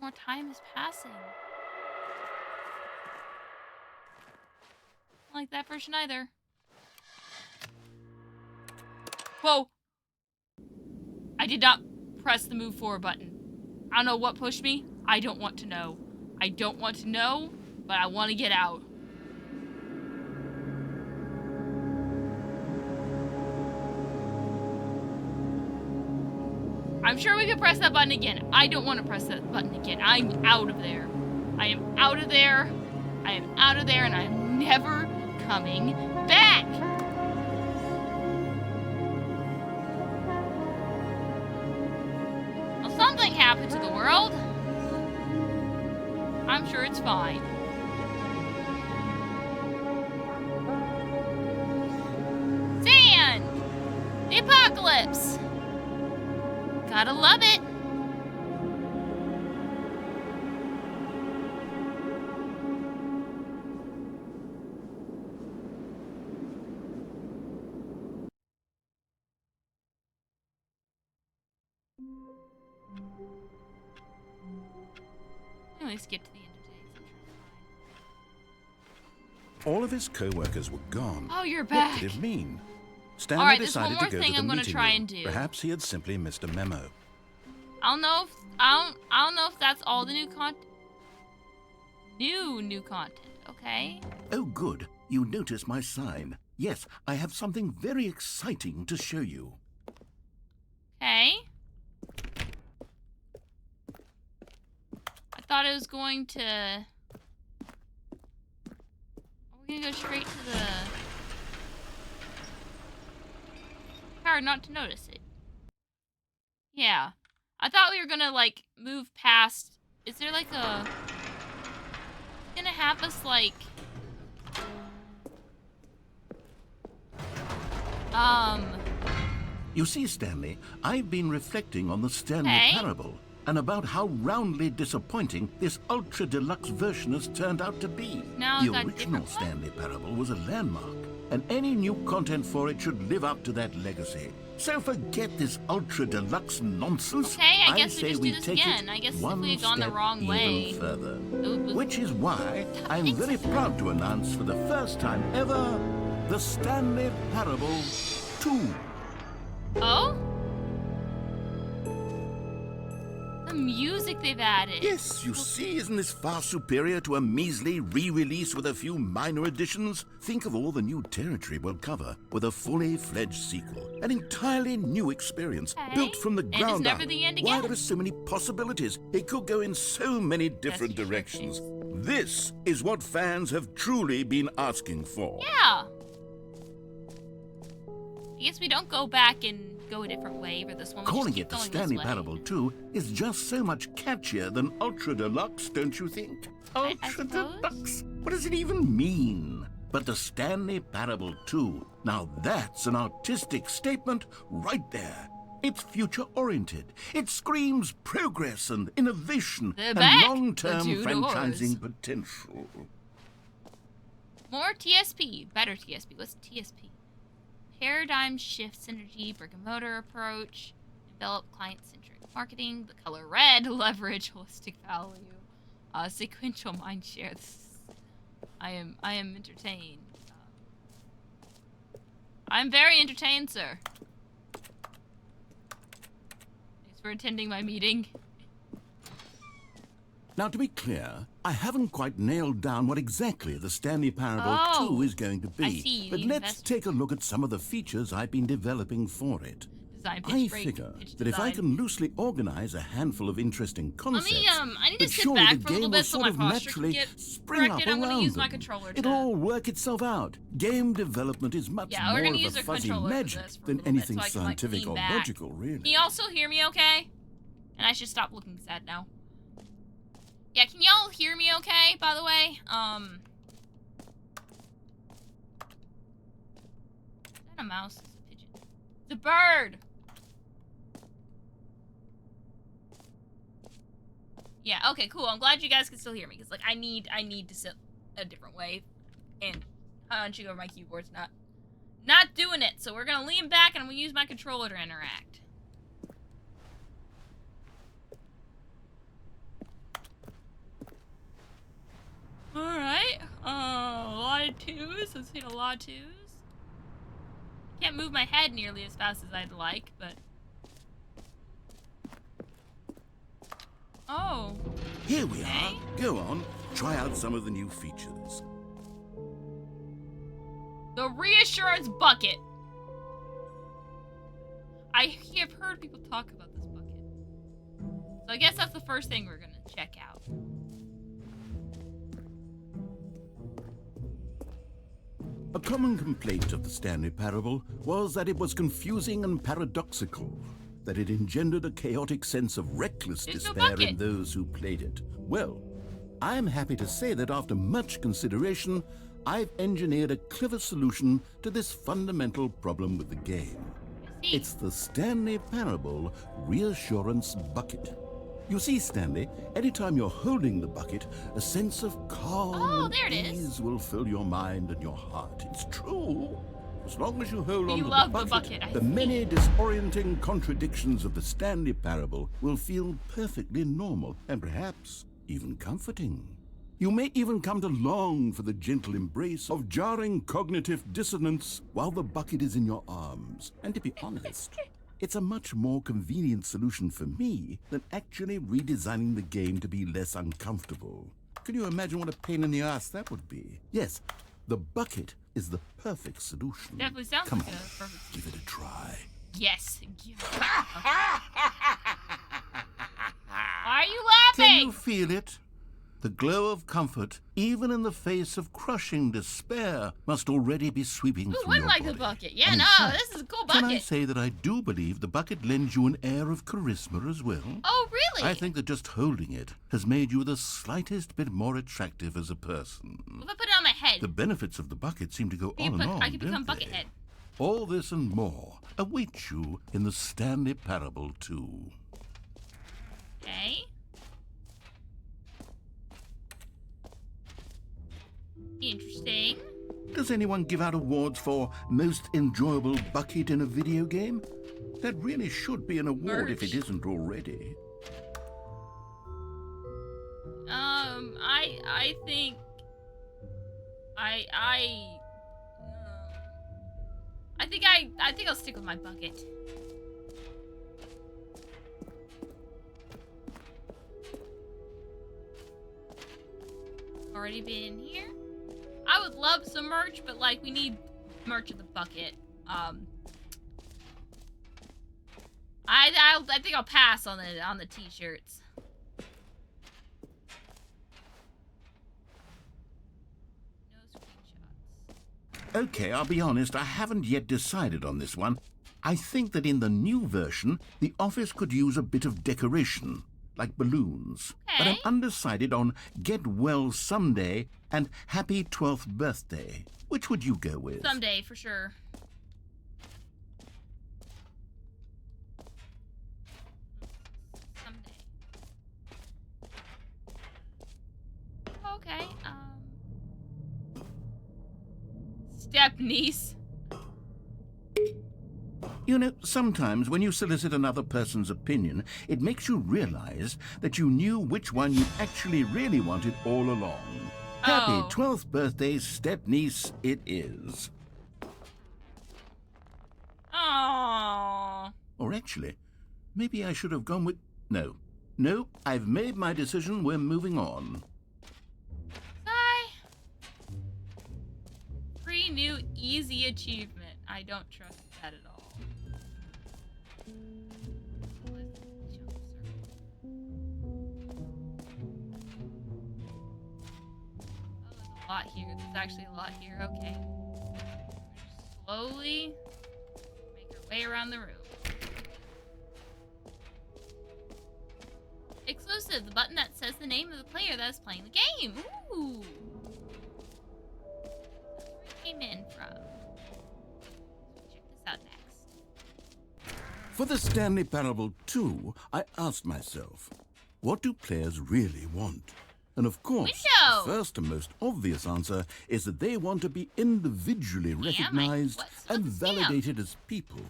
More time is passing. I don't like that version either. Whoa! I did not press the move forward button. I don't know what pushed me. I don't want to know. I don't want to know, but I want to get out. I'm sure we could press that button again. I don't want to press that button again. I'm out of there. I am out of there. I am out of there, and I'm never coming back. Well, something happened to the world. I'm sure it's fine. Sand! The apocalypse! Gotta love it. Let's get to the end of the day. All of his co-workers were gone. Oh, you're back. What did it mean? Stanley Alright, there's decided one more to go thing to the I'm gonna meeting try room. and do. Perhaps he had simply missed a memo. I don't know if that's all the new content. New content, okay? Oh, good. You noticed my sign. Yes, I have something very exciting to show you. Okay. I thought it was going to... Are we gonna go straight to the... Hard not to notice it. Yeah. I thought we were gonna, like, move past... Is there, like, a... It's gonna have us, like... You see, Stanley, I've been reflecting on the Stanley Hey? Parable and about how roundly disappointing this ultra-deluxe version has turned out to be. No, the that original different one? Stanley Parable was a landmark, and any new content for it should live up to that legacy. So forget this ultra-deluxe nonsense. Okay, I guess say we just do this take again. it I guess if one we had gone the step wrong way. even further. Oops. Which is why I'm very proud to announce for the first time ever, the Stanley Parable 2. Oh? The music they've added. Yes, you see, isn't this far superior to a measly re-release with a few minor additions? Think of all the new territory we'll cover with a fully fledged sequel. An entirely new experience, built from the ground it's never up. the end Why, again. there are so many possibilities. It could go in so many different directions. This is what fans have truly been asking for. Yeah. I guess we don't go back and go a different way for this one. We Calling just keep it the going Stanley this way. Parable 2 is just so much catchier than Ultra Deluxe, don't you think? Ultra Deluxe? What does it even mean? But the Stanley Parable 2, now that's an artistic statement right there. It's future-oriented. It screams progress and innovation They're and back, long-term the two franchising potential. More TSP. Better TSP. What's TSP? Paradigm shift synergy, brick and mortar approach, develop client-centric marketing, the color red, leverage holistic value, sequential mind share. I am entertained. I'm very entertained, sir. Thanks for attending my meeting. Now, to be clear, I haven't quite nailed down what exactly the Stanley Parable 2 is going to be. I see. But let's take a look at some of the features I've been developing for it. Design, pitch, I break, figure pitch that if I design. can loosely organize a handful of interesting concepts, I need to that sit surely back the for a little game bit will so sort my of posture naturally can get spring up corrected. I'm around gonna use my them. controller to... It'll all work itself out. Game development is much Yeah, we're more gonna of use a our fuzzy controller for magic this for a than little bit anything so I can, like, scientific lean or back. logical, really. Can you also hear me okay? And I should stop looking sad now. Yeah, can y'all hear me okay, by the way? Is that a mouse? It's a pigeon. It's a bird! Yeah, okay, cool. I'm glad you guys can still hear me, because, like, I need to sit a different way. And hunching over my keyboard's not doing it. So we're gonna lean back, and I'm gonna use my controller to interact. Alright. A lot of twos. I've seen a lot of twos. Can't move my head nearly as fast as I'd like, but... Oh. Here we are. Go on. Try out some of the new features. The reassurance bucket. I have heard people talk about this bucket. So I guess that's the first thing we're gonna check out. A common complaint of the Stanley Parable was that it was confusing and paradoxical, that it engendered a chaotic sense of reckless despair in those who played it. Well, I'm happy to say that after much consideration, I've engineered a clever solution to this fundamental problem with the game. It's the Stanley Parable Reassurance Bucket. You see, Stanley, anytime you're holding the bucket, a sense of calm and ease will fill your mind and your heart. It's true. As long as you hold on to the bucket, the many disorienting contradictions of the Stanley Parable will feel perfectly normal and perhaps even comforting. You may even come to long for the gentle embrace of jarring cognitive dissonance while the bucket is in your arms. And to be honest, it's a much more convenient solution for me than actually redesigning the game to be less uncomfortable. Can you imagine what a pain in the ass that would be? Yes, the bucket is the perfect solution. Definitely sounds Come like on, a perfect give it a try. Yes. Why are you laughing? Can you feel it? The glow of comfort, even in the face of crushing despair, must already be sweeping through your like body. the bucket? Yeah, And in no, fact, this is a cool bucket. Can I say that I do believe the bucket lends you an air of charisma as well? Oh, really? I think that just holding it has made you the slightest bit more attractive as a person. What if I put it on my head? The benefits of the bucket seem to go on and on, I could become don't they? Buckethead. All this and more await you in the Stanley Parable 2. Okay. Interesting. Does anyone give out awards for most enjoyable bucket in a video game? That really should be an award if it isn't already. I think I think I'll stick with my bucket. Already been here. I would love some merch, but like we need merch of the bucket. I think I'll pass on the t-shirts. No screenshots. Okay, I'll be honest, I haven't yet decided on this one. I think that in the new version, the office could use a bit of decoration, like balloons. Okay. But I'm undecided on Get Well Someday and Happy 12th Birthday. Which would you go with? Someday, for sure. Someday. Okay, Step-niece. You know, sometimes when you solicit another person's opinion, it makes you realize that you knew which one you actually really wanted all along. Happy 12th birthday, step-niece, it is. Aww. Or actually, maybe I should have gone with... No, I've made my decision. We're moving on. Sigh. Free new easy achievement. I don't trust that at all. A lot here. There's actually a lot here. Okay. Just slowly make our way around the room. Exclusive, the button that says the name of the player that is playing the game. Ooh. That's where it came in from. Check this out next. For the Stanley Parable 2, I asked myself, what do players really want? And of course, the first and most obvious answer is that they want to be individually recognized and validated as people.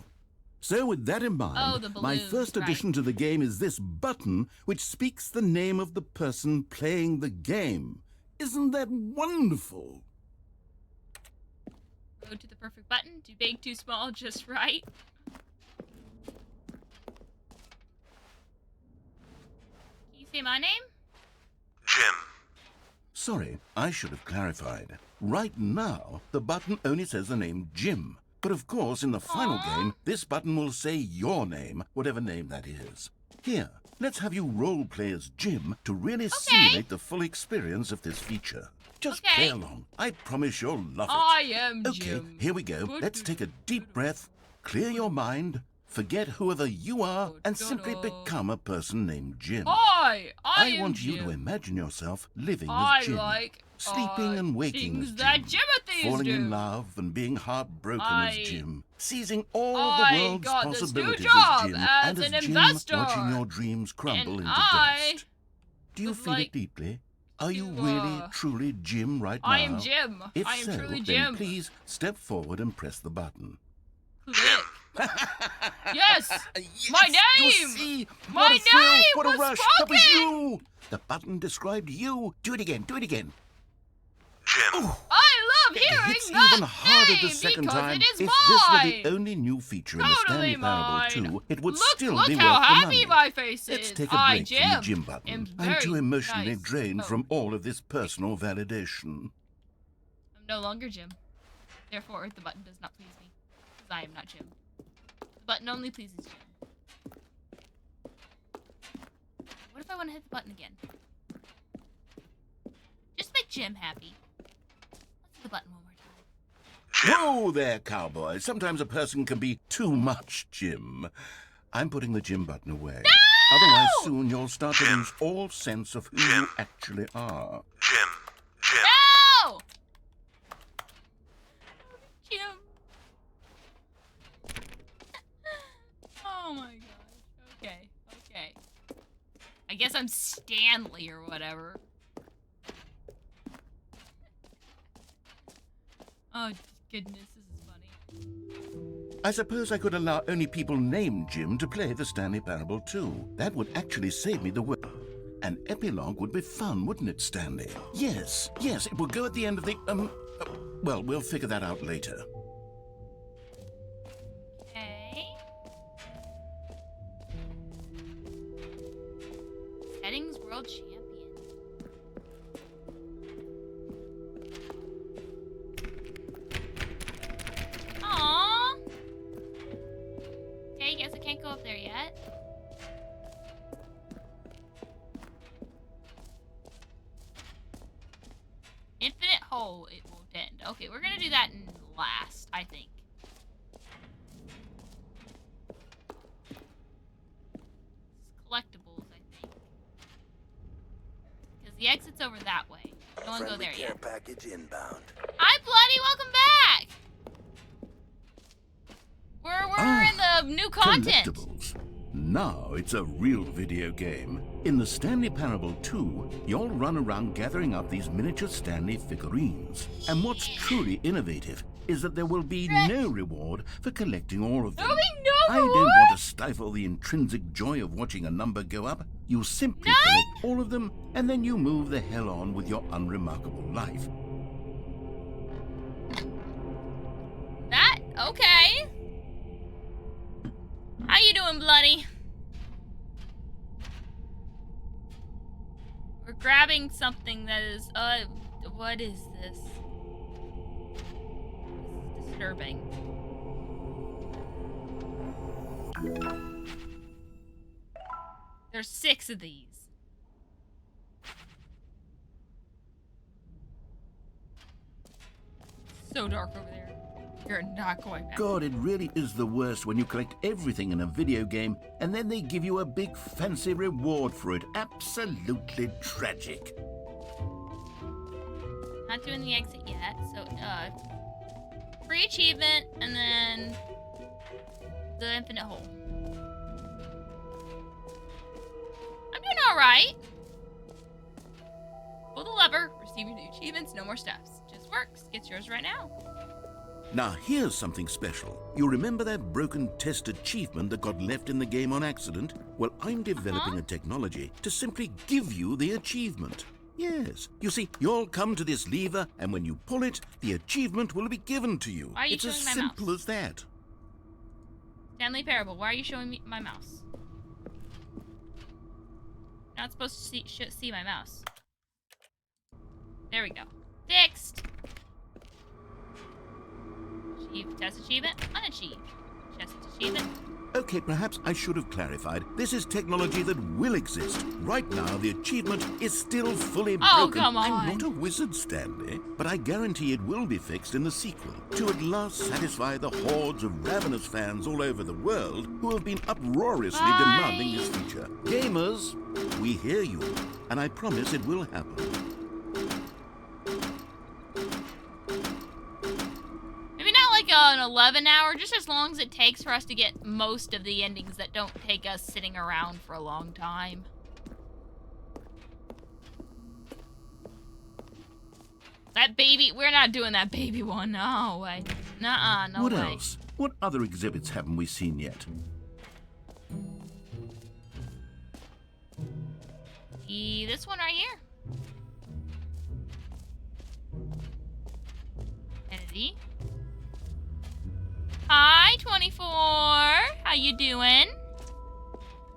So with that in mind, my first addition to the game is this button which speaks the name of the person playing the game. Isn't that wonderful? Go to the perfect button. Too big, too small, just right. Can you say my name? Jim. Sorry, I should have clarified. Right now, the button only says the name Jim. But of course, in the final game, this button will say your name, whatever name that is. Here, let's have you role-play as Jim to really simulate the full experience of this feature. Just play along. I promise you'll love it. I am Jim. Okay, here we go. Let's take a deep breath, clear your mind, forget whoever you are, and simply become a person named Jim. I want you to imagine yourself living as Jim. Sleeping and waking as Jim. Falling in love and being heartbroken as Jim. Seizing all the world's possibilities as Jim. And as Jim, watching your dreams crumble into dust. Do you feel it deeply? Are you really, truly Jim right now? I am Jim. If I am so, truly then Jim. please step forward and press the button. Jim. Yes! My name! You see? My What a thrill, name what a was rush! spoken! That was you! The button described you. Do it again, do it again. Jim. Ooh. I love hearing It's that even harder name the second because time. it is If mine. this were the only new feature in the Totally Stanley Parable mine. 2, it would Look still be worth how the happy money. my face Let's is. take a I, break Jim, from the Jim am button. very I'm too emotionally nice. drained from all of this personal validation. I'm no longer Jim. Therefore, the button does not please me. Because I am not Jim. The button only pleases Jim. What if I want to hit the button again? Just make Jim happy. Let's hit the button one more time. Whoa there, cowboy. Sometimes a person can be too much Jim. I'm putting the Jim button away. No! Otherwise, soon you'll start to lose all sense of who you actually are. Jim. Jim. No! Jim. Oh my gosh. Okay. Okay. I guess I'm Stanley or whatever. Oh, goodness, this is funny. I suppose I could allow only people named Jim to play the Stanley Parable too. That would actually save me the work. An epilogue would be fun, wouldn't it, Stanley? Yes, yes, it will go at the end of the, well, we'll figure that out later. Okay. Settings World Champion. Aww. Okay, guess I can't go up there yet. Infinite hole, it won't end. Okay, we're gonna do that in last, I think. Collectibles, I think. Because the exit's over that way. I don't want to go there yet. Package inbound. Hi, Bloody! Welcome back! We're in the new content. Collectibles. Now it's a real video game. In the Stanley Parable 2, you'll run around gathering up these miniature Stanley figurines. And what's truly innovative is that there will be no reward for collecting all of them. There'll be no I don't reward? want to stifle the intrinsic joy of watching a number go up. You simply collect all of them, and then you move the hell on with your unremarkable life. That, okay. How you doing, Bloody? We're grabbing something that is, what is this? This is disturbing. There's 6 of these. So dark over there. You're not going back. God, it really is the worst when you collect everything in a video game and then they give you a big fancy reward for it. Absolutely tragic. Not doing the exit yet, so, free achievement, and then the infinite hole. I'm doing alright. Pull the lever, receive your new achievements, no more steps. Just works. Gets yours right now. Now here's something special. You remember that broken test achievement that got left in the game on accident? Well, I'm developing a technology to simply give you the achievement. Yes. You see, you'll come to this lever, and when you pull it, the achievement will be given to you. Why are you it's as showing my simple mouse? as that. Stanley Parable, why are you showing me my mouse? You're not supposed to see my mouse. There we go. Fixed! Test achievement, unachieved. Test achievement. Okay, perhaps I should have clarified. This is technology that will exist. Right now, the achievement is still fully broken. Oh, come on. I'm not a wizard, Stanley, but I guarantee it will be fixed in the sequel to at last satisfy the hordes of ravenous fans all over the world who have been uproariously demanding this feature. Gamers, we hear you, and I promise it will happen. An 11-hour, just as long as it takes for us to get most of the endings that don't take us sitting around for a long time. That baby, we're not doing that baby one. No way. Nuh-uh, no way. What else? What other exhibits haven't we seen yet? This one right here. Kennedy. Hi, 24. How you doing?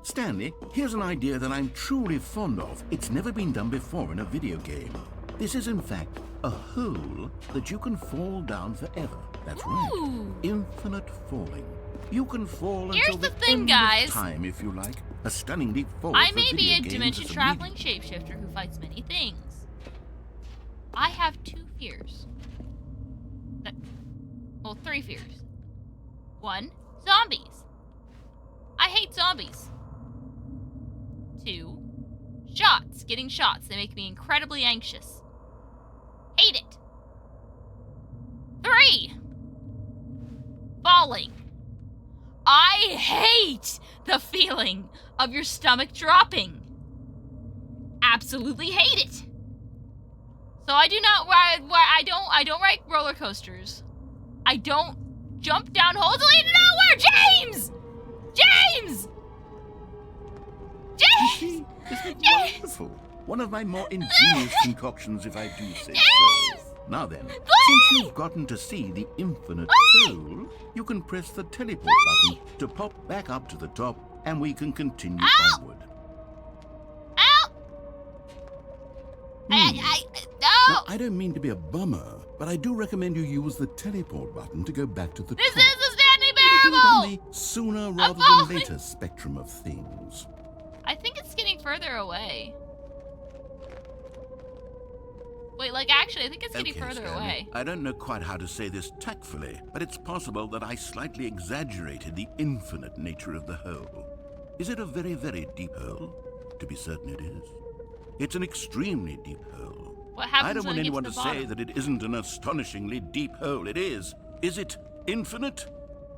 Stanley, here's an idea that I'm truly fond of. It's never been done before in a video game. This is, in fact, a hole that you can fall down forever. That's right. Infinite falling. You can fall Here's until the thing, guys. Of time, if you like. A stunning leap forward. I for may be video a games dimension-traveling shapeshifter who fights many things. I have 2 fears. Well, 3 fears. 1, zombies. I hate zombies. 2, shots. Getting shots. They make me incredibly anxious. Hate it. 3, falling. I hate the feeling of your stomach dropping. Absolutely hate it. So I do not I don't like roller coasters. I don't jump down holes that lead to nowhere! James! James! James! Isn't it wonderful? One of my more ingenious concoctions, if I do say so. Now then, since you've gotten to see the infinite hole, you can press the teleport button to pop back up to the top, and we can continue onward. Now, I don't mean to be a bummer, but I do recommend you use the teleport button to go back to the top. This is a Stanley Parable! On the sooner rather than later spectrum of things. I think it's getting further away. Wait, actually, I think it's getting further away. I don't know quite how to say this tactfully, but it's possible that I slightly exaggerated the infinite nature of the hole. Is it a very, very deep hole? To be certain it is. It's an extremely deep hole. What happens I don't when want it anyone gets to to the say bottom? that it isn't an astonishingly deep hole. It is. Is it infinite?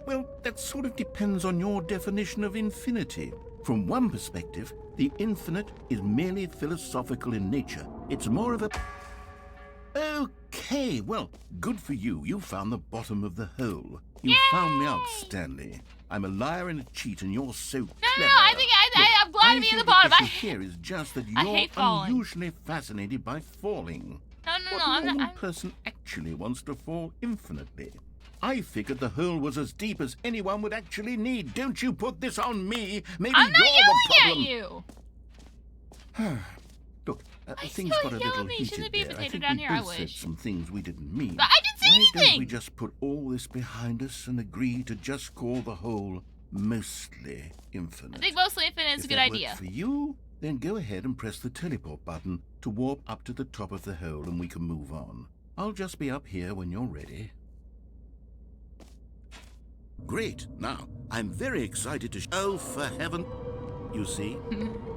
Well, that sort of depends on your definition of infinity. From one perspective, the infinite is merely philosophical in nature. It's more of a... Okay, well, good for you. You found the bottom of the hole. You found me out, Stanley. I'm a liar and a cheat, and you're so clever. No, I think I'm glad to be in the bottom. The issue here is just that I you're hate falling. unusually fascinated by falling. No, What I'm normal not. person actually wants to fall infinitely? I figured the hole was as deep as anyone would actually need. Don't you put this on me. Maybe I'm not you're the yelling problem. at you. Look, things you got a yell little at me? heated Shouldn't there be a there. I potato think down we here? I both said wish. some things we didn't mean. But I didn't say Why anything. don't we just put all this behind us and agree to just call the hole mostly infinite? I think mostly infinite is a good If that idea. works for you, then go ahead and press the teleport button to warp up to the top of the hole and we can move on. I'll just be up here when you're ready. Great. Now, I'm very excited to... Oh, for heaven... You see?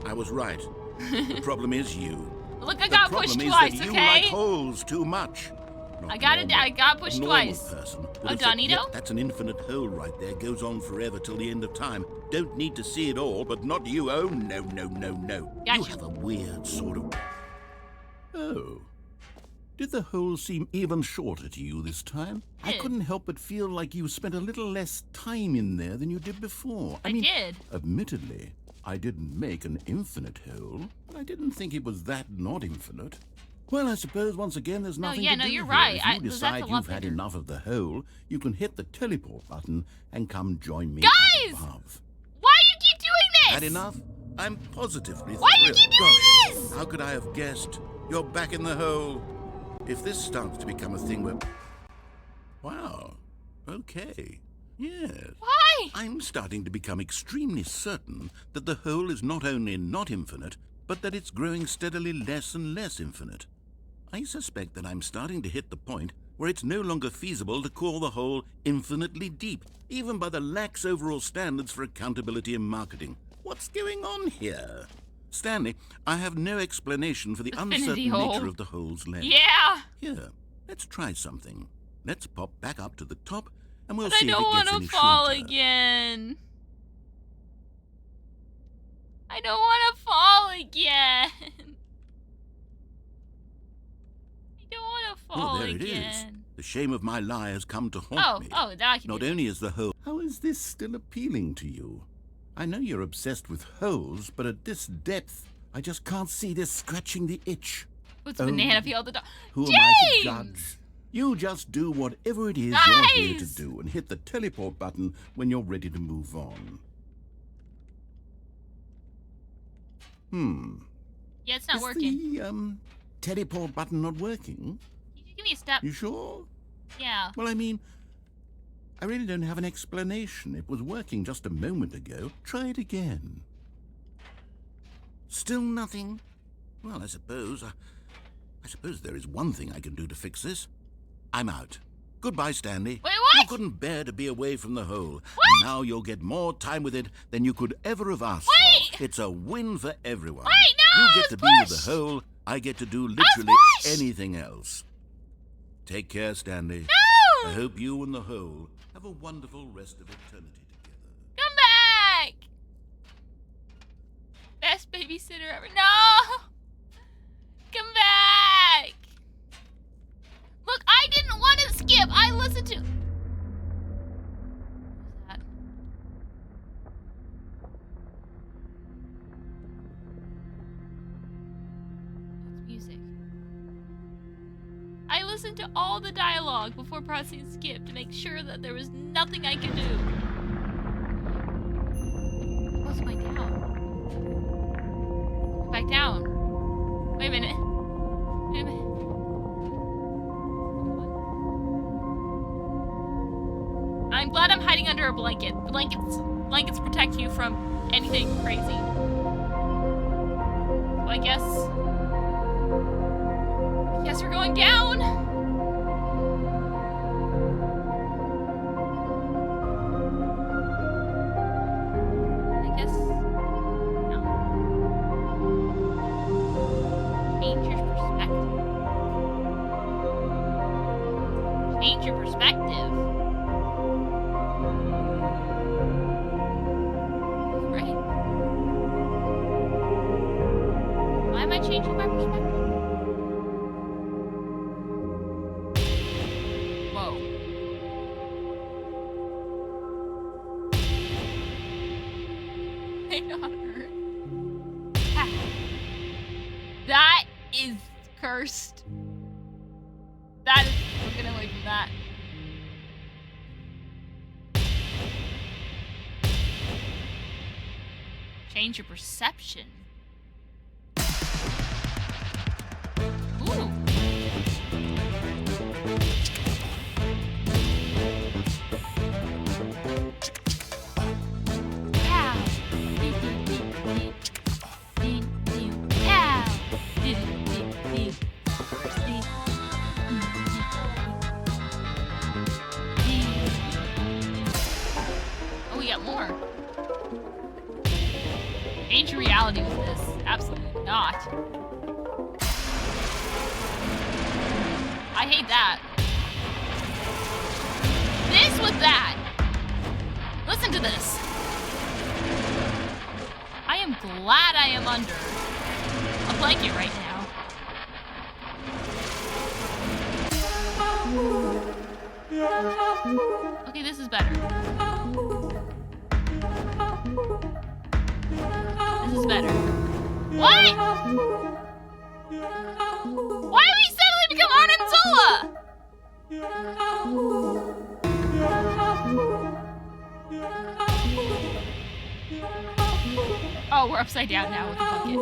I was right. The problem is you. Look, I got pushed twice, The problem is that you okay? like holes too much. I got pushed twice. Person would Oh, have said, Donito? "Yep, that's an infinite hole right there. Goes on forever till the end of time. Don't need to see it all, but not you. Oh, no, no, no, no. Gotcha. You have a weird sort of... Oh. Did the hole seem even shorter to you this time? I couldn't help but feel like you spent a little less time in there than you did before. I mean, did. Admittedly, I didn't make an infinite hole. I didn't think it was that not infinite. Well, I suppose once again there's nothing to do you're here. right. If you decide you've had enough of the hole, you can hit the teleport button and come join me Guys! up above. Why do you keep doing this? Had enough? I'm positively Why do you thrilled. keep doing Gosh, this? how could I have guessed? You're back in the hole. If this starts to become a thing where... Wow. Okay. Yes. Why? I'm starting to become extremely certain that the hole is not only not infinite, but that it's growing steadily less and less infinite. I suspect that I'm starting to hit the point where it's no longer feasible to call the hole infinitely deep, even by the lax overall standards for accountability and marketing. What's going on here? Stanley, I have no explanation for the uncertain nature of the hole's length. Yeah. Here, let's try something. Let's pop back up to the top, and we'll But see I if it don't gets want any to fall shorter. again. I don't want to fall again. I don't want to fall there again. it is. The shame of my lie has come to haunt me. Oh, now I can Not do only is the hole... How is this still appealing to you? I know you're obsessed with holes, but at this depth, I just can't see this scratching the itch. What's banana peel the dog? Who James! am I to judge? You just do whatever it is you're here to do and hit the teleport button when you're ready to move on. Yeah, it's not Is working. the, teleport button not working? Give me a step. You sure? Yeah. Well, I mean, I really don't have an explanation. It was working just a moment ago. Try it again. Still nothing? Well, I suppose there is one thing I can do to fix this. I'm out. Goodbye, Stanley. Wait, what? You couldn't bear to be away from the hole. What? And now you'll get more time with it than you could ever have asked Wait. for. It's a win for everyone. Wait, no, You I get was to be with pushed. the hole. I get to do literally pushed. anything else. Take care, Stanley. No! I hope you and the hole have a wonderful rest of eternity together. Come back! Best babysitter ever. No! Come back! Look, I didn't want to skip. I listened to... What was that? It's music. I listened to all the dialogue before pressing skip to make sure that there was nothing I could do. What's my down? Go back down. Wait a minute. Wait a minute. I'm glad I'm hiding under a blanket. Blankets protect you from anything crazy. So I guess we're going down. I guess no. Change your perspective. Change your perspective. Right. Why am I changing my perspective? Whoa. My daughter. That is cursed. That is... We're getting away from that. Change your perception. Ooh. Ow. Oh, we got more. Change your reality with this. Absolutely not. I hate that. This with that. Listen to this. I am glad I am under a blanket right now. Okay, this is better. This is better. What? Why did we suddenly become Art and Zola? Oh, we're upside down now with the bucket.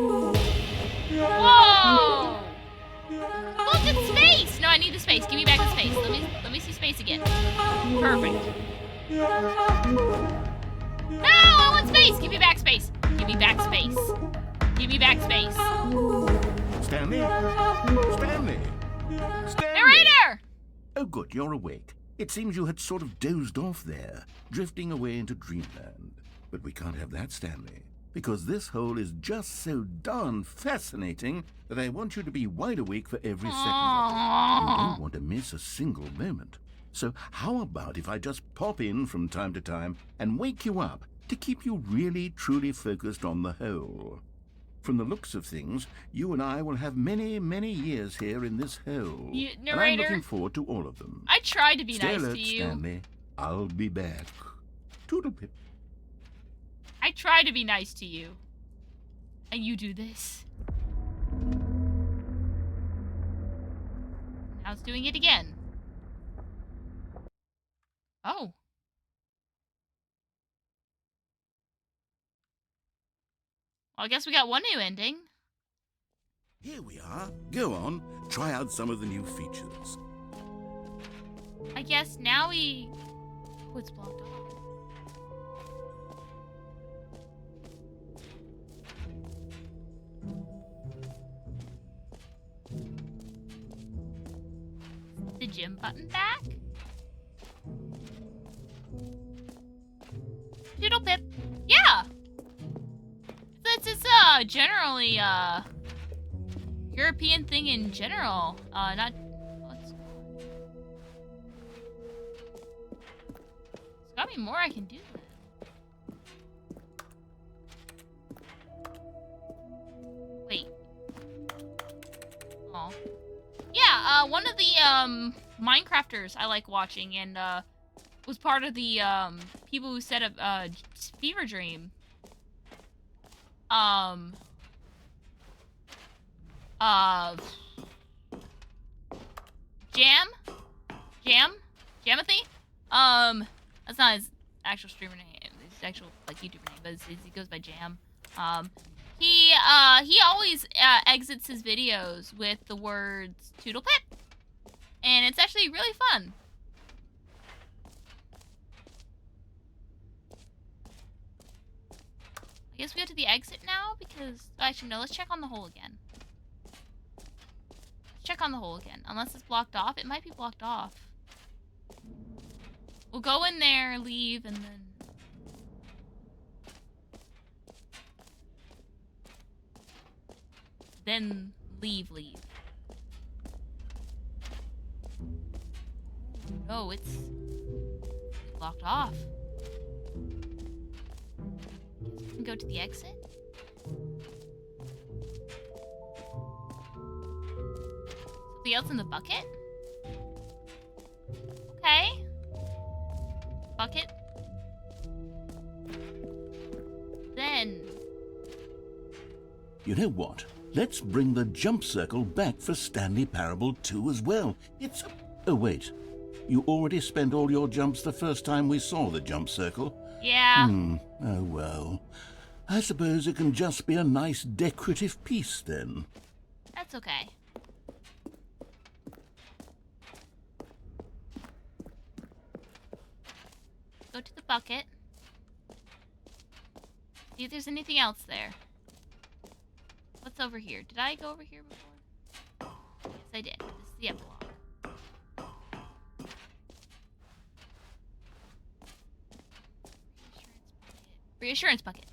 Whoa! Look, it's space! No, I need the space. Give me back the space. Let me see space again. Perfect. No, I want space! Give me back space. Give me back space. Give me back space. Stanley? Stanley? Stanley! Narrator! Oh, good, you're awake. It seems you had sort of dozed off there, drifting away into dreamland. But we can't have that, Stanley, because this hole is just so darn fascinating that I want you to be wide awake for every second of it. You don't want to miss a single moment. So how about if I just pop in from time to time and wake you up to keep you really, truly focused on the hole? From the looks of things, you and I will have many, many years here in this hole. Narrator, and I'm looking forward to all of them. I tried to be Stay nice alert, to you. Stanley. I'll be back. Toodlepip. I try to be nice to you. And you do this. Now it's doing it again. Oh. Well, I guess we got one new ending. Here we are. Go on. Try out some of the new features. I guess now we... Oh, it's blocked off. The gym button back? Doodle pip. Yeah! It's generally, European thing in general. Not... There's gotta be more I can do. Wait. Oh. Yeah, one of the, Minecrafters I like watching and, was part of the, people who set up, Fever Dream. Jamathy? That's not his actual streamer name, his actual, like, YouTuber name, but he goes by Jam. He always, exits his videos with the words, Toodle Pip. And it's actually really fun. I guess we go to the exit now because... Actually, no, let's check on the hole again. Let's check on the hole again. Unless it's blocked off. It might be blocked off. We'll go in there, leave, and then... Then leave. No, it's blocked off. Guess we can go to the exit. Something else in the bucket? Okay. Bucket. Then. You know what? Let's bring the jump circle back for Stanley Parable 2 as well. It's a... Oh, wait. You already spent all your jumps the first time we saw the jump circle? Yeah. Oh, well. I suppose it can just be a nice decorative piece, then. That's okay. Go to the bucket. See if there's anything else there. What's over here? Did I go over here before? Yes, I did. This is the epilogue. Reassurance bucket.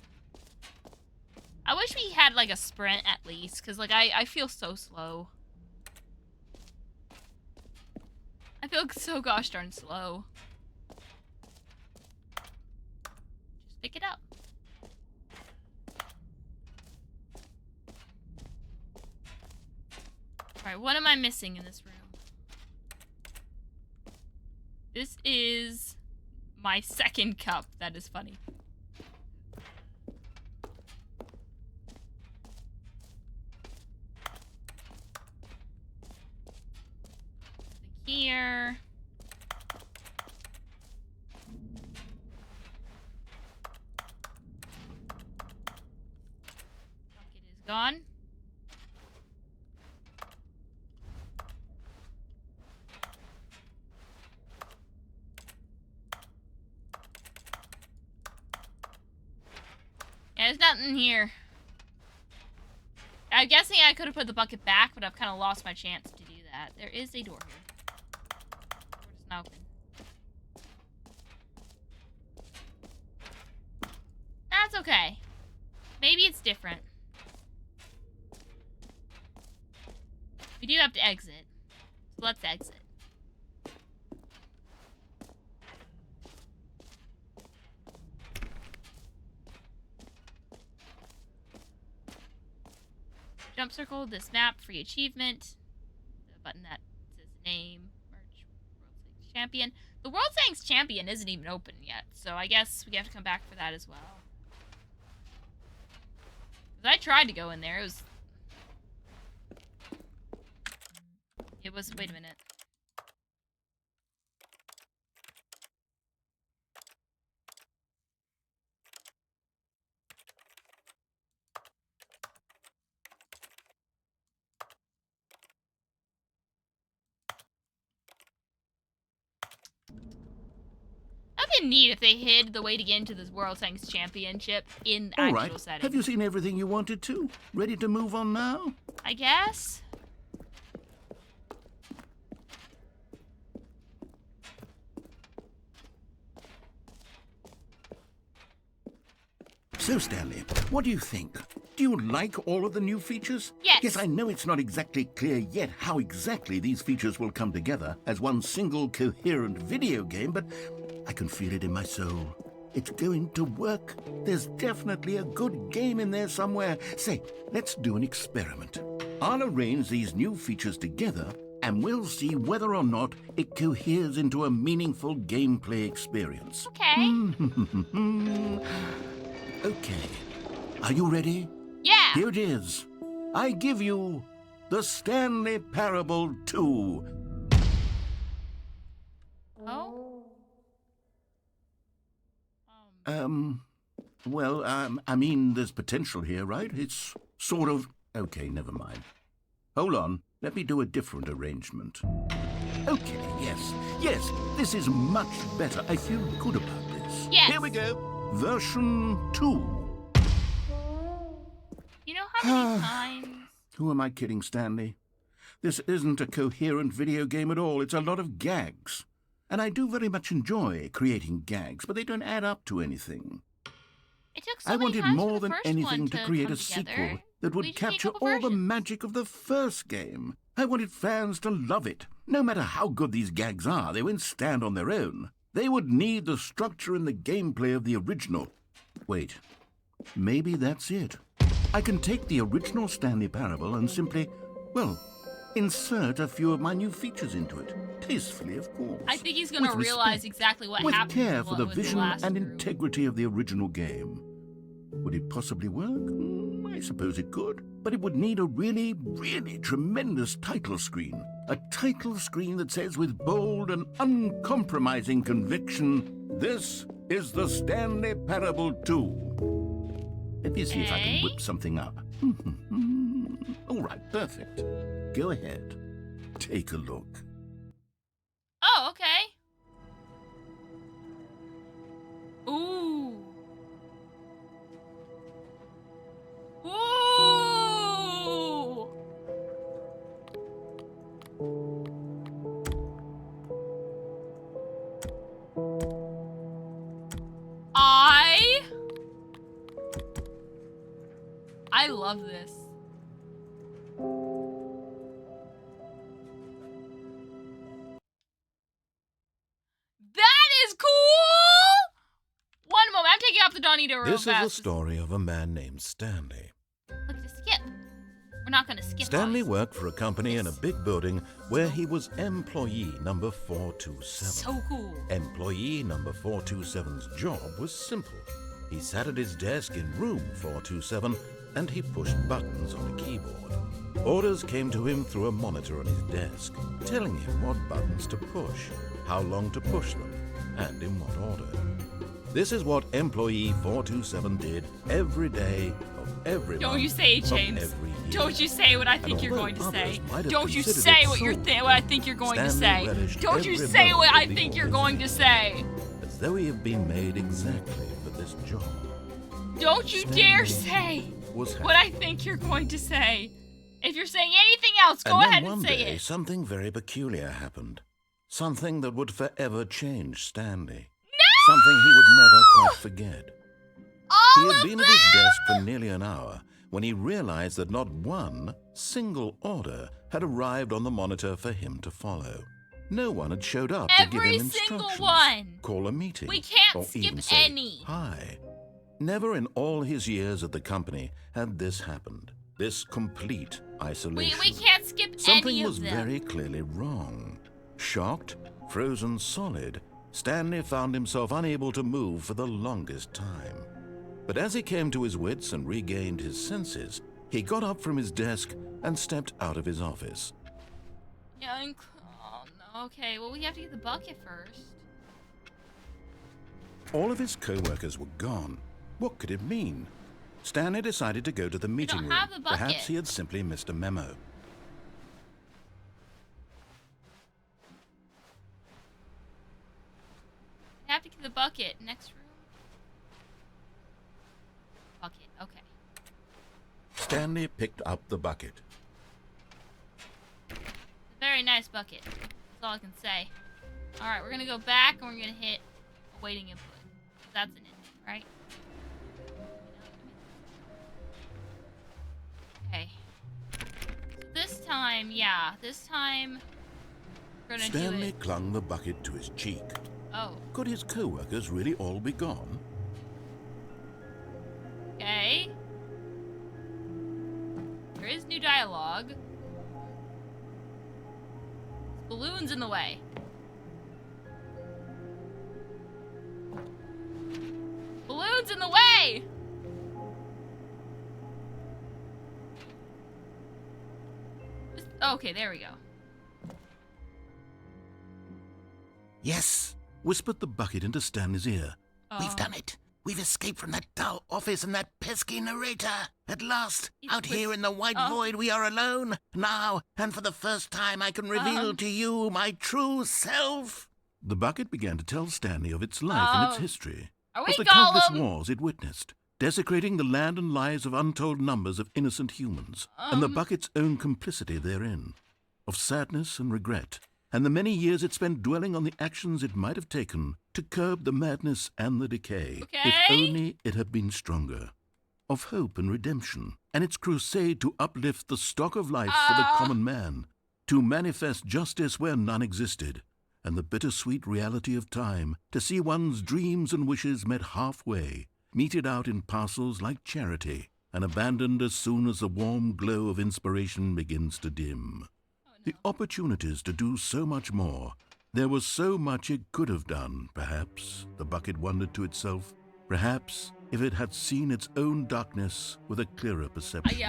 I wish we had, like, a sprint at least, because, like, I feel so slow. I feel so gosh darn slow. Just pick it up. Alright, what am I missing in this room? This is my second cup. That is funny. here. Bucket is gone. Yeah, there's nothing here. I'm guessing I could have put the bucket back, but I've kind of lost my chance to do that. There is a door here. Door does not open. That's okay. Maybe it's different. We do have to exit. So let's exit. Jump circle this map, free achievement. The button that says name, merch, World Thanks Champion. The World Thanks Champion isn't even open yet, so I guess we have to come back for that as well. Because I tried to go in there, wait a minute. That'd be neat if they hid the way to get into this World Thanks Championship in the actual setting. Have you seen everything you wanted to? Ready to move on now? I guess. So, Stanley, what do you think? Do you like all of the new features? Yes. Yes, I know it's not exactly clear yet how exactly these features will come together as one single coherent video game, but I can feel it in my soul. It's going to work. There's definitely a good game in there somewhere. Say, let's do an experiment. I'll arrange these new features together, and we'll see whether or not it coheres into a meaningful gameplay experience. Okay. Okay. Are you ready? Yeah. Here it is. I give you the Stanley Parable 2. Oh? Well, I mean, there's potential here, right? It's sort of... Okay, never mind. Hold on. Let me do a different arrangement. Okay, yes, this is much better. I feel good about this. Yes. Here we go. Version 2. You know how many times... Who am I kidding, Stanley? This isn't a coherent video game at all. It's a lot of gags. And I do very much enjoy creating gags, but they don't add up to anything. It took so I many wanted times more for the than first anything one to create come a sequel together. that We would just need a capture couple all the versions. magic of the first game. I wanted fans to love it. No matter how good these gags are, they won't stand on their own. They would need the structure and the gameplay of the original. Wait, maybe that's it. I can take the original Stanley Parable and simply, well, insert a few of my new features into it. Tastefully, of course. I think he's going to With realize respect, exactly what with happened care for the with vision last and group. integrity of the original game. Would it possibly work? I suppose it could. But it would need a really, really tremendous title screen. A title screen that says with bold and uncompromising conviction, "This is the Stanley Parable 2." Let me see if I can whip something up. All right, perfect. Go ahead. Take a look. Oh, okay. Ooh. Ooh. I love this. That is cool! One moment, I'm taking off the Donito real This fast. is the story of a man named Stanley. Look at the skip. We're not gonna skip. Stanley worked for a company in a big building where he was employee number 427. So cool. Employee number 427's job was simple. He sat at his desk in room 427 and he pushed buttons on a keyboard. Orders came to him through a monitor on his desk, telling him what buttons to push, how long to push them, and in what order. This is what employee 427 did every day of every month. Don't you say it, of James. every year. Don't you say what I think you're going to say. Don't you say what I think you're going to say. Don't you say what I think you're going to say. As though he had been made exactly for this job. Don't you dare say what I think you're going to say. If you're saying anything else, go ahead and say one day, it. Something very peculiar happened. Something that would forever change Stanley. No! Something he would never quite forget. All He had been at his desk for nearly an hour when he realized that not one single order had arrived on the monitor for him to follow. No one had showed up to give him instructions, every single one. call a meeting, We can't or skip even say any. hi. Never in all his years at the company had this happened. This complete isolation. We can't skip Something any was of them. very clearly wrong. Shocked, frozen solid, Stanley found himself unable to move for the longest time. But as he came to his wits and regained his senses, he got up from his desk and stepped out of his office. Yeah, oh, no. Okay, well, we have to get the bucket first. All of his co-workers were gone. What could it mean? Stanley decided to go to the meeting room. have the bucket. Perhaps he had simply missed a memo. We have to get the bucket. Next room. Bucket, okay. Stanley picked up the bucket. It's a very nice bucket. That's all I can say. Alright, we're gonna go back and we're gonna hit awaiting input. That's an input, right? Okay. So this time, we're gonna do Stanley it. clung the bucket to his cheek. Oh, Could his co-workers really all be gone? okay. There is new dialogue. Balloons in the way. Balloons in the way! Okay, there we go. Yes, whispered the bucket into Stanley's ear. We've done it. We've escaped from that dull office and that pesky narrator. At last, out here in the white void, we are alone. Now, and for the first time, I can reveal to you my true self. The bucket began to tell Stanley of its life and its history. Are Of we the countless Gollum? wars it witnessed, desecrating the land and lives of untold numbers of innocent humans, and the bucket's own complicity therein. Of sadness and regret, and the many years it spent dwelling on the actions it might have taken to curb the madness and the decay, if only it had been stronger. Of hope and redemption, and its crusade to uplift the stock of life for the common man, to manifest justice where none existed, and the bittersweet reality of time, to see one's dreams and wishes met halfway, meted out in parcels like charity, and abandoned as soon as the warm glow of inspiration begins to dim. The opportunities to do so much more. There was so much it could have done, perhaps, the bucket wondered to itself. Perhaps, if it had seen its own darkness with a clearer perception.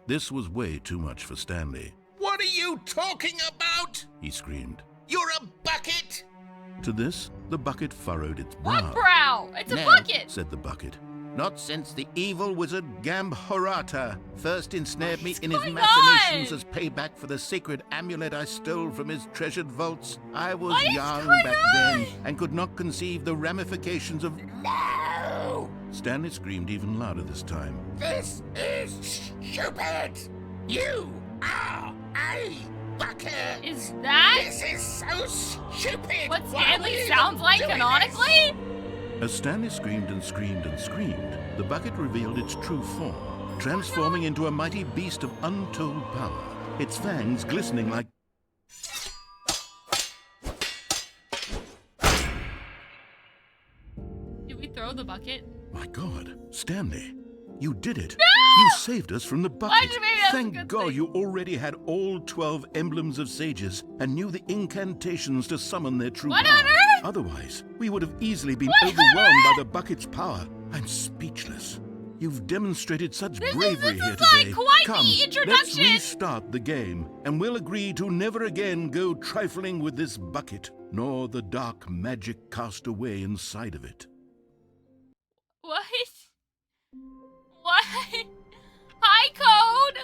This was way too much for Stanley. What are you talking about? He screamed. You're a bucket! To this, the bucket furrowed its brow. What brow? It's a No. bucket! Said the bucket. Not since the evil wizard Gambhorata first ensnared me in his going machinations on? as payback for the sacred amulet I stole from his treasured vaults. I was What is young going back on? then and could not conceive the ramifications of... No! Stanley screamed even louder this time. This is stupid! You are a bucket! Is that This is so stupid! what Why Stanley are you sounds like doing canonically? As Stanley screamed and screamed and screamed, the bucket revealed its true form, transforming into a mighty beast of untold power, its fangs glistening like... Did we throw the bucket? My God, Stanley, you did it. No! You saved us from the bucket. Maybe that's a Thank good God thing. you already had all 12 emblems of sages and knew the incantations to summon their true What power. on earth? Otherwise, we would have easily been What on overwhelmed by earth? the bucket's power. I'm speechless. You've demonstrated such This bravery is here like today. quite Come, the introduction. let's restart the game, and we'll agree to never again go trifling with this bucket, nor the dark magic cast away inside of it. What? What? Hi, Code!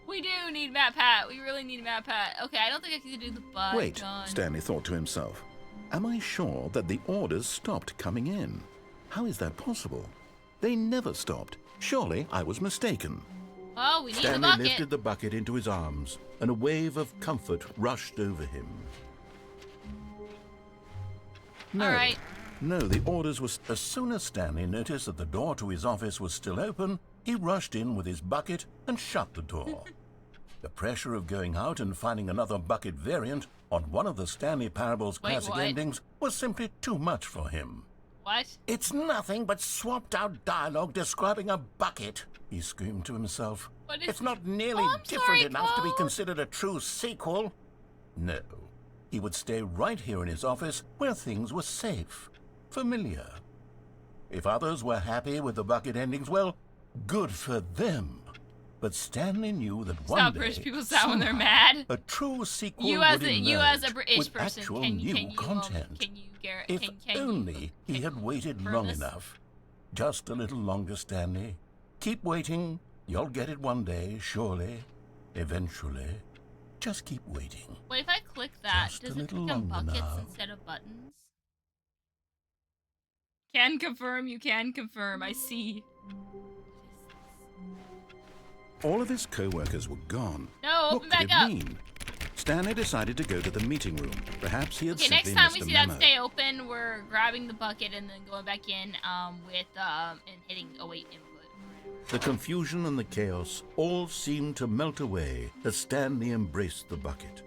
We do need Map Pat. We really need Map Pat. Okay, I don't think I can do the bug. Wait, Stanley thought to himself. Am I sure that the orders stopped coming in? How is that possible? They never stopped. Surely I was mistaken. Oh, we need Stanley the bucket. lifted the bucket into his arms, and a wave of comfort rushed over him. No, All right. no, the orders were... As soon as Stanley noticed that the door to his office was still open, he rushed in with his bucket and shut the door. The pressure of going out and finding another bucket variant on one of the Stanley Parable's classic endings was simply too much for him. What? It's nothing but swapped-out dialogue describing a bucket, he screamed to himself. What is It's not nearly different enough to be considered a true sequel. No, he would stay right here in his office where things were safe, familiar. If others were happy with the bucket endings, well, good for them. But Stanley knew that one day, British people sound when they're mad. a true sequel You would as a emerge British with person, actual can new you content. If only he had waited long enough. Just a little longer, Stanley. Keep waiting. You'll get it one day, surely. Eventually. Just keep waiting. Wait, if I click that, Just a does it little become longer buckets now. instead of buttons? Can confirm, you can confirm, I see. All of his co-workers were gone. No, What open could back it up. mean? Stanley decided to go to the meeting room. Perhaps he had Okay, simply next time missed we a see memo. that stay open, we're grabbing the bucket and then going back in and hitting await input. The confusion and the chaos all seemed to melt away as Stanley embraced the bucket.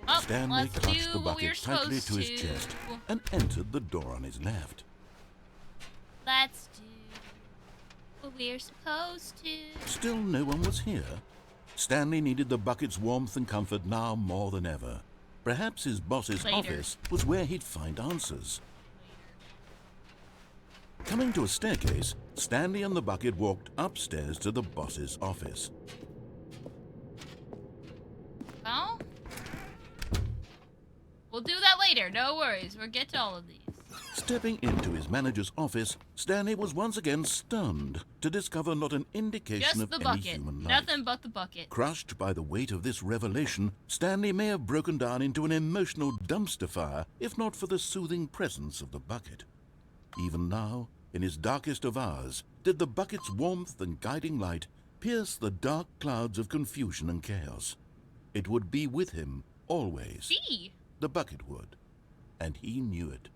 Oh, Stanley let's clutched do the what we were bucket tightly supposed to his to. chest and entered the door on his left. Let's do what we're supposed to. Still no one was here. Stanley needed the bucket's warmth and comfort now more than ever. Perhaps his boss's Later. office was where he'd find answers. Coming to a staircase, Stanley and the bucket walked upstairs to the boss's office. Oh? We'll do that later, no worries. We'll get to all of these. Stepping into his manager's office, Stanley was once again stunned to discover not an indication Just of the any bucket. human life. Nothing but the bucket. Crushed by the weight of this revelation, Stanley may have broken down into an emotional dumpster fire if not for the soothing presence of the bucket. Even now, in his darkest of hours, did the bucket's warmth and guiding light pierce the dark clouds of confusion and chaos. It would be with him always. See? The bucket would. And he knew it.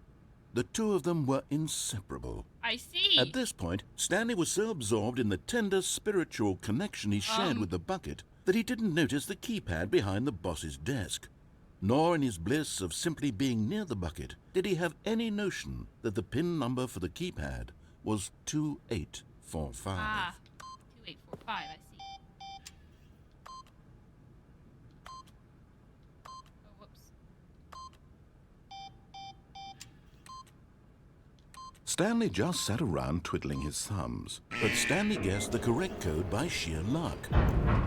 The two of them were inseparable. I see. At this point, Stanley was so absorbed in the tender spiritual connection he shared with the bucket that he didn't notice the keypad behind the boss's desk. Nor in his bliss of simply being near the bucket did he have any notion that the PIN number for the keypad was 2845. Ah, 2845, I see. Oh, whoops. Stanley just sat around twiddling his thumbs, but Stanley guessed the correct code by sheer luck.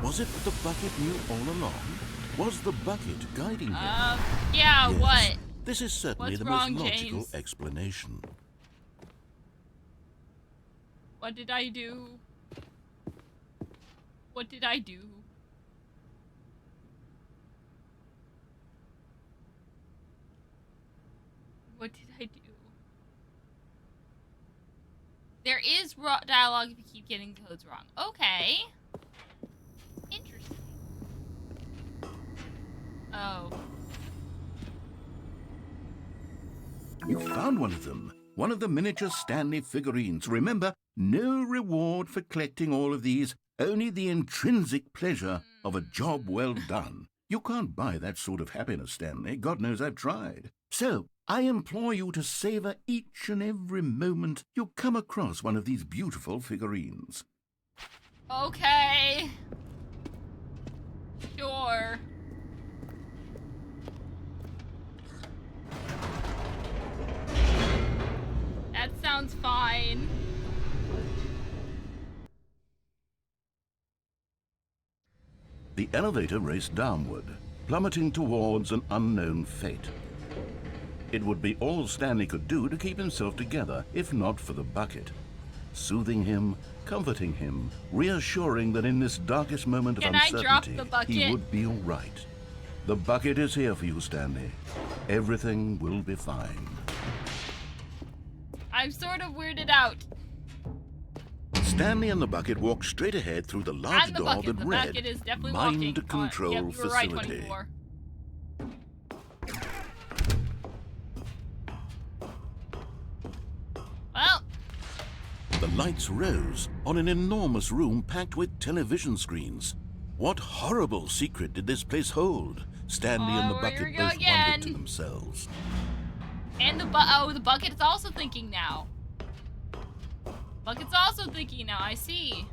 Was it that the bucket knew all along? Was the bucket guiding him? Yeah, Yes, what? This is certainly What's the wrong, most logical James? explanation. What did I do? What did I do? What did I do? There is dialogue if you keep getting codes wrong. Okay. Interesting. Oh. You found one of them. One of the miniature Stanley figurines. Remember, no reward for collecting all of these, only the intrinsic pleasure of a job well done. You can't buy that sort of happiness, Stanley. God knows I've tried. So, I implore you to savor each and every moment you come across one of these beautiful figurines. Okay. Sure. That sounds The elevator raced downward, plummeting towards an unknown fate. It would be all Stanley could do to keep himself together, if not for the bucket. Soothing him, comforting him, reassuring that in this darkest moment of uncertainty, he would be all right. The bucket is here for you, Stanley. Everything will be fine. I'm sort of weirded out. Stanley and the bucket walked straight ahead through the large door that read, Mind Control Facility. Well. The lights rose on an enormous room packed with television screens. What horrible secret did this place hold? Stanley and the bucket both wondered to themselves. And the bucket is also thinking now. Bucket's also thinking now, I see.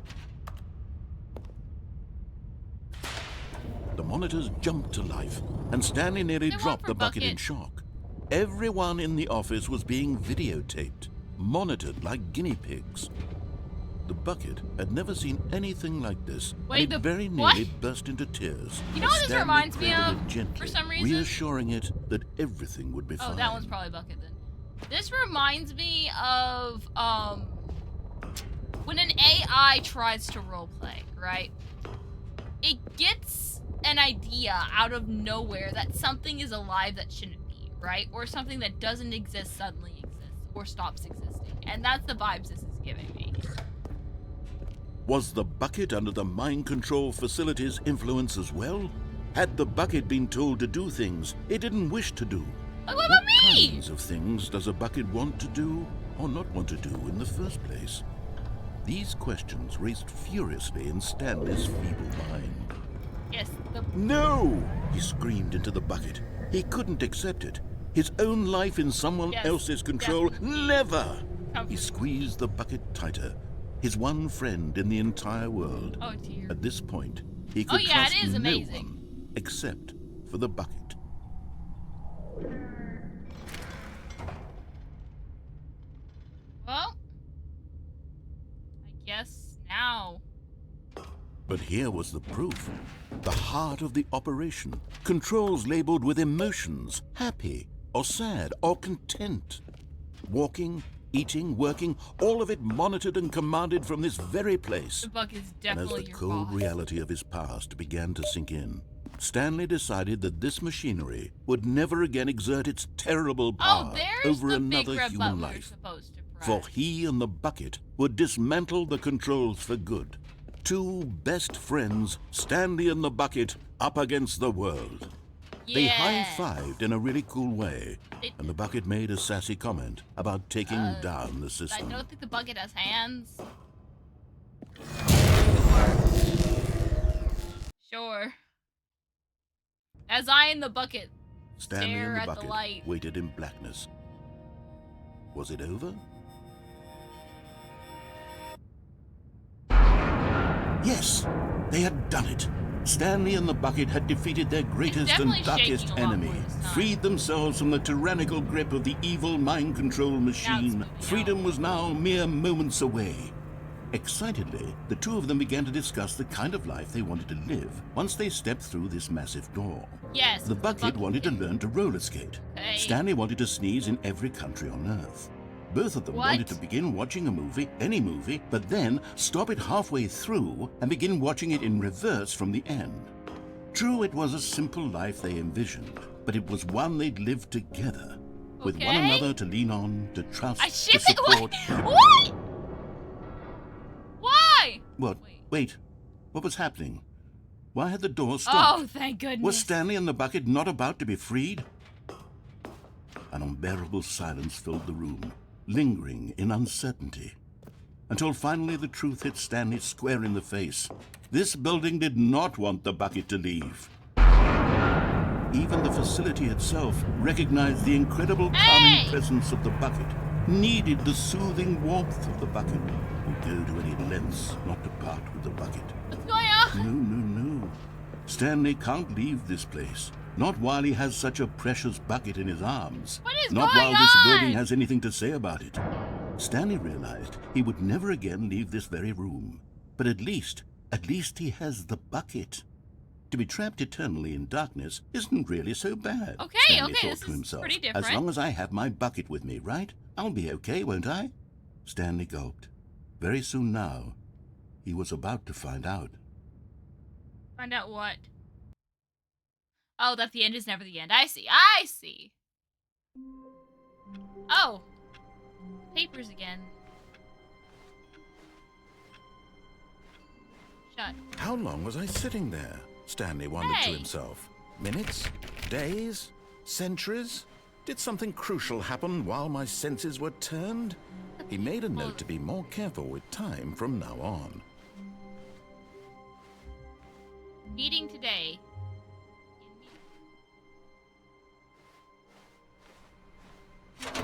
The monitors jumped to life, and Stanley nearly dropped the bucket in shock. Everyone in the office was being videotaped, monitored like guinea pigs. The bucket had never seen anything like this, and it very nearly burst into tears. You know what this reminds me of, gently, for some reason? reassuring it that everything would be fine. Oh, that one's probably bucket then. This reminds me of, when an AI tries to roleplay, right? It gets an idea out of nowhere that something is alive that shouldn't be, right? Or something that doesn't exist suddenly exists, or stops existing. And that's the vibes this is giving me. Was the bucket under the mind control facility's influence as well? Had the bucket been told to do things it didn't wish to do? Like, what about me? What kinds of things does a bucket want to do or not want to do in the first place? These questions raced furiously in Stanley's feeble mind. Yes, No! He screamed into the bucket. He couldn't accept it. His own life in someone else's control? Never! He squeezed the bucket tighter. His one friend in the entire world. Oh dear. At this point, he could trust no one except for the bucket. Well, I guess now. But here was the proof. The heart of the operation. Controls labeled with emotions, happy or sad or content. Walking, eating, working, all of it monitored and commanded from this very place. The buck is definitely and as the cold reality of his past began to sink in, Stanley decided that this machinery would never again exert its terrible power over another human life. For he and the bucket would dismantle the controls for good. Two best friends, Stanley and the bucket, up against the world. They high-fived in a really cool way, and the bucket made a sassy comment about taking down the system. I don't think the bucket has hands. Sure. As I in the bucket Stanley stare and the at bucket the light. waited in blackness. Was it over? Yes, they had done it. Stanley and the bucket had defeated their greatest and darkest enemy, freed themselves from the tyrannical grip of the evil mind control machine. Freedom was now mere moments away. Excitedly, the two of them began to discuss the kind of life they wanted to live once they stepped through this massive door. Yes. The bucket wanted to learn to roller skate. Stanley wanted to sneeze in every country on Earth. Both of them wanted to begin watching a movie, any movie, but then stop it halfway through and begin watching it in reverse from the end. True, it was a simple life they envisioned, but it was one they'd lived together, with one another to lean on, to trust, to support. What? Why? What? Wait. What was happening? Why had the door stopped? Oh, thank goodness. Was Stanley and the bucket not about to be freed? An unbearable silence filled the room, lingering in uncertainty, until finally the truth hit Stanley square in the face. This building did not want the bucket to leave. Even the facility itself recognized the incredible calming presence of the bucket, needed the soothing warmth of the bucket, would go to any lengths not to part with the bucket. What's going on? No. Stanley can't leave this place. Not while he has such a precious bucket in his arms. What is Not going while this on? building has anything to say about it. Stanley realized he would never again leave this very room. But at least he has the bucket. To be trapped eternally in darkness isn't really so bad. Okay, Stanley okay, thought this to is himself. pretty different. As long as I have my bucket with me, right? I'll be okay, won't I? Stanley gulped. Very soon now, he was about to find out. Find out what? Oh, that the end is never the end. I see. I see. Oh. Papers again. Shut. How long was I sitting there? Stanley wondered to himself. Minutes? Days? Centuries? Did something crucial happen while my senses were turned? He made a note to be more careful with time from now on. Meeting today.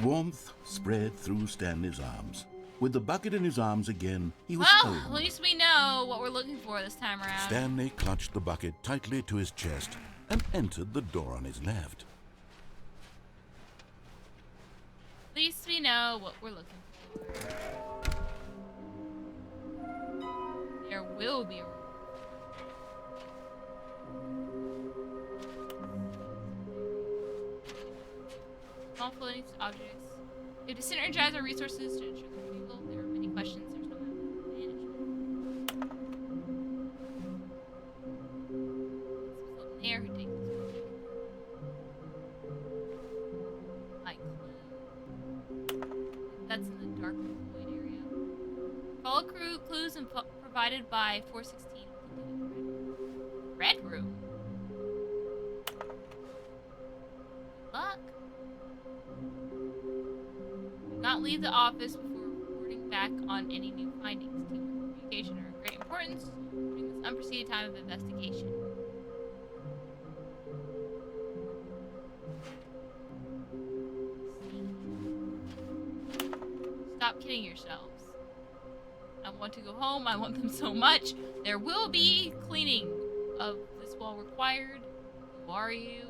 Warmth spread through Stanley's arms. With the bucket in his arms again, he was Well, home. at least we know what we're looking for this time around. Stanley clutched the bucket tightly to his chest and entered the door on his left. At least we know what we're looking for. There will be a small floating objects. We have to synergize our resources to ensure the retrieval. There are many questions. There's no management. There who takes this like that's in the dark void area. Follow clues and provided by 416. Red room. Luck. Do not leave the office before reporting back on any new findings. Teamwork and communication are of great importance during this unpreceded time of investigation. Stop kidding yourselves. I want to go home. I want them so much. There will be cleaning of this wall required. Who are you?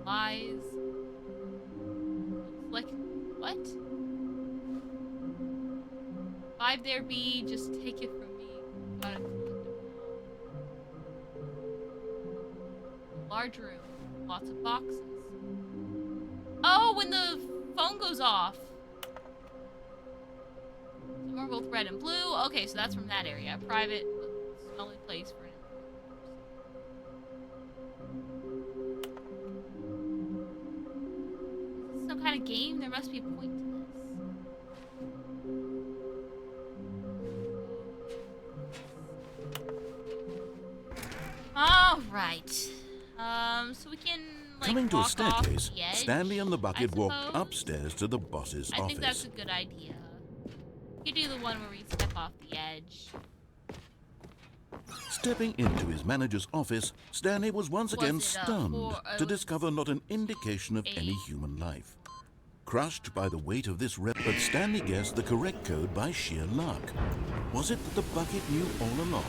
Lies. Like, what? 5 there be, just take it from me. Got it. Large room. Lots of boxes. Oh, when the phone goes off. Some are both red and blue. Okay, so that's from that area. A private, smelly place for an Is this some kind of game? There must be a point to this. Alright. So we can, like, Coming to a walk off staircase, the edge, Stanley and the bucket I walked suppose. upstairs to the boss's I office. think that's a good idea. You do the one where we step off the edge. Stepping into his manager's office, Stanley was once again Was it a stunned to 408? discover not an indication of any human life. Crushed by the weight of this but Stanley guessed the correct code by sheer luck. Was it that the bucket knew all along?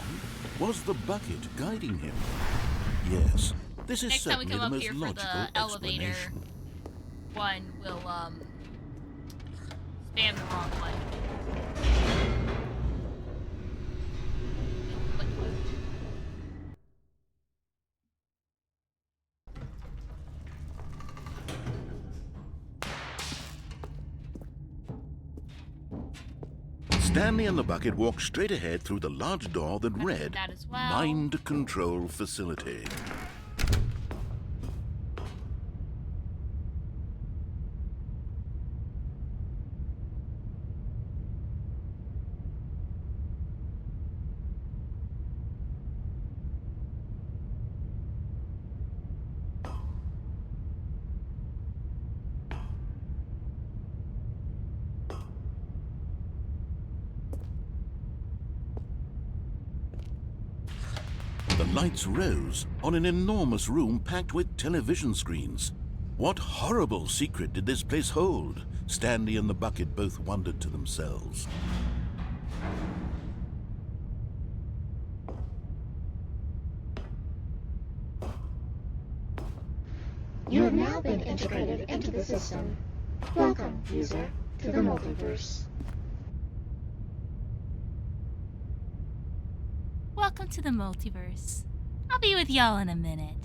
Was the bucket guiding him? Yes, this is Next time we certainly come the up most here for logical the elevator, explanation. one will spam the wrong one. Stanley and the bucket walked straight ahead through the large door that read, that as well. Mind Control Facility. The lights rose on an enormous room packed with television screens. What horrible secret did this place hold? Stanley and the bucket both wondered to themselves. You have now been integrated into the system. Welcome, user, to the multiverse. Welcome to the multiverse. I'll be with y'all in a minute.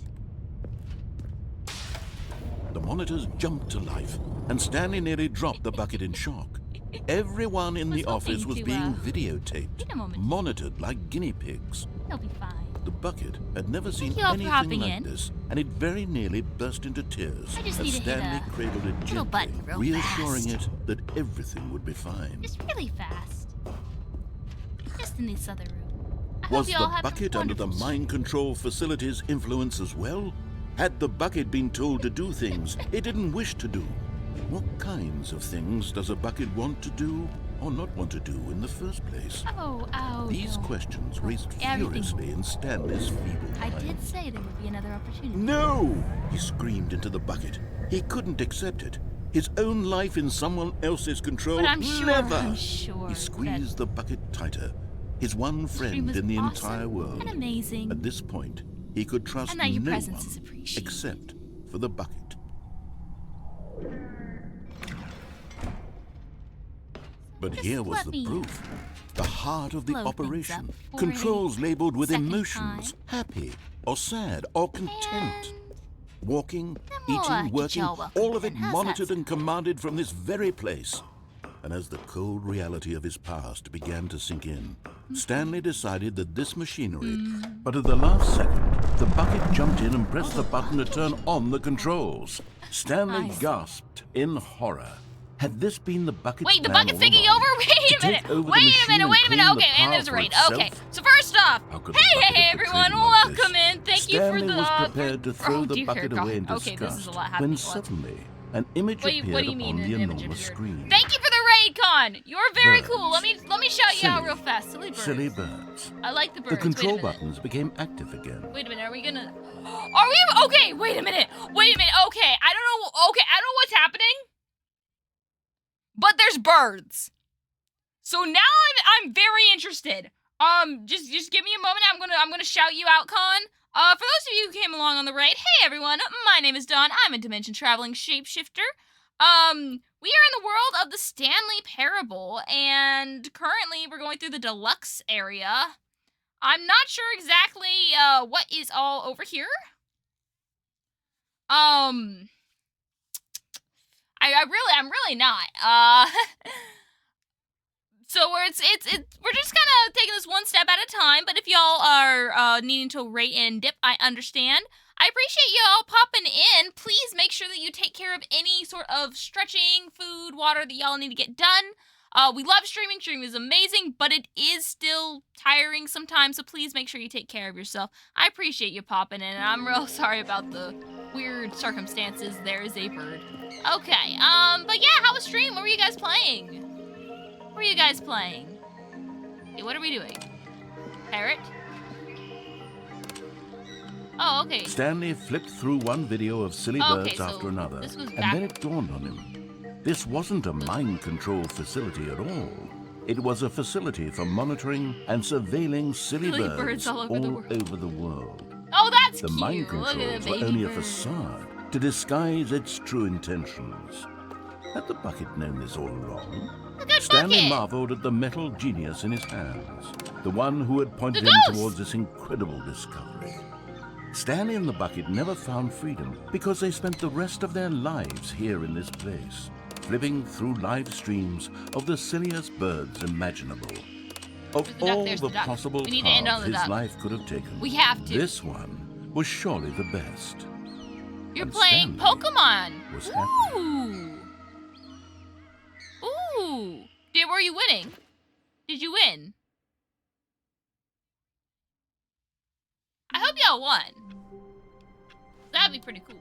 The monitors jumped to life, and Stanley nearly dropped the bucket in shock. Everyone in the office was being videotaped, monitored like guinea pigs. They'll be fine. The bucket had never seen you all for anything hopping like in. this, and it very nearly burst into tears I just as need to hit Stanley a cradled it little gently, button real reassuring fast. it that everything would be fine. Just really fast. Just in this other room. I Was hope you all the have a bucket under the wonderful mind control facility's influence as well? Had the bucket been told to do things it didn't wish to do? What kinds of things does a bucket want to do or not want to do in the first place? Oh, These questions raced everything. furiously in Stanley's feeble I mind. did say there would be another opportunity. No! He screamed into the bucket. He couldn't accept it. His own life in someone else's control. But I'm sure, Never! I'm sure He squeezed the bucket tighter. His one stream friend was in the awesome entire world. and amazing. At this point, he could trust And that your no presence one is appreciated. except for the bucket. But Just here was let the me proof. The heart of the blow things operation. up for Controls a labeled with second emotions. time. Happy or sad or content. Walking, we'll, eating, get working, y'all welcome all of in. it How's monitored that and commanded from this very place. And as the cold reality of his past began to sink in, Stanley decided that this machinery... But at the last second, the bucket jumped in and pressed the button to turn on the controls. Stanley gasped in horror. Had this been the bucket's Wait, the plan bucket's all taking along? over? Wait a To take minute. over the Wait a machine minute. and Wait a minute. claim the Okay, and power there's a for rain. itself? Okay, so first off, How could the bucket hey have betrayed everyone, him like this? welcome in. Thank you for Stanley the. was prepared to throw oh, the dear bucket God. away in Okay, disgust this is a lot happening. when Let's- suddenly an image What appeared do you mean upon the an image enormous appeared? screen. Thank you for the raid, Con. You're very Birds. cool. Let me shout you out Silly. real fast. Silly birds. Silly birds. I like the birds. The control Wait a minute. buttons became active again. Wait a minute. Are we gonna? Are we? Okay. Wait a minute. Wait a minute. Okay. I don't know. Okay. I don't know what's happening. But there's birds. So now I'm very interested. Just give me a moment. I'm gonna shout you out, Con. For those of you who came along on the raid, hey everyone, my name is Dawn. I'm a dimension traveling shapeshifter. We are in the world of the Stanley Parable, and currently we're going through the deluxe area. I'm not sure exactly what is all over here. I'm really not. So we're just kind of taking this one step at a time, but if y'all are needing to rate and dip, I understand. I appreciate y'all popping in. Please make sure that you take care of any sort of stretching, food, water that y'all need to get done. We love streaming. Streaming is amazing, but it is still tiring sometimes, so please make sure you take care of yourself. I appreciate you popping in, and I'm real sorry about the weird circumstances. There is a bird. Okay, but yeah, how was stream? What were you guys playing? What were you guys playing? Hey, what are we doing? Parrot? Oh, okay. Stanley flipped through one video of silly birds so after another, this was and back- then it dawned on him. This wasn't a mind control facility at all. It was a facility for monitoring and surveilling silly birds all over the world. Oh, that's The cute. mind Look at controls the were baby only a bird. facade to disguise its true intentions. Had the bucket known this all along? A good Stanley bucket. marveled at the metal genius in his hands, the one who had pointed The him ghost. towards this incredible discovery. Stanley and the bucket never found freedom because they spent the rest of their lives here in this place, flipping through live streams of the silliest birds imaginable. Of There's the duck, all there's the the duck. possible We need to end on paths the his duck. life could have taken, We have to. this one was surely the best. You're And playing Stanley Pokemon. was happy. Ooh. Ooh. Were you winning? Did you win? I hope y'all won. That'd be pretty cool.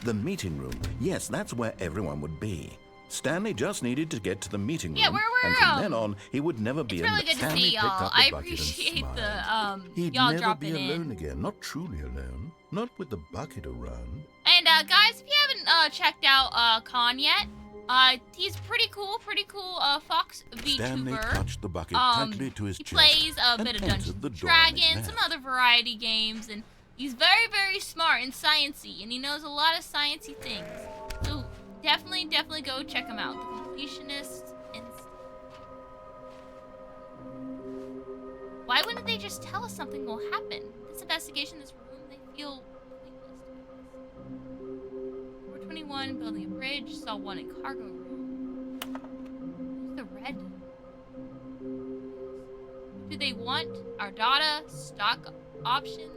The meeting room. Yes, that's where everyone would be. Stanley just needed to get to the meeting room, Yeah, we're and from then on, he would never be It's really alone. good to Stanley see picked y'all. up the I bucket and appreciate smiled. the He'd y'all never dropping be alone in. again, not truly alone, not with the bucket around. And guys, if you haven't checked out Khan yet, he's pretty cool fox Stanley VTuber. clutched the bucket tightly to his He chest plays a and bit of entered Dungeons the and door on his Dragons, some left. other variety games, and he's very, very smart and sciencey, and he knows a lot of sciencey things. So definitely go check him out. The Completionist. Why wouldn't they just tell us something will happen? This investigation, this room, they feel pointless. 421, building a bridge, saw one in cargo room. Who's the red? Do they want our data, stock options,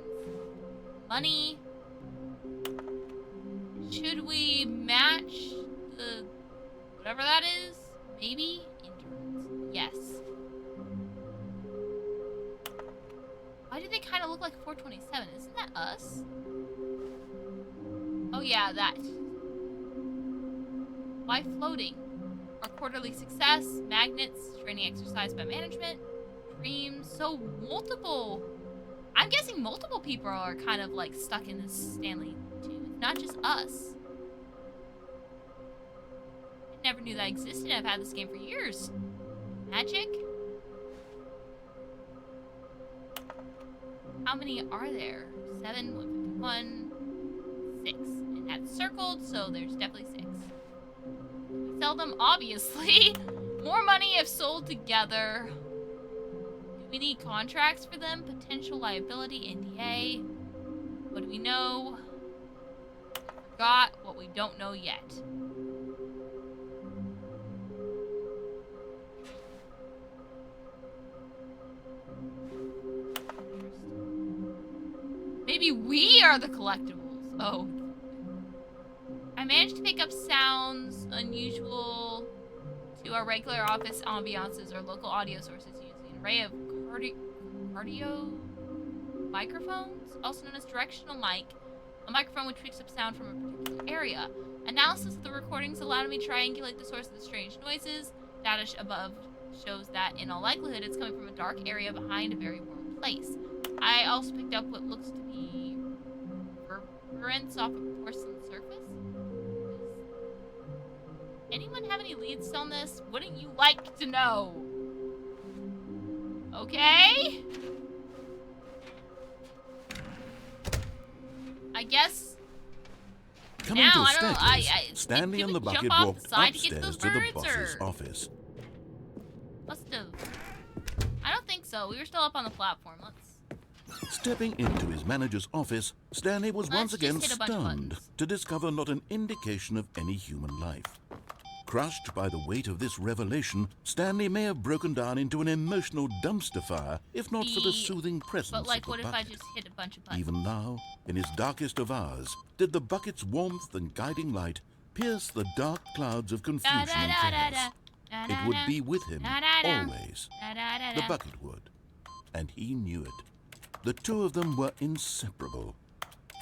money? Should we match the whatever that is? Maybe? Interns. Yes. Why do they kind of look like 427? Isn't that us? Oh yeah, that. Why floating? Our quarterly success, magnets, training exercise by management, dreams. So multiple. I'm guessing multiple people are kind of like stuck in this Stanley too. Not just us. I never knew that existed. I've had this game for years. Magic? How many are there? 7, 151, 6. And that's circled, so there's definitely 6. We sell them, obviously. More money if sold together. Do we need contracts for them? Potential liability, NDA. What do we know? Forgot what we don't know yet. Maybe we are the collectibles. Oh. I managed to pick up sounds unusual to our regular office ambiances or local audio sources using an array of cardio microphones, also known as directional mic, a microphone which picks up sound from a particular area. Analysis of the recordings allowed me to triangulate the source of the strange noises. Data above shows that in all likelihood it's coming from a dark area behind a very warm place. I also picked up what looks to be reverberance off a porcelain surface. Anyone have any leads on this? Wouldn't you like to know? Okay? I guess. Coming now, to a I don't know. staircase, Stanley and the bucket walked upstairs to the boss's office. Must have. I don't think so. We were still up on the platform. Let's. Stepping into his manager's office, Stanley was once again stunned to discover not an indication of any human life. Crushed by the weight of this revelation, Stanley may have broken down into an emotional dumpster fire, if not for the soothing presence but like, of the what bucket. if I just hit a bunch of buttons? Even now, in his darkest of hours, did the bucket's warmth and guiding light pierce the dark clouds of confusion and chaos. It would be with him always. The bucket would. And he knew it. The two of them were inseparable.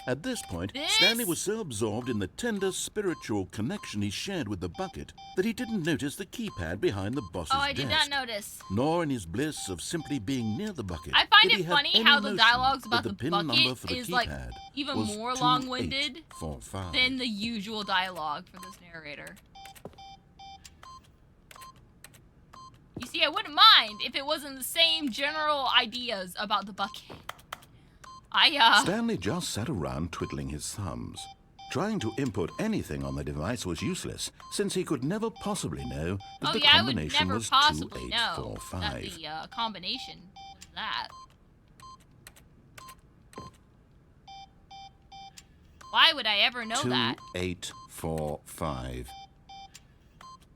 At this point, Stanley was so absorbed in the tender spiritual connection he shared with the bucket that he didn't notice the keypad behind the boss's desk. Oh, I did not notice. Nor in his bliss of simply being near the bucket. I find did he it have funny any how the notion dialogues about that the pin bucket number for the is keypad like even was more long-winded 2845. than the usual dialogue for this narrator. You see, I wouldn't mind if it wasn't the same general ideas about the bucket. Stanley just sat around twiddling his thumbs. Trying to input anything on the device was useless, since he could never possibly know that the combination was 2845. That the combination was that. Why would I ever know that? 2845.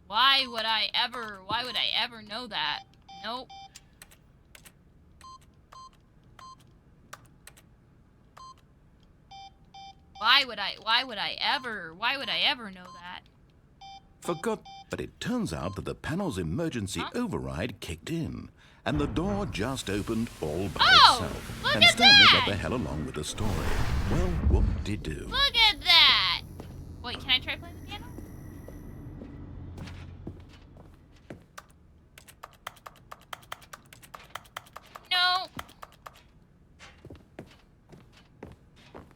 Why would I ever know that? Nope. Why would I ever know that? Forgot, but it turns out that the panel's emergency override kicked in, and the door just opened all by itself. Look and at Stanley that! got the hell along with the story. Well, whoop-de-doo. Look at that! Wait, can I try playing the piano? No.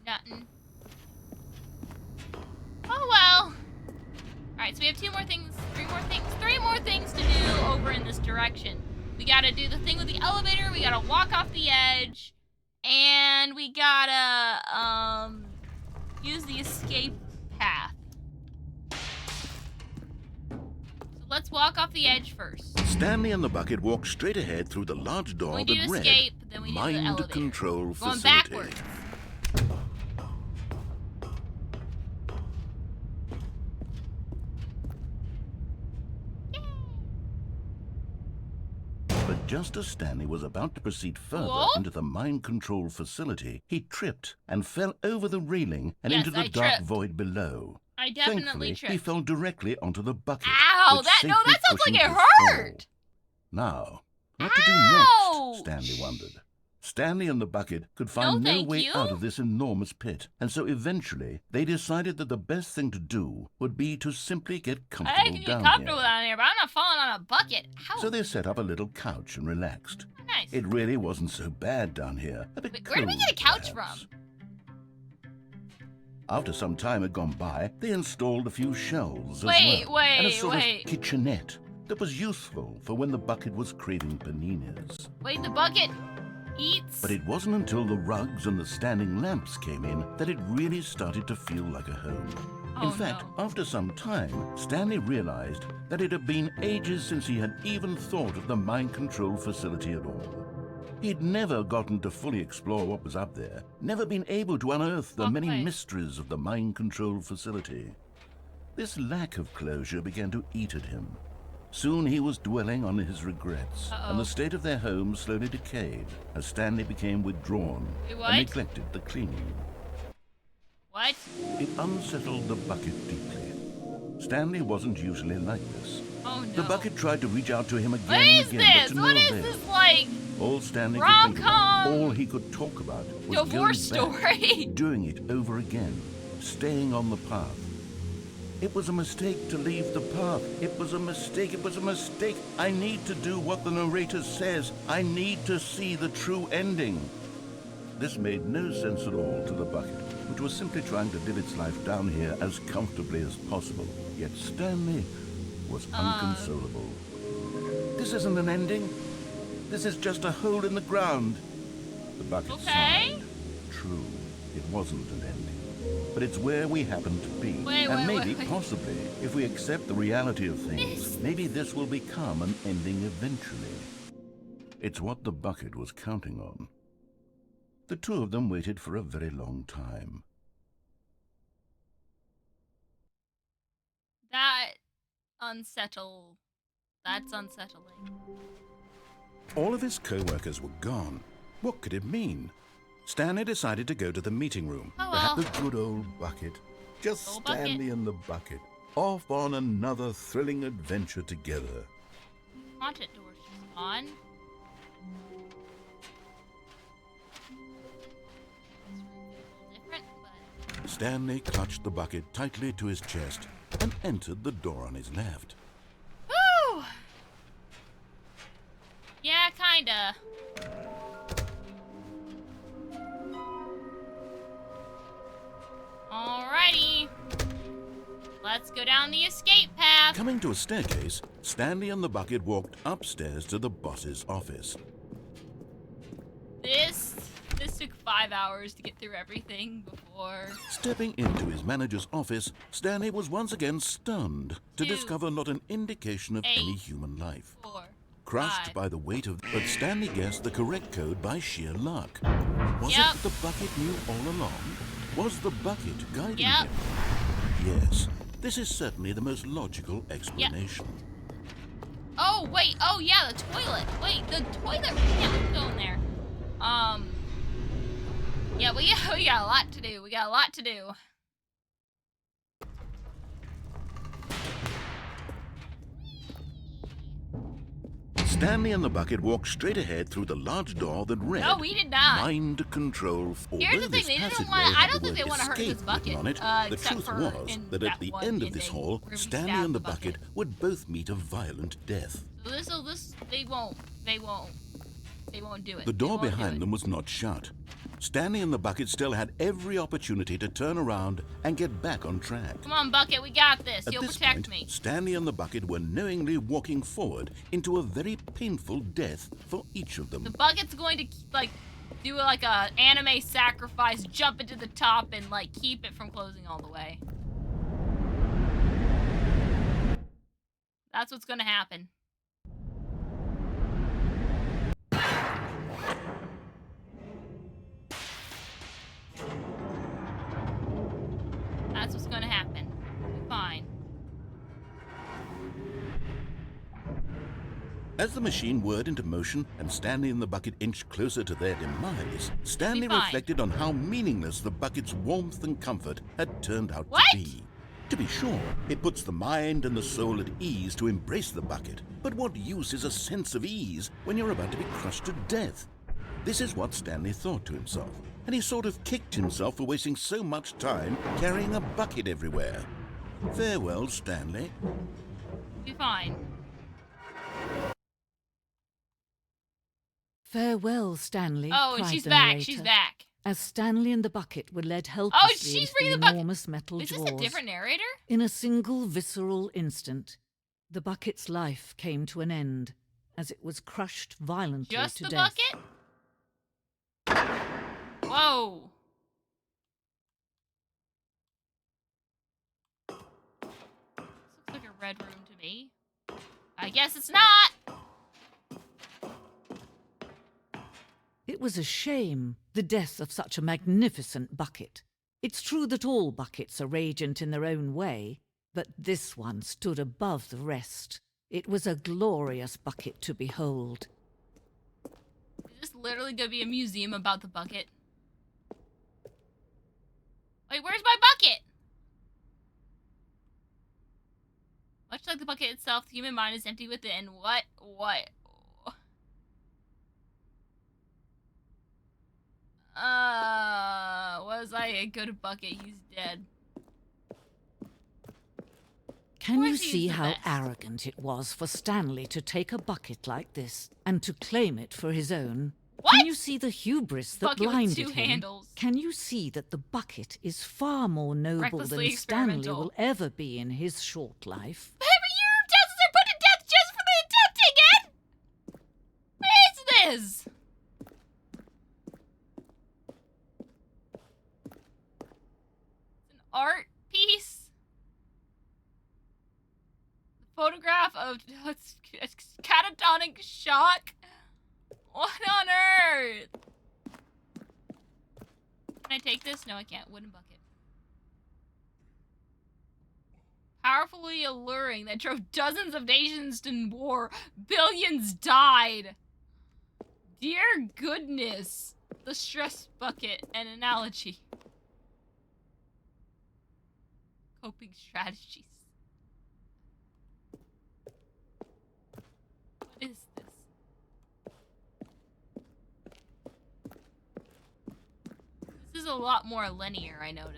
Nothing. Oh well. Alright, so we have three more things to do over in this direction. We gotta do the thing with the elevator, we gotta walk off the edge, and we gotta, use the escape path. So let's walk off the edge first. Stanley and the bucket walked straight ahead through the large door We that need to read, escape, then we need the Mind elevator. Control Going Facility. backwards. But just as Stanley was about to proceed further Whoa? into the mind control facility, he tripped and fell over the railing and Yes, into the I dark tripped. void below. I definitely Thankfully, tripped. he fell directly onto the bucket. Ow! which That safely sounds like cushioned it his hurt. fall. Now, what to Ouch! do next? Stanley wondered. Stanley and the bucket could find no thank way you. out of this enormous pit, and so eventually they decided that the best thing to do would be to simply get I comfortable can get down comfortable here. down here, but I'm not falling on a bucket. Ow. So they set up a little couch and relaxed. Nice. It really wasn't so bad down here. A bit Wait, where did we cold, get a couch perhaps. from? After some time had gone by, they installed a few shelves Wait, as well, and a wait, sort wait. of kitchenette that was useful for when the bucket was craving paninis. Wait, the bucket eats? But it wasn't until the rugs and the standing lamps came in that it really started to feel like a home. Oh, In fact, after some time, Stanley realized that it had been ages since he had even thought of the mind control facility at all. He'd never gotten to fully explore what was up there, never been able to unearth the many mysteries of the mind control facility. This lack of closure began to eat at him. Soon he was dwelling on his regrets, and the state of their home slowly decayed as Stanley became withdrawn Wait, and what? neglected the cleaning. What? It unsettled the bucket deeply. Stanley wasn't usually like this. Oh no. The bucket tried to reach out to him again What and is again, but this? to no What is avail. this, like, All Stanley could think about, rom-com all he could talk about, was divorce going back, story? doing it over again, staying on the path. It was a mistake to leave the path. It was a mistake. It was a mistake. I need to do what the narrator says. I need to see the true ending. This made no sense at all to the bucket, which was simply trying to live its life down here as comfortably as possible. Yet Stanley was unconsolable. This isn't an ending. This is just a hole in the ground. The bucket sighed. True, it wasn't an ending. But it's where we happen to be. And maybe, possibly, if we accept the reality of things, maybe this will become an ending eventually. It's what the bucket was counting on. The two of them waited for a very long time. That's unsettling. All of his co-workers were gone. What could it mean? Stanley decided to go to the meeting room. Oh, They had well. the good old bucket. Just Old bucket. Stanley and the bucket. Off on another thrilling adventure together. Haunted doors just on. Different, but Stanley clutched the bucket tightly to his chest and entered the door on his left. woo! Yeah, kinda. Alrighty. Let's go down the escape path. Coming to a staircase, Stanley and the bucket walked upstairs to the boss's office. This took 5 hours to get through everything before. Stepping into his manager's office, Stanley was once again stunned to discover not an indication of any human life. 4, Crushed 5. by the weight of... But Stanley guessed the correct code by sheer luck. Was Yep. it that the bucket knew all along? Was the bucket guiding Yep. him? Yes, this is certainly the most logical explanation. Oh, wait. Oh, yeah, the toilet. Wait, the toilet. Yeah, let's go in there. Yeah, we got a lot to do. We got a lot to do. Stanley and the bucket walked straight ahead through the large door that read... No, we did not. Mind control. Here's the thing, they didn't want. I don't think they want to hurt escape this bucket. written on it. The Except truth for was in that at the one end of this ending hall, where we Stanley stabbed and the bucket would both meet a violent death. So this, they won't do it. The door They won't do behind it. them was not shut. Stanley and the bucket still had every opportunity to turn around and get back on track. Come on, bucket, we got this. At You'll this protect point, me. Stanley and the bucket were knowingly walking forward into a very painful death for each of them. The bucket's going to like do like a anime sacrifice, jump into the top, and like keep it from closing all the way. That's what's gonna happen. That's what's gonna happen. Fine. As the machine whirred into motion and Stanley and the bucket inched closer to their demise, Stanley reflected on how meaningless the bucket's warmth and comfort had turned out to be. To be sure, it puts the mind and the soul at ease to embrace the bucket, but what use is a sense of ease when you're about to be crushed to death? This is what Stanley thought to himself, and he sort of kicked himself for wasting so much time carrying a bucket everywhere. Farewell, Stanley. Be fine. Farewell, Stanley. Oh, and she's back. She's back. As Stanley and the bucket were led helplessly into the enormous metal jaws. Is this a different narrator? In a single visceral instant, the bucket's life came to an end as it was crushed violently to death. Just the bucket? Whoa. This looks like a red room to me. I guess it's not. It was a shame, the death of such a magnificent bucket. It's true that all buckets are radiant in their own way, but this one stood above the rest. It was a glorious bucket to behold. Is this literally going to be a museum about the bucket? Wait, where's my bucket? Much like the bucket itself, the human mind is empty within. What? Was I a good bucket? He's dead. Can you see how arrogant it was for Stanley to take a bucket like this and to claim it for his own? What? Can you see the hubris that blinded him? Handles. Can you see that the bucket is far more noble than Stanley will ever be in his short life? Every year tests are put to death just for the attempting it! What is this? Art piece, photograph of catatonic shock. What on earth? Can I take this? No, I can't. Wooden bucket. Powerfully alluring that drove dozens of nations to war. Billions died. Dear goodness. The stress bucket, an analogy. Coping strategies. What is this? This is a lot more linear, I notice.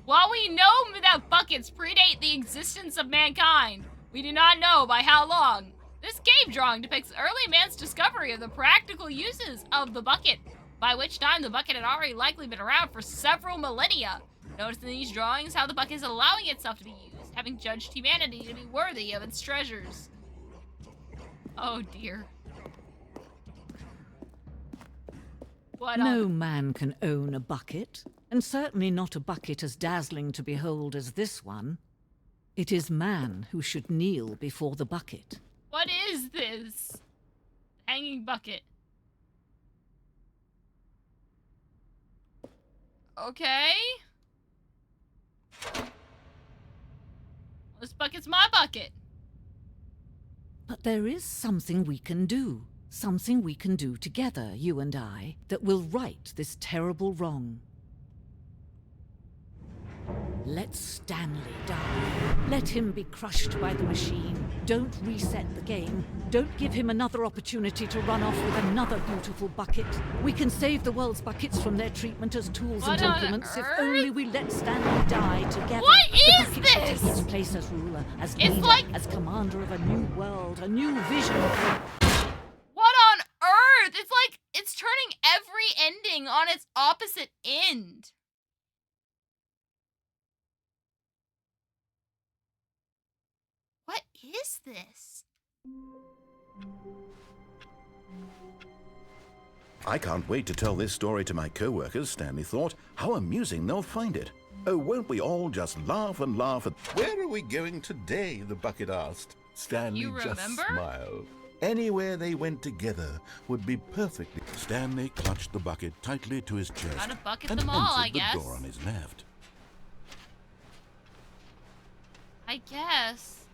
While we know that buckets predate the existence of mankind, we do not know by how long. This cave drawing depicts early man's discovery of the practical uses of the bucket, by which time the bucket had already likely been around for several millennia. Notice in these drawings how the bucket is allowing itself to be used, having judged humanity to be worthy of its treasures. Oh dear. No man can own a bucket, and certainly not a bucket as dazzling to behold as this one. It is man who should kneel before the bucket. What is this? Hanging bucket. Okay. This bucket's my bucket. But there is something we can do. Something we can do together, you and I, that will right this terrible wrong. Let Stanley die. Let him be crushed by the machine. Don't reset the game. Don't give him another opportunity to run off with another beautiful bucket. We can save the world's buckets from their treatment as tools and implements if only we let Stanley die together. What is the this? Take his place as ruler, as leader, as commander of a new world, a new vision. What on earth? It's like it's turning every ending on its opposite end. What is this? I can't wait to tell this story to my co-workers, Stanley thought. How amusing they'll find it. Oh, won't we all just laugh and laugh at... Where are we going today? The bucket asked. Stanley just smiled. Anywhere they went together would be perfectly... Stanley clutched the bucket tightly to his chest Gotta bucket and them all, entered I guess. the door on his left. I guess.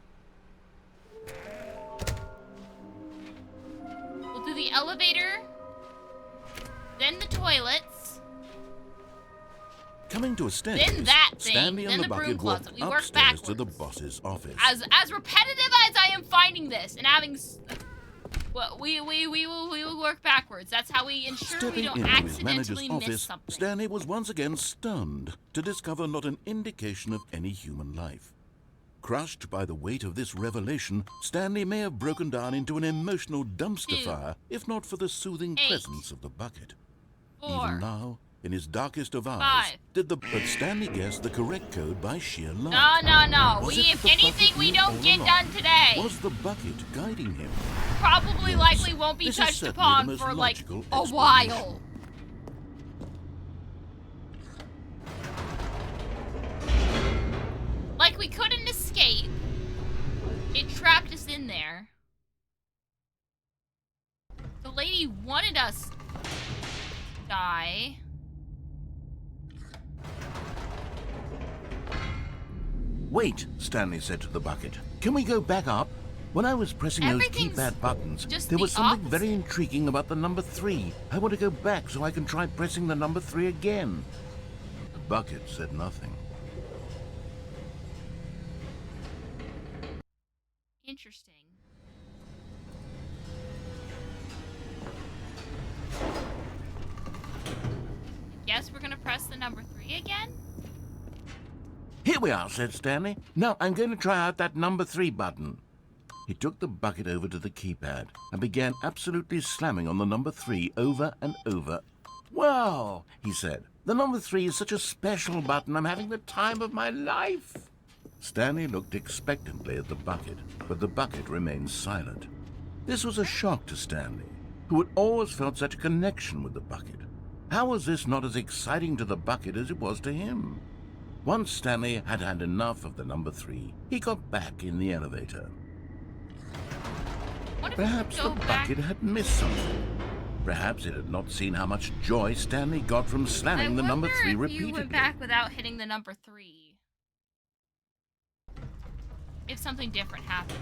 We'll do the elevator, then the toilets, Coming to a staircase, then that thing, Stanley then and the the broom bucket closet. walked We work upstairs backwards. to the boss's office. As repetitive as I am finding this and having, well, we will work backwards. That's how we ensure we Stepping don't into his manager's accidentally miss office, something. Stanley was once again stunned to discover not an indication of any human life. Crushed by the weight of this revelation, Stanley may have broken down into an emotional dumpster fire if not for the soothing presence of the bucket. 4, Even now, in his darkest of hours, 5. but Stanley guessed the correct code by sheer luck. No. Was We, it if the anything, bucket we knew don't all get along? done today. Was the bucket guiding him? Probably Yes, likely won't be this is touched certainly upon the most for like logical a explanation. while. Like we couldn't escape. It trapped us in there. The lady wanted us to die. Wait, Stanley said to the bucket. Can we go back up? When I was pressing those Everything's keypad buttons, just there the was something opposite. very intriguing about the number 3. I want to go back so I can try pressing the number 3 again. The bucket said nothing. Interesting. Guess we're gonna press the number 3 again? Here we are, said Stanley. Now I'm going to try out that number 3 button. He took the bucket over to the keypad and began absolutely slamming on the number 3 over and over. Wow, he said. The number 3 is such a special button. I'm having the time of my life. Stanley looked expectantly at the bucket, but the bucket remained silent. This was a shock to Stanley, who had always felt such a connection with the bucket. How was this not as exciting to the bucket as it was to him? Once Stanley had had enough of the number 3, he got back in the elevator. Perhaps the bucket had missed something. Perhaps it had not seen how much joy Stanley got from slamming the number 3 if repeatedly. you went back without hitting the number 3. If something different happens.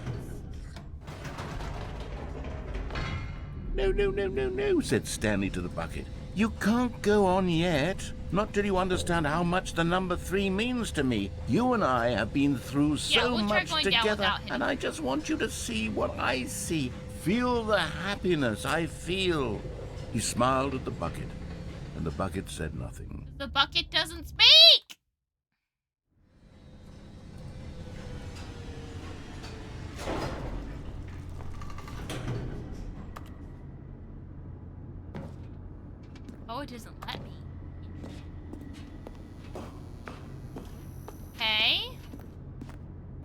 No, said Stanley to the bucket. You can't go on yet. Not till you understand how much the number 3 means to me. You and I have been through so much together, and I just want you to see what I see. Feel the happiness I feel. He smiled at the bucket, and the bucket said nothing. The bucket doesn't speak! Oh, it doesn't let me. Okay.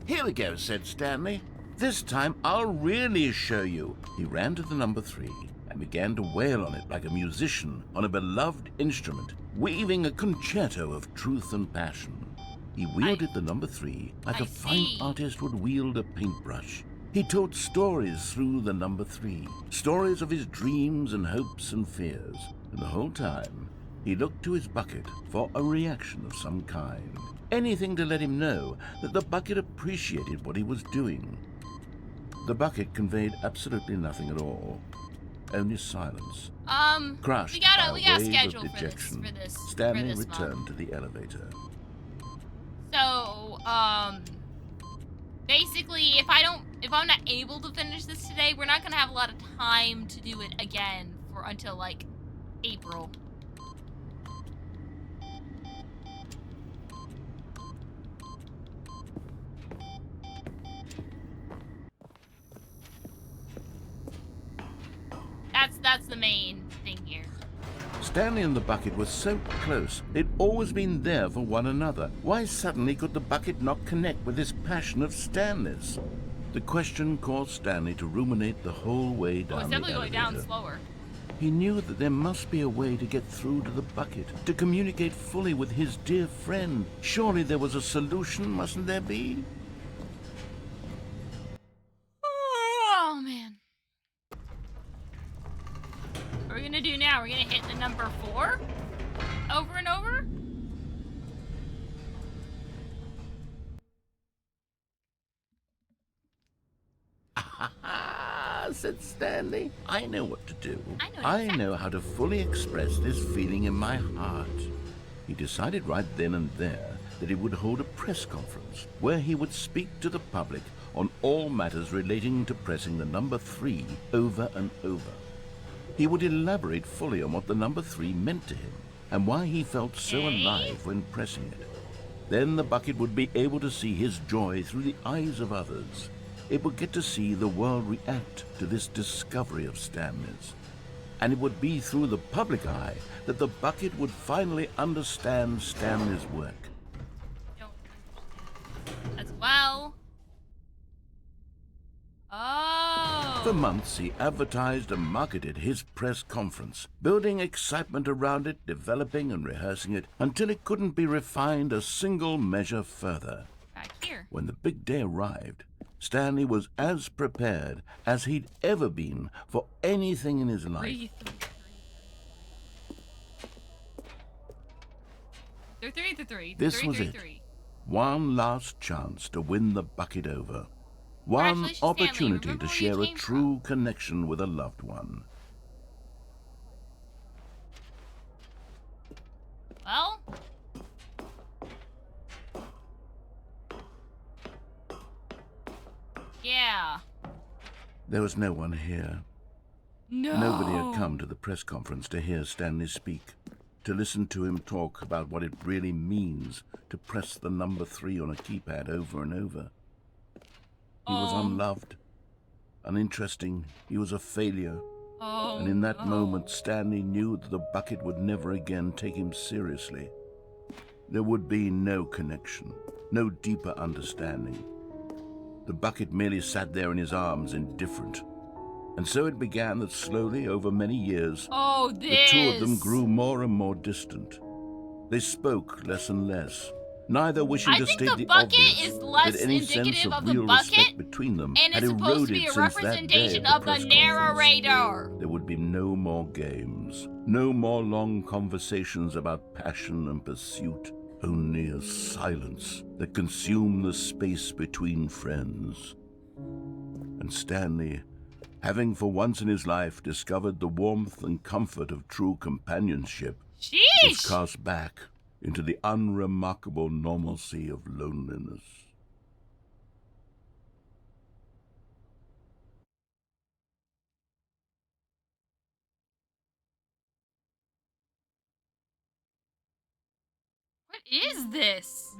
Here we go, said Stanley. This time I'll really show you. He ran to the number 3 and began to wail on it like a musician on a beloved instrument, weaving a concerto of truth and passion. He wielded the number 3 like a fine artist would wield a paintbrush. He told stories through the number 3, stories of his dreams and hopes and fears, and the whole time he looked to his bucket for a reaction of some kind. Anything to let him know that the bucket appreciated what he was doing. The bucket conveyed absolutely nothing at all. Only silence. we Crushed by gotta a wave schedule of dejection, for this Stanley for this returned month. to the elevator. So, basically, if I'm not able to finish this today, we're not gonna have a lot of time to do it again until like April. That's the main thing here. Stanley and the bucket were so close. They'd always been there for one another. Why suddenly could the bucket not connect with this passion of Stanley's? The question caused Stanley to ruminate the whole way down It's the definitely going elevator. down slower. He knew that there must be a way to get through to the bucket, to communicate fully with his dear friend. Surely there was a solution, mustn't there be? Oh, man. What are we gonna do now? We're gonna hit the number 4? Over and over? Said Stanley. I know what to do. I know how to fully express this feeling in my heart. He decided right then and there that he would hold a press conference where he would speak to the public on all matters relating to pressing the number 3 over and over. He would elaborate fully on what the number 3 meant to him and why he felt so alive when pressing it. Then the bucket would be able to see his joy through the eyes of others. It would get to see the world react to this discovery of Stanley's. And it would be through the public eye that the bucket would finally understand Stanley's work. As well. Oh. For months, he advertised and marketed his press conference, building excitement around it, developing and rehearsing it, until it couldn't be refined a single measure further. Back here. When the big day arrived, Stanley was as prepared as he'd ever been for anything in his life. 3. This was it. One last chance to win the bucket over. One opportunity to share a true connection with a loved one. Well. Yeah. There was no one here. No. Nobody had come to the press conference to hear Stanley speak, to listen to him talk about what it really means to press the number 3 on a keypad over and over. He was unloved, uninteresting, he was a failure. And in that moment, Stanley knew that the bucket would never again take him seriously. There would be no connection, no deeper understanding. The bucket merely sat there in his arms, indifferent. And so it began that slowly, over many years, the two of them grew more and more distant. They spoke less and less, neither wishing to state the obvious, that any sense of real respect between them had eroded since that day at the press conference. There would be no more games, no more long conversations about passion and pursuit, only a silence that consumed the space between friends. And Stanley, having for once in his life discovered the warmth and comfort of true companionship, was cast back into the unremarkable normalcy of loneliness. What is this?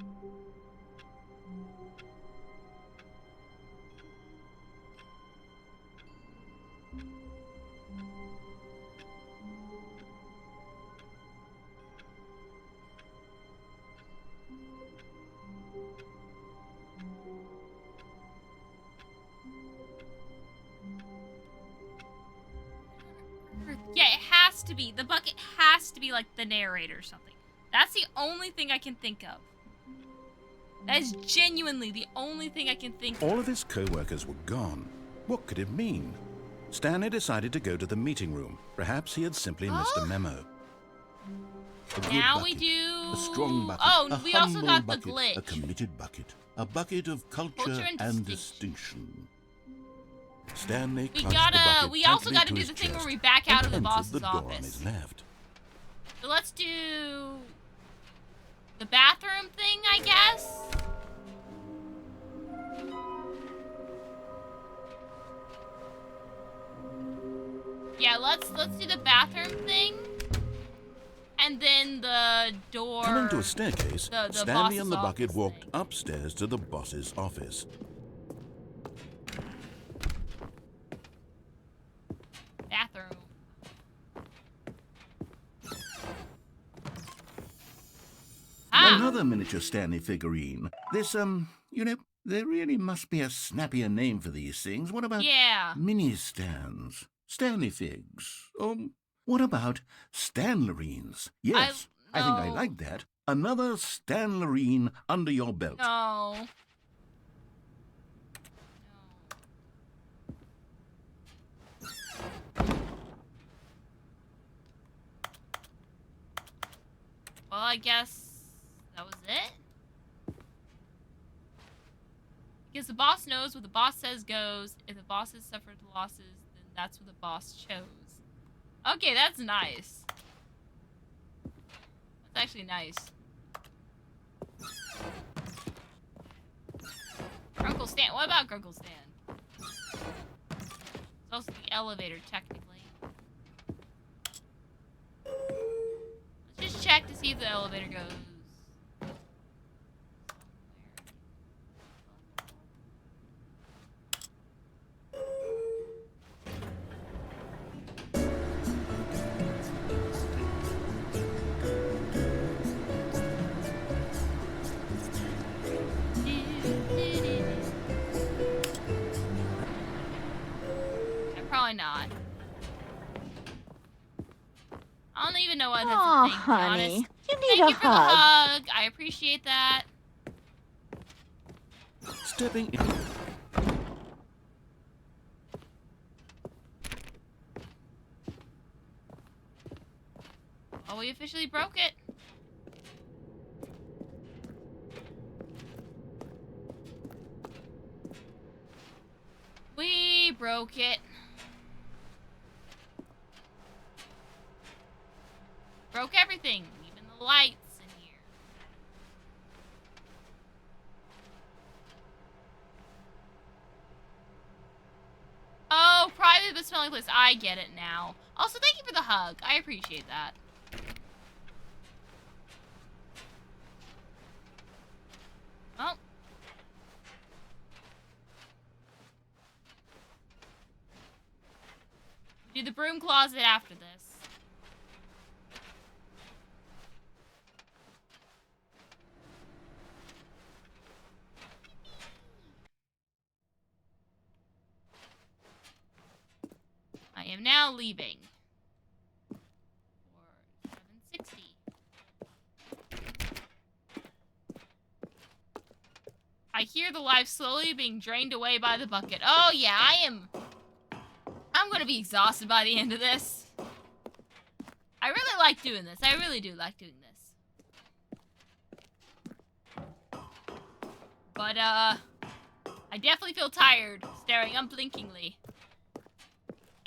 Yeah, it has to be. The bucket has to be like the narrator or something. That's the only thing I can think of. That is genuinely the only thing I can think of. All of his co-workers were gone. What could it mean? Stanley decided to go to the meeting room. Perhaps he had simply missed a memo. Now we do... A strong bucket. Oh, we also got bucket, the glitch. A committed bucket. A bucket of culture and distinction. Stanley we bucket also gotta do the thing where we back out of the boss's the door office. On his left. So let's do the bathroom thing, I guess. Yeah, let's do the bathroom thing. And then the door. Coming to a staircase, the Stanley and the bucket walked upstairs to the boss's office. Bathroom. Another miniature Stanley figurine. This, you know, there really must be a snappier name for these things. What about mini stands? Stanley figs? Or What about stanlerines? Yes, I think I like that. Another stanlerine under your belt. No. Well, I guess that was it. Because the boss knows what the boss says goes. If the boss has suffered losses, then that's what the boss chose. Okay, that's nice. That's actually nice. Grunkle Stan. What about Grunkle Stan? It's also the elevator, technically. Let's just check to see if the elevator goes. Probably not. I don't even know what that's a thing, to be honey, honest. you need Thank a you for the hug. hug. I appreciate that. Stepping in. Oh, we officially broke it. We broke it. Broke everything, even the lights in here. Oh, private but smelling place. I get it now. Also, thank you for the hug. I appreciate that. Well. Do the broom closet after this. I am now leaving. For 760. I hear the life slowly being drained away by the bucket. Oh yeah, I'm gonna be exhausted by the end of this. I really like doing this. I really do like doing this. But, I definitely feel tired staring unblinkingly.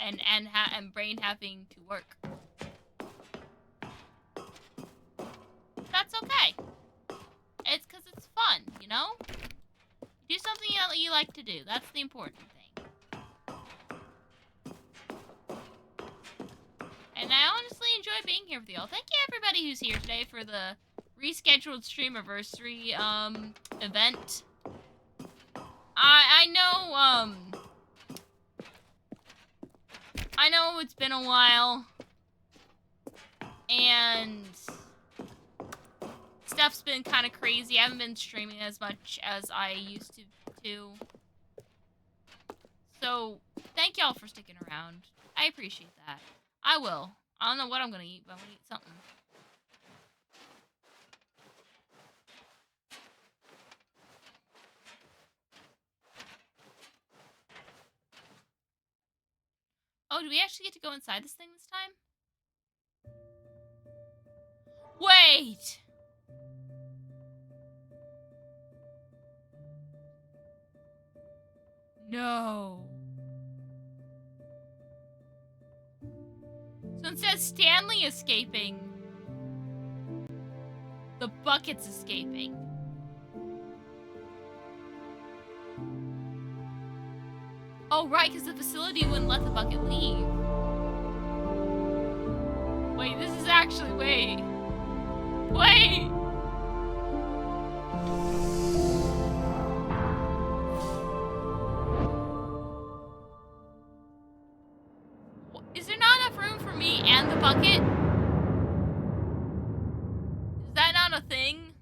And brain having to work. That's okay. It's because it's fun, you know? Do something that you like to do. That's the important thing. And I honestly enjoy being here with y'all. Thank you everybody who's here today for the rescheduled Streamiversary event. I know it's been a while, and stuff's been kind of crazy. I haven't been streaming as much as I used to. So, thank y'all for sticking around. I appreciate that. I will. I don't know what I'm gonna eat, but I'm gonna eat something. Oh, do we actually get to go inside this thing this time? Wait! No. So it says Stanley escaping. The bucket's escaping. Oh, right, because the facility wouldn't let the bucket leave. Wait, this is actually... Wait. Wait! Is there not enough room for me and the bucket? Is that not a thing?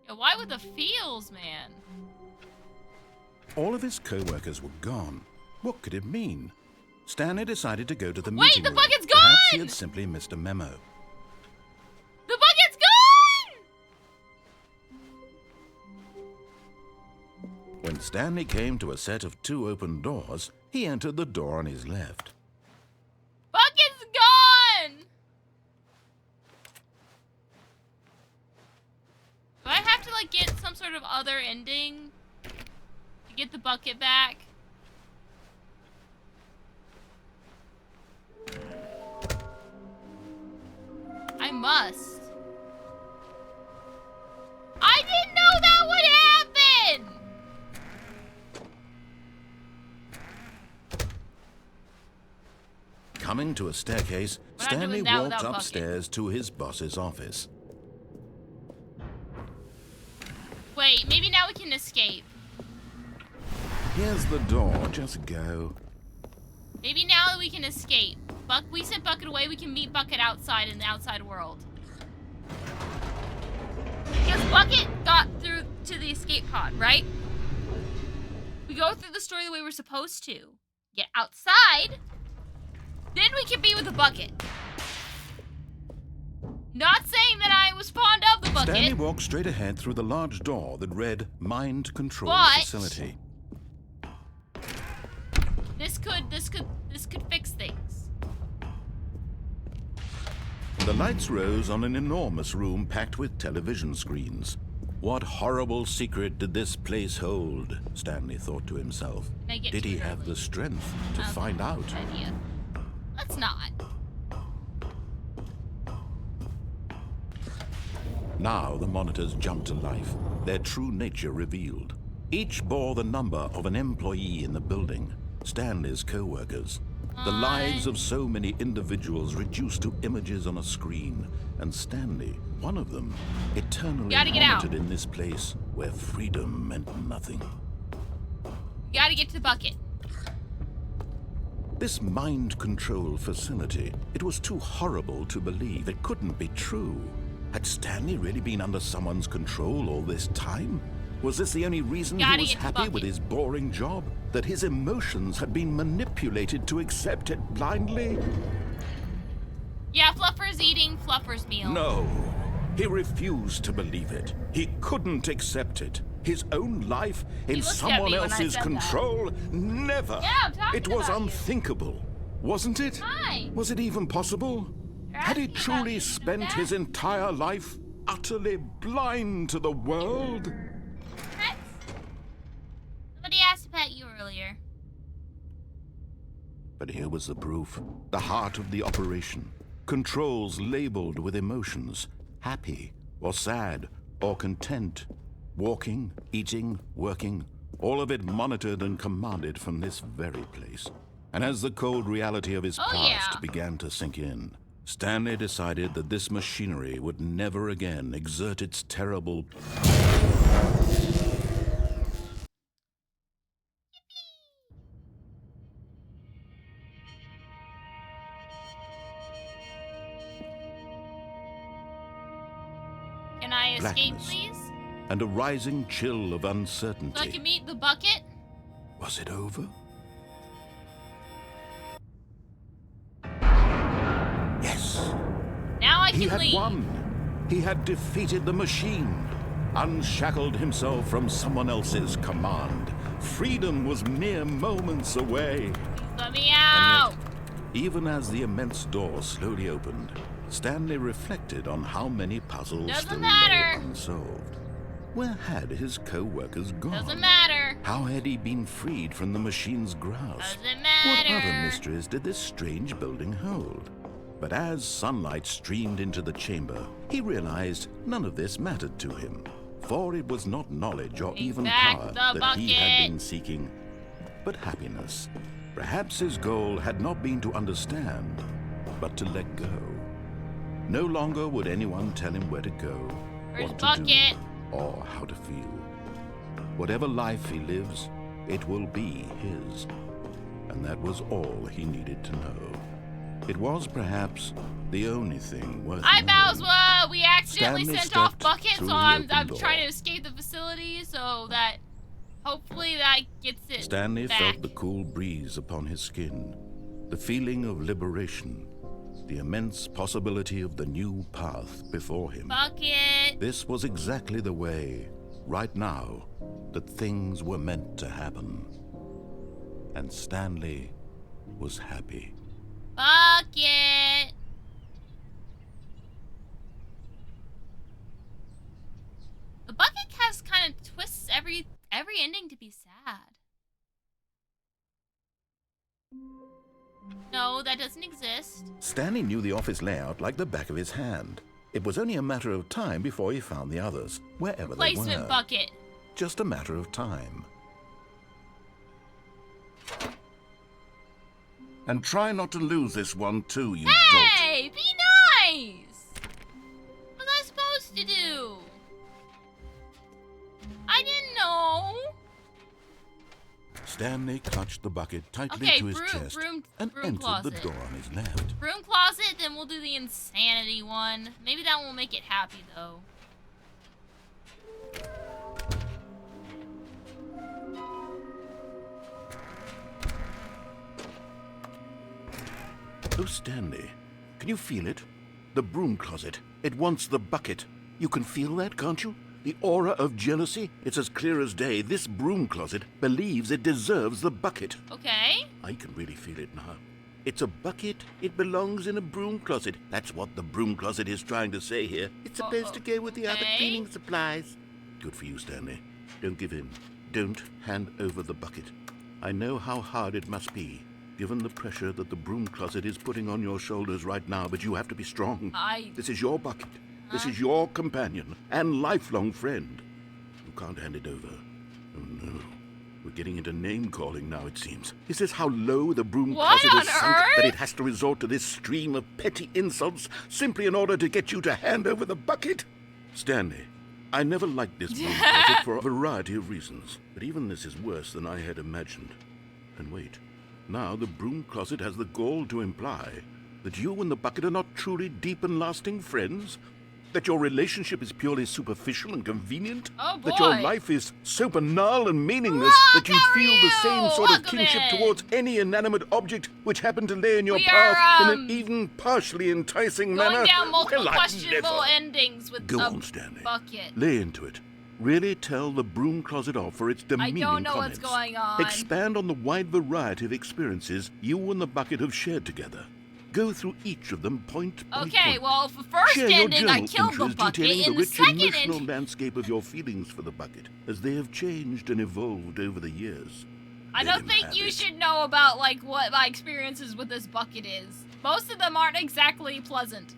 Yeah, why with the feels, man? All of his co-workers were gone. What could it mean? Stanley decided to go to the Wait, meeting the room. bucket's Perhaps he gone! had simply missed a memo. The bucket's gone! When Stanley came to a set of 2 open doors, he entered the door on his left. Bucket's gone! Do I have to, like, get some sort of other ending to get the bucket back? I must. I didn't know that would happen! Coming to a staircase, We're not Stanley doing that walked without upstairs to his boss's office. Wait, maybe now we can escape. Here's the door, just go. Maybe now that we can escape. We sent Bucket away, we can meet Bucket outside in the outside world. Because Bucket got through to the escape pod, right? We go through the story the way we're supposed to. Get outside, then we can be with the Bucket. Not saying that I was fond of the Bucket. Stanley walked straight ahead through the large door that read Mind Control Facility. This could fix things. The lights rose on an enormous room packed with television screens. What horrible secret did this place hold? Stanley thought to himself. Did he have the strength to find out? Idea. Let's not. Now the monitors jumped to life, their true nature revealed. Each bore the number of an employee in the building, Stanley's co-workers. The lives of so many individuals reduced to images on a screen, and Stanley, one of them, eternally monitored in this place where freedom meant nothing. You gotta get to the bucket. This mind control facility, it was too horrible to believe. It couldn't be true. Had Stanley really been under someone's control all this time? Was this the only reason he was happy with his boring job? That his emotions had been manipulated to accept it blindly? Yeah, Fluffer's eating Fluffer's meal. No, he refused to believe it. He couldn't accept it. His own life in someone else's control? Never. Yeah, it was unthinkable, wasn't it? Hi. Was it even possible? Had he truly spent his entire life utterly blind to the world? Somebody asked to pet you earlier. But here was the proof. The heart of the operation. Controls labeled with emotions. Happy, or sad, or content. Walking, eating, working. All of it monitored and commanded from this very place. And as the cold reality of his past began to sink in, Stanley decided that this machinery would never again exert its terrible... Can I escape, please? And a rising chill of uncertainty. So I can meet the bucket? Was it over? Yes. Now I can leave. He had won. He had defeated the machine. Unshackled himself from someone else's command. Freedom was mere moments away. Let me out! And yet, even as the immense door slowly opened, Stanley reflected on how many puzzles still lay unsolved. Where had his co-workers gone? Doesn't matter. How had he been freed from the machine's grasp? Doesn't matter. What other mysteries did this strange building hold? But as sunlight streamed into the chamber, he realized none of this mattered to him. For it was not knowledge or even power that he had been seeking, but happiness. Perhaps his goal had not been to understand, but to let go. No longer would anyone tell him where to go, what to do, or how to feel. Whatever life he lives, it will be his. And that was all he needed to know. It was perhaps the only thing worth knowing. Bowswa! We accidentally Stanley sent off stepped Bucket, through so the I'm open door. trying to escape the facility so that Hopefully that gets it Stanley back. felt the cool breeze upon his skin, the feeling of liberation, the immense possibility of the new path before him. Bucket. This was exactly the way, right now, that things were meant to happen. And Stanley was happy. Bucket. The bucket cast kind of twists every ending to be sad. No, that doesn't exist. Stanley knew the office layout like the back of his hand. It was only a matter of time before he found the others, wherever they were. Placement bucket. Just a matter of time. And try not to lose this one too, you dolt. Hey, be nice! What was I supposed to do? I didn't know. Stanley clutched the bucket tightly Okay, to his chest and entered closet. the door on his left. Broom closet, then we'll do the insanity one. Maybe that won't make it happy, though. Oh, Stanley, can you feel it? The broom closet. It wants the bucket. You can feel that, can't you? The aura of jealousy? It's as clear as day. This broom closet believes it deserves the bucket. Okay. I can really feel it now. It's a bucket. It belongs in a broom closet. That's what the broom closet is trying to say here. It's supposed to go with the other cleaning supplies. Good for you, Stanley. Don't give in. Don't hand over the bucket. I know how hard it must be, given the pressure that the broom closet is putting on your shoulders right now, but you have to be strong. This is your bucket. This is your companion and lifelong friend. You can't hand it over. Oh, no. We're getting into name-calling now, it seems. Is this how low the broom closet is sunk, that it has to resort to this stream of petty insults simply in order to get you to hand over the bucket? Stanley, I never liked this broom closet for a variety of reasons, but even this is worse than I had imagined. And wait, now the broom closet has the gall to imply that you and the bucket are not truly deep and lasting friends? That your relationship is purely superficial and convenient? Oh, boy. That your life is so banal and meaningless that you feel the same sort of kinship towards any inanimate object which happened to lay in your path in an even partially enticing manner? Going down multiple Well, questionable endings with Go a on, Stanley. bucket. Lay into it. Really tell the broom closet off for its demeaning I don't know comments. what's going on. Expand on the wide variety of experiences you and the bucket have shared together. Go through each of them point by Okay, point. well, for first Share your ending, I journal killed the entries bucket. detailing In the the rich second emotional ending, landscape of your feelings for the bucket, as they have changed and evolved over the years. I don't think you should know about, like, what my experiences with this bucket is. Most of them aren't exactly pleasant.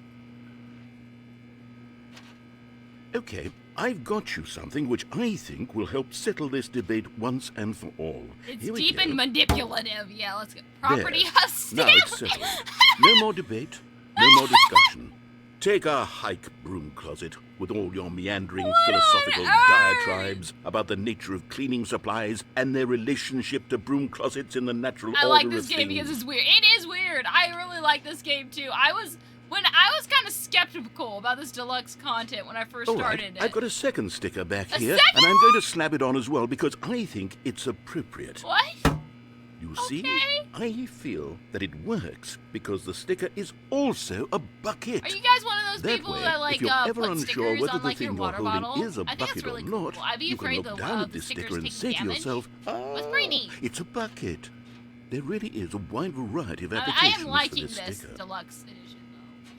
Okay, I've got you something which I think will help settle this debate once and for all. It's Here we deep go. and manipulative. Yeah, let's go. Property There. has Now it's settled. No more debate, no more discussion. Take a hike, broom closet, with all your meandering philosophical diatribes about the nature of cleaning supplies and their relationship to broom closets in the natural order I of like this things. game because it's weird. It is weird. I really like this game too. I was kind of skeptical about this deluxe content when I first All right, started it. I've got a second sticker back A here, second and I'm going to slap it on as well because I think it's appropriate. What? You see, I feel that it works because the sticker is also a bucket. Are you guys one of those That people way, that like if you're ever put unsure stickers whether on the like your thing you're water holding bottle? is a I think bucket that's really or cool. not, I'd be you can afraid look the down at the this stickers sticker and taking say to damage. yourself, That's pretty neat. it's a bucket. There really is a wide variety of I applications am liking for this this sticker. deluxe edition though.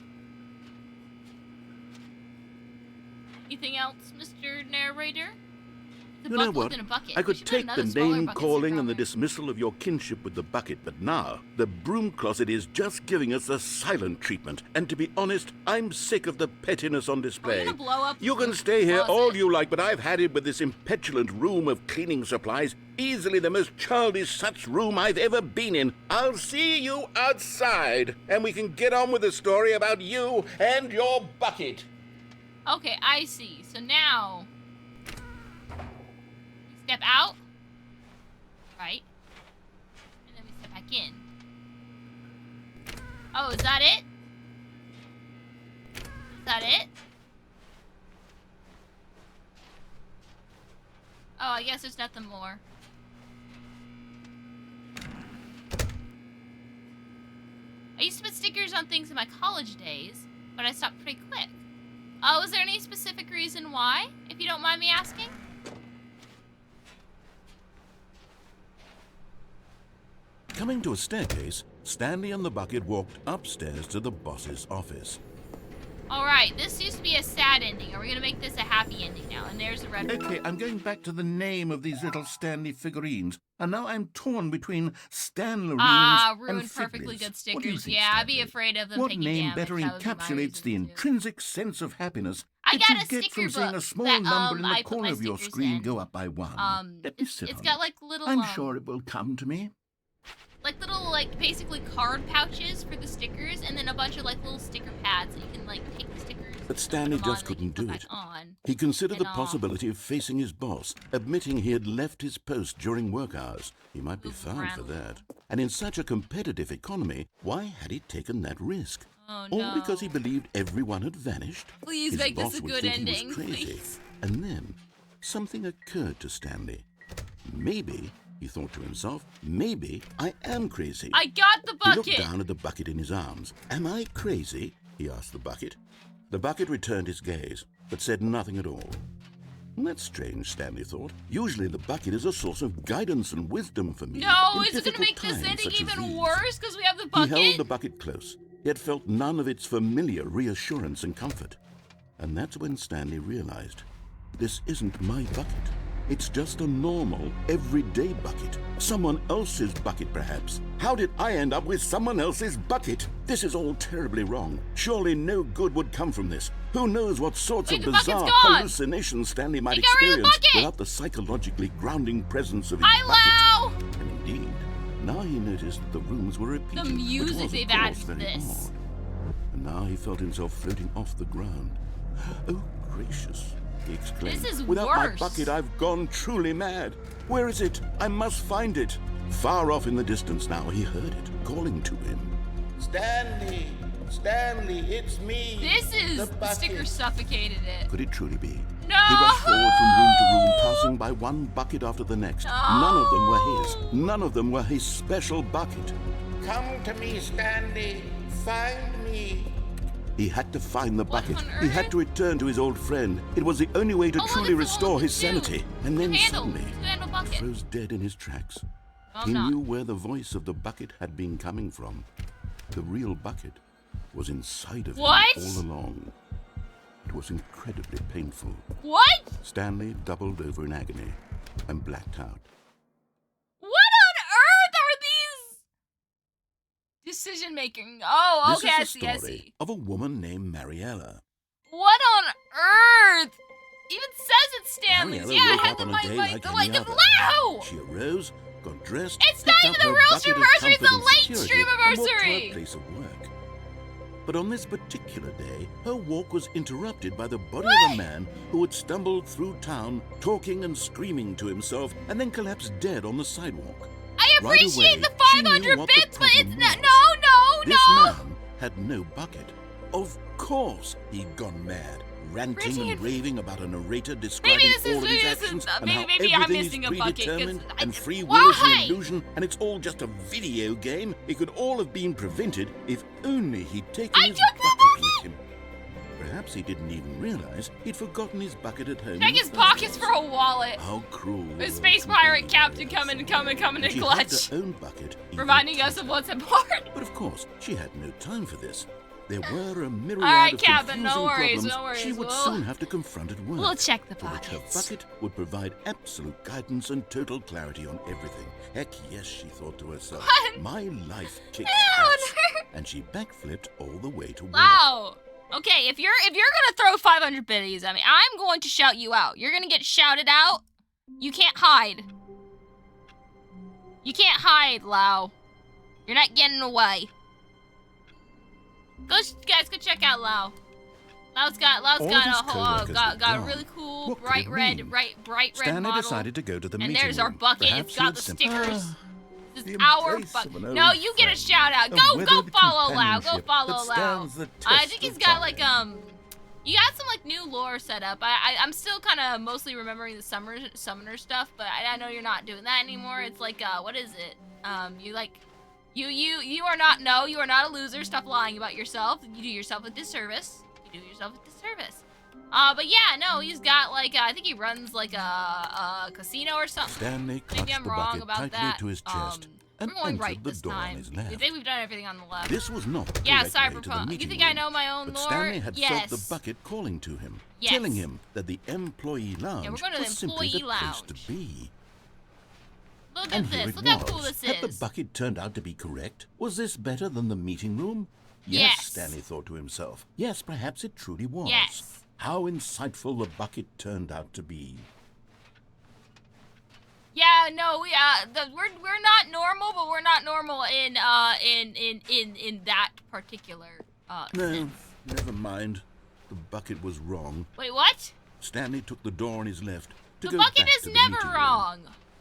Anything else, Mr. Narrator? The You know bucket what? within a bucket. I We could should put take another the smaller name bucket calling sticker and the on there. dismissal of your kinship with the bucket, but now the broom closet is just giving us the silent treatment. And to be honest, I'm sick of the pettiness on display. gonna blow up You the can stay here closet. all you like, but I've had it with this impetulant room of cleaning supplies. Easily the most childish such room I've ever been in. I'll see you outside, and we can get on with the story about you and your bucket. Okay, I see. So now, we step out, right? And then we step back in. Oh, is that it? Is that it? Oh, I guess there's nothing more. I used to put stickers on things in my college days, but I stopped pretty quick. Was there any specific reason why, if you don't mind me asking? Coming to a staircase, Stanley and the bucket walked upstairs to the boss's office. Alright, this used to be a sad ending. Are we gonna make this a happy ending now? And there's the red. Okay, I'm going back to the name of these little Stanley figurines. And now I'm torn between Stanley and ruined perfectly good stickers. What do you think, Yeah, I'd Stanley? be afraid of them What taking name damage. better That would be my encapsulates reason the too. intrinsic sense of happiness I that got you a get sticker from seeing a book small that, number in I the put my corner of your stickers screen in. go up by one? Let me sit It's on got it. like little, I'm sure it will come to me. like little, like basically card pouches for the stickers, and then a bunch of like little sticker pads that you can like take the stickers. But Stanley just couldn't do it. He considered the possibility of facing his boss, admitting he had left his post during work hours. He might be found for that. And in such a competitive economy, why had he taken that risk? Oh, no. All because he believed everyone had vanished? Please His make boss this a would good think he was ending, crazy. please. And then, something occurred to Stanley. Maybe, he thought to himself, maybe I am crazy. I got the bucket! He looked down at the bucket in his arms. Am I crazy? He asked the bucket. The bucket returned his gaze, but said nothing at all. That's strange, Stanley thought. Usually the bucket is a source of guidance and wisdom for me. No, in is it going to difficult make this times ending such as even these. worse because we have the He bucket? held the bucket close, yet felt none of its familiar reassurance and comfort. And that's when Stanley realized, this isn't my bucket. It's just a normal, everyday bucket. Someone else's bucket, perhaps. How did I end up with someone else's bucket? This is all terribly wrong. Surely no good would come from this. Who knows what sorts of bizarre hallucinations Stanley might experience without the psychologically grounding presence of his bucket. And indeed, now he noticed that the rooms were repeating. The music they've added to this. And now he felt himself floating off the ground. Oh, gracious, he exclaimed. This is Without worse. my bucket, I've gone truly mad. Where is it? I must find it. Far off in the distance now, he heard it, calling to him. Stanley! Stanley, it's me! This is the sticker suffocated it. Could it truly be? No! He rushed forward from room to room, passing by one bucket after the next. No! None of them were his. None of them were his special bucket. Come to me, Stanley. Find me. He had to find the bucket. He had to return to his old friend. It was the only way to truly restore his sanity. And then suddenly, he froze dead in his tracks. He knew where the voice of the bucket had been coming from. The real bucket was inside of him all along. It was incredibly painful. What? Stanley doubled over in agony and blacked out. What on earth are these decision making? Oh, okay, I This is see, I the story see. of a woman named Mariella. What on earth? Even says it's Stanley's. Mariella Yeah, I woke had up the on a mic, day like like the any other. loud. She arose, got dressed. It's not picked even up the her real bucket of Streamiversary, it's the comfort and late security, and walked to her Streamiversary. place of work. But on this particular day, her walk was interrupted by the body of a man who had stumbled through town, talking and screaming to himself, and then collapsed dead on the sidewalk. I Right appreciate away, the she knew 500 what the bits, but it's problem not. was. No. This man had no bucket. Of course he'd gone mad, ranting and raving about a narrator describing all of his actions and how maybe I'm everything missing is a bucket, 'cause predetermined and free will is why? an illusion and it's all just a video game. It could all have been prevented if only he'd taken his bucket with him. Perhaps he didn't even realize he'd forgotten his bucket at home. Check his pockets for a wallet. How cruel. A space pirate captain coming in She had clutch. her own bucket, Reminding us of what's important. but of course, she had no time for this. There were a myriad Alright, of Captain, no confusing worries, problems no worries. she would soon have to confront at work. We'll check the for which her pockets. bucket would provide absolute guidance and total clarity on everything. Heck yes, she thought to herself. What? My life kicks No, ass. And she backflipped all the way to work. Wow. Okay, if you're gonna throw 500 biddies at me, I'm going to shout you out. You're gonna get shouted out. You can't hide. You can't hide, Lau. You're not getting away. Guys, go check out Lau. Lau's got All of his a whole coworkers were got a gone. really cool What could bright it red mean? bright red Stanley model. decided to go to the and meeting there's our room. bucket. Perhaps It's he got had the simply- stickers. This The is our embrace bucket. of an No, old you get a friend. shout out. A Go withered follow Lau. Go companionship follow that Lau. stands the I test think he's of got time. like You got some like new lore set up. I'm still kind of mostly remembering the summoner stuff, but I know you're not doing that anymore. It's like what is it? You are not you are not a loser. Stop lying about yourself. You do yourself a disservice. You do yourself a disservice. But yeah, no, he's got like I think he runs like a casino or something. Stanley Maybe I'm wrong about that. to his chest and we're going entered right the this door time. on his left. I think we've done everything on the left. This was not the Yeah, correct way to the Cyberpunk. You meeting think I room, know my own but lore? Stanley had Yes. felt the bucket calling to him, Yes. telling him that the employee lounge Yeah, we're going to the was simply the employee place to lounge. be. Look And at here this. it Look was. how cool this Had the is. bucket turned out to be correct? Was this better than the meeting room? Yes. Stanley thought to himself. Yes, perhaps it truly was. Yes. How insightful the bucket turned out to be. Yeah, no, we're not normal, but we're not normal in that particular No, sense. never mind. The bucket was wrong. Wait, what? Stanley took the door on his left to The go bucket back is to the never meeting room. wrong.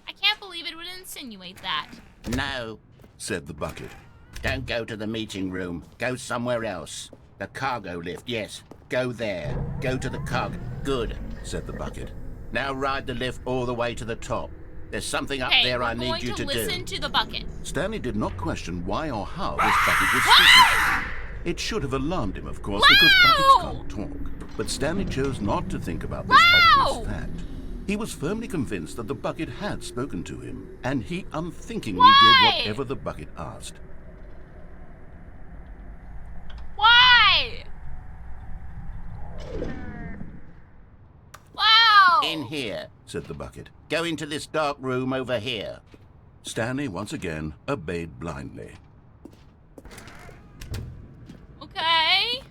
I can't believe it would insinuate that. No, Said the bucket. don't go to the meeting room. Go somewhere else. The cargo lift, yes. Go there. Go to the cog. Good. Said the bucket. Now ride the lift all the way to the top. There's something up Okay, there we're I need you to going to listen do. to the bucket. Stanley did not question why or how this bucket was speaking. It should have alarmed him, of course, because buckets can't talk. But Stanley chose not to think about this obvious fact. He was firmly convinced that the bucket had spoken to him, and he unthinkingly did whatever the bucket asked. Why? Wow! In here, said the bucket. Go into this dark room over here. Stanley once again obeyed blindly. Okay.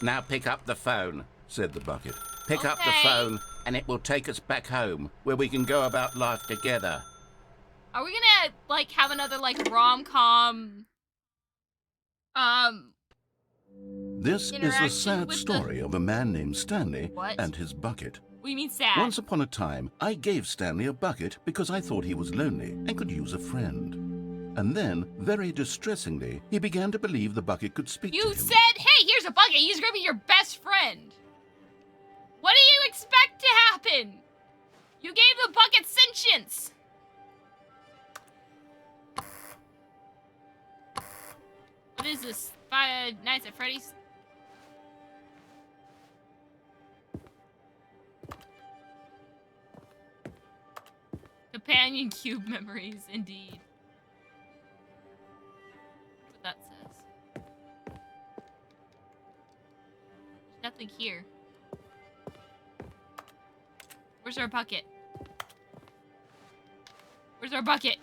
Now pick up the phone, said the bucket. Pick up the phone, and it will take us back home, where we can go about life together. Are we gonna, like, have another, like, rom-com, This is a interaction sad with story of a man named Stanley What? and his bucket. What do you mean sad? Once upon a time, I gave Stanley a bucket because I thought he was lonely and could use a friend. And then, very distressingly, he began to believe the bucket could speak to You him. said, hey, here's a bucket. He's gonna be your best friend. What do you expect to happen? You gave the bucket sentience. What is this? Five Nights at Freddy's? Companion cube memories, indeed. What that says. There's nothing here. Where's our bucket? Where's our bucket?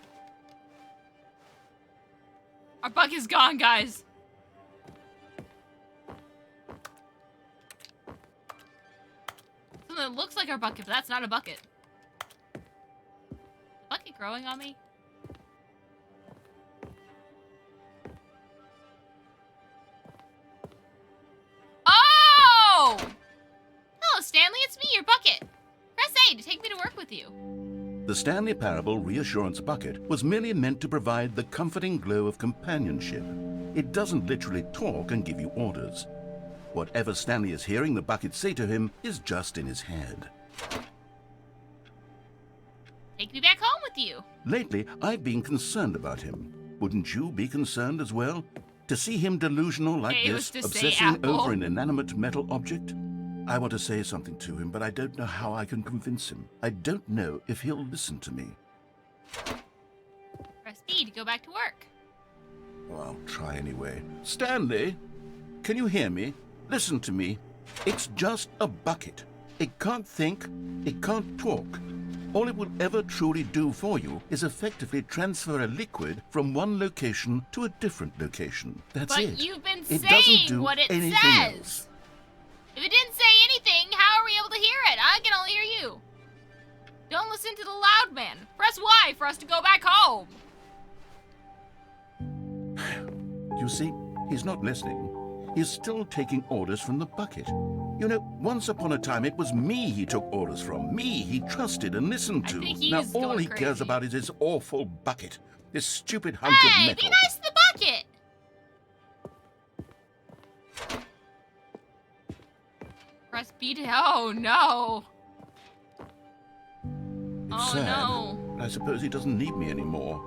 Our bucket's gone, guys. Something that looks like our bucket, but that's not a bucket. Bucket growing on me? Oh! Hello, Stanley. It's me, your bucket. Press A to take me to work with you. The Stanley Parable Reassurance Bucket was merely meant to provide the comforting glow of companionship. It doesn't literally talk and give you orders. Whatever Stanley is hearing the bucket say to him is just in his head. Take me back home with you. Lately, I've been concerned about him. Wouldn't you be concerned as well? To see him delusional like It was this, to say obsessing apple. over an inanimate metal object? I want to say something to him, but I don't know how I can convince him. I don't know if he'll listen to me. Press B to go back to work. Well, I'll try anyway. Stanley, can you hear me? Listen to me. It's just a bucket. It can't think. It can't talk. All it will ever truly do for you is effectively transfer a liquid from one location to a different location. That's But it. you've been It doesn't saying do what it anything says. else. If it didn't say anything, how are we able to hear it? I can only hear you. Don't listen to the loud man. Press Y for us to go back home. You see, he's not listening. He's still taking orders from the bucket. You know, once upon a time, it was me he took orders from. Me he trusted and listened to. think he's Now all going he cares crazy. about is his awful bucket. This stupid hunk Hey, of metal. be nice to the bucket. Speed. Oh no. It's sad. No. I suppose he doesn't need me anymore.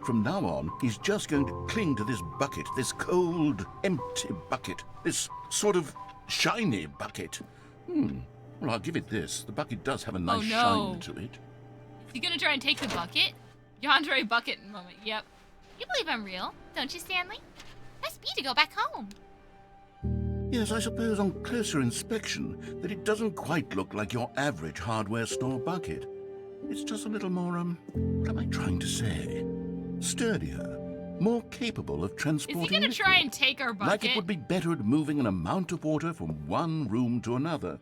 From now on, he's just going to cling to this bucket, this cold, empty bucket, this sort of shiny bucket. Well, I'll give it this. The bucket does have a nice shine to it. Is he gonna try and take the bucket? Yandere bucket moment. Yep. You believe I'm real, don't you, Stanley? Must be to go back home. Yes, I suppose on closer inspection that it doesn't quite look like your average hardware store bucket. It's just a little more, what am I trying to say? Sturdier, more capable of transporting. Is he gonna try and take our bucket? Like it would be better at moving an amount of water from one room to another.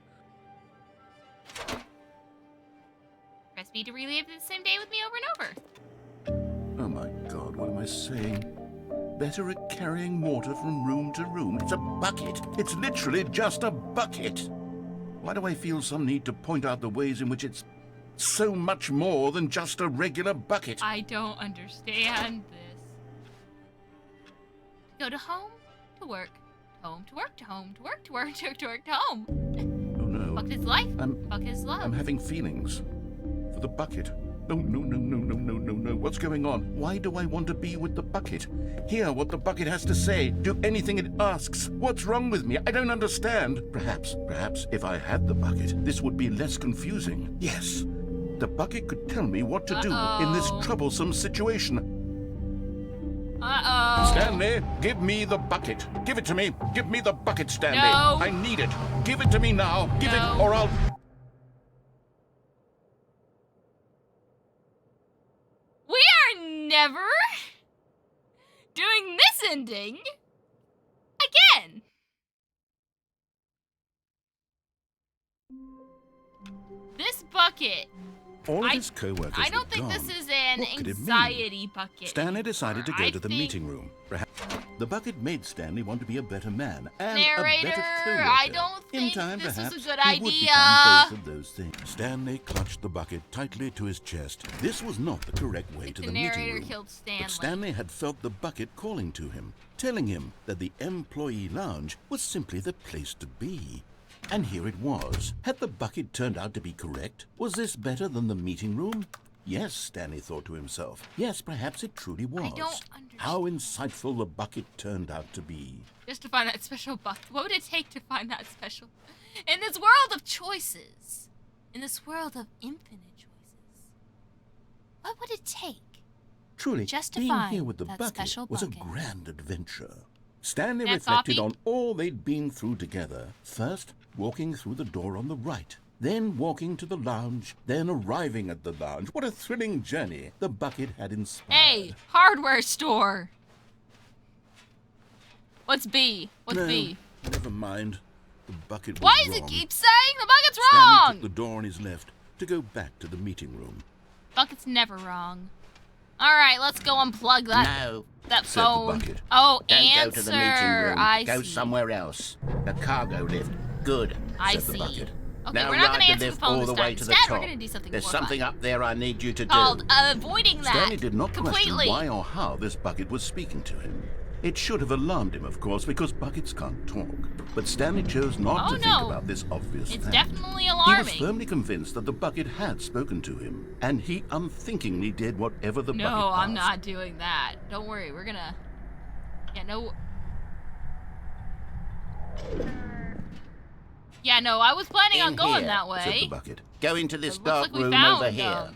Press B to relive the same day with me over and over. Oh my God, what am I saying? Better at carrying water from room to room. It's a bucket. It's literally just a bucket. Why do I feel some need to point out the ways in which it's so much more than just a regular bucket? I don't understand this. Go to home, to work, home to work, to home to work, to work, to work, to home. Oh no. Bucket is life. Bucket is love. I'm having feelings for the bucket. No, no, no, no, no, no, no, no. What's going on? Why do I want to be with the bucket? Hear what the bucket has to say. Do anything it asks. What's wrong with me? I don't understand. Perhaps if I had the bucket, this would be less confusing. Yes, the bucket could tell me what to do in this troublesome situation. Stanley, give me the bucket. Give it to me. Give me the bucket, Stanley. No. I need it. Give it to me now. Give it, or I'll... We are never doing this ending again. This bucket. All of his co-workers I don't think this is an anxiety bucket. Stanley decided to go to the meeting room. Perhaps the bucket made Stanley want to be a better man and Narrator, a better co-worker. I don't think in time, this perhaps, is a good he idea. would become both of those things. Stanley clutched the bucket tightly to his chest. This was not the correct way to the meeting room. Killed Stanley. But Stanley had felt the bucket calling to him, telling him that the employee lounge was simply the place to be. And here it was. Had the bucket turned out to be correct? Was this better than the meeting room? Yes, Stanley thought to himself. Yes, perhaps it truly was. I don't understand. How insightful the bucket turned out to be. Just to find that special bucket. What would it take to find that special? In this world of choices. In this world of infinite choices. What would it take? Truly, just to being find here with the that bucket special was a bucket. grand adventure. Stanley That's reflected Sophie? on all they'd been through together. First, walking through the door on the right. Then walking to the lounge. Then arriving at the lounge. What a thrilling journey the bucket had inspired. Hey, hardware store. What's B? What's No, B? never mind. The bucket was Why does wrong. it keep saying the bucket's Stanley wrong? took the door on his left to go back to the meeting room. Bucket's never wrong. All right, let's go unplug that. No, that said the phone. bucket. Oh, don't answer. go to the meeting room. I Go see. somewhere else. The cargo lift. Good, I said the see. bucket. Okay, Now we're not ride gonna the answer the lift phone all this the time. way to the Instead, top. we're gonna do something There's more something fun. up there I need you to Called do. avoiding that. Stanley did not completely. question why or how this bucket was speaking to him. It should have alarmed him, of course, because buckets can't talk. But Stanley chose not to think about this obvious It's fact. definitely He alarming. was firmly convinced that the bucket had spoken to him, and he unthinkingly did whatever the bucket asked. No, I'm not doing that. Don't worry, we're gonna... Yeah, no... Yeah, no, I was planning on going that way. Said the bucket. Go into this It looks dark like we room found over here.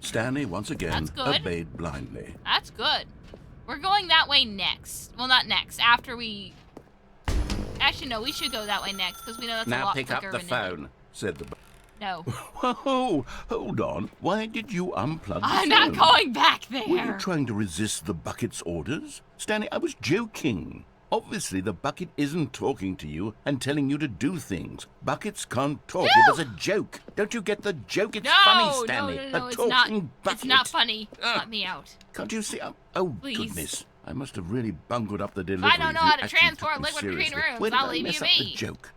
Stanley once again That's good. obeyed blindly. That's good. We're going that way next. Well, not next. After we... Actually, no, we should go that way next, because we know that's a Now lot pick up quicker the and phone, said the bucket. No. Whoa, hold on. Why did you unplug the I'm phone? not going back there. Were you trying to resist the bucket's orders? Stanley, I was joking. Obviously, the bucket isn't talking to you and telling you to do things. Buckets can't talk. No! It was a joke. Don't you get the joke? It's No, funny, Stanley. no, a it's talking not. bucket. It's not funny. Let me out. Can't you see? Oh, Please. goodness. I must have really bungled up the If delivery. I don't know You how to actually transport took me liquid between seriously. rooms, Where did I'll I leave mess you up be. the joke?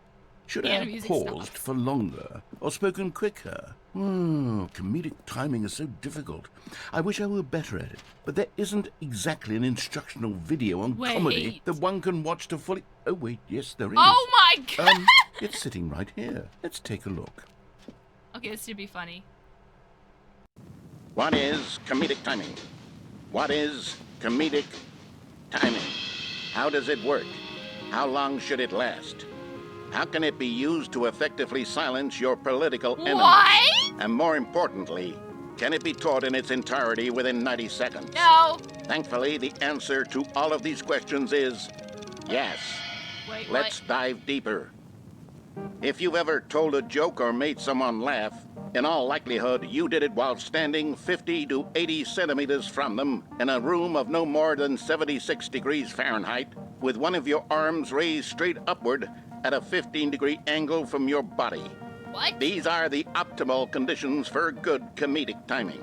Should Yeah, I the have music paused stopped. for longer or spoken quicker? Comedic timing is so difficult. I wish I were better at it, but there isn't exactly an instructional video on comedy that one can watch to fully... Oh, wait, yes, there is. Oh, my God! It's sitting right here. Let's take a look. Okay, this should be funny. What is comedic timing? What is comedic timing? How does it work? How long should it last? How can it be used to effectively silence your political enemies? What? And more importantly, can it be taught in its entirety within 90 seconds? No. Thankfully, the answer to all of these questions is yes. Wait, Let's dive deeper. If you've ever told a joke or made someone laugh, in all likelihood, you did it while standing 50 to 80 centimeters from them in a room of no more than 76 degrees Fahrenheit, with one of your arms raised straight upward at a 15-degree angle from your body. What? These are the optimal conditions for good comedic timing.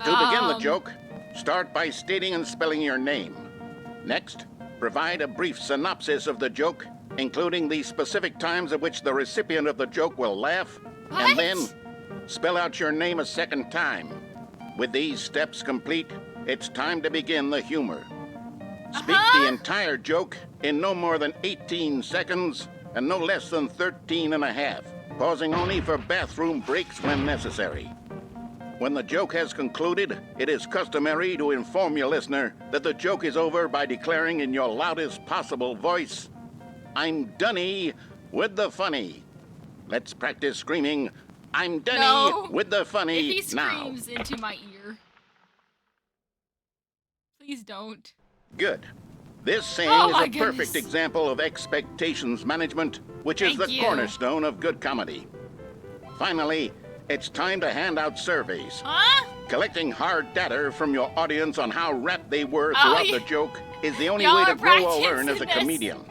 To begin the joke, start by stating and spelling your name. Next, provide a brief synopsis of the joke, including the specific times at which the recipient of the joke will laugh, and then spell out your name a second time. With these steps complete, it's time to begin the humor. Speak the entire joke in no more than 18 seconds and no less than 13 and a half, pausing only for bathroom breaks when necessary. When the joke has concluded, it is customary to inform your listener that the joke is over by declaring in your loudest possible voice, "I'm Dunny with the funny." Let's practice screaming, "I'm Dunny with the funny" if he now. screams into my ear. Please don't. Good. This saying is a perfect example of expectations management, which is the cornerstone of good comedy. Finally, it's time to hand out surveys. Collecting hard data from your audience on how rapt they were throughout the joke is the only way to grow or learn as a comedian.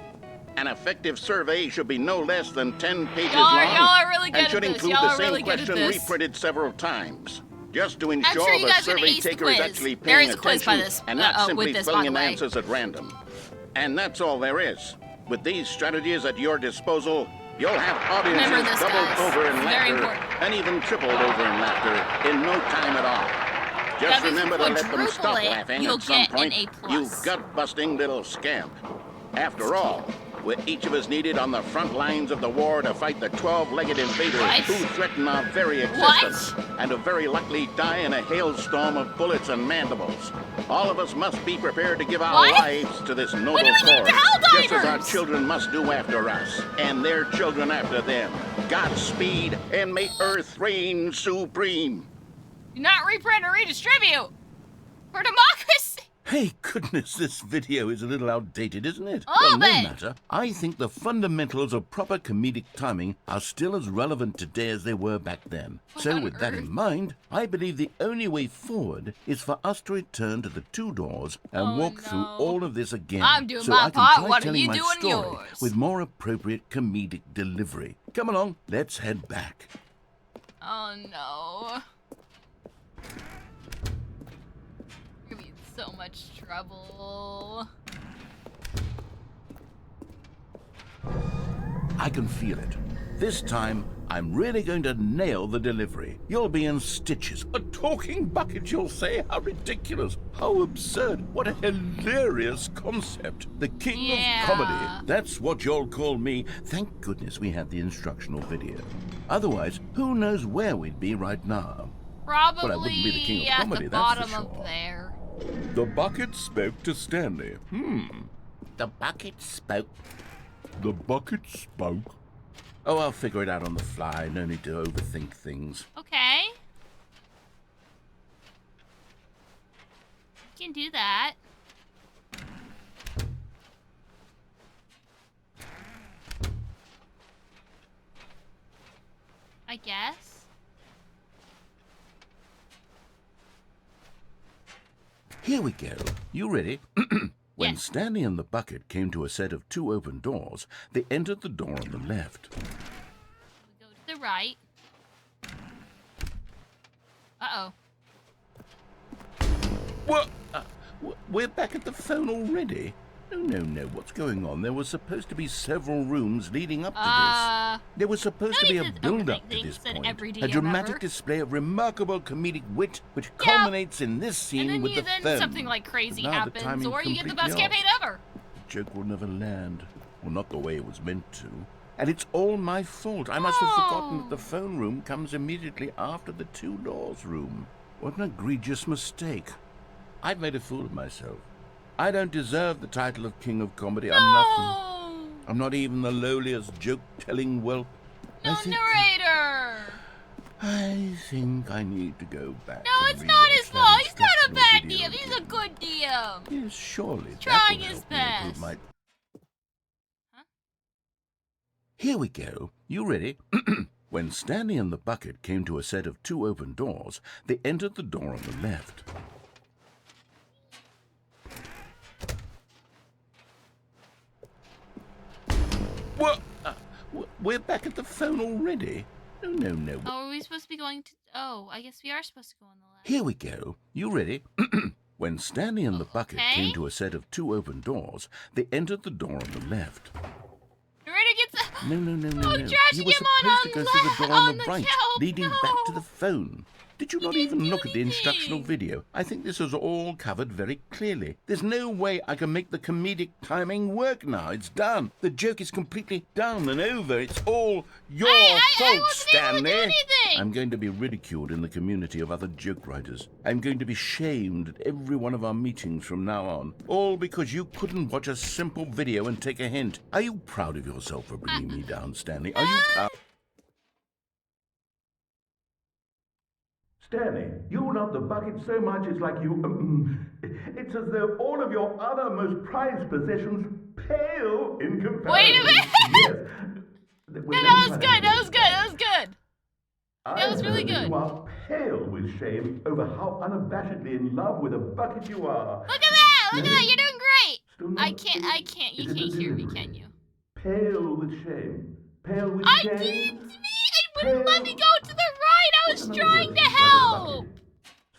An effective survey should be no less than 10 pages long and should include the same question reprinted several times. Just to ensure the survey taker is actually paying attention and not simply filling in answers at random. And that's all there is. With these strategies at your disposal, you'll have audiences doubled over in laughter and even tripled over in laughter in no time at all. Just remember to let them stop laughing at some point, you gut-busting little scamp. After all, we're each of us needed on the front lines of the war to fight the 12-legged invaders who threaten our very existence and to very likely die in a hailstorm of bullets and mandibles. All of us must be prepared to give our lives to this noble cause, just as our children must do after us, and their children after them. Godspeed, and may Earth reign supreme. Do not reprint or redistribute for democracy. Hey, goodness, this video is a little outdated, isn't it? Well, no matter. I think the fundamentals of proper comedic timing are still as relevant today as they were back then. So with that in mind, I believe the only way forward is for us to return to the two doors and walk through all of this again. I'm doing so my I can part. try What are telling you my doing story yours? with more appropriate comedic delivery. Come along, let's head back. Oh no. You're gonna be in so much trouble. I can feel it. This time, I'm really going to nail the delivery. You'll be in stitches. A talking bucket, you'll say? How ridiculous. How absurd. What a hilarious concept. The king of comedy. That's what you'll call me. Thank goodness we had the instructional video. Otherwise, who knows where we'd be right now. Probably well, I wouldn't be the king of comedy, at the that's bottom for sure. of there. The bucket spoke to Stanley. The bucket spoke. The bucket spoke. Oh, I'll figure it out on the fly. No need to overthink things. Okay. You can do that. I guess. Here we go. You ready? When Stanley and the bucket came to a set of two open doors, they entered the door on the left. We go to the right. Uh-oh. What? We're back at the phone already? No. What's going on? There were supposed to be several rooms leading up to this. There was supposed to be a build-up to this point. A dramatic display of remarkable comedic wit, which culminates in this scene with the phone. And then something like crazy happens, or you get the best campaign ever. The joke will never land. Well, not the way it was meant to. And it's all my fault. I must have forgotten that the phone room comes immediately after the two laws room. What an egregious mistake. I've made a fool of myself. I don't deserve the title of King of Comedy. I'm nothing. I'm not even the lowliest joke-telling whelp. Narrator! I think I need to go back. No, it's not his fault. He's not a bad DM. He's a good DM. Yes, surely. He's trying his best. Huh? Here we go. You ready? When Stanley and the bucket came to a set of two open doors, they entered the door on the left. What? We're back at the phone already? No. Oh, are we supposed to be going to... Oh, I guess we are supposed to go on the left. Here we go. You ready? When Stanley and the bucket came to a set of two open doors, they entered the door on the left. Narrator gets... No. Oh, You were supposed to go through the door on the right, leading back to the phone. Did you not even look at the instructional video? I think this is all covered very clearly. There's no way I can make the comedic timing work now. It's done. The joke is completely done and over. It's all your fault, Stanley. I'm going to be ridiculed in the community of other joke writers. I'm going to be shamed at every one of our meetings from now on. All because you couldn't watch a simple video and take a hint. Are you proud of yourself for bringing me down, Stanley? Are you proud? Stanley, you love the bucket so much it's like you... it's as though all of your other most prized possessions pale in comparison. Wait a minute! Yes. That was good! That was really good. You are pale with shame over how unabashedly in love with a bucket you are. Look at that! You're doing great! I can't, you can't hear me, can you? Pale with shame. Pale with shame. It wouldn't let me go to the right! I was trying to help!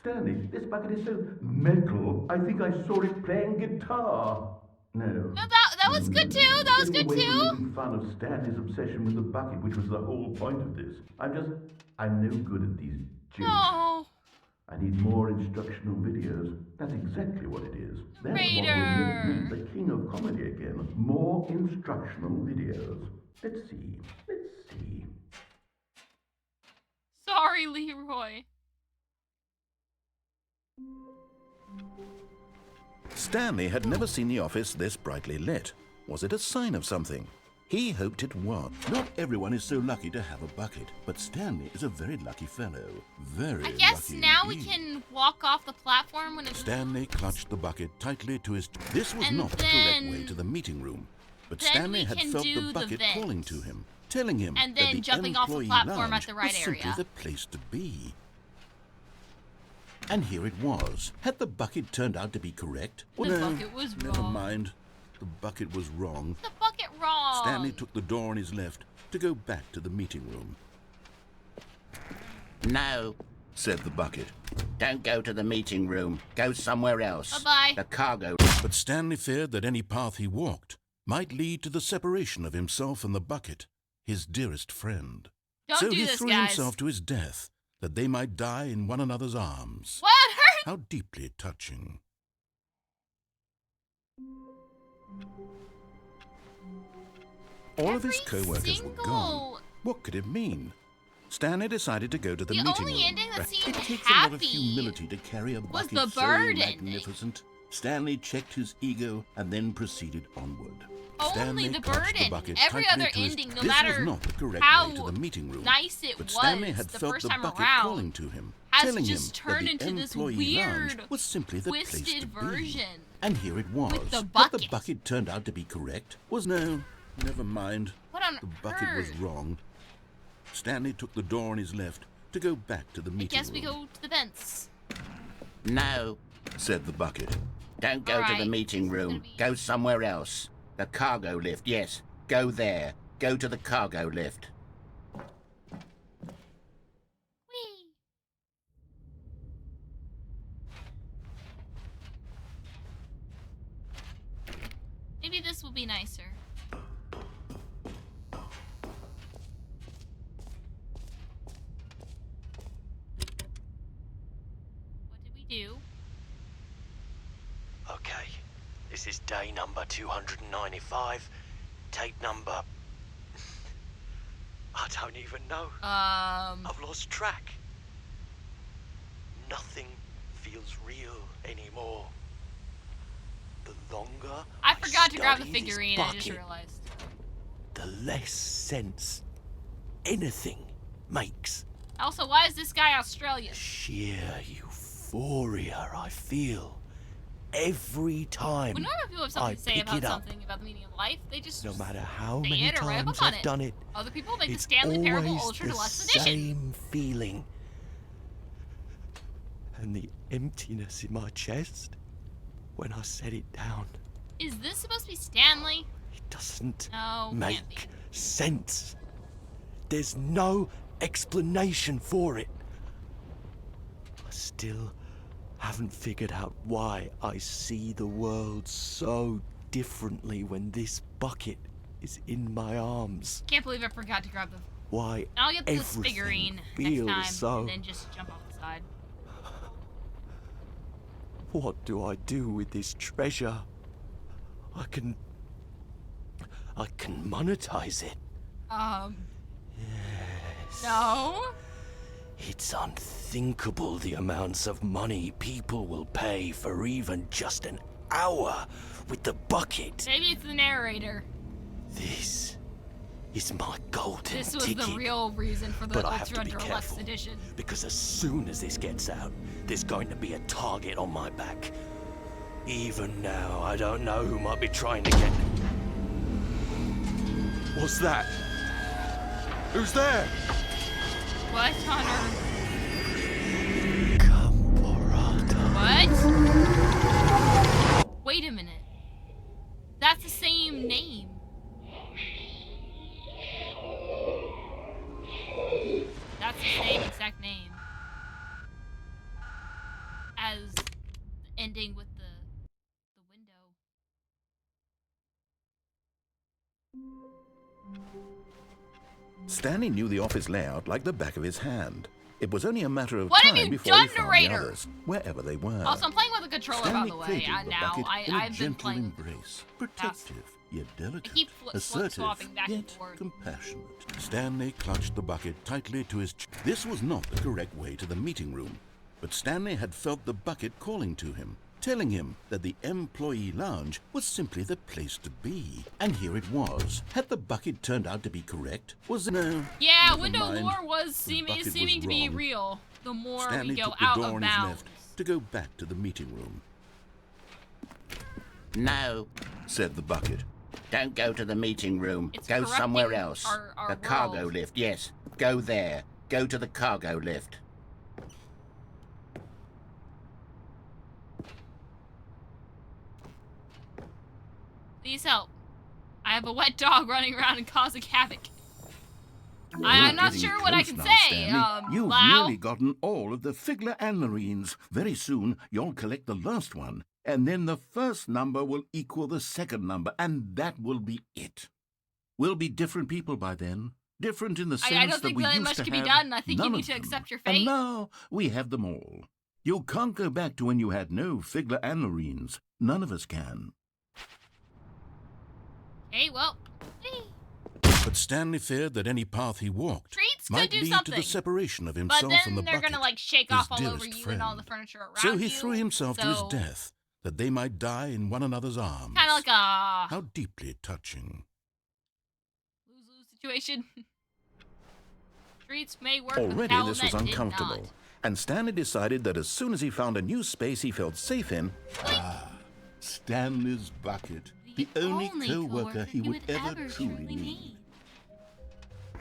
Stanley, this bucket is so metal, I think I saw it playing guitar. No. That was good too! That was good too! Making fun of Stanley's obsession with the bucket, which was the whole point of this. I'm no good at these jokes. No. I need more instructional videos. That's exactly what it is. That's what will make me the king of comedy again. More instructional videos. Let's see. Sorry, Leroy. Stanley had never seen the office this brightly lit. Was it a sign of something? He hoped it was. Not everyone is so lucky to have a bucket, but Stanley is a very lucky fellow. Very lucky. I guess now we can walk off the platform when it's... Stanley clutched the bucket tightly to his... This was not the correct way to the meeting room, but Stanley had felt the bucket calling to him, telling him and then that the jumping off the platform at the right was simply area. the place to be. And here it was. Had the bucket turned out to be correct? Well, the bucket was wrong. Never mind. The bucket was wrong. The bucket wrong. Stanley took the door on his left to go back to the meeting room. No, said the bucket. Don't go to the meeting room. Go somewhere else. Bye-bye. The cargo... But Stanley feared that any path he walked might lead to the separation of himself and the bucket, his dearest friend. So he threw himself to his death, that they might die in one another's arms. What? How deeply touching. All of his co-workers were gone. What could it mean? Stanley decided to go to the meeting room. The only ending that seemed It takes happy a lot of humility to carry a bucket the so bird magnificent. Stanley checked his ego and then proceeded onward. Only Stanley the clutched burden. The bucket Every tightly other to his... ending, no this matter was not the correct how way to the meeting room. nice it but was Stanley had the felt first the time bucket around, calling to him, has telling him just that turned the into this employee weird, lounge was simply the place twisted to version. be. And here it was. With the Had bucket. the bucket turned out to be correct? Was no. Never mind. What on The bucket was wrong. Stanley took the door on his left to go back to the meeting room. I guess we go to the vents. No, said the bucket. Don't go to the meeting room. Go somewhere else. The cargo lift, yes. Go there. Go to the cargo lift. Whee! Maybe this will be nicer. What did we do? Okay, this is day number 295. Tape number... I don't even know. I've lost track. Nothing feels real anymore. The longer I forgot to grab the study this figurine, I just bucket, realized. the less sense anything makes. Also, why is this guy Australian? Sheer euphoria I feel every time When normal people have I something to say pick about it up. something, about the meaning of life, they just No matter how say many it or write a times book on I've it. done it, Other people make the it's Stanley Parable always Ultra the Deluxe Edition. same feeling. And the emptiness in my chest when I set it down. Is this supposed to be Stanley? It doesn't No, can't be. make sense. There's no explanation for it. I still haven't figured out why I see the world so differently when this bucket is in my arms. Can't believe I forgot to grab the... Why I'll get this everything figurine next feels time so... and then just jump off the side. What do I do with this treasure? I can monetize it. Yes. No? It's unthinkable the amounts of money people will pay for even just an hour with the bucket. Maybe it's the narrator. This is my golden This was ticket. the real reason for the But I have Ultra to be Deluxe careful, Edition. because as soon as this gets out, there's going to be a target on my back. Even now, I don't know who might be trying to get... What's that? Who's there? What on earth? What? Wait a minute. That's the same name. That's the same exact name as the ending with the window. Stanley knew the office layout like the back of his hand. It was only a matter of What have time you before done, he found narrator? the others, wherever they were. Also, I'm playing with a controller, Stanley by the way. created the Now, bucket in a I've been gentle playing. embrace, protective yet delicate, I keep assertive swapping back and yet forth. compassionate. Stanley clutched the bucket tightly to his chest. This was not the correct way to the meeting room, but Stanley had felt the bucket calling to him, telling him that the employee lounge was simply the place to be. And here it was. Had the bucket turned out to be correct? Was it no? Yeah, Never window mind. lore was The seeming bucket was to be wrong. real. The more Stanley we go took the out door of on his bounds. left to go back to the meeting room. No, said the bucket. don't go to the meeting room. It's Go somewhere corrupting else. our The cargo world. lift, yes. Go there. Go to the cargo lift. Please help. I have a wet dog running around and causing havoc. I'm not Getting sure what I close can now, say. Stanley. You've Lau? nearly gotten all of the Figler and Marines. Very soon, you'll collect the last one, and then the first number will equal the second number, and that will be it. We'll be different people by then. Different in the sense I don't that think we really used much to can be have done. I think you none need of to them. accept your And fate. now we have them all. You can't go back to when you had no Figler and Marines. None of us can. Okay, well. But Stanley feared that any path he walked Treats might could do lead to something. the separation of But himself then and the they're bucket, gonna like shake his off all over dearest you and all the friend. furniture around So he you. threw himself to his So, death, that they might die in one another's arms. Kind of like a How deeply touching. lose-lose situation. Treats may work with Already Howlnet this was did uncomfortable, not. and Stanley decided that as soon as he found a new space he felt safe in, Stanley's bucket, the only co-worker he would ever truly need.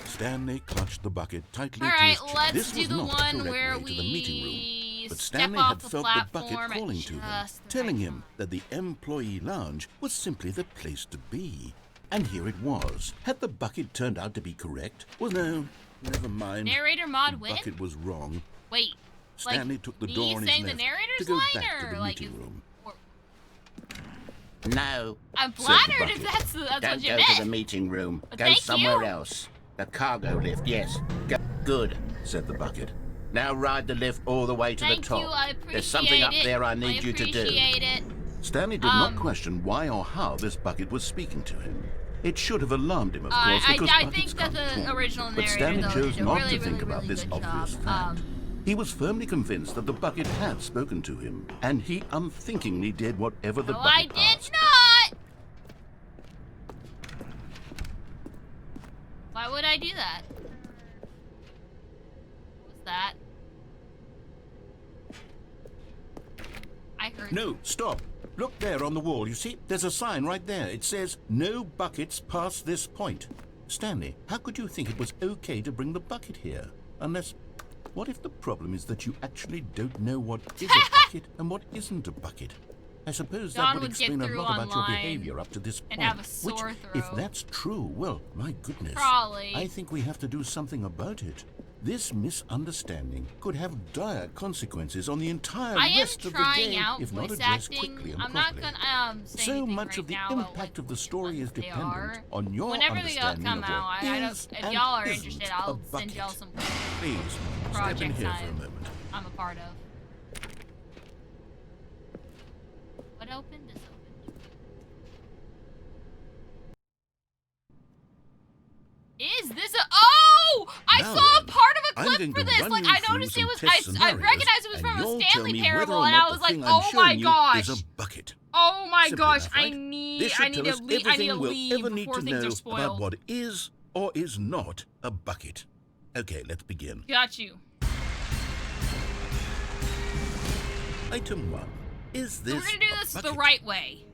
Stanley clutched the bucket tightly All to right, his chest. let's This do was the not the one correct where way to the meeting room, but step Stanley off had the felt the bucket platform at calling to him, just the telling right him that the employee lounge was simply the place to be. And here it was. Had the bucket turned out to be correct? Well, no, never mind. Narrator mod The win? bucket was wrong. Wait. Stanley like, took the me door on his saying left the narrator's to go line back to or the like meeting room. No. I'm said the flattered bucket. if that's what Don't you go meant. to the meeting room. But Go thank somewhere you. else. The cargo lift, yes. Go. Good, said the bucket. Now ride the lift all the way to Thank the top. you, I appreciate There's something up it. there I need you to do. Appreciate it. Stanley did not question why or how this bucket was speaking to him. It should have alarmed him, of course, because I buckets think that can't the talk. original But narrator, Stanley though, chose did a not really, to think really, about really this good obvious job. fact. He was firmly convinced that the bucket had spoken to him, and he unthinkingly did whatever the No, I bucket did asked. not! Why would I do that? What was that? I heard. No, stop. Look there on the wall. You see, there's a sign right there. It says, no buckets past this point. Stanley, how could you think it was okay to bring the bucket here? Unless, what if the problem is that you actually don't know what is a bucket and what isn't a bucket? I suppose John that would would get explain a through lot about your online behavior up to this point. and have a sore which, throat. if that's true, well, my goodness. Probably. I think we have to do something about it. This misunderstanding could have dire consequences on the entire I am rest of the trying game out if not voice addressed acting. quickly and I'm properly. not gonna say So anything much right of the now about impact what of the story is they dependent are. on your Whenever they understanding come of out, what I don't, is if and y'all are isn't interested, a I'll send bucket. y'all some Please, step in projects here for a moment. I'm a part of. What opened? This opened. Is this a? Oh! I Now saw a then, part of a I'm clip going for to this. run Like you I through noticed it some was. test I scenarios, recognized it was and from a you'll tell Stanley me parable, whether or and I not was the like, thing I'm oh my showing you gosh. is a bucket. Oh my Simple gosh! enough, I right? need. This I should need tell to us leave. I need everything to we'll leave ever need before to things know are about spoiled. what is or is not a bucket. Okay, let's begin. Got you. Item 1. Is this So we're gonna do this the right way.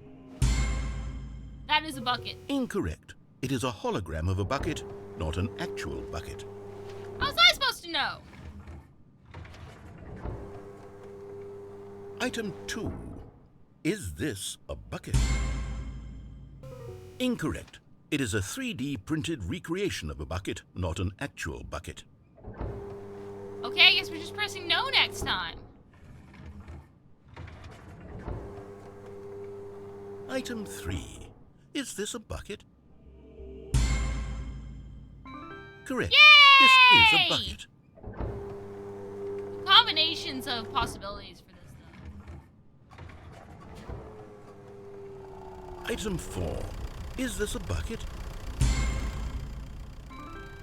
That is a bucket. Incorrect. It is a hologram of a bucket, not an actual bucket. How was I supposed to know? Item 2. Is this a bucket? Incorrect. It is a 3D printed recreation of a bucket, not an actual bucket. Okay, I guess we're just pressing no next time. Item 3. Is this a bucket? Correct. Yay! This is a bucket. Combinations of possibilities for this though. Item 4. Is this a bucket?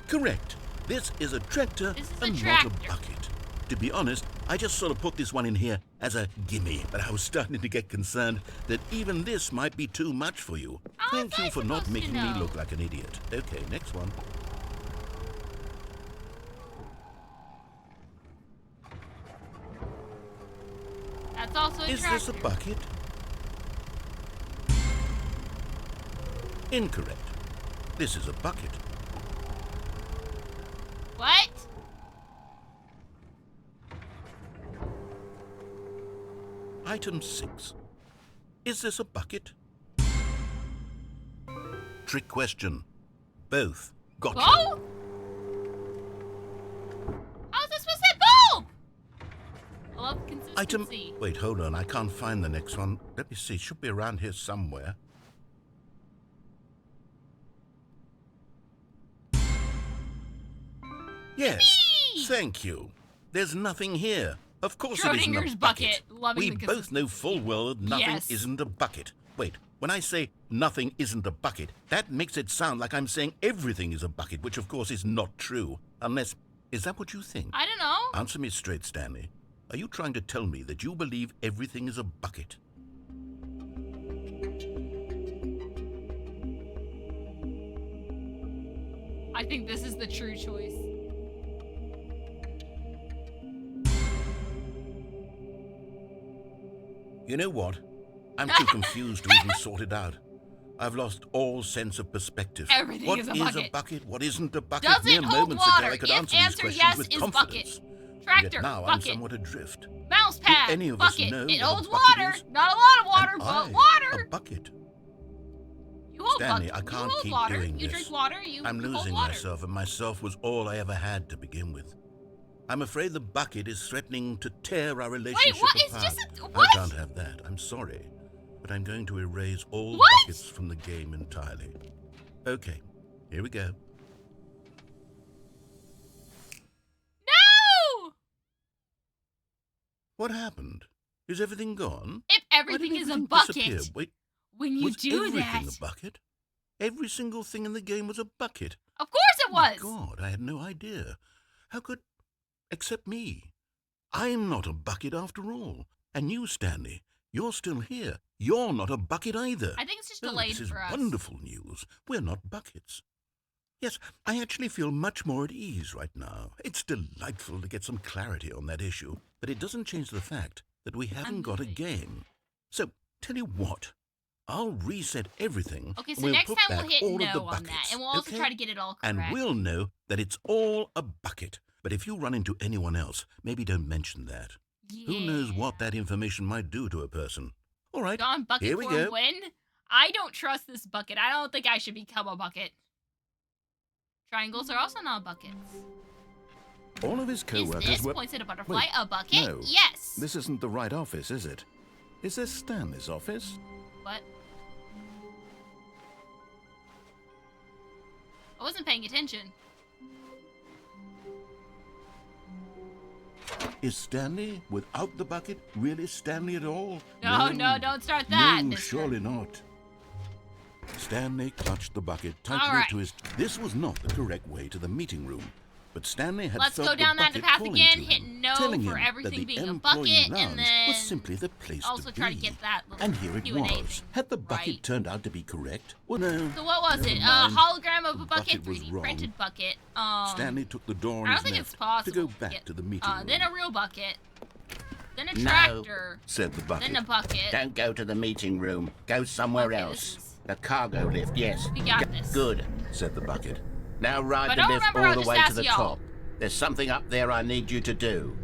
Correct. This is a tractor This is a and tractor. not a bucket. To be honest, I just sort of put this one in here as a gimme, but I was starting to get concerned that even this might be too much for you. Thank you for not making me look like an idiot. Okay, next one. That's also a Is tractor. this a bucket? Incorrect. This is a bucket. What? Item 6. Is this a bucket? Trick question. Both. Got you. Both? How's this supposed to say both? I love Item. consistency. Wait, hold on. I can't find the next one. Let me see. It should be around here somewhere. Yes. Yippee! Thank you. There's nothing here. Of course it isn't Schrodinger's a bucket. Loving We the both know full well that nothing Yes. isn't a bucket. Wait, when I say nothing isn't a bucket, that makes it sound like I'm saying everything is a bucket, which of course is not true. Unless, is that what you think? I don't know. Answer me straight, Stanley. Are you trying to tell me that you believe everything is a bucket? I think this is the true choice. You know what? I'm too confused to even sort it out. I've lost all sense of perspective. Everything What is a is bucket. a bucket? What isn't a bucket? Does Mere it hold moments water? ago I could If answer these answer questions yes with is confidence. bucket. Tractor, Yet now I'm bucket. somewhat adrift. Mouse pad, Do any of us bucket. know It what a holds bucket water. is? Not a lot of water, Am but I water. a bucket? You hold Stanley, bucket. I can't you hold keep water. doing You this. drink water. I'm you hold losing water. myself, and myself was all I ever had to begin with. I'm afraid the bucket is threatening to tear our relationship what? It's apart. just a- what? I can't have that. I'm sorry. but I'm going to erase all What? buckets from the game entirely. Okay, here we go. No! What happened? Is everything gone? If Why everything did is a everything bucket, disappear? Wait, when you was do everything that, a bucket? Every single thing in the game was a bucket. of course it was. Oh, God, I had no idea. How could... Except me. I'm not a bucket after all. And you, Stanley, you're still here. You're not a bucket either. I think it's just Oh, delayed this is for us. wonderful news. We're not buckets. Yes, I actually feel much more at ease right now. It's delightful to get some clarity on that issue, but it doesn't change the fact that we haven't got a game. So, tell you what, I'll reset everything. Okay, so and we'll next put time we'll back hit all no of the on buckets, that, and we'll also okay? try to get it all correct. And we'll know that it's all a bucket. But if you run into anyone else, maybe don't mention that. Yeah. Who knows what that information might do to a person? All right, Gone bucket here we for go. a win? I don't trust this bucket. I don't think I should become a bucket. Triangles are also not buckets. All of his Is co-workers this, were... points at a butterfly, Wait, a bucket? no. Yes. This isn't the right office, is it? Is this Stanley's office? What? I wasn't paying attention. Is Stanley, without the bucket, really Stanley at all? No, don't start that, No, mister. surely not. Stanley clutched the bucket tightly All right. to his... This was not the correct way to the meeting room. But Stanley had Let's felt go down the that bucket path calling again, to hit him, no telling for him that everything the being a employee bucket, lounge and then was simply the place also to try be. to get that little And here it Q&A was. thing Had the bucket right. turned out to be correct? Well, no. So what was never it? A mind. hologram of a The bucket, was 3D wrong. printed bucket. Stanley took the door on I his don't think left it's possible to go to back get- to the meeting room. Then a real bucket. Then a No. tractor. Said the bucket. Then a bucket. Don't go to the meeting room. Go somewhere Okay, else. this is- The cargo lift, yes. We got this. Good. Said the bucket. Now ride But the don't lift remember, all I'll the just way to ask the y'all. top. There's something up there I need you to do.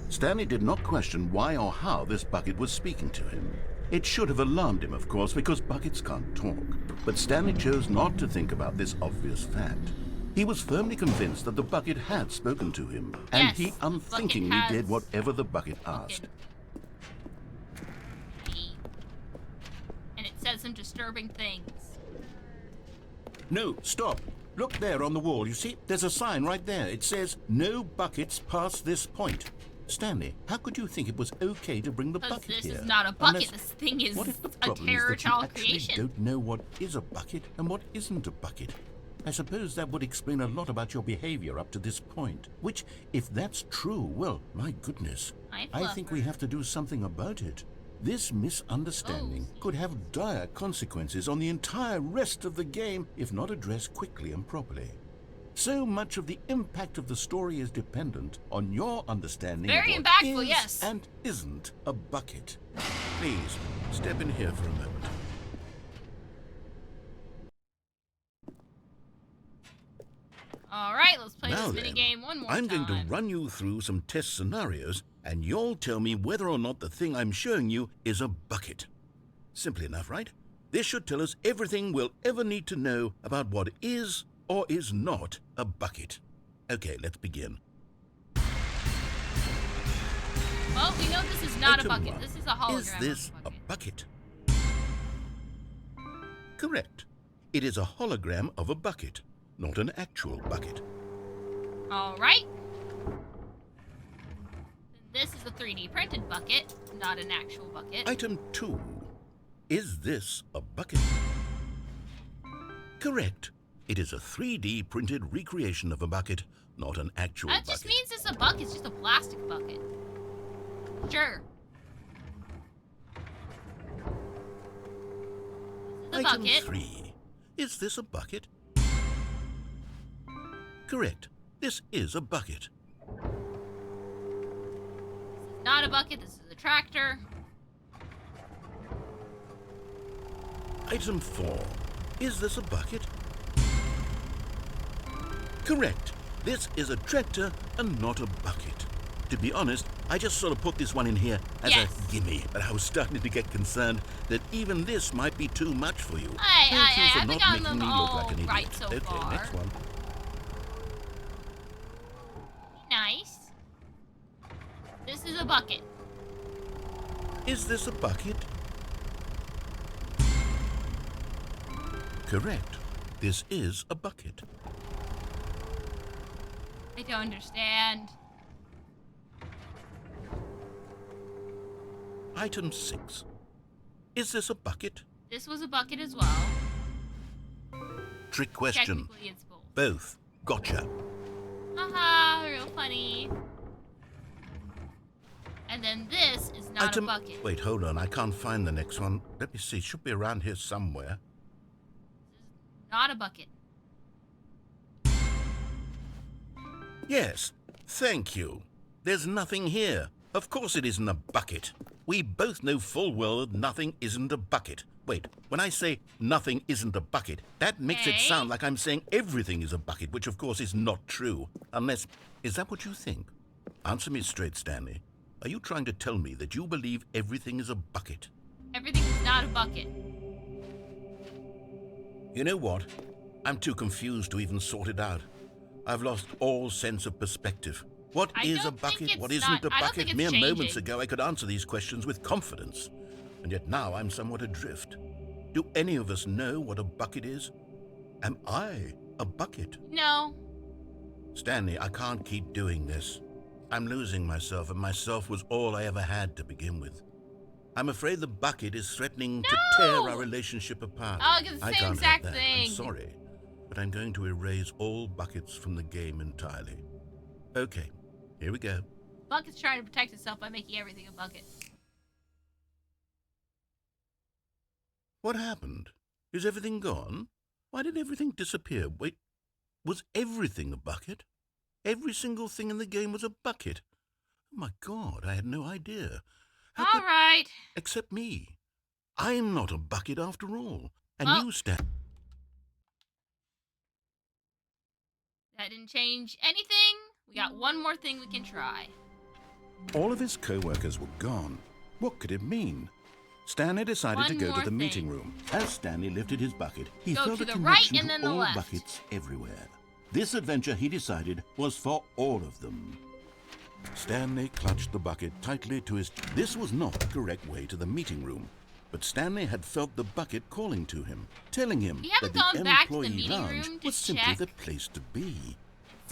Stanley did not question why or how this bucket was speaking to him. It should have alarmed him, of course, because buckets can't talk. But Stanley chose not to think about this obvious fact. He was firmly convinced that the bucket had spoken to him, and Yes, he the bucket unthinkingly has did whatever the bucket asked. And it says some disturbing things. No, stop. Look there on the wall. You see, there's a sign right there. It says, "No buckets past this point." Stanley, how could you think it was okay to bring the Because bucket this here? is not a bucket. Unless- This thing is What if the a problem is terror that you child actually creation. don't know what is a bucket and what isn't a bucket? I suppose that would explain a lot about your behavior up to this point. Which, if that's true, well, my goodness. I think we have to do something about it. This misunderstanding could have dire consequences on the entire rest of the game if not addressed quickly and properly. So much of the impact of the story is dependent on your understanding Very of what impactful, is yes. and isn't a bucket. Please, step in here for a moment. All right, let's play Now this then, minigame one more I'm time. going to run you through some test scenarios, and you'll tell me whether or not the thing I'm showing you is a bucket. Simple enough, right? This should tell us everything we'll ever need to know about what is or is not a bucket. Okay, let's begin. Well, we know this is not a Item bucket. one. This is a hologram. Is this a bucket? Correct. It is a hologram of a bucket, not an actual bucket. All right. This is a 3D printed bucket, not an actual bucket. Item 2. Is this a bucket? Correct. It is a 3D printed recreation of a bucket, not an actual That bucket. just means it's a bucket. It's just a plastic bucket. Sure. This is a Item bucket. 3. Is this a bucket? Correct. This is a bucket. Not a bucket. This is a tractor. Item 4. Is this a bucket? Correct. This is a tractor and not a bucket. To be honest, I just sort of put this one in here as Yes. a gimme, but I was starting to get concerned that even this might be too much for you. I Thank you for think not I'm making me look all like an idiot. right so Okay, far. next one. Nice. This is a bucket. Is this a bucket? Correct. This is a bucket. I don't understand. Item 6. Is this a bucket? This was a bucket as well. Trick question. Technically, it's both. Both. Gotcha. Haha, real funny. And then this is not a bucket. Wait, hold on. I can't find the next one. Let me see. Should be around here somewhere. Not a bucket. Yes. Thank you. There's nothing here. Of course it isn't a bucket. We both know full well that nothing isn't a bucket. Wait, when I say nothing isn't a bucket, that makes it sound like I'm saying everything is a bucket, which of course is not true. Unless, is that what you think? Answer me straight, Stanley. Are you trying to tell me that you believe everything is a bucket? Everything is not a bucket. You know what? I'm too confused to even sort it out. I've lost all sense of perspective. What is a bucket? What isn't a bucket? Mere moments ago, I could answer these questions with confidence. And yet now I'm somewhat adrift. Do any of us know what a bucket is? Am I a bucket? No. Stanley, I can't keep doing this. I'm losing myself, and myself was all I ever had to begin with. I'm afraid the bucket is threatening to tear our relationship apart. Oh, it's the I same can't exact have that. thing. I'm sorry, but I'm going to erase all buckets from the game entirely. Okay, here we go. Bucket's trying to protect itself by making everything a bucket. What happened? Is everything gone? Why did everything disappear? Wait, was everything a bucket? Every single thing in the game was a bucket. Oh my God, I had no idea. All right. Except me. I'm not a bucket after all. And you, Stan. That didn't change anything. We got one more thing we can try. All of his co-workers were gone. What could it mean? Stanley decided to go to the meeting room. As Stanley lifted his bucket, he felt a connection to all buckets everywhere. This adventure, he decided, was for all of them. Stanley clutched the bucket tightly to his... This was not the correct way to the meeting room, but Stanley had felt the bucket calling to him, telling him that the employee lounge was simply the place to be.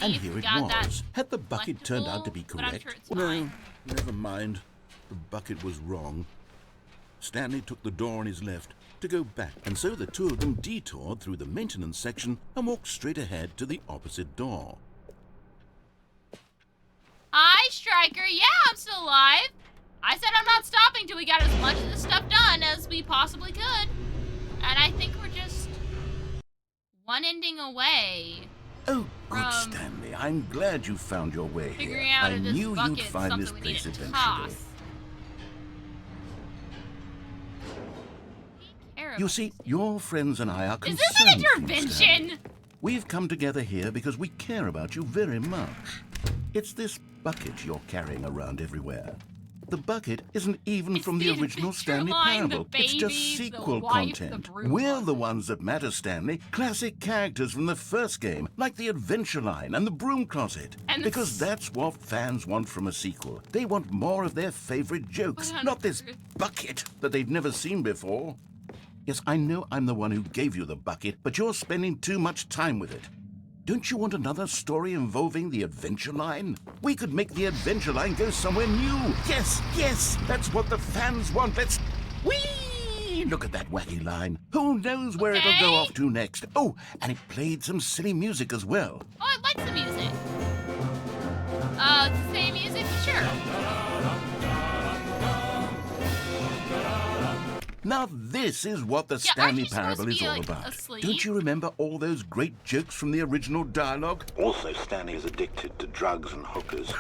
And here it was. Had the bucket turned out to be correct? No, never mind. The bucket was wrong. Stanley took the door on his left to go back, and so the two of them detoured through the maintenance section and walked straight ahead to the opposite door. Hi, Stryker. Yeah, I'm still alive. I said I'm not stopping till we got as much of this stuff done as we possibly could. And I think we're just one ending away. Oh, good, Stanley. I'm glad you found your way here. I knew you'd find this place eventually. You see, your friends and I are concerned. Is this an intervention? We've come together here because we care about you very much. It's this bucket you're carrying around everywhere. The bucket isn't even from the original Stanley Parable. It's just sequel content. We're the ones that matter, Stanley. Classic characters from the first game, like the Adventure Line and the Broom Closet. Because that's what fans want from a sequel. They want more of their favorite jokes, 100%. Not this bucket that they've never seen before. Yes, I know I'm the one who gave you the bucket, but you're spending too much time with it. Don't you want another story involving the Adventure Line? We could make the Adventure Line go somewhere new. Yes, yes, that's what the fans want. Let's... Whee! Look at that wacky line. Who knows where it'll go off to next? Oh, and it played some silly music as well. Oh, I like the music. It's the same music? Sure. Now this is what the Stanley Parable is all about. Don't you remember all those great jokes from the original dialogue? Also, Stanley is addicted to drugs and hookers.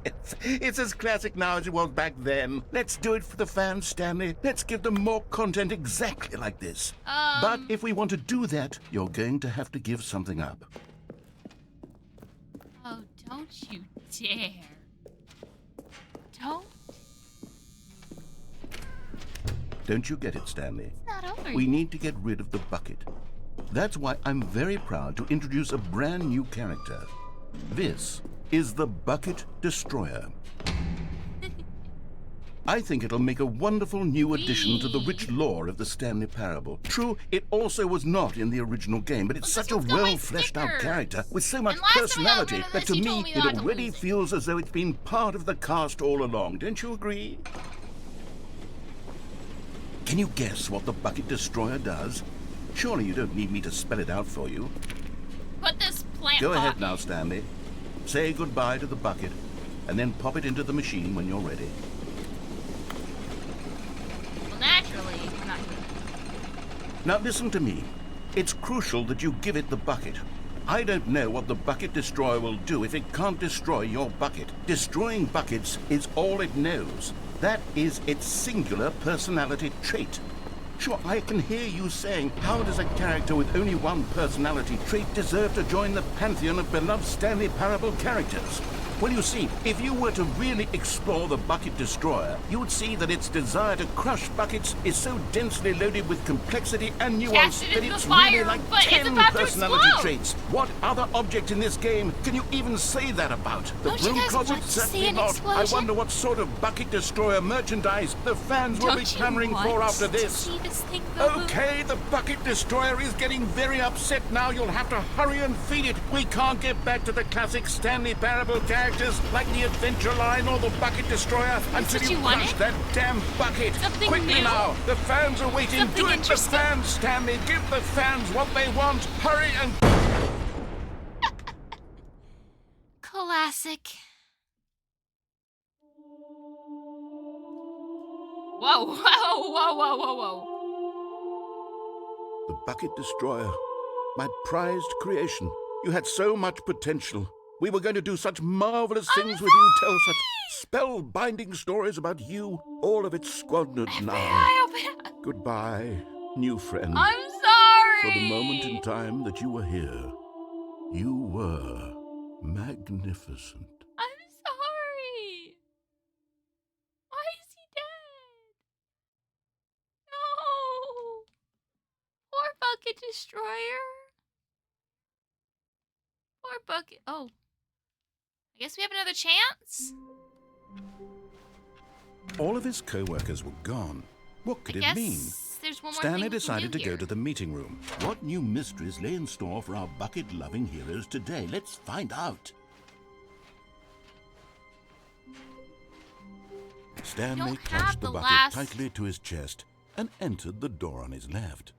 Yes, it's as classic now as it was back then. Let's do it for the fans, Stanley. Let's give them more content exactly like this. But if we want to do that, you're going to have to give something up. Oh, don't you dare. Don't. Don't you get it, Stanley? It's not over. We need to get rid of the bucket. That's why I'm very proud to introduce a brand new character. This is the Bucket Destroyer. I think it'll make a wonderful new addition to the rich lore of the Stanley Parable. True, it also was not in the original game, but it's such a well-fleshed-out character with so much personality that to me it already feels as though it's been part of the cast all along. Don't you agree? Can you guess what the Bucket Destroyer does? Surely you don't need me to spell it out for you. Put this plant Go ahead now, Stanley. Say goodbye to the bucket, and then pop it into the machine when you're ready. Well, naturally, I'm not gonna... Now listen to me. It's crucial that you give it the bucket. I don't know what the Bucket Destroyer will do if it can't destroy your bucket. Destroying buckets is all it knows. That is its singular personality trait. Sure, I can hear you saying, how does a character with only one personality trait deserve to join the pantheon of beloved Stanley Parable characters? Well, you see, if you were to really explore the Bucket Destroyer, you would see that its desire to crush buckets is so densely loaded with complexity and nuance that it's really like 10 personality traits. What other object in this game can you even say that about? The broom closet? Certainly not. I wonder what sort of Bucket Destroyer merchandise the fans will be clamoring for after this. Okay, the Bucket Destroyer is getting very upset now. You'll have to hurry and feed it. We can't get back to the classic Stanley Parable characters like the Adventure Line or the Bucket Destroyer until you crush that damn bucket. Quickly now, the fans are waiting. Do it, the fans, Stanley. Give the fans what they want. Hurry and... Classic. Whoa, whoa, whoa, whoa, whoa, whoa. The Bucket Destroyer, my prized creation. You had so much potential. We were going to do such marvelous things with you, tell such spellbinding stories about you. All of it squandered now. Goodbye, new friend. I'm sorry. For the moment in time that you were here, you were magnificent. I'm sorry. Why is he dead? No. Poor Bucket Destroyer. Poor Bucket. Oh. I guess we have another chance? All of his co-workers were gone. What could it mean? There's one more Stanley thing decided to here. go to the meeting room. What new mysteries lay in store for our bucket-loving heroes today? Let's find out. Stanley clutched the bucket tightly to his chest and entered the door on his left.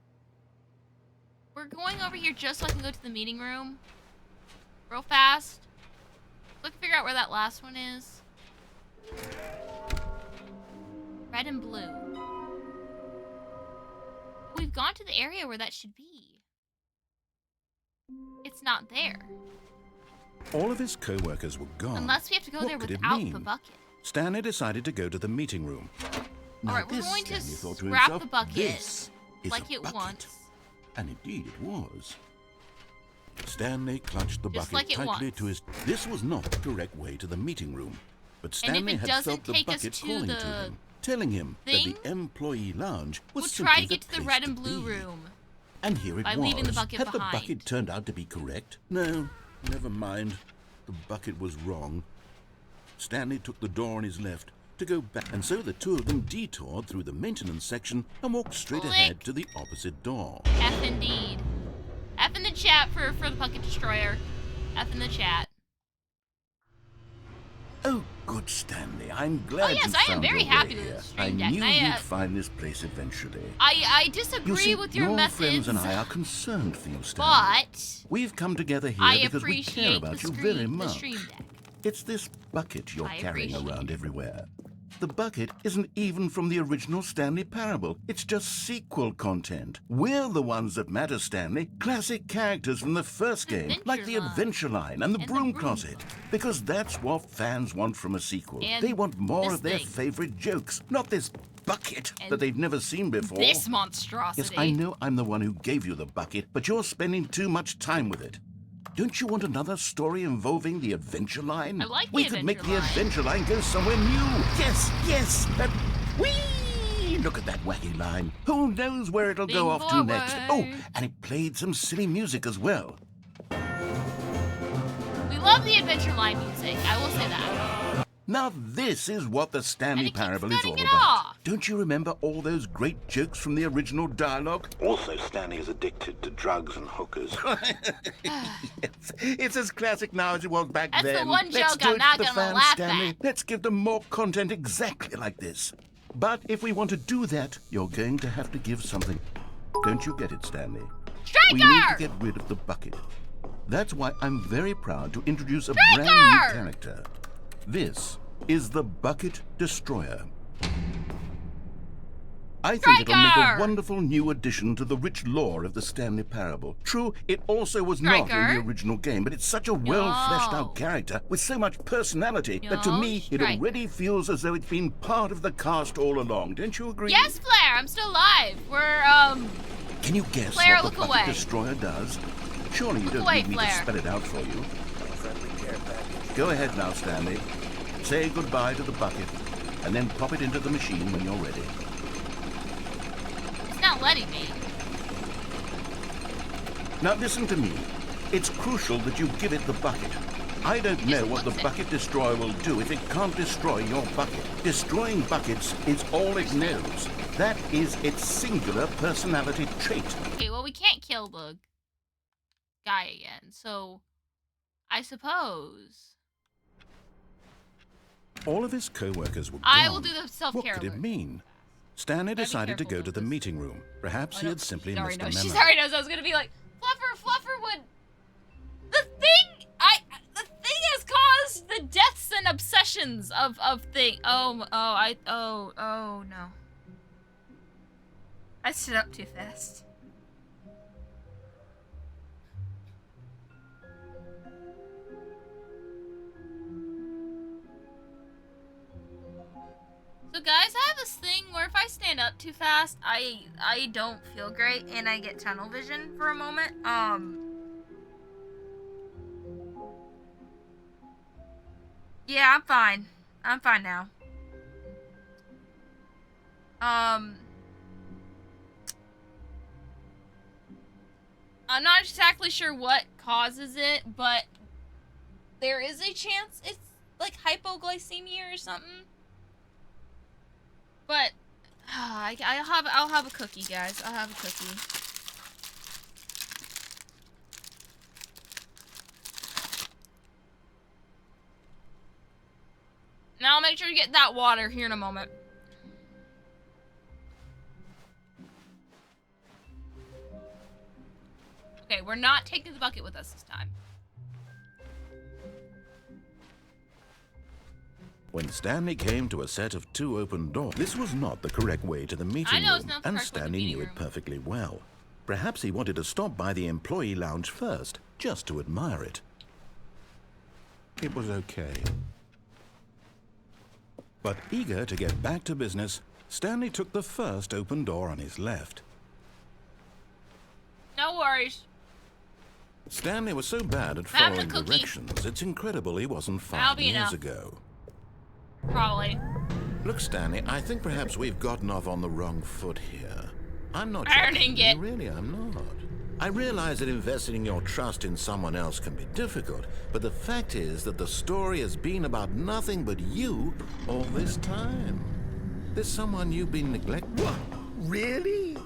We're going over here just so I can go to the meeting room. Real fast. So I can figure out where that last one is. Red and blue. We've gone to the area where that should be. It's not there. All of his co-workers were gone. Unless we have to go there without the bucket. Stanley decided to go to the meeting room. Alright, we're going to scrap the bucket like it wants. And indeed it was. Stanley clutched the bucket tightly to his... This was not the correct way to the meeting room. But Stanley had felt the bucket calling to him, telling him that the employee lounge was simply try to get to the red and blue room. And here it was. Leaving the bucket Had behind. the bucket turned out to be correct? No, never mind. The bucket was wrong. Stanley took the door on his left to go back, and so the two of them detoured through the maintenance section and walked straight ahead to the opposite door. F indeed. F in the chat for the Bucket Destroyer. F in the chat. Oh, good, Stanley. I'm glad you found I am very your happy way with here. the stream deck. I knew you'd find this place eventually. I disagree You see, with your your methods. friends and I are concerned for you, Stanley. But we've come together here because we care about the you very the much. stream deck. It's this bucket you're carrying appreciate around everywhere. The bucket isn't even from the original Stanley Parable. It's just sequel content. We're the ones that matter, Stanley. Classic characters from the first game, like the Adventure Line and the Broom Closet. Because that's what fans want from a sequel. And they want more this of their thing. favorite jokes, not this bucket And that they've never seen before. This monstrosity. Yes, I know I'm the one who gave you the bucket, but you're spending too much time with it. Don't you want another story involving the Adventure Line? I like the We could Adventure make the Line. Adventure Line go somewhere new. Yes, yes. Whee! Look at that wacky line. Who knows where it'll go off to next? Oh, and it played some silly music as well. We love the Adventure Line music. I will say that. Now this is what the Stanley Parable is all it about. off. Don't you remember all those great jokes from the original dialogue? Also, Stanley is addicted to drugs and hookers. Yes, it's as classic now as it was back That's then. the one Let's joke do I'm it not for the gonna fans, laugh Stanley. at. Let's give them more content exactly like this. But if we want to do that, you're going to have to give something. Don't you get it, Stanley? Striker! We need to get rid of the bucket. That's why I'm very proud to introduce a Striker! brand new character. This is the Bucket Destroyer. I think it'll make a wonderful new addition to the rich lore of the Stanley Parable. True, it also was not in the original game, but it's such a well-fleshed-out character with so much personality that to me it already feels as though it's been part of the cast all along. Don't you agree? Yes, Flair, I'm still alive. We're, Can you guess Flair, what the Bucket Destroyer does? Surely you don't need me to spell it out for you. Go ahead now, Stanley. Say goodbye to the bucket, and then pop it into the machine when you're ready. It's not letting me. Now listen to me. It's crucial that you give it the bucket. I don't know what the Bucket Destroyer will do if it can't destroy your bucket. Destroying buckets is all it knows. That is its singular personality trait. Okay, well, we can't kill the guy again, so I suppose all of his co-workers were gone. I will do the self-care. What could it mean? Stanley decided to go to the meeting room. Perhaps he had simply missed a memo. She already knows I was going to be like, Fluffer would... The thing has caused the deaths and obsessions of thing. Oh no. I stood up too fast. So guys, I have this thing where if I stand up too fast, I don't feel great and I get tunnel vision for a moment. Yeah, I'm fine. I'm fine now. I'm not exactly sure what causes it, but there is a chance it's like hypoglycemia or something. But I'll have a cookie, guys. I'll have a cookie. Now I'll make sure to get that water here in a moment. Okay, we're not taking the bucket with us this time. When Stanley came to a set of 2 open doors, this was not the correct way to the meeting room, and Stanley knew it perfectly well. Perhaps he wanted to stop by the employee lounge first, just to admire it. It was okay. But eager to get back to business, Stanley took the first open door on his left. No worries. Stanley was so bad at following directions, it's incredible he wasn't 5 years ago. Probably. Look, Stanley, I think perhaps we've gotten off on the wrong foot here. I'm not earning it. Really, I'm not. I realize that investing your trust in someone else can be difficult, but the fact is that the story has been about nothing but you all this time. There's someone you've been neglecting. What? Really?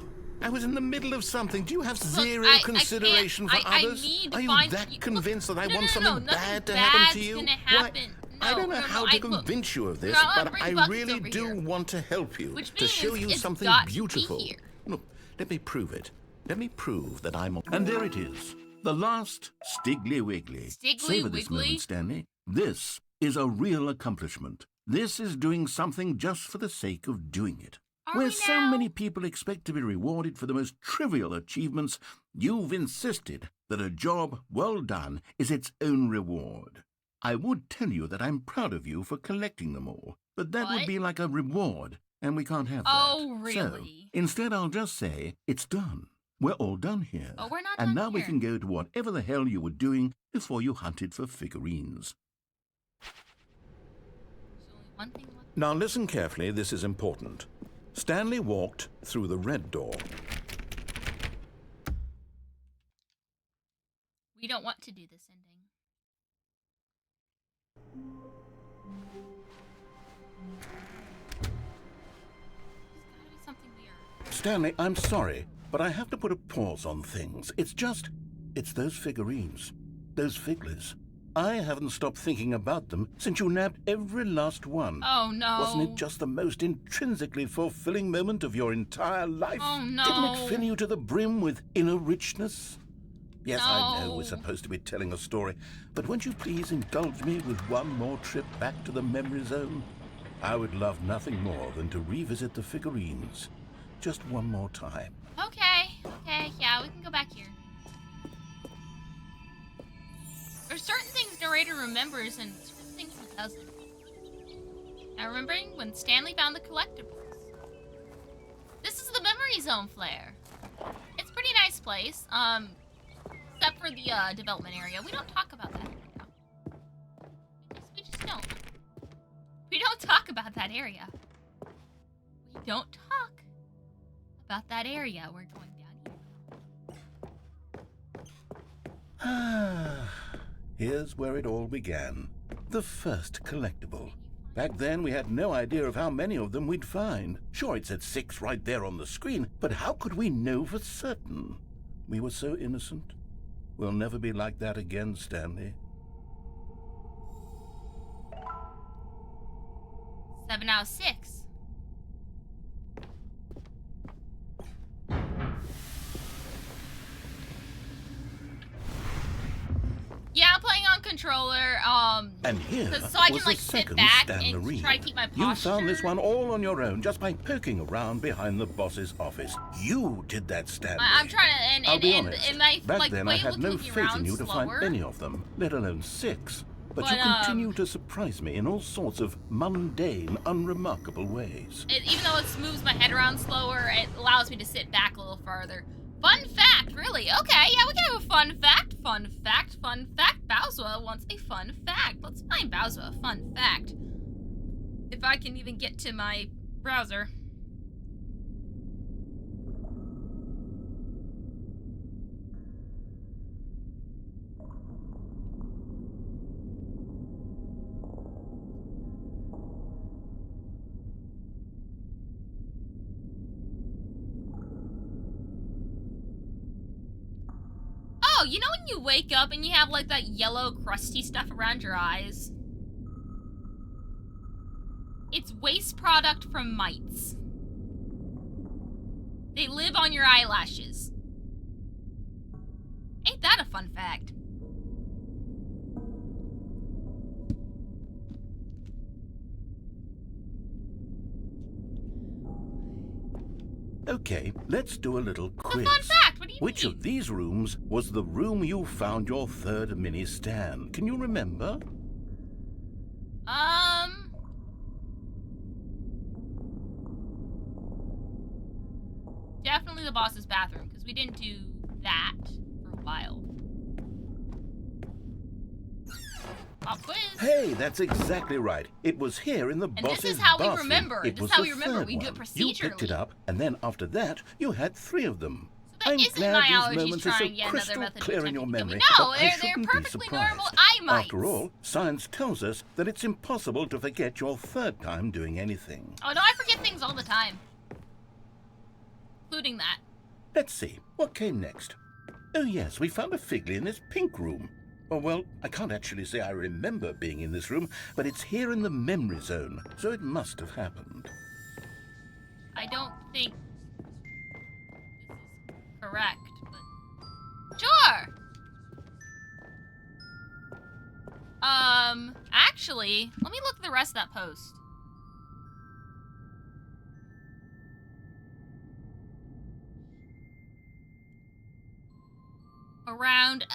I was in the middle of something. Do you have zero consideration for others? Are you that convinced that I want something bad to happen to you? Why, I don't know how to convince you of this, but I really do want to help you, to show you something beautiful. Look, let me prove it. Let me prove that I'm... And there it is, the last Stiggly Wiggly. Savor this moment, Stanley. This is a real accomplishment. This is doing something just for the sake of doing it. Where so many people expect to be rewarded for the most trivial achievements, you've insisted that a job well done is its own reward. I would tell you that I'm proud of you for collecting them all, but that would be like a reward, and we can't have that. Oh, really? So, instead I'll just say, it's done. We're all done here. Oh, we're not and done now here. we can go to whatever the hell you were doing before you hunted for figurines. One thing left. Now listen carefully, this is important. Stanley walked through the red door. We don't want to do this ending. Stanley, I'm sorry, but I have to put a pause on things. It's those figurines, those figglers. I haven't stopped thinking about them since you nabbed every last one. Oh, no. Wasn't it just the most intrinsically fulfilling moment of your entire life? Oh, no. Didn't it fill you to the brim with inner richness? Yes, No. I know we're supposed to be telling a story, but won't you please indulge me with one more trip back to the memory zone? I would love nothing more than to revisit the figurines. Just one more time. Okay, yeah, we can go back here. There's certain things narrator remembers and certain things he doesn't. Now remembering when Stanley found the collectibles. This is the memory zone flare. It's a pretty nice place, except for the development area. We don't talk about that area. We just don't. We don't talk about that area. We don't talk about that area. We're going down here. Here's where it all began. The first collectible. Back then, we had no idea of how many of them we'd find. Sure, it said 6 right there on the screen, but how could we know for certain? We were so innocent. We'll never be like that again, Stanley. 7 out of 6. Yeah, I'm playing on controller. And here so I can was like the sit second back Stanley. and try to keep my posture. You found this one all on your own just by poking around behind the boss's office. You did that, Stanley. I'm trying to, I'll be honest. and I Back like then, the way I had it no looked faith in you to slower. find any of them, let alone 6. But you continue to surprise me in all sorts of mundane, unremarkable ways. Even though it moves my head around slower, it allows me to sit back a little farther. Fun fact, really? Okay, yeah, we can have a fun fact. Fun fact, fun fact. Bowser wants a fun fact. Let's find Bowser a fun fact. If I can even get to my browser. Oh, you know when you wake up and you have like that yellow crusty stuff around your eyes? It's waste product from mites. They live on your eyelashes. Ain't that a fun fact? Okay, let's do a little quiz. It's a fun fact. What do you Which mean? of these rooms was the room you found your third mini stand? Can you remember? Definitely the boss's bathroom, because we didn't do that for a while. Pop quiz. Hey, that's exactly right. It was here in the boss's this is how we bathroom. remember. It This was is how the we remember. third We do it one. You picked it procedurally. up, and then after that, you had 3 of them. That I'm isn't glad my these allergies moments are so trying yet another crystal method of clear in your attempting to memory. kill me. No, that I they're shouldn't be perfectly surprised. normal eye mites. After all, science tells us that it's impossible to forget your third time doing anything. Oh no, I forget things all the time. Including that. Let's see, what came next? Oh yes, we found a Figley in this pink room. Oh well, I can't actually say I remember being in this room, but it's here in the memory zone, so it must have happened. I don't think this is correct, but sure. Actually, let me look at the rest of that post. Around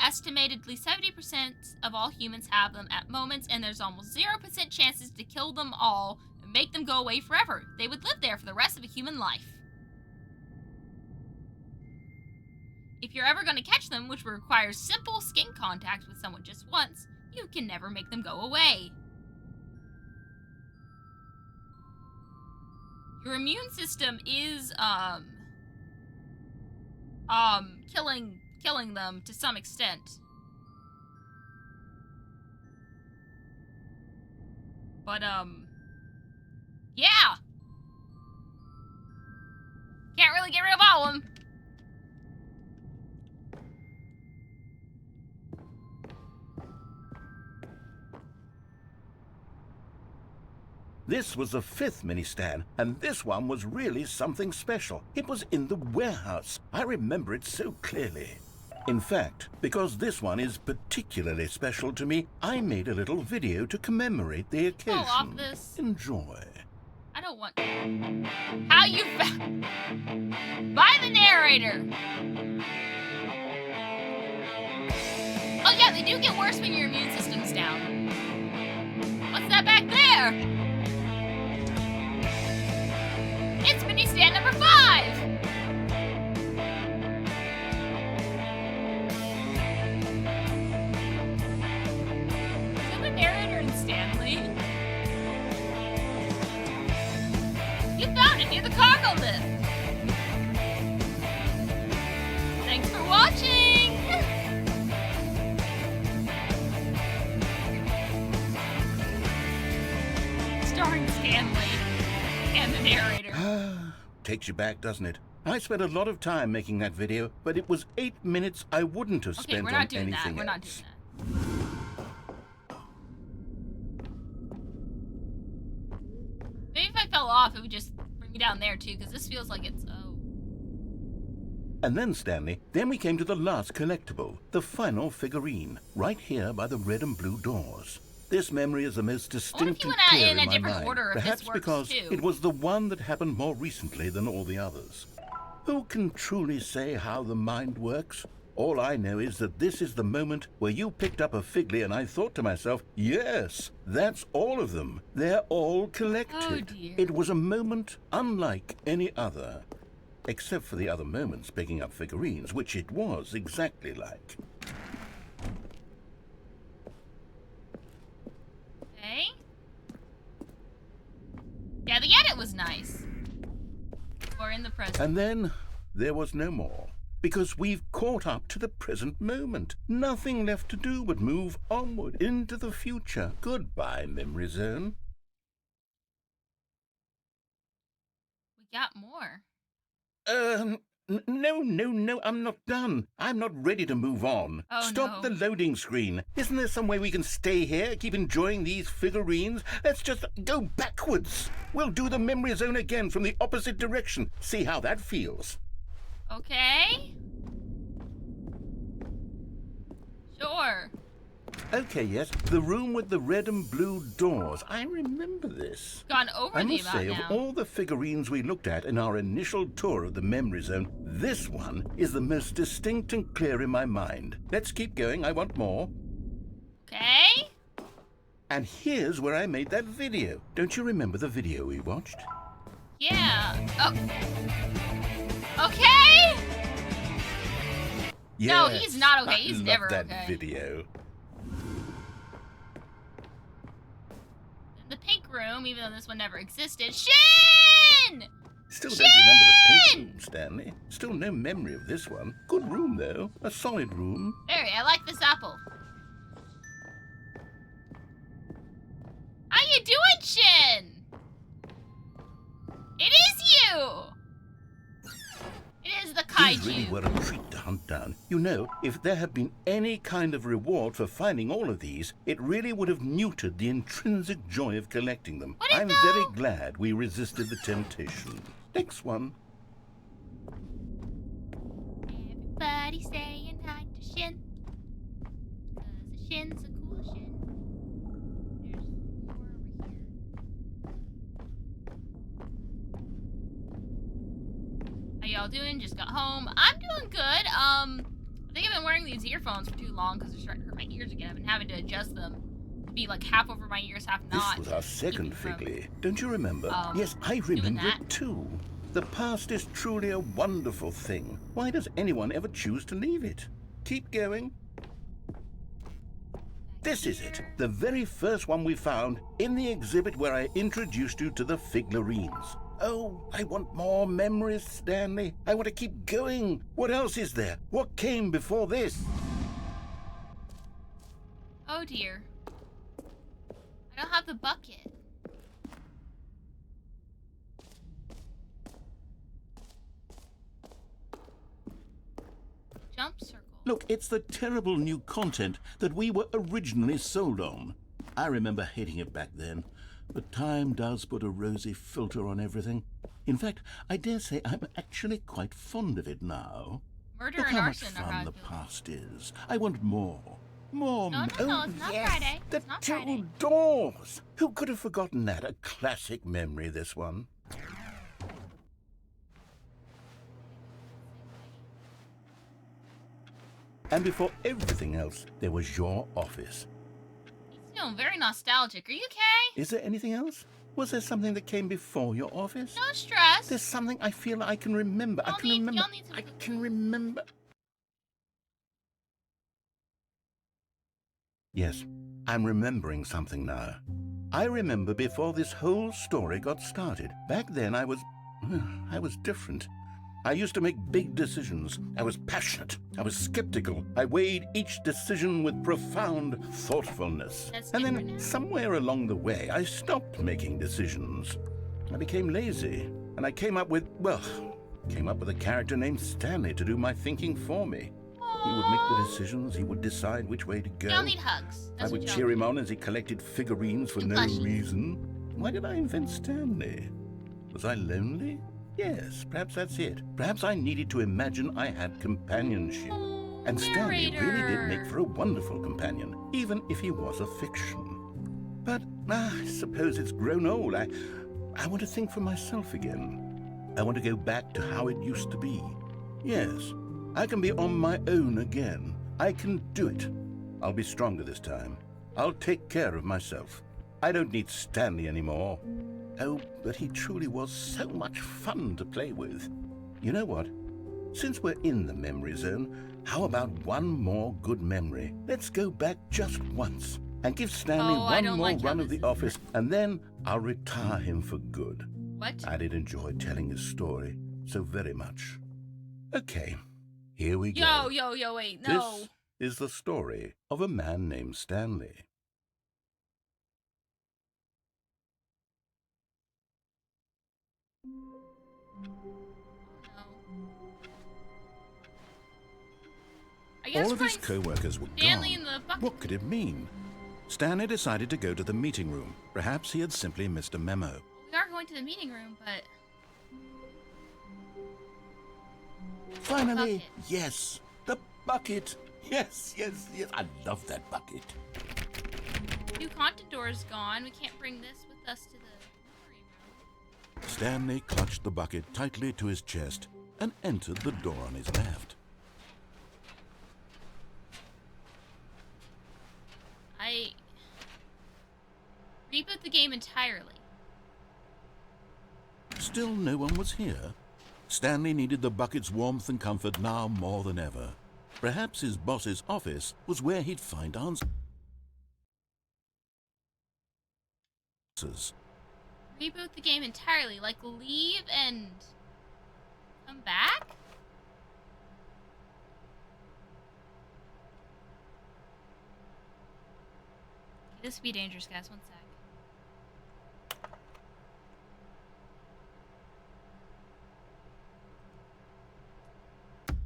estimatedly 70% of all humans have them at moments, and there's almost 0% chances to kill them all and make them go away forever. They would live there for the rest of a human life. If you're ever going to catch them, which requires simple skin contact with someone just once, you can never make them go away. Your immune system is, killing them to some extent. But, yeah. Can't really get rid of all of them. This was the 5th mini-stand, and this one was really something special. It was in the warehouse. I remember it so clearly. In fact, because this one is particularly special to me, I made a little video to commemorate the occasion. Oh, off this. Enjoy. I don't want... How you found... By the narrator! Oh yeah, they do get worse when your immune system's down. What's that back there? It's mini stand number 5! Is that the narrator and Stanley? You found it near the cargo lift! Thanks for watching! Starring Stanley and the narrator. Takes you back, doesn't it? I spent a lot of time making that video, but it was 8 minutes I wouldn't have spent on anything else. We're not doing that. Maybe if I fell off, it would just bring me down there too, because this feels like it's... Oh. And then, Stanley, then we came to the last collectible, the final figurine, right here by the red and blue doors. This memory is the most distinct and clear in my mind, perhaps because it was the one that happened more recently than all the others. Who can truly say how the mind works? All I know is that this is the moment where you picked up a Figly and I thought to myself, yes, that's all of them. They're all collected. Oh, dear. It was a moment unlike any other, except for the other moments picking up figurines, which it was exactly like. Yeah, the edit was nice. Or in the present. And then there was no more, because we've caught up to the present moment. Nothing left to do but move onward into the future. Goodbye, Memory Zone. We got more. No, I'm not done. I'm not ready to move on. Oh, Stop no. the loading screen. Isn't there some way we can stay here, keep enjoying these figurines? Let's just go backwards. We'll do the Memory Zone again from the opposite direction. See how that feels. Okay. Sure. Okay, yes, the room with the red and blue doors. I remember this. Gone over I the must about say, now. of all the figurines we looked at in our initial tour of the Memory Zone, this one is the most distinct and clear in my mind. Let's keep going. I want more. Okay. And here's where I made that video. Don't you remember the video we watched? Yeah. Oh. Okay. Yes, No, he's not okay. He's I never love that okay. video. The pink room, even though this one never existed. Shin! Still don't remember the pink room, Stanley. Still no memory of this one. Good room, though. A solid room. Very, I like this apple. How you doing, Shin? It is you! It is the kaiju. These really were a treat to hunt down. You know, if there had been any kind of reward for finding all of these, it really would have neutered the intrinsic joy of collecting them. I'm very glad we resisted the temptation. Next one. Everybody saying hi to Shin. Cause the Shin's a cool Shin. There's more over here. How y'all doing? Just got home. I'm doing good. I think I've been wearing these earphones for too long because they're starting to hurt my ears again. I've been having to adjust them to be like half over my ears, half not. This was our second Figly. Don't you remember? Yes, I remember it too. The past is truly a wonderful thing. Why does anyone ever choose to leave it? Keep going. This is it, the very first one we found in the exhibit where I introduced you to the figurines. Oh, I want more memories, Stanley. I want to keep going. What else is there? What came before this? Oh dear. I don't have the bucket. jump circle. Look, it's the terrible new content that we were originally sold on. I remember hating it back then, but time does put a rosy filter on everything. In fact, I dare say I'm actually quite fond of it now. Murder Look and how much arson are fun how I the feel. past is. I want more. More. No, it's not Friday. The It's not two Friday. doors. Who could have forgotten that? A classic memory, this one. And before everything else, there was your office. You know, very nostalgic. Are you okay? Is there anything else? Was there something that came before your office? No stress. There's something I feel I can remember. I can remember. Yes, I'm remembering something now. I remember before this whole story got started. Back then I was different. I used to make big decisions. I was passionate. I was skeptical. I weighed each decision with profound thoughtfulness. And then somewhere along the way, I stopped making decisions. I became lazy, and I came up with a character named Stanley to do my thinking for me. He would make the decisions. He would decide which way to go. Y'all need hugs. I would cheer him on as he collected figurines for no reason. Why did I invent Stanley? Was I lonely? Yes, perhaps that's it. Perhaps I needed to imagine I had companionship. And Stanley really did make for a wonderful companion, even if he was a fiction. But I suppose it's grown old. I want to think for myself again. I want to go back to how it used to be. Yes, I can be on my own again. I can do it. I'll be stronger this time. I'll take care of myself. I don't need Stanley anymore. Oh, but he truly was so much fun to play with. You know what? Since we're in the memory zone, how about one more good memory? Let's go back just once and give Stanley one more run of the office, and then I'll retire him for good. What? I did enjoy telling his story so very much. Okay, here we go. Yo, wait, no. This is the story of a man named Stanley. All of his co-workers were Stanley gone. in the bucket. What could it mean? Stanley decided to go to the meeting room. Perhaps he had simply missed a memo. We are going to the meeting room, but... Finally, yes, the bucket. Yes. I love that bucket. New content door is gone. We can't bring this with us to the memory room. Stanley clutched the bucket tightly to his chest and entered the door on his left. Reboot the game entirely. Still no one was here. Stanley needed the bucket's warmth and comfort now more than ever. Perhaps his boss's office was where he'd find answers. Reboot the game entirely, like leave and come back? This would be dangerous, guys. One sec.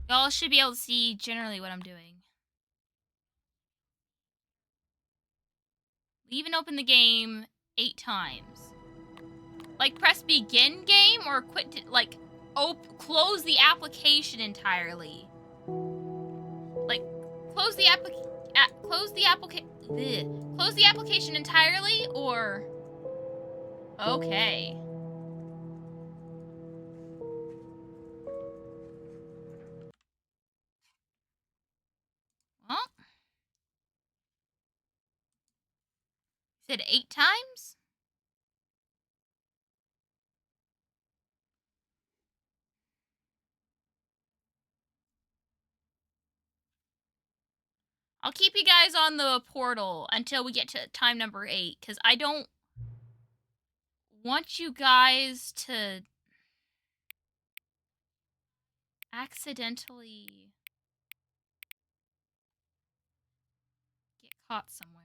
Y'all should be able to see generally what I'm doing. Leave and open the game 8 times. Like press begin game or quit to, like close the application entirely. Like close the application entirely or okay. Well, said 8 times? I'll keep you guys on the portal until we get to time number 8, because I don't want you guys to accidentally get caught somewhere.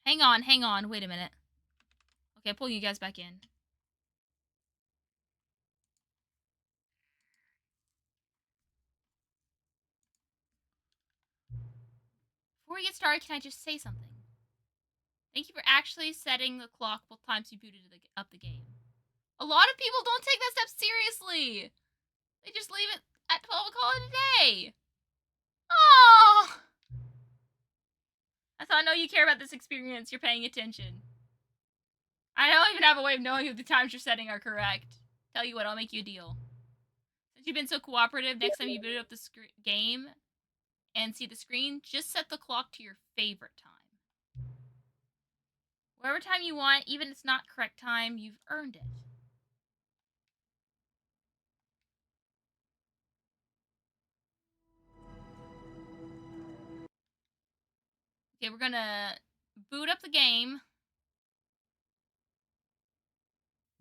Hang on. Wait a minute. Okay, I'm pulling you guys back in. Before we get started, can I just say something? Thank you for actually setting the clock both times you booted up the game. A lot of people don't take that step seriously. They just leave it at 12 and call it a day. Oh! That's how I know you care about this experience. You're paying attention. I don't even have a way of knowing if the times you're setting are correct. Tell you what, I'll make you a deal. Since you've been so cooperative, next time you boot up the game and see the screen, just set the clock to your favorite time. Whatever time you want, even if it's not correct time, you've earned it. Okay, we're gonna boot up the game.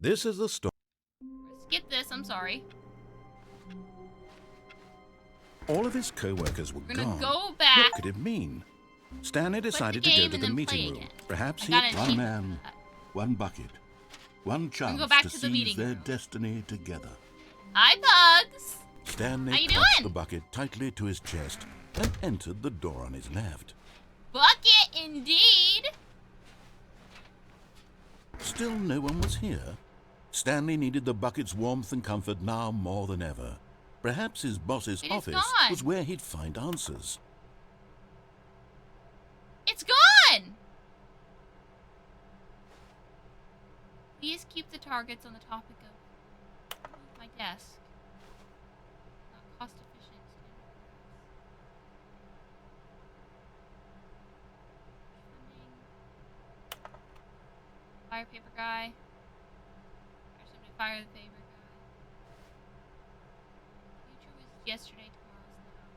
This is the story. Skip this, I'm sorry. All of his co-workers were We're gonna gone. go back. What could it mean? Stanley decided to go to the meeting room. Perhaps he had One man, one bucket, one chance go back to to the seize meeting their room. destiny together. Hi, Bugs. Stanley How you clutched doing? the bucket tightly to his chest and entered the door on his left. Bucket, indeed. Still no one was here. Stanley needed the bucket's warmth and comfort now more than ever. Perhaps his boss's It is office gone. was where he'd find answers. It's gone. Please keep the targets on the topic of my desk. Not cost efficient. Fire paper guy. Or somebody fire the paper guy. Future was yesterday, tomorrow's now.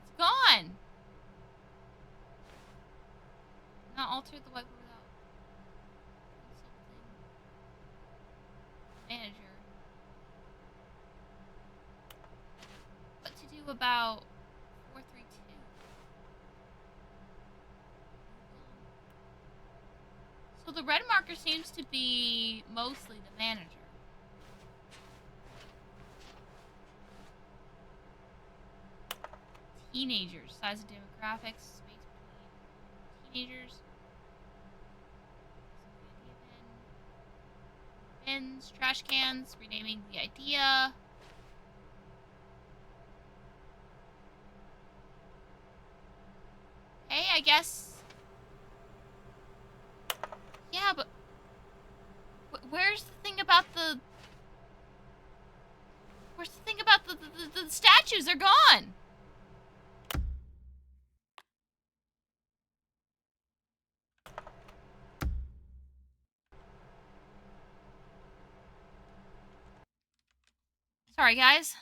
It's gone! Not alter the whiteboard without consulting manager. What to do about 432? So the red marker seems to be mostly the manager. Teenagers, size of demographics, space between teenagers. Bins, trash cans, renaming the idea. Hey, I guess. Yeah, but where's the thing about the? Where's the thing about the statues? They're gone. Sorry, guys.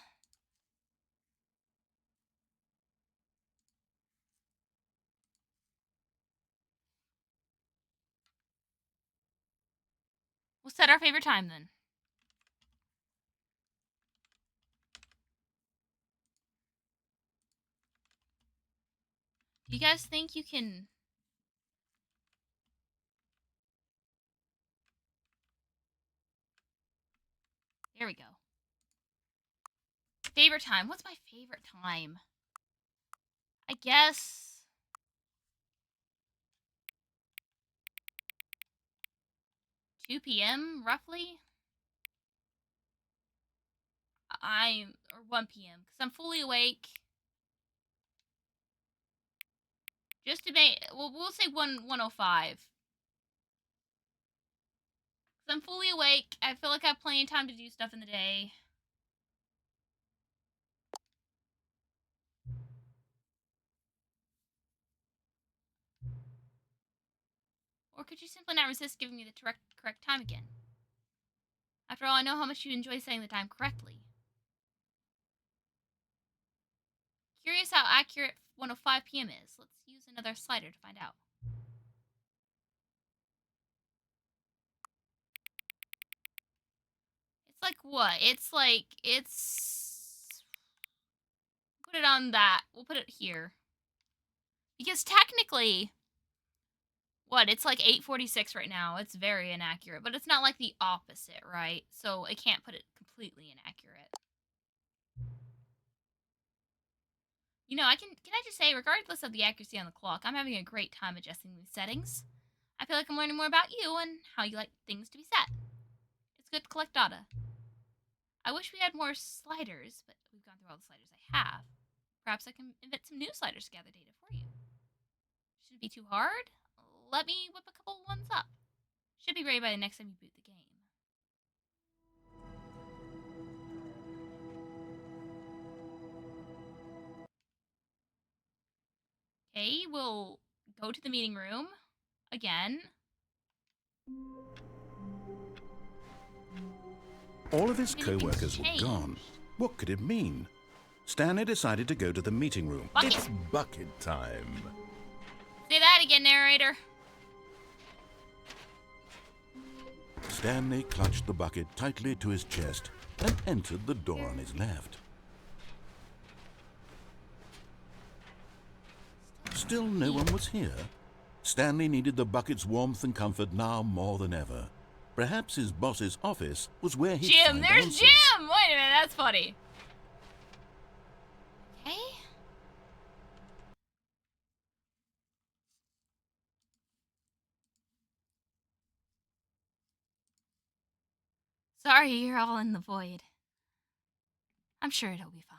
We'll set our favorite time then. Do you guys think you can... There we go. Favorite time. What's my favorite time? I guess... 2 p.m. roughly? Or 1 p.m. because I'm fully awake. Just to make, well, we'll say 1:05. Because I'm fully awake. I feel like I have plenty of time to do stuff in the day. Or could you simply not resist giving me the correct time again? After all, I know how much you enjoy saying the time correctly. Curious how accurate 1:05 p.m. is. Let's use another slider to find out. It's like what? It's put it on that. We'll put it here. Because technically, it's like 8:46 right now. It's very inaccurate, but it's not like the opposite, right? So I can't put it completely inaccurate. You know, can I just say, regardless of the accuracy on the clock, I'm having a great time adjusting these settings. I feel like I'm learning more about you and how you like things to be set. It's good to collect data. I wish we had more sliders, but we've gone through all the sliders I have. Perhaps I can invent some new sliders to gather data for you. Should it be too hard? Let me whip a couple ones up. Should be ready by the next time you boot the game. Okay, we'll go to the meeting room again. All of his co-workers were gone. What could it mean? Stanley decided to go to the meeting room. Bucket. It's bucket time. Say that again, narrator. Stanley clutched the bucket tightly to his chest and entered the door on his left. Still no one was here. Stanley needed the bucket's warmth and comfort now more than ever. Perhaps his boss's office was where he Jim, there's answers. Jim! Wait a minute, that's funny. Okay. Sorry, you're all in the void. I'm sure it'll be fine.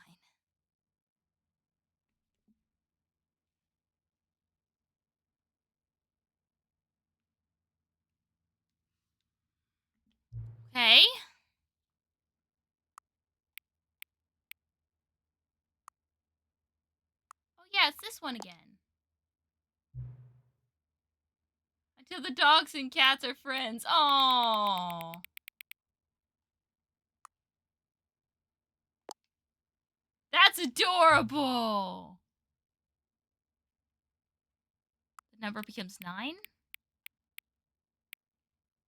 Okay. Oh yeah, it's this one again. Until the dogs and cats are friends. Oh. That's adorable. The number becomes 9.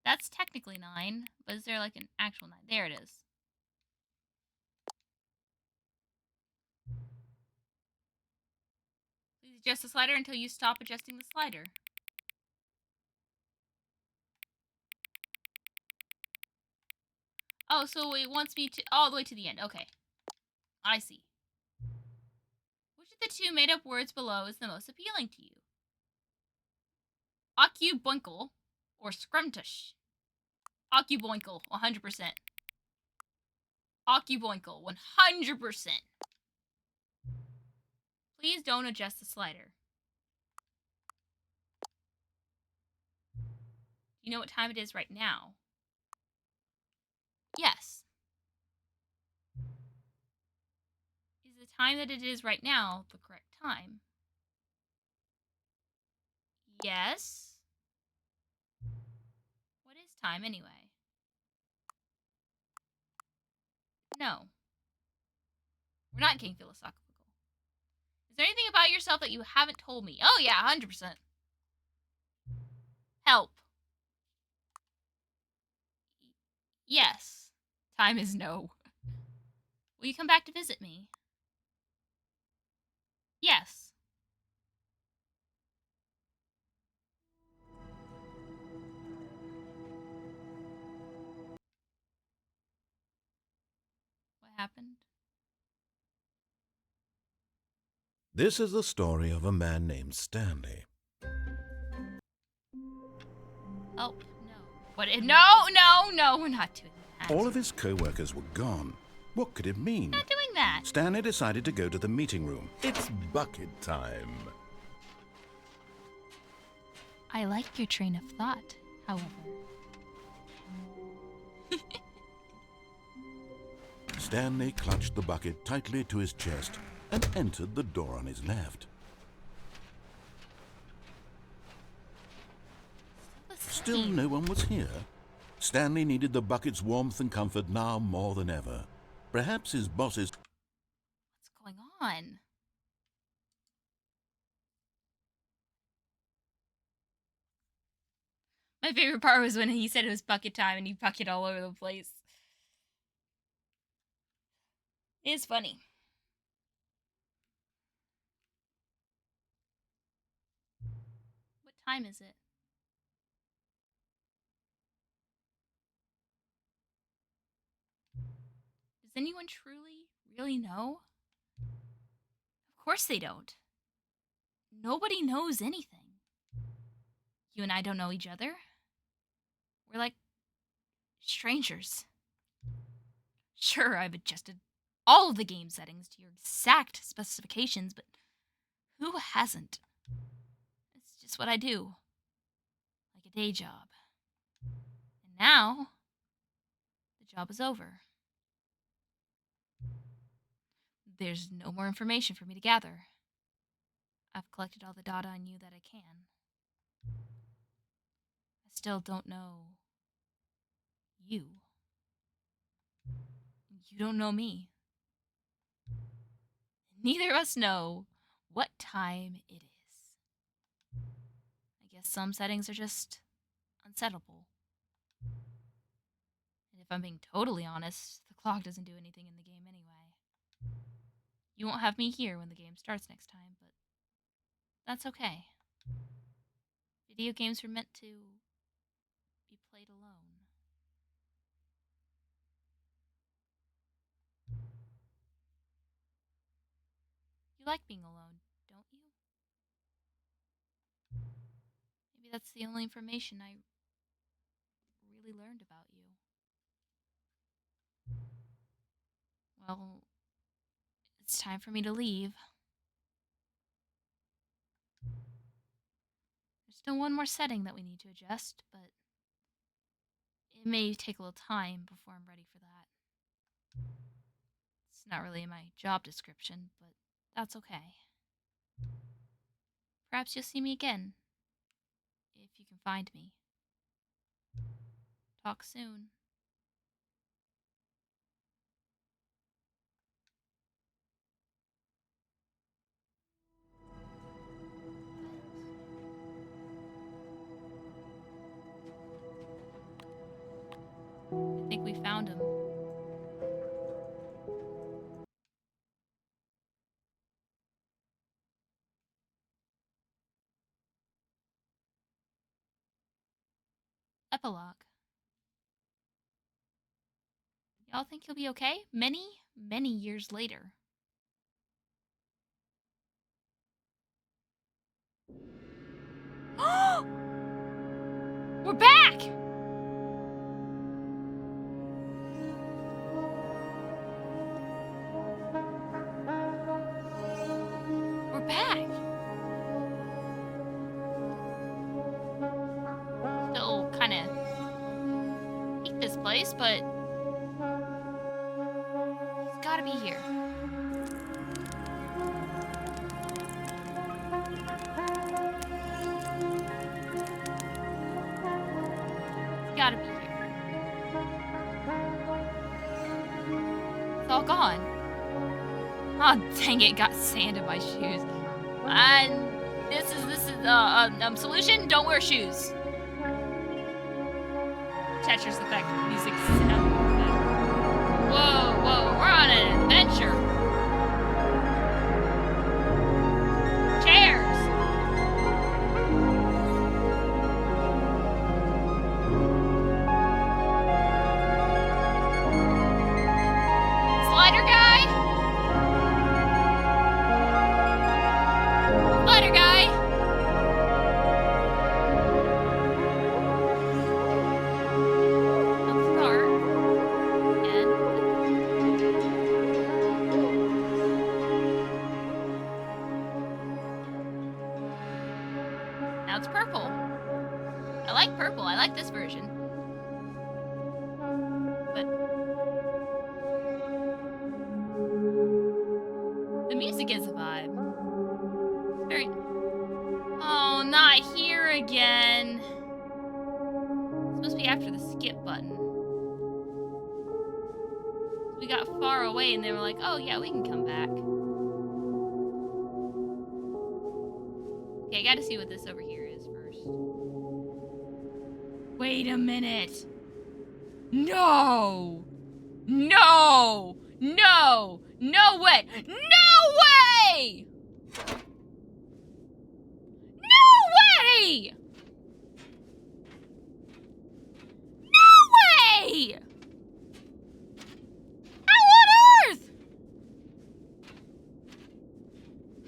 That's technically 9, but is there like an actual 9? There it is. Please adjust the slider until you stop adjusting the slider. Oh, so it wants me to all the way to the end. Okay. I see. Which of the two made up words below is the most appealing to you? Occuboinkle or scrumtush? Occuboinkle, 100%. Occuboinkle, 100%. Please don't adjust the slider. You know what time it is right now? Yes. Is the time that it is right now the correct time? Yes. What is time anyway? No. We're not getting philosophical. Is there anything about yourself that you haven't told me? Oh yeah, 100%. Help. Yes. Time is no. Will you come back to visit me? Yes. What happened? This is the story of a man named Stanley. Oh, no. What? No, we're not doing that. All of his co-workers were gone. What could it mean? Not doing that. Stanley decided to go to the meeting room. It's bucket time. I like your train of thought, however. Stanley clutched the bucket tightly to his chest and entered the door on his left. Still no one was here. Stanley needed the bucket's warmth and comfort now more than ever. Perhaps his boss's... What's going on? My favorite part was when he said it was bucket time and he bucket all over the place. It is funny. time is it? Does anyone truly, really know? Of course they don't. Nobody knows anything. You and I don't know each other. We're like strangers. Sure, I've adjusted all of the game settings to your exact specifications, but who hasn't? It's just what I do. Like a day job. And now, the job is over. There's no more information for me to gather. I've collected all the data on you that I can. I still don't know you. You don't know me. Neither of us know what time it is. I guess some settings are just unsettable. And if I'm being totally honest, the clock doesn't do anything in the game anyway. You won't have me here when the game starts next time, but that's okay. Video games were meant to be played alone. You like being alone, don't you? Maybe that's the only information I really learned about you. Well, it's time for me to leave. There's still one more setting that we need to adjust, but it may take a little time before I'm ready for that. It's not really in my job description, but that's okay. Perhaps you'll see me again, if you can find me. Talk soon. I think we found him. Epilogue. Y'all think he'll be okay? Many, many years later. We're back! We're back! Still kinda hate this place, but he's gotta be here. Gotta be here. It's all gone. Oh dang it! Got sand in my shoes. And this is solution. Don't wear shoes. Tetris effect music sound. Whoa, whoa! We're on an adventure. Chairs. Slider guy? Slider guy? Let's start. And now it's purple. I like purple. I like this version. But the music is a vibe. Very. Oh, not here again. It's supposed to be after the skip button. We got far away and they were like, oh yeah, we can come back. Okay, I gotta see what this over here is first. Wait a minute. No! No! No! No way! No way! No way! way! No way! How on earth?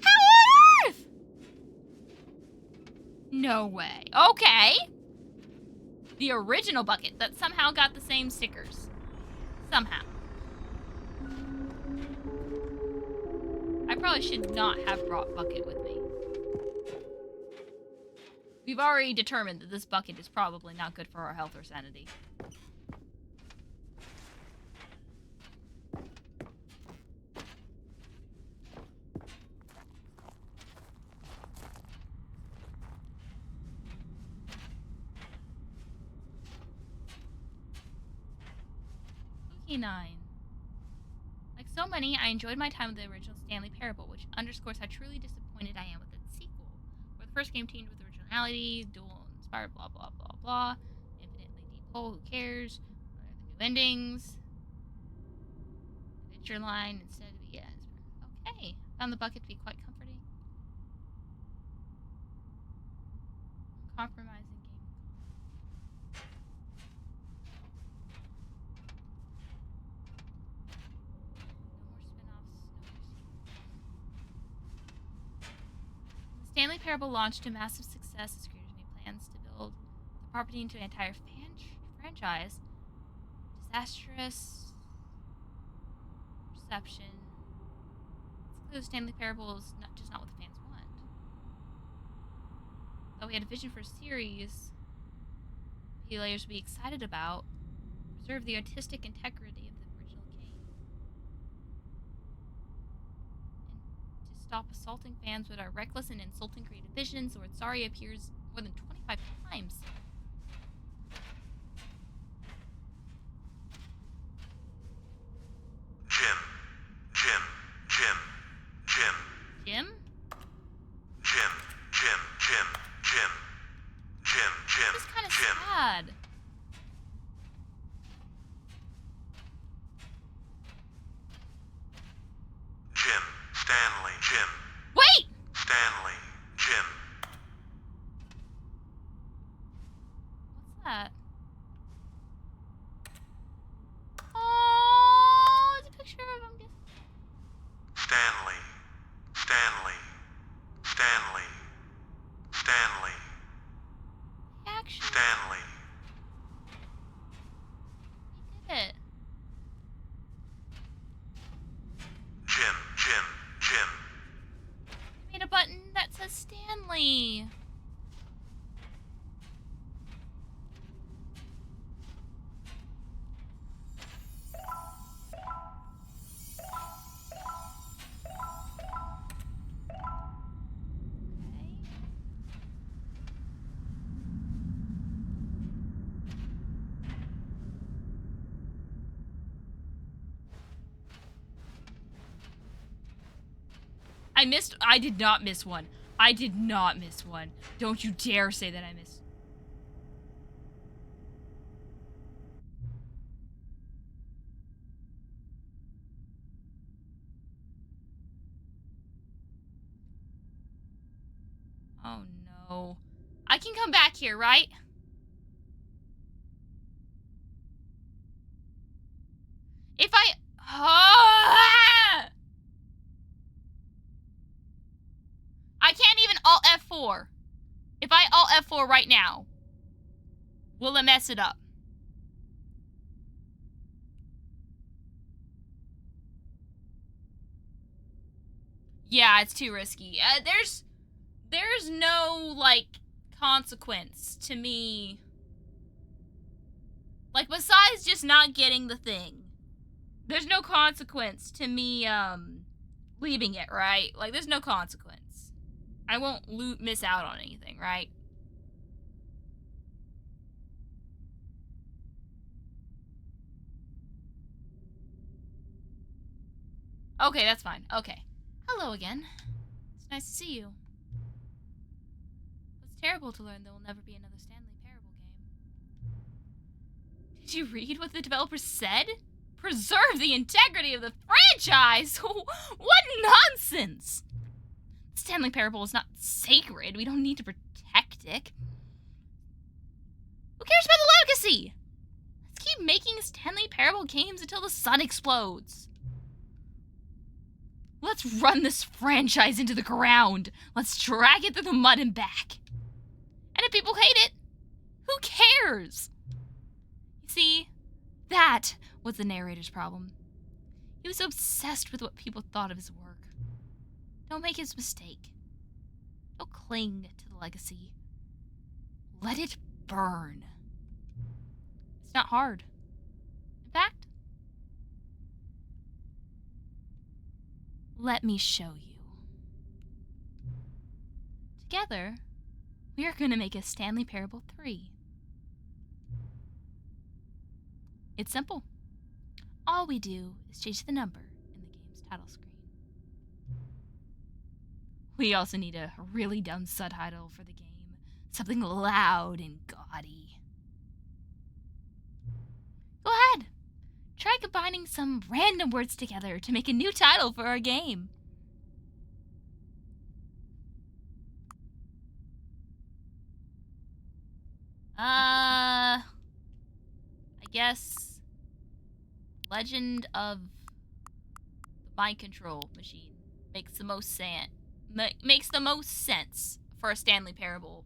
How on earth? No way. Okay. The original bucket that somehow got the same stickers. Somehow. I probably should not have brought bucket with me. We've already determined that this bucket is probably not good for our health or sanity. Lucky 9. Like so many, I enjoyed my time with the original Stanley Parable, which underscores how truly disappointed I am with its sequel. Where the first game teamed with originality, dual inspired, blah blah blah blah, infinitely deep hole, who cares? What are the new endings? Adventure line instead of okay. Found the bucket to be quite comforting. Compromising game. The Stanley Parable launched to massive success as creators made plans to build the property into an entire franchise. Disastrous reception. It's clear the Stanley Parable is not what the fans want. Though we had a vision for a series players would be excited about, preserve the artistic integrity of the original game. And to stop assaulting fans with our reckless and insulting creative visions, the word sorry appears more than 25 times. Jim? This is kind of sad. Jim. Stanley. Jim. Wait! Stanley. Jim. What's that? Oh, it's a picture of him. Stanley. Actually, Stanley. he did it. Jim. He made a button that says Stanley. I did not miss one. I did not miss one. Don't you dare say that I missed. Oh no. I can come back here, right? If I... I can't even Alt F4. If I Alt F4 right now, will it mess it up? Yeah, it's too risky. There's no, like, consequence to me. Like, besides just not getting the thing. There's no consequence to me, leaving it, right? Like, there's no consequence. I won't miss out on anything, right? Okay, that's fine. Okay. Hello again. It's nice to see you. It's terrible to learn there will never be another Stanley Parable game. Did you read what the developers said? Preserve the integrity of the franchise? What nonsense! Stanley Parable is not sacred. We don't need to protect dick. Who cares about the legacy? Let's keep making Stanley Parable games until the sun explodes. Let's run this franchise into the ground. Let's drag it through the mud and back. And if people hate it, who cares? You see, that was the narrator's problem. He was obsessed with what people thought of his work. Don't make his mistake. Don't cling to the legacy. Let it burn. It's not hard. In fact, let me show you. Together, we are going to make a Stanley Parable 3. It's simple. All we do is change the number in the game's title screen. We also need a really dumb subtitle for the game. Something loud and gaudy. Go ahead. Try combining some random words together to make a new title for our game. I guess Legend of the Mind Control Machine makes the most sense for a Stanley Parable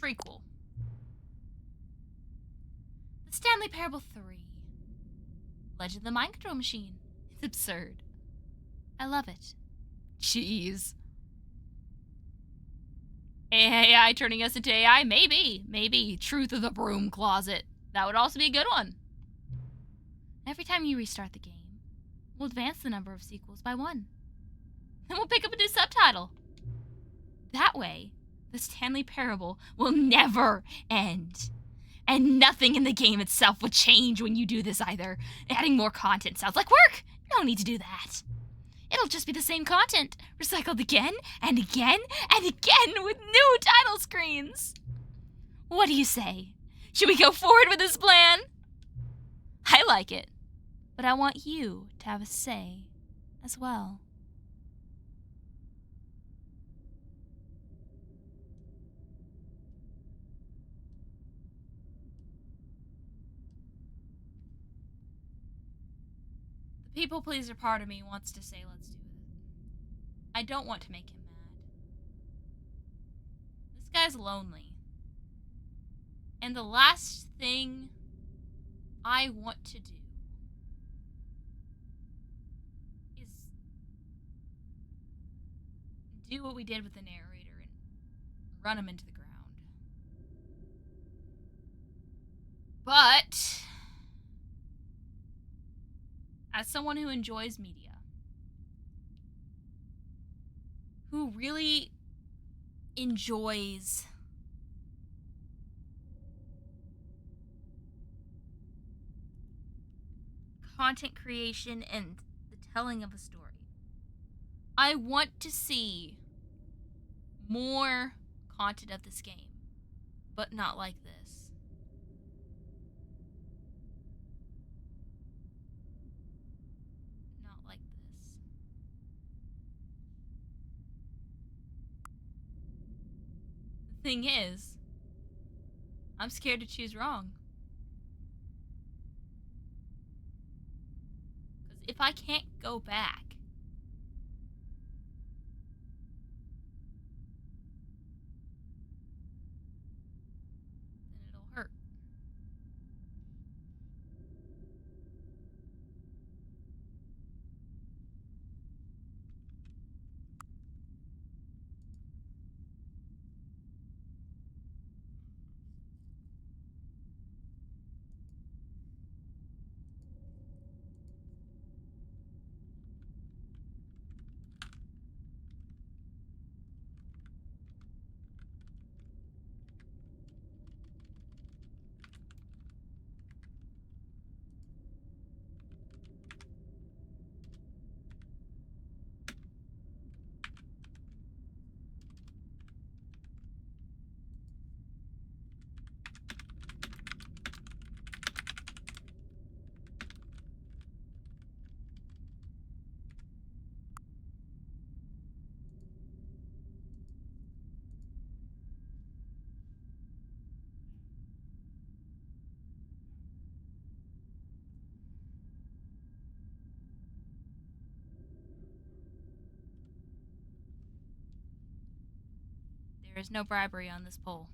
prequel. The Stanley Parable 3. Legend of the Mind Control Machine. It's absurd. I love it. Jeez. AI turning us into AI? Maybe. Truth of the Broom Closet. That would also be a good one. Every time you restart the game, we'll advance the number of sequels by 1. Then we'll pick up a new subtitle. That way, the Stanley Parable will never end. And nothing in the game itself will change when you do this either. Adding more content sounds like work. No need to do that. It'll just be the same content, recycled again and again and again with new title screens. What do you say? Should we go forward with this plan? I like it, but I want you to have a say as well. The people pleaser part of me wants to say let's do it. I don't want to make him mad. This guy's lonely. And the last thing I want to do is do what we did with the narrator and run him into the ground. But as someone who enjoys media, who really enjoys content creation and the telling of a story, I want to see more content of this game, but not like this. Not like this. The thing is, I'm scared to choose wrong. Because if I can't go back, then it'll hurt. There is no bribery on this poll.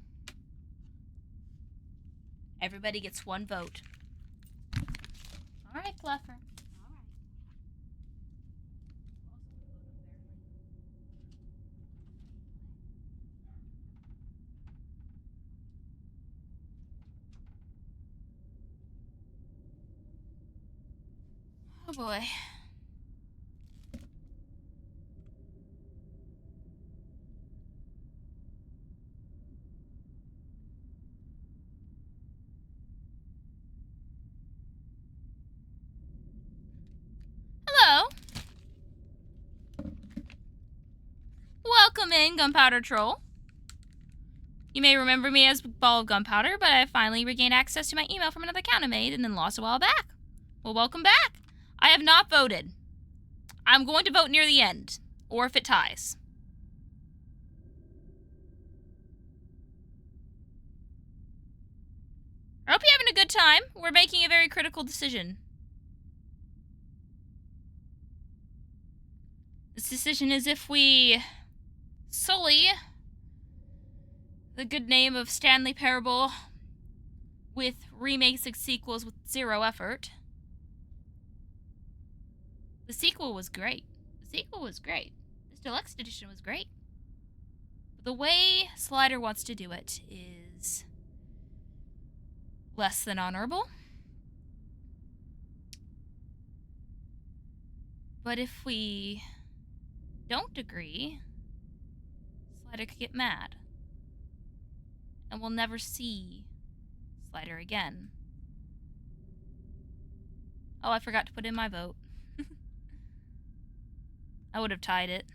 Everybody gets one vote. All right, Fluffer. Oh boy. Hello. Welcome in, Gunpowder Troll. You may remember me as Ball of Gunpowder, but I finally regained access to my email from another account I made and then lost a while back. Well, welcome back. I have not voted. I'm going to vote near the end, or if it ties. I hope you're having a good time. We're making a very critical decision. This decision is if we sully the good name of Stanley Parable with remakes and sequels with zero effort. The sequel was great. The sequel was great. This deluxe edition was great. But the way Slider wants to do it is less than honorable. But if we don't agree, Slider could get mad. And we'll never see Slider again. Oh, I forgot to put in my vote. I would have tied it.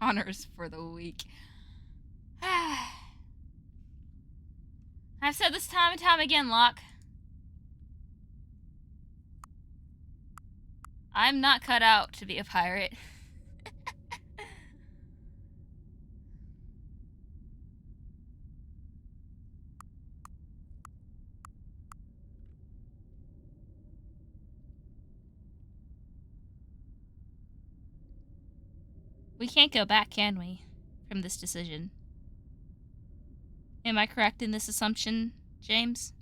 Honors for the week. I've said this time and time again, Locke. I'm not cut out to be a pirate. We can't go back, can we, from this decision? Am I correct in this assumption, James?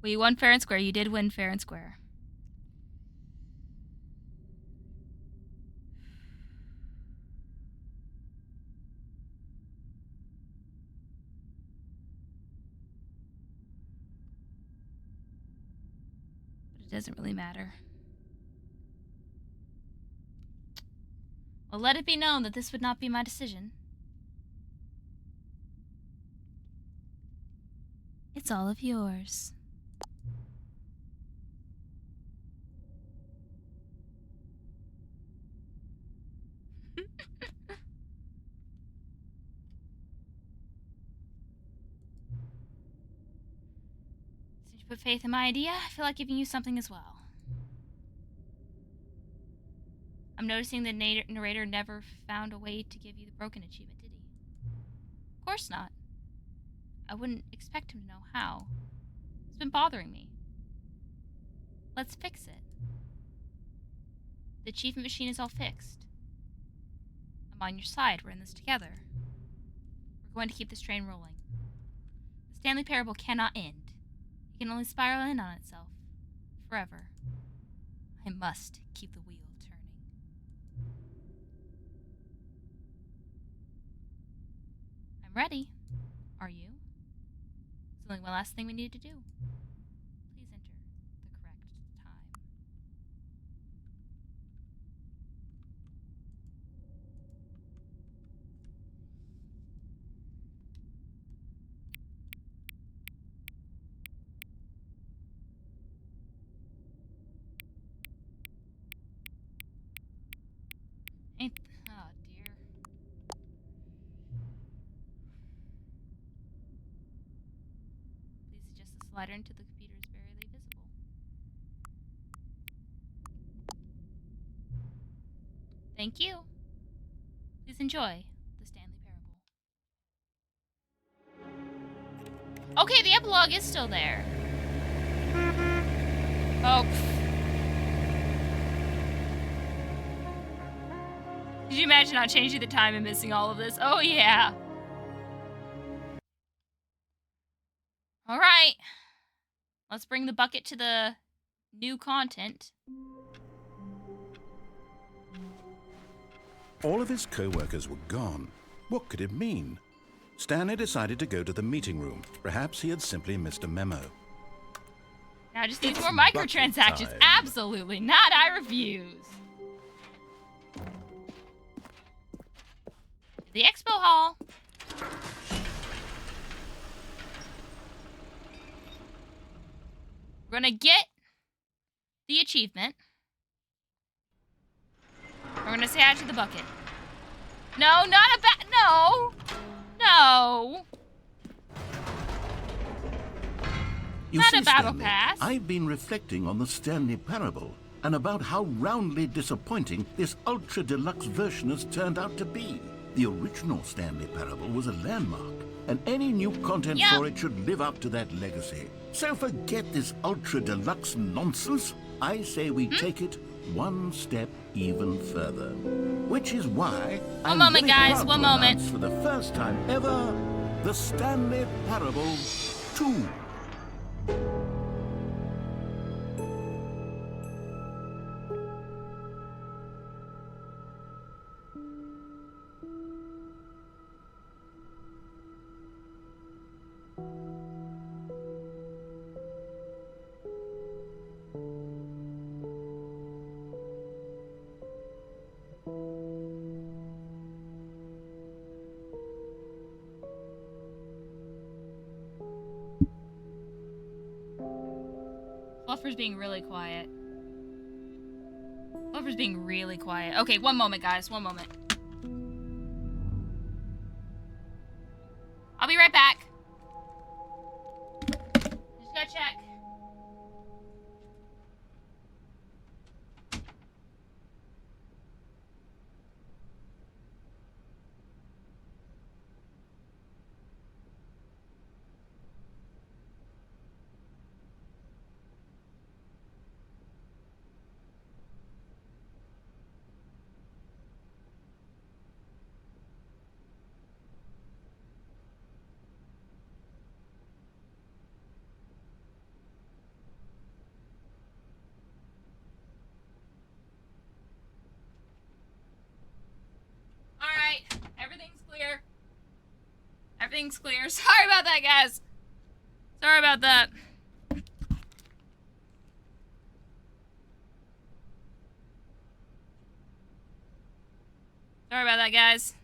Well, you won fair and square. You did win fair and square. But it doesn't really matter. Well, let it be known that this would not be my decision. It's all of yours. Since you put faith in my idea, I feel like giving you something as well. I'm noticing the narrator never found a way to give you the broken achievement, did he? Of course not. I wouldn't expect him to know how. It's been bothering me. Let's fix it. The achievement machine is all fixed. I'm on your side. We're in this together. We're going to keep this train rolling. The Stanley Parable cannot end. It can only spiral in on itself. Forever. I must keep the wheel turning. I'm ready. Are you? It's only one last thing we need to do. Please enter the correct time. Oh dear. Please adjust the slider until the computer is barely visible. Thank you. Please enjoy the Stanley Parable. Okay, the epilogue is still there. Oh. Did you imagine not changing the time and missing all of this? Oh, yeah. All right. Let's bring the bucket to the new content. All of his co-workers were gone. What could it mean? Stanley decided to go to the meeting room. Perhaps he had simply missed a memo. Now just needs more microtransactions. Absolutely not. I refuse. The expo hall. We're gonna get the achievement. We're gonna say hi to the bucket. No, not a bat. No. No. Not a battle Stanley, pass. I've been reflecting on the Stanley Parable and about how roundly disappointing this ultra deluxe version has turned out to be. The original Stanley Parable was a landmark, and any new content for it should live up to that legacy. So forget this ultra deluxe nonsense. I say we take it one step even further. Which is why One moment, guys. One moment. For the first time ever, the Stanley Parable 2. Fluffer's being really quiet. Fluffer's being really quiet. Okay, one moment, guys. One moment. I'll be right back. Just gotta check. Everything's clear. Sorry about that, guys. Sorry about that. Sorry about that, guys.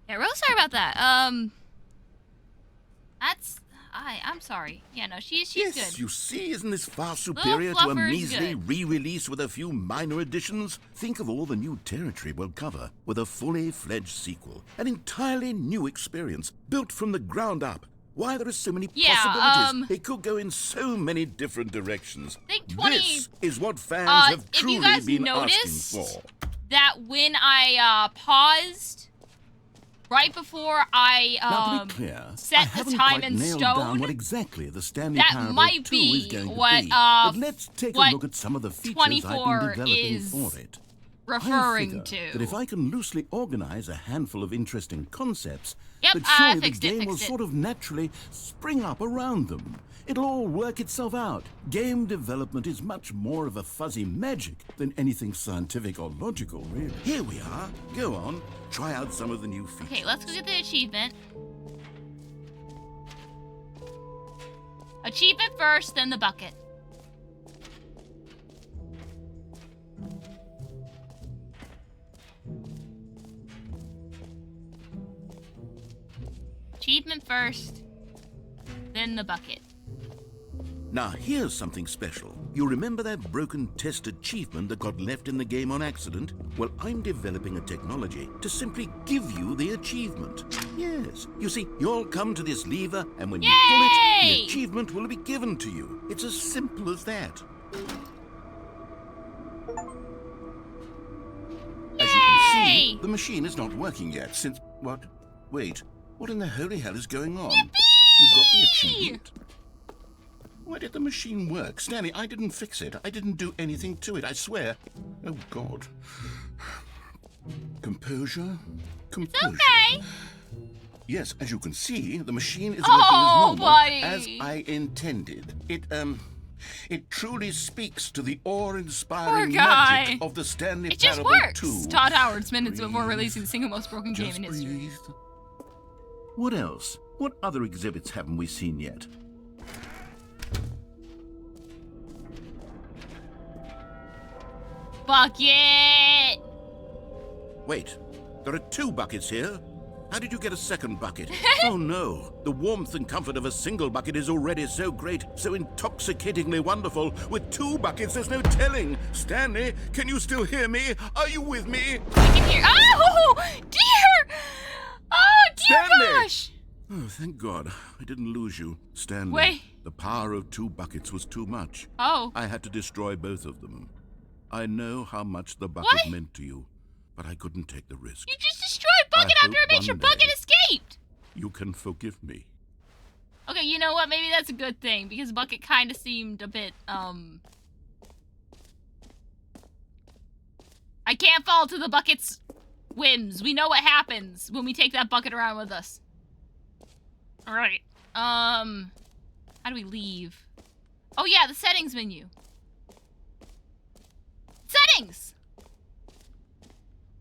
Yeah, real sorry about that. I'm sorry. Yeah, no, she's yes, good. You see, isn't this far superior to a measly re-release with a few minor additions? Think of all the new territory we'll cover with a fully fledged sequel. An entirely new experience, built from the ground up. Why, there are so many possibilities. It could go in so many different directions. This is what fans have truly been asking for. That when I paused right before I now, to be clear, set the time in nailed stone, down what exactly the Stanley that Parable might 2 is going be what to be. But let's take a look at some of the features I've been developing for it. referring I figure to. that if I can loosely organize a handful of interesting concepts, Yep, that surely the fixed it, game will fixed it. sort of naturally spring up around them. It'll all work itself out. Game development is much more of a fuzzy magic than anything scientific or logical, really. Here we are. Go on. Try out some of the new features. Okay, let's go get the achievement. Achievement first, then the bucket. Achievement first, then the bucket. Now, here's something special. You remember that broken test achievement that got left in the game on accident? Well, I'm developing a technology to simply give you the achievement. Yes. You see, you'll come to this lever, and when you pull it, the achievement will be given to you. It's as simple as that. As you can see, the machine is not working yet since... What? Wait. What in the holy hell is going on? You've got the achievement? Why did the machine work? Stanley, I didn't fix it. I didn't do anything to it, I swear. Oh, God. Composure. Composure. It's okay. Yes, as you can see, the machine is working as normal, buddy. as I intended. It truly speaks to the awe-inspiring magic of the Stanley It just Parable works. 2. Todd Howard's minutes before releasing the single most broken game Just in history. breathe. What else? What other exhibits haven't we seen yet? Bucket! Wait, there are 2 buckets here. How did you get a second bucket? Oh no, the warmth and comfort of a single bucket is already so great, so intoxicatingly wonderful. With 2 buckets, there's no telling. Stanley, can you still hear me? Are you with me? I can hear. Oh, dear! Oh, dear Stanley! gosh! Oh, thank God. I didn't lose you. Stanley, Wait. the power of 2 buckets was too much. Oh. I had to destroy both of them. I know how much the bucket What? meant to you, but I couldn't take the risk. You just destroyed Bucket I after hope it makes your one day Bucket escaped! You can forgive me. Okay, you know what? Maybe that's a good thing, because Bucket kind of seemed a bit, I can't fall to the Bucket's whims. We know what happens when we take that Bucket around with us. Alright. How do we leave? Oh yeah, the settings menu. Settings!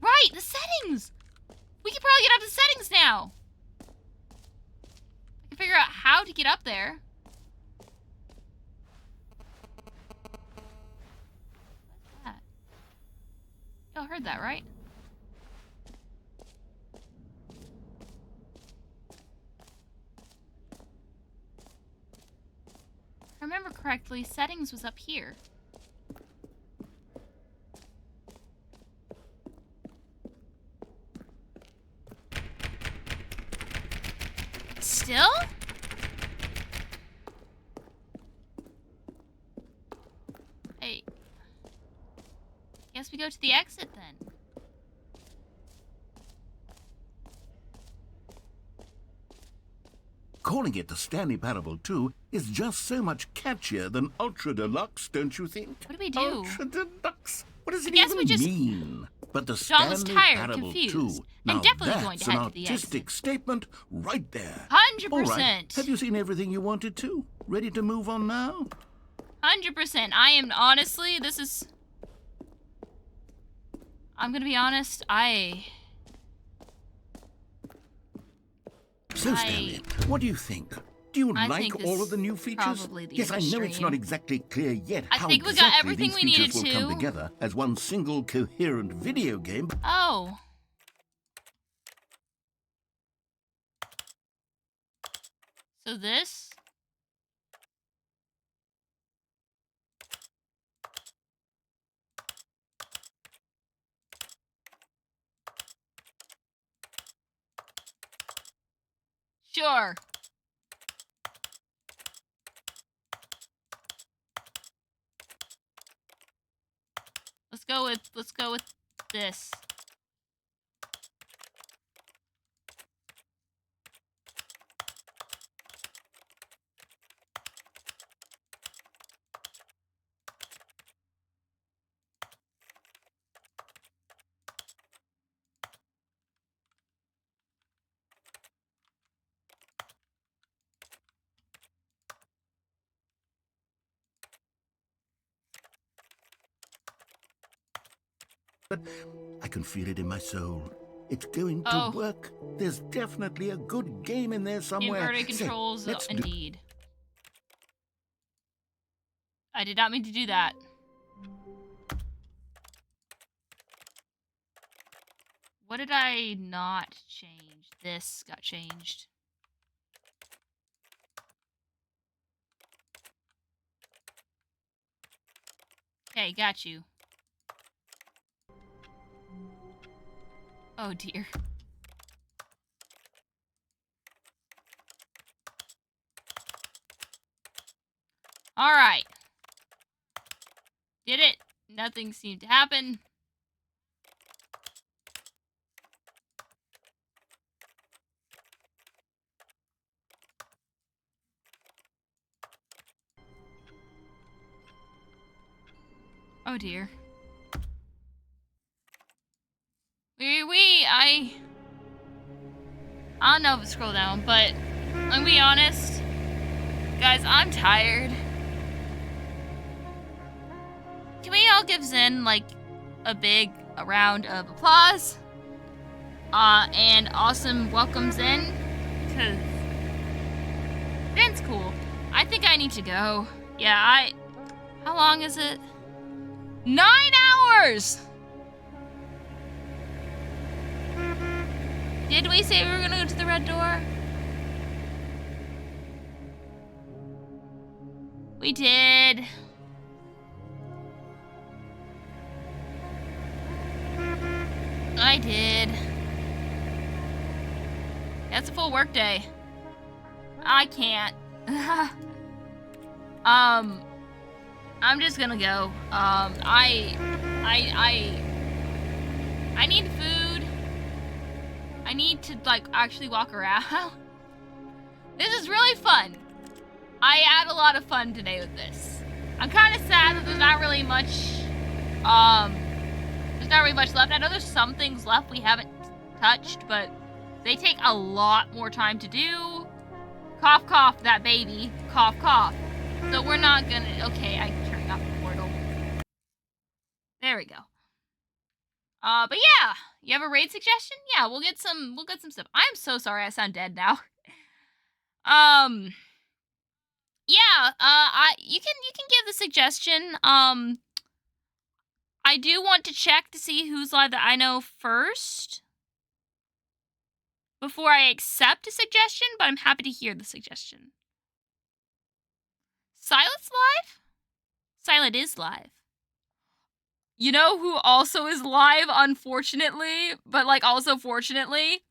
Right, the settings! We can probably get up to settings now. I can figure out how to get up there. What's that? Y'all heard that, right? If I remember correctly, settings was up here. Still? Hey. Guess we go to the exit then. Calling it the Stanley Parable 2 is just so much catchier than Ultra Deluxe, don't you think? What do we do? Ultra Deluxe? What does it I guess even we just... mean? But the John was Stanley tired, Parable confused. 2, I'm now definitely that's going to an head to the artistic statement right there. 100%. All right, have you seen everything you wanted to? Ready to move on now? 100%. I am honestly, this is... I'm gonna be honest, So, Stanley, what do you think? Do you I like think this all of the new features? probably the Yes, I know it's stream. not exactly clear yet I how think we got exactly everything these we needed features will come to. together as one single coherent video game. Oh. So this? Sure. Let's go with this. but I can feel it in my soul. It's going to work. There's definitely a good game in there somewhere. Inverted controls, indeed. I did not mean to do that. What did I not change? This got changed. Okay, got you. Oh dear. Alright. Did it. Nothing seemed to happen. Oh dear. I don't know if it's scroll down, but I'm gonna be honest. Guys, I'm tired. Can we all give Zen, like, a big round of applause? And awesome welcome Zen? Because Zen's cool. I think I need to go. Yeah, how long is it? 9 hours! Did we say we were gonna go to the red door? We did. I did. That's a full work day. I can't. I'm just gonna go. I need food. I need to, like, actually walk around. This is really fun. I had a lot of fun today with this. I'm kind of sad that there's not really much, left. I know there's some things left we haven't touched, but they take a lot more time to do. Cough, cough, that baby. Cough, cough. So we're not gonna, okay, I turned off the portal. There we go. But yeah, you have a raid suggestion? Yeah, we'll get some stuff. I'm so sorry I sound dead now. Yeah, you can give the suggestion. I do want to check to see who's live that I know first before I accept a suggestion, but I'm happy to hear the suggestion. Silent's live? Silent is live. You know who also is live, unfortunately, but, like, also fortunately?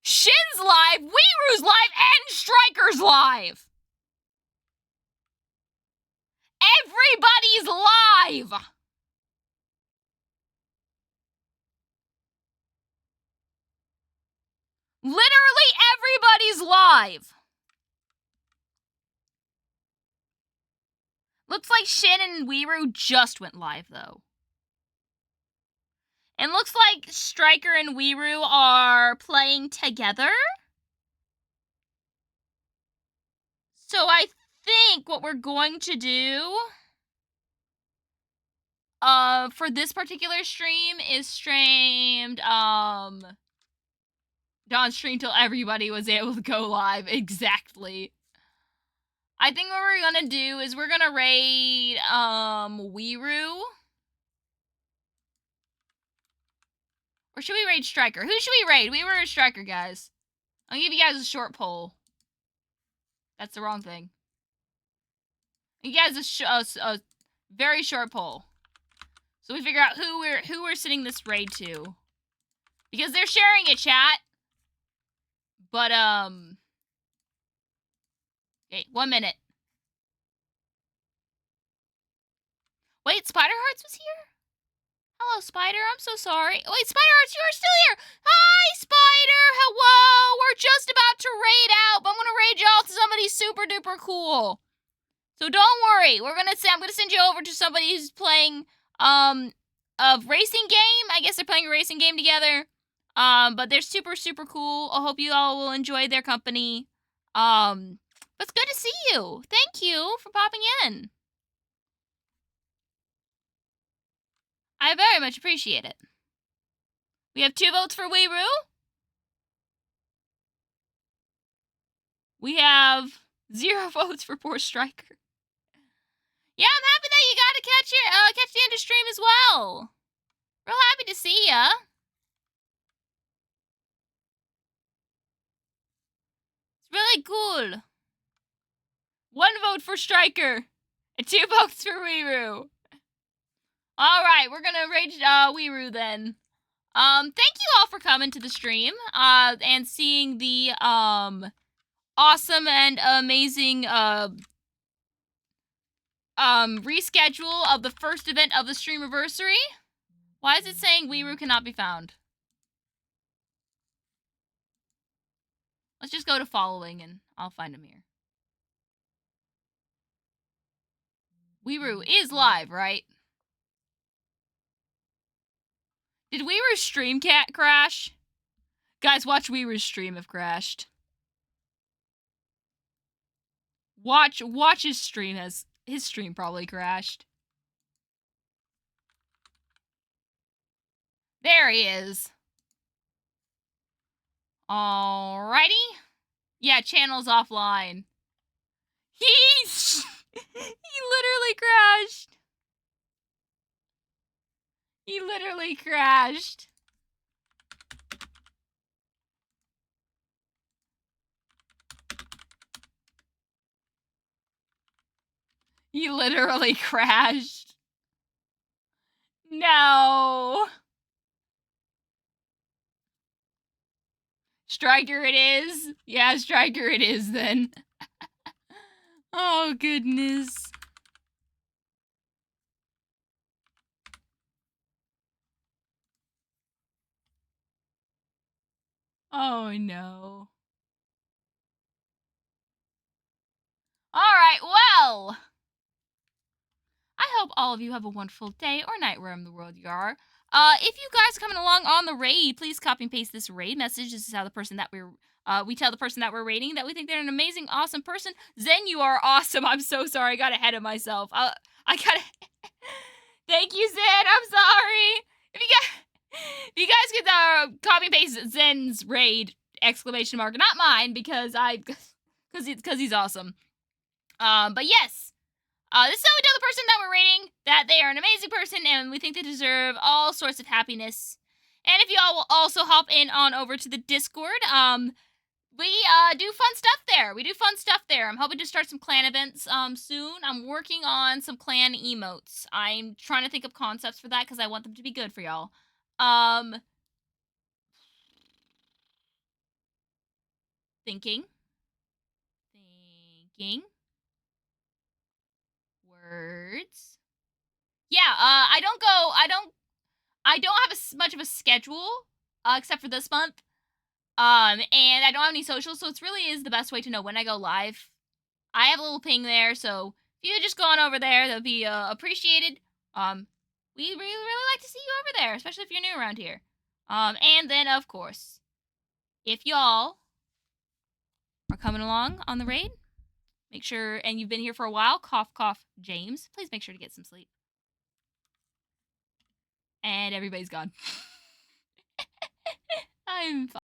Shin's live, Weiru's live, and Striker's live! Everybody's live! Literally everybody's live! Looks like Shin and Weiru just went live, though. And looks like Striker and Weiru are playing together. So I think what we're going to do for this particular stream is streamed Dawn stream till everybody was able to go live. Exactly. I think what we're gonna do is we're gonna raid Weiru. Or should we raid Striker? Who should we raid? Weiru or Striker, guys? I'll give you guys a short poll. That's the wrong thing. You guys a very short poll. So we figure out who we're sending this raid to. Because they're sharing it, chat. But okay, 1 minute. Wait, Spiderhearts was here? Hello, Spider. I'm so sorry. Wait, Spiderhearts, you are still here. Hi, Spider. Hello. We're just about to raid out, but I'm gonna raid y'all to somebody super duper cool. So don't worry. I'm gonna send you over to somebody who's playing a racing game. I guess they're playing a racing game together. But they're super super cool. I hope you all will enjoy their company. But it's good to see you. Thank you for popping in. I very much appreciate it. We have 2 votes for Weiroo. We have 0 votes for poor Striker. Yeah, I'm happy that you got to catch the end of stream as well. Real happy to see ya. It's really cool. 1 vote for Striker and 2 votes for Weiroo. All right, we're gonna rage Weiroo then. Thank you all for coming to the stream and seeing the awesome and amazing reschedule of the first event of the Streamiversary. Why is it saying Weiroo cannot be found? Let's just go to following and I'll find him here. Weiroo is live, right? Did Weiroo's stream crash? Guys, watch Weiroo's stream have crashed. Watch his stream his stream probably crashed. There he is. Alrighty. Yeah, channel's offline. He literally crashed. He literally crashed. He literally crashed. No. Striker it is. Yeah, Striker it is then. Oh, goodness. Oh, no. All right, well. I hope all of you have a wonderful day or night wherever in the world you are. If you guys are coming along on the raid, please copy and paste this raid message. This is how the person that we tell the person that we're raiding that we think they're an amazing, awesome person. Zen, you are awesome. I'm so sorry. I got ahead of myself. Thank you, Zen. I'm sorry. If you guys could copy and paste Zen's raid exclamation mark, not mine because he's awesome. But yes. This is how we tell the person that we're rating that they are an amazing person and we think they deserve all sorts of happiness. And if y'all will also hop in on over to the Discord, we do fun stuff there. I'm hoping to start some clan events soon. I'm working on some clan emotes. I'm trying to think of concepts for that because I want them to be good for y'all. Thinking. Words. Yeah, I don't have much of a schedule, except for this month. And I don't have any socials, so it really is the best way to know when I go live. I have a little ping there, so if you could just go on over there, that would be appreciated. We really like to see you over there, especially if you're new around here. And then, of course, if y'all are coming along on the raid, make sure, and you've been here for a while, cough, cough, James, please make sure to get some sleep. And everybody's gone. I'm fine.